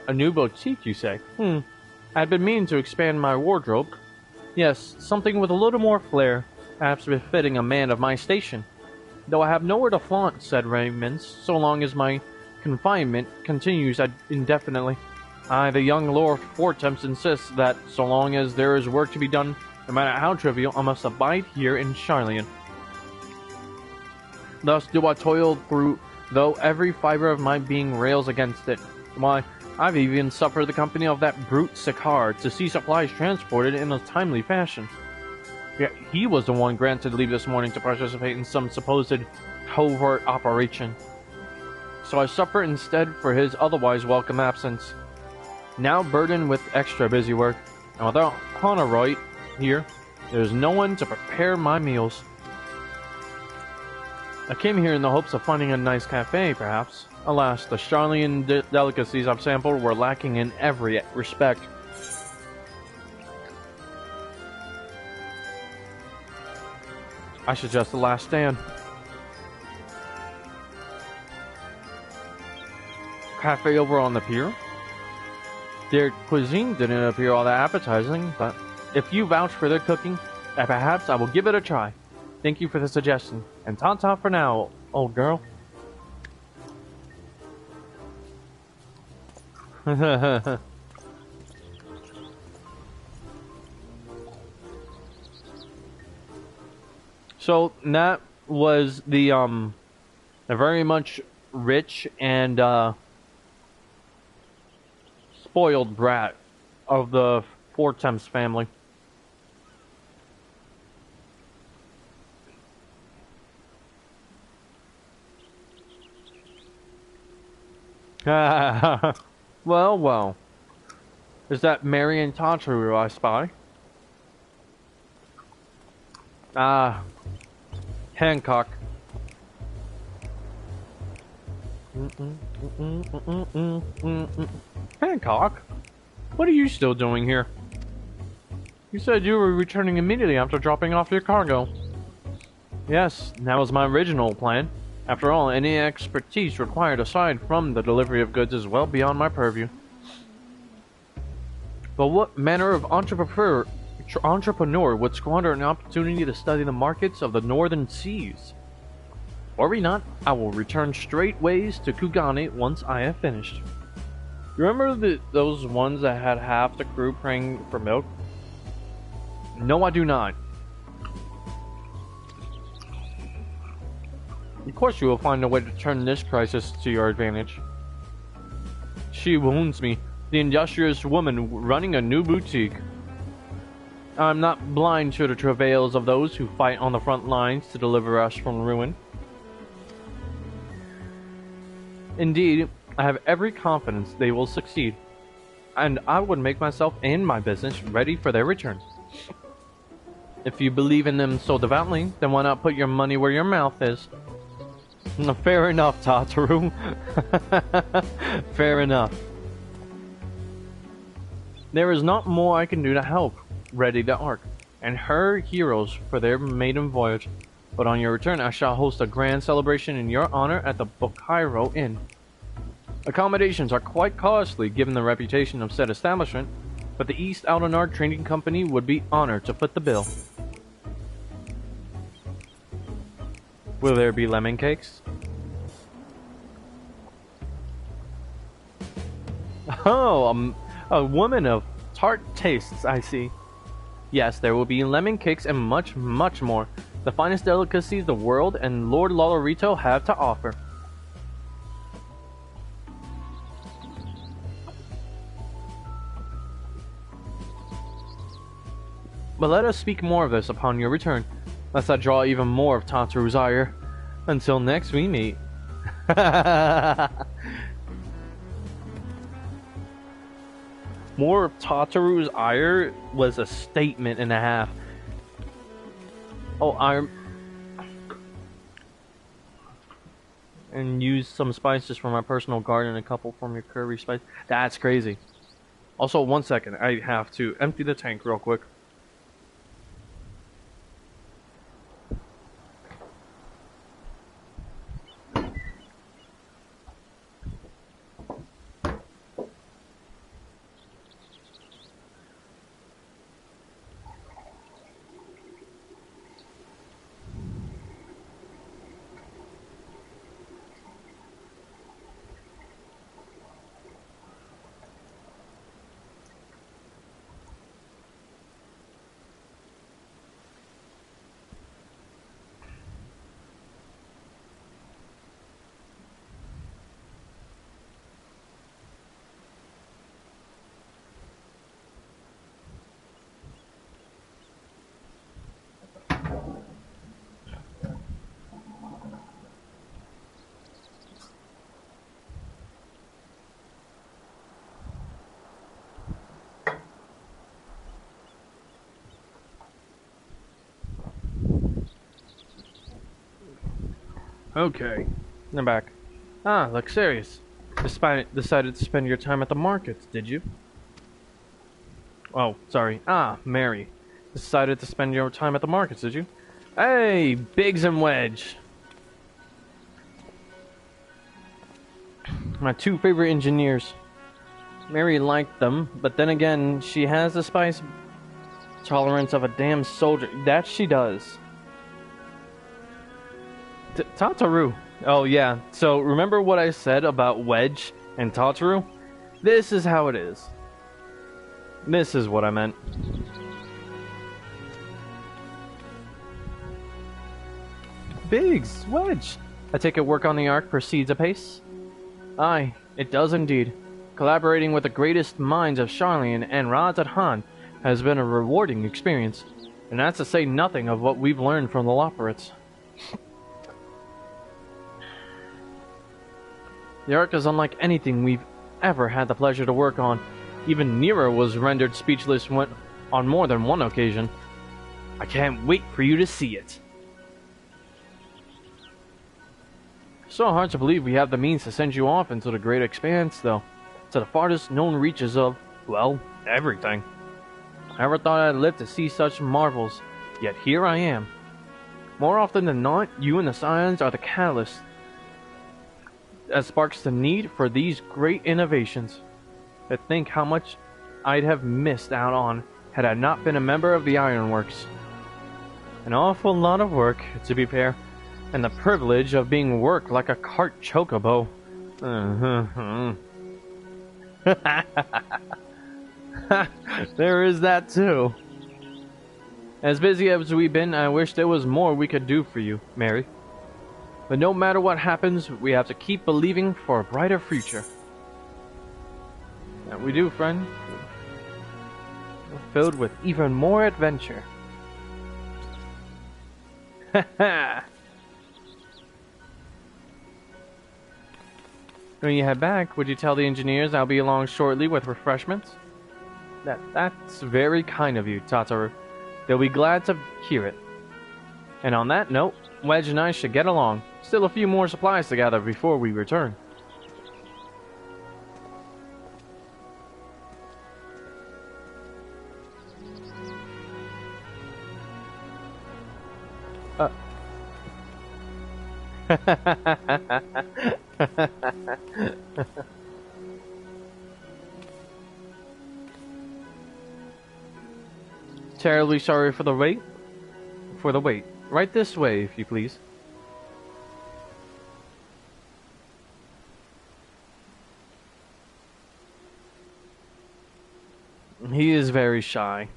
A new boutique, you say? I'd been meaning to expand my wardrobe. Yes, something with a little more flair, perhaps befitting a man of my station. Though I have nowhere to flaunt said raiments, so long as my confinement continues indefinitely. The young Lord Fortemps insists that, so long as there is work to be done, no matter how trivial, I must abide here in Charlian. Thus do I toil through, though every fiber of my being rails against it. Why, I've even suffered the company of that brute Sicard to see supplies transported in a timely fashion. Yet he was the one granted leave this morning to participate in some supposed covert operation. So I suffer instead for his otherwise welcome absence. Now burdened with extra busy work, and without Honorite here, there's no one to prepare my meals. I came here in the hopes of finding a nice cafe, perhaps. Alas, the Charlian delicacies I've sampled were lacking in every respect. I suggest the last stand. Cafe over on the pier? Their cuisine didn't appear all that appetizing, but if you vouch for their cooking, perhaps I will give it a try. Thank you for the suggestion, and ta-ta for now, old girl. So that was the a very much rich and spoiled brat of the Fortemps family. Well, well. Is that Marion Tataru I spy? Hancock. Hancock? What are you still doing here? You said you were returning immediately after dropping off your cargo. Yes, that was my original plan. After all, any expertise required aside from the delivery of goods is well beyond my purview. But what manner of entrepreneur would squander an opportunity to study the markets of the northern seas? Worry not, I will return straightways to Kugane once I have finished. You remember those ones that had half the crew praying for milk? No, I do not. Of course you will find a way to turn this crisis to your advantage. She wounds me, the industrious woman running a new boutique. I'm not blind to the travails of those who fight on the front lines to deliver us from ruin. Indeed, I have every confidence they will succeed, and I would make myself and my business ready for their return. If you believe in them so devoutly, then why not put your money where your mouth is? Fair enough, Tataru. Fair enough. There is not more I can do to help ready the Ark and her heroes for their maiden voyage. But on your return, I shall host a grand celebration in your honor at the Bokairo Inn. Accommodations are quite costly given the reputation of said establishment, but the East Aldenar Trading Company would be honored to foot the bill. Will there be lemon cakes? Oh, a woman of tart tastes, I see. Yes, there will be lemon cakes and much, much more. The finest delicacies the world and Lord Lolorito have to offer. But let us speak more of this upon your return, lest I draw even more of Tataru's ire. Until next we meet. More of Tataru's ire was a statement and a half. Oh, and use some spices from my personal garden and a couple from your curry spice. That's crazy. Also, 1 second. I have to empty the tank real quick. Okay, I'm back. Ah, Luxurious. Decided to spend your time at the markets, did you? Oh, sorry. Ah, Mary. Decided to spend your time at the markets, did you? Hey, Biggs and Wedge. My two favorite engineers. Mary liked them, but then again, she has the spice tolerance of a damn soldier. That she does. Tataru. Oh yeah, so remember what I said about Wedge and Tataru? This is how it is. This is what I meant. Biggs, Wedge. I take it work on the Ark proceeds apace? Aye, it does indeed. Collaborating with the greatest minds of Charlian and Razat Han has been a rewarding experience, and that's to say nothing of what we've learned from the Loperates. The Ark is unlike anything we've ever had the pleasure to work on. Even Nero was rendered speechless on more than one occasion. I can't wait for you to see it. So hard to believe we have the means to send you off into the great expanse, though. To the farthest known reaches of, well, everything. I never thought I'd live to see such marvels, yet here I am. More often than not, you and the Scions are the catalyst that sparks the need for these great innovations. To think how much I'd have missed out on had I not been a member of the Ironworks. An awful lot of work, to be fair, and the privilege of being worked like a cart chocobo. There is that too. As busy as we've been, I wish there was more we could do for you, Mary. But no matter what happens, we have to keep believing for a brighter future. And we do, friend. We're filled with even more adventure. Haha! When you head back, would you tell the engineers I'll be along shortly with refreshments? That's very kind of you, Tataru. They'll be glad to hear it. And on that note, Wedge and I should get along. Still a few more supplies to gather before we return. Terribly sorry for the wait. Right this way, if you please. He is very shy.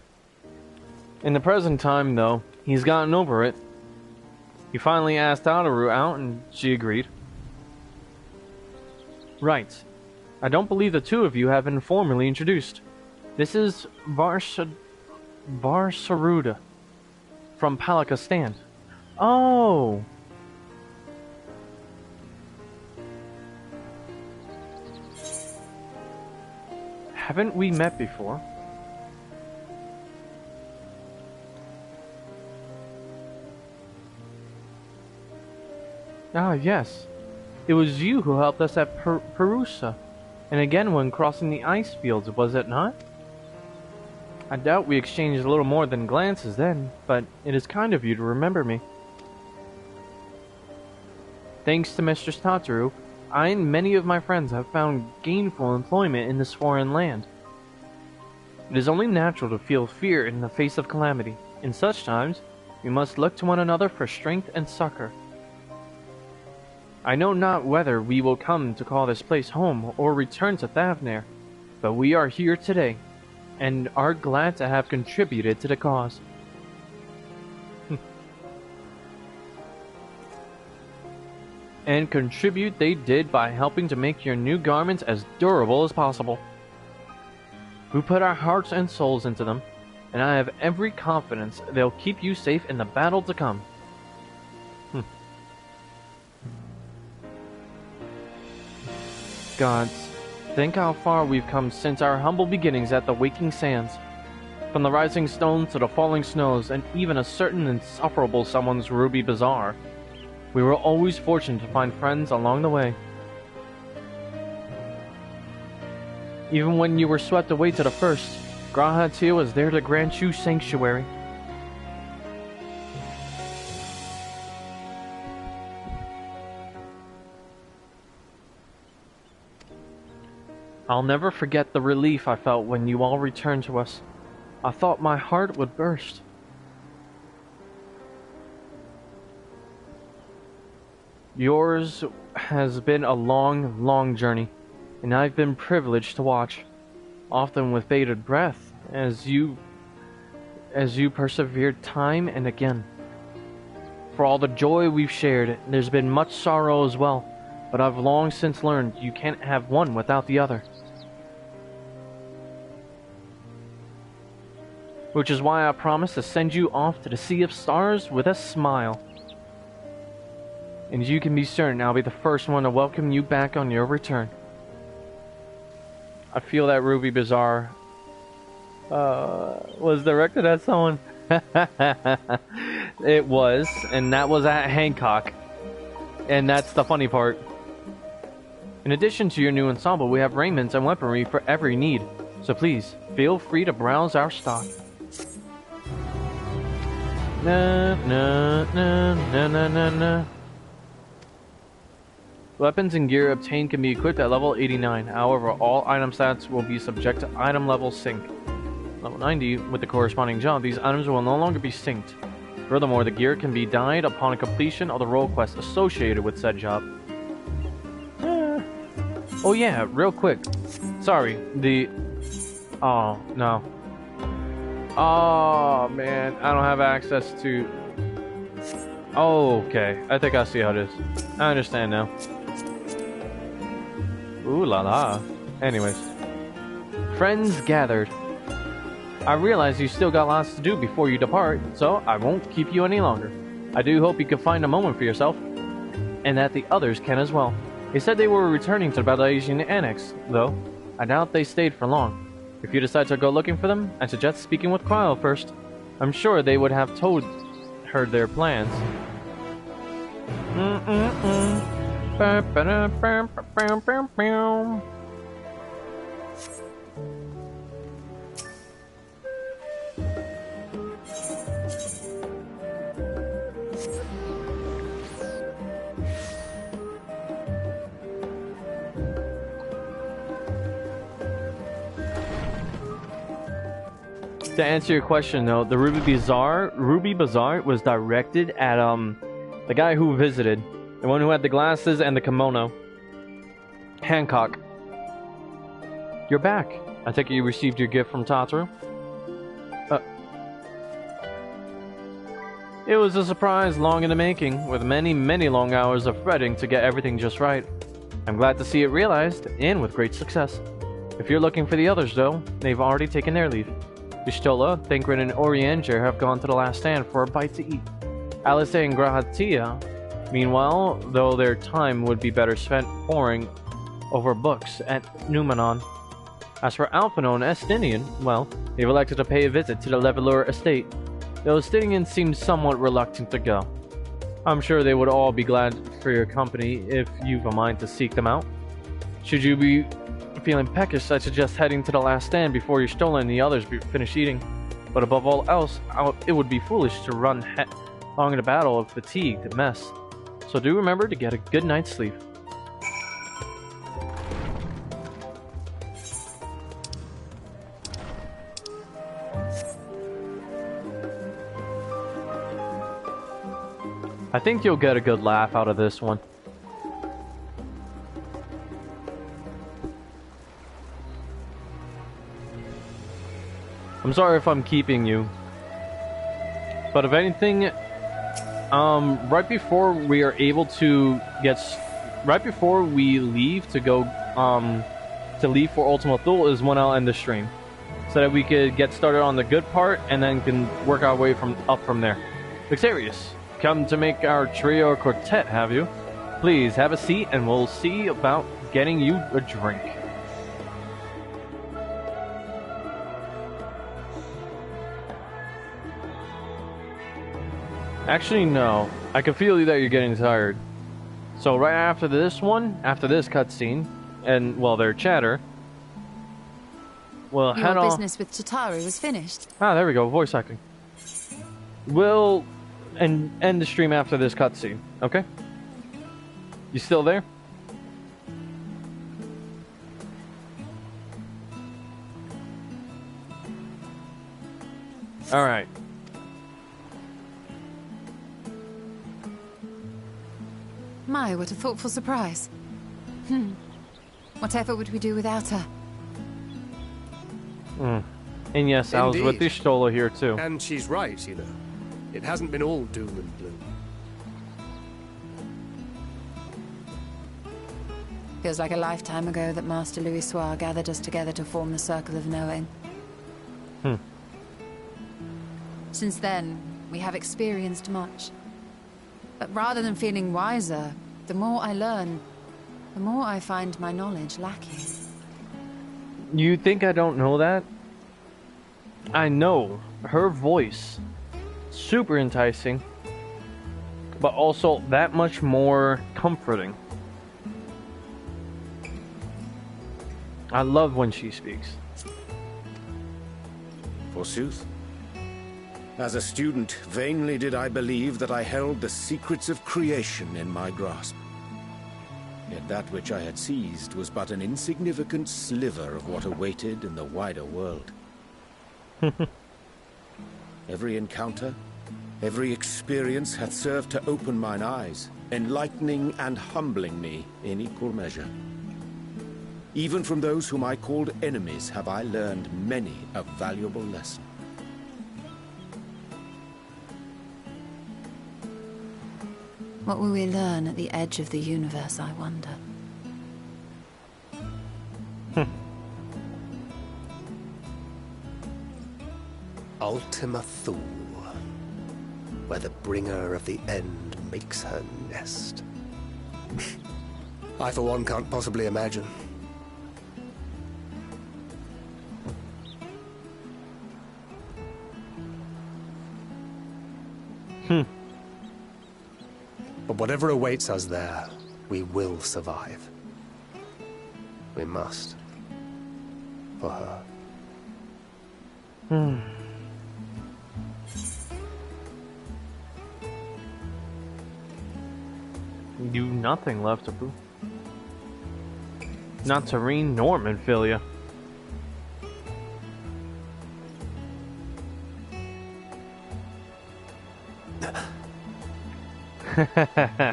In the present time, though, he's gotten over it. He finally asked Tataru out, and she agreed. Right. I don't believe the two of you have been formally introduced. This is Varsaruda from Palika Stand. Oh! Haven't we met before? Ah, yes. It was you who helped us at Perusa, and again when crossing the ice fields, was it not? I doubt we exchanged a little more than glances then, but it is kind of you to remember me. Thanks to Mistress Tataru, I and many of my friends have found gainful employment in this foreign land. It is only natural to feel fear in the face of calamity. In such times, we must look to one another for strength and succor. I know not whether we will come to call this place home or return to Thavnair, but we are here today, and are glad to have contributed to the cause. And contribute they did by helping to make your new garments as durable as possible. We put our hearts and souls into them, and I have every confidence they'll keep you safe in the battle to come. Gods, think how far we've come since our humble beginnings at the Waking Sands. From the rising stones to the falling snows, and even a certain insufferable someone's ruby bazaar. We were always fortunate to find friends along the way. Even when you were swept away to the first, Grahatia was there to grant you sanctuary. I'll never forget the relief I felt when you all returned to us. I thought my heart would burst. Yours has been a long, long journey, and I've been privileged to watch, often with bated breath, as you persevered time and again. For all the joy we've shared, there's been much sorrow as well, but I've long since learned you can't have one without the other. Which is why I promise to send you off to the Sea of Stars with a smile. And you can be certain I'll be the first one to welcome you back on your return. I feel that Ruby Bazaar was directed at someone. It was, and that was at Hancock. And that's the funny part. In addition to your new ensemble, we have raiments and weaponry for every need. So please, feel free to browse our stock. Na na na na na na na. Weapons and gear obtained can be equipped at level 89. However, all item stats will be subject to item level sync. Level 90, with the corresponding job, these items will no longer be synced. Furthermore, the gear can be dyed upon completion of the role quest associated with said job. Oh yeah, real quick. Sorry, oh, no. Oh, man, I don't have access to... Oh, okay. I think I see how it is. I understand now. Ooh la la. Anyways. Friends gathered. I realize you still got lots to do before you depart, so I won't keep you any longer. I do hope you can find a moment for yourself, and that the others can as well. They said they were returning to the Balasian Annex, though. I doubt they stayed for long. If you decide to go looking for them, I suggest speaking with Cryle first. I'm sure they would have told her their plans. To answer your question, though, the Ruby Bazaar was directed at the guy who visited, the one who had the glasses and the kimono, Hancock. You're back. I take it you received your gift from Tataru. It was a surprise long in the making, with many, many long hours of fretting to get everything just right. I'm glad to see it realized, and with great success. If you're looking for the others, though, they've already taken their leave. Y'shtola, Thancred, and Orianger have gone to the last stand for a bite to eat. Alice and Grahatia, meanwhile, though their time would be better spent poring over books at Numenon. As for Alphino and Estinian, well, they've elected to pay a visit to the Levelure estate, though Estinian seems somewhat reluctant to go. I'm sure they would all be glad for your company if you've a mind to seek them out. Should you be feeling peckish, I suggest heading to the last stand before Y'shtola and the others finish eating. But above all else, it would be foolish to run long in a battle of fatigued mess. So do remember to get a good night's sleep. I think you'll get a good laugh out of this one. I'm sorry if I'm keeping you, but if anything, right before we are able to right before we leave to go, to leave for Ultima Thule is when I'll end the stream, so that we could get started on the good part and then can work our way up from there. Vixarius, come to make our trio quartet, have you? Please have a seat and we'll see about getting you a drink. Actually, no. I can feel that you're getting tired. So right after this one, after this cutscene, and, well, their chatter, we'll head Your off. business with Tataru is finished. Ah, there we go, voice acting. We'll end the stream after this cutscene, okay? You still there? Alright. My, what a thoughtful surprise. Whatever would we do without her? And yes, I was with the Stola here too. And she's right, you know. It hasn't been all doom and gloom. Feels like a lifetime ago that Master Louis Soir gathered us together to form the Circle of Knowing. Since then, we have experienced much. But rather than feeling wiser, the more I learn, the more I find my knowledge lacking. You think I don't know that? I know. Her voice, super enticing, but also that much more comforting. I love when she speaks. Forsooth. As a student, vainly did I believe that I held the secrets of creation in my grasp. Yet that which I had seized was but an insignificant sliver of what awaited in the wider world. Every encounter, every experience hath served to open mine eyes, enlightening and humbling me in equal measure. Even from those whom I called enemies have I learned many a valuable lesson. What will we learn at the edge of the universe, I wonder? Ultima Thule, where the bringer of the end makes her nest. I, for one, can't possibly imagine. But whatever awaits us there, we will survive. We must. For her. You nothing left to prove. Not Tareen nor Minfilia.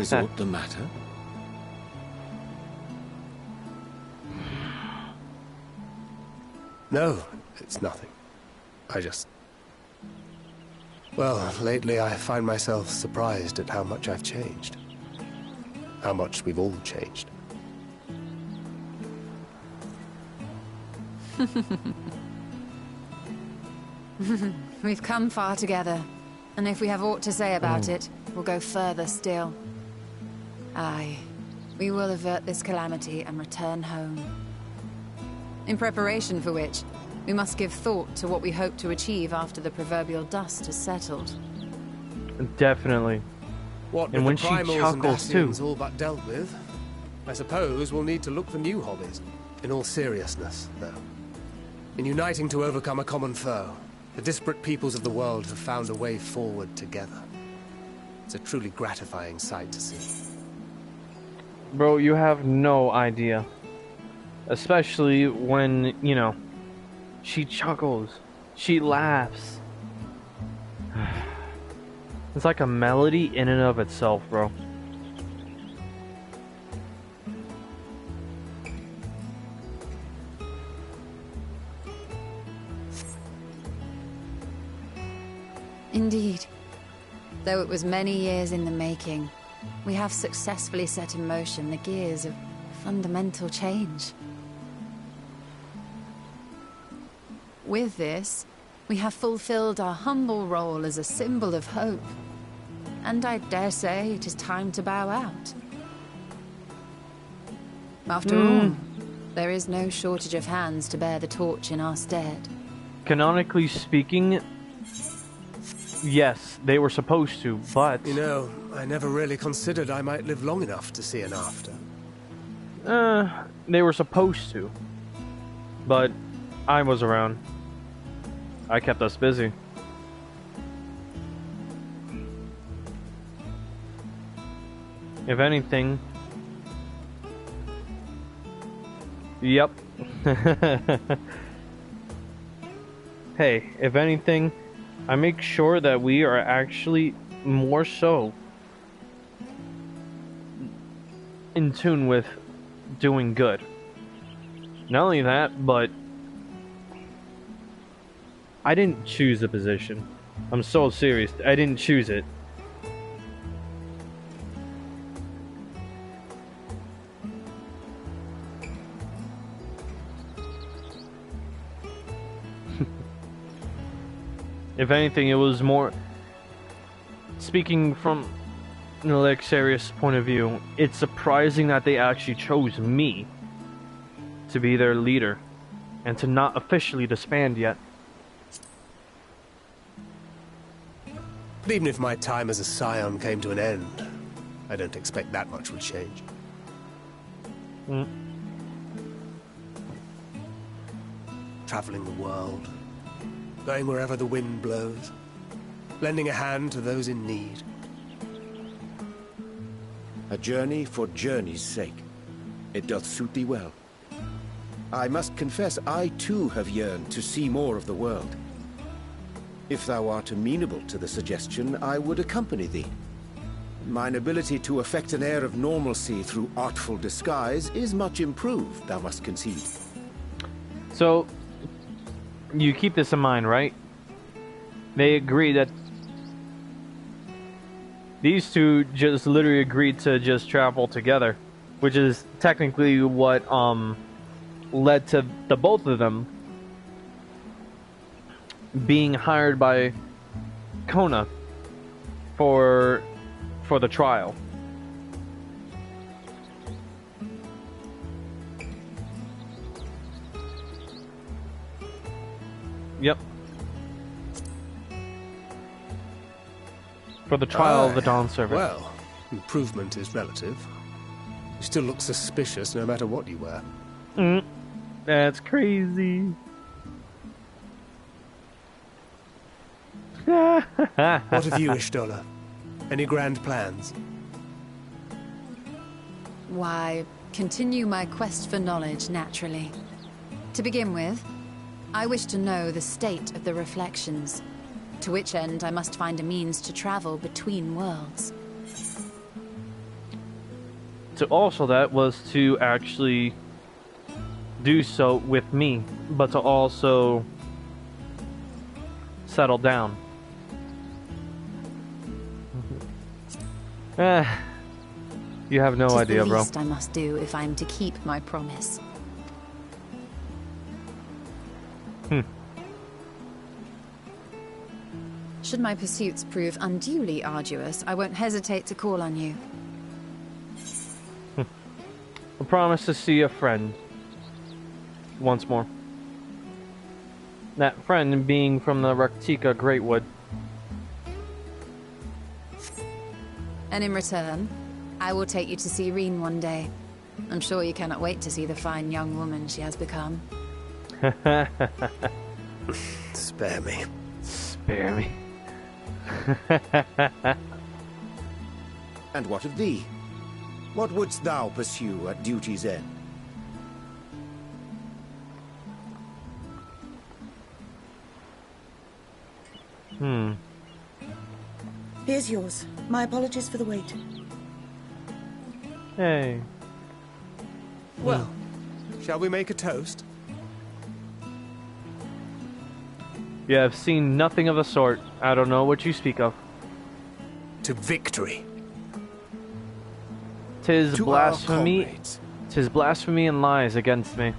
Is aught the matter? No, it's nothing. Well, lately I find myself surprised at how much I've changed. How much we've all changed. We've come far together, and if we have aught to say about it, we'll go further still. Aye, we will avert this calamity and return home. In preparation for which, we must give thought to what we hope to achieve after the proverbial dust has settled. Definitely. What and with when the she primals and chuckles too. Dacians all but dealt with, I suppose we'll need to look for new hobbies. In all seriousness, though. In uniting to overcome a common foe, the disparate peoples of the world have found a way forward together. It's a truly gratifying sight to see. Bro, you have no idea. Especially when, you know, she chuckles. She laughs. It's like a melody in and of itself, bro. Indeed. Though it was many years in the making, we have successfully set in motion the gears of fundamental change. With this, we have fulfilled our humble role as a symbol of hope. And I dare say it is time to bow out. After all, there is no shortage of hands to bear the torch in our stead. Canonically speaking, yes, they were supposed to, but... You know, I never really considered I might live long enough to see an after. They were supposed to. But I was around. I kept us busy. If anything... Yep. Hey, if anything, I make sure that we are actually more so in tune with doing good. Not only that, but I didn't choose the position. I'm so serious. I didn't choose it. If anything, it was more... Speaking from an Alexarius point of view, it's surprising that they actually chose me to be their leader, and to not officially disband yet. But even if my time as a scion came to an end, I don't expect that much would change. Traveling the world, going wherever the wind blows, lending a hand to those in need. A journey for journey's sake. It doth suit thee well. I must confess, I too have yearned to see more of the world. If thou art amenable to the suggestion, I would accompany thee. Mine ability to affect an air of normalcy through artful disguise is much improved, thou must concede. So, you keep this in mind, right? They agree that these two just literally agreed to just travel together, which is technically what led to the both of them being hired by Kona for the trial. Yep. For the trial of the Dawn Servant. Well, improvement is relative. You still look suspicious no matter what you wear. That's crazy. What of you, Ishtola? Any grand plans? Why, continue my quest for knowledge, naturally. To begin with, I wish to know the state of the reflections, to which end I must find a means to travel between worlds. To also that was to actually do so with me, but to also settle down. You have no idea, bro. It's the least I must do if I'm to keep my promise. Should my pursuits prove unduly arduous, I won't hesitate to call on you. I promise to see a friend once more. That friend being from the Raktika Greatwood. And in return, I will take you to see Reen one day. I'm sure you cannot wait to see the fine young woman she has become. Spare me. Spare me. And what of thee? What wouldst thou pursue at duty's end? Here's yours. My apologies for the wait. Hey. Well, shall we make a toast? You have seen nothing of the sort. I don't know what you speak of. To victory. 'Tis To blasphemy. our comrades. 'Tis blasphemy and lies against me.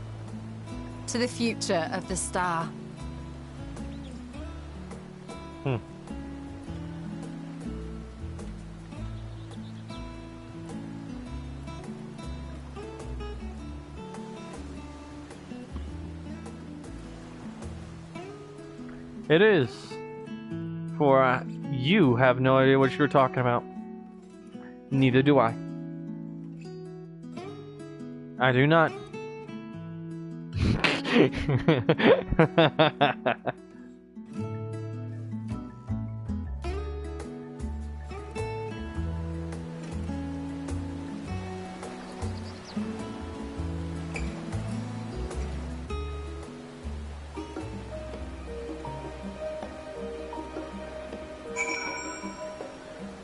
To the future of the star. It is. For You have no idea what you're talking about. Neither do I. I do not.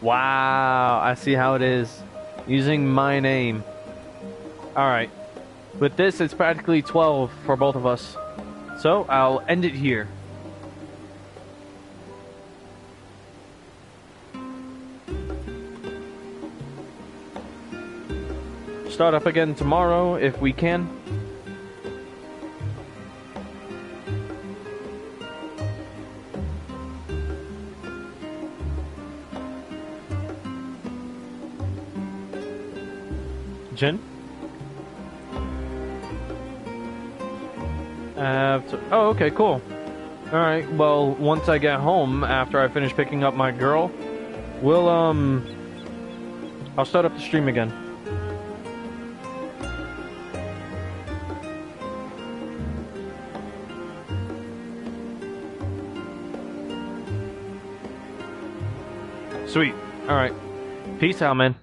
Wow, I see how it is. Using my name. Alright. With this, it's practically 12 for both of us. So, I'll end it here. Start up again tomorrow if we can. Jen? Oh, okay, cool. Alright, well, once I get home, after I finish picking up my girl, we'll, I'll start up the stream again. Sweet. Alright. Peace out, man.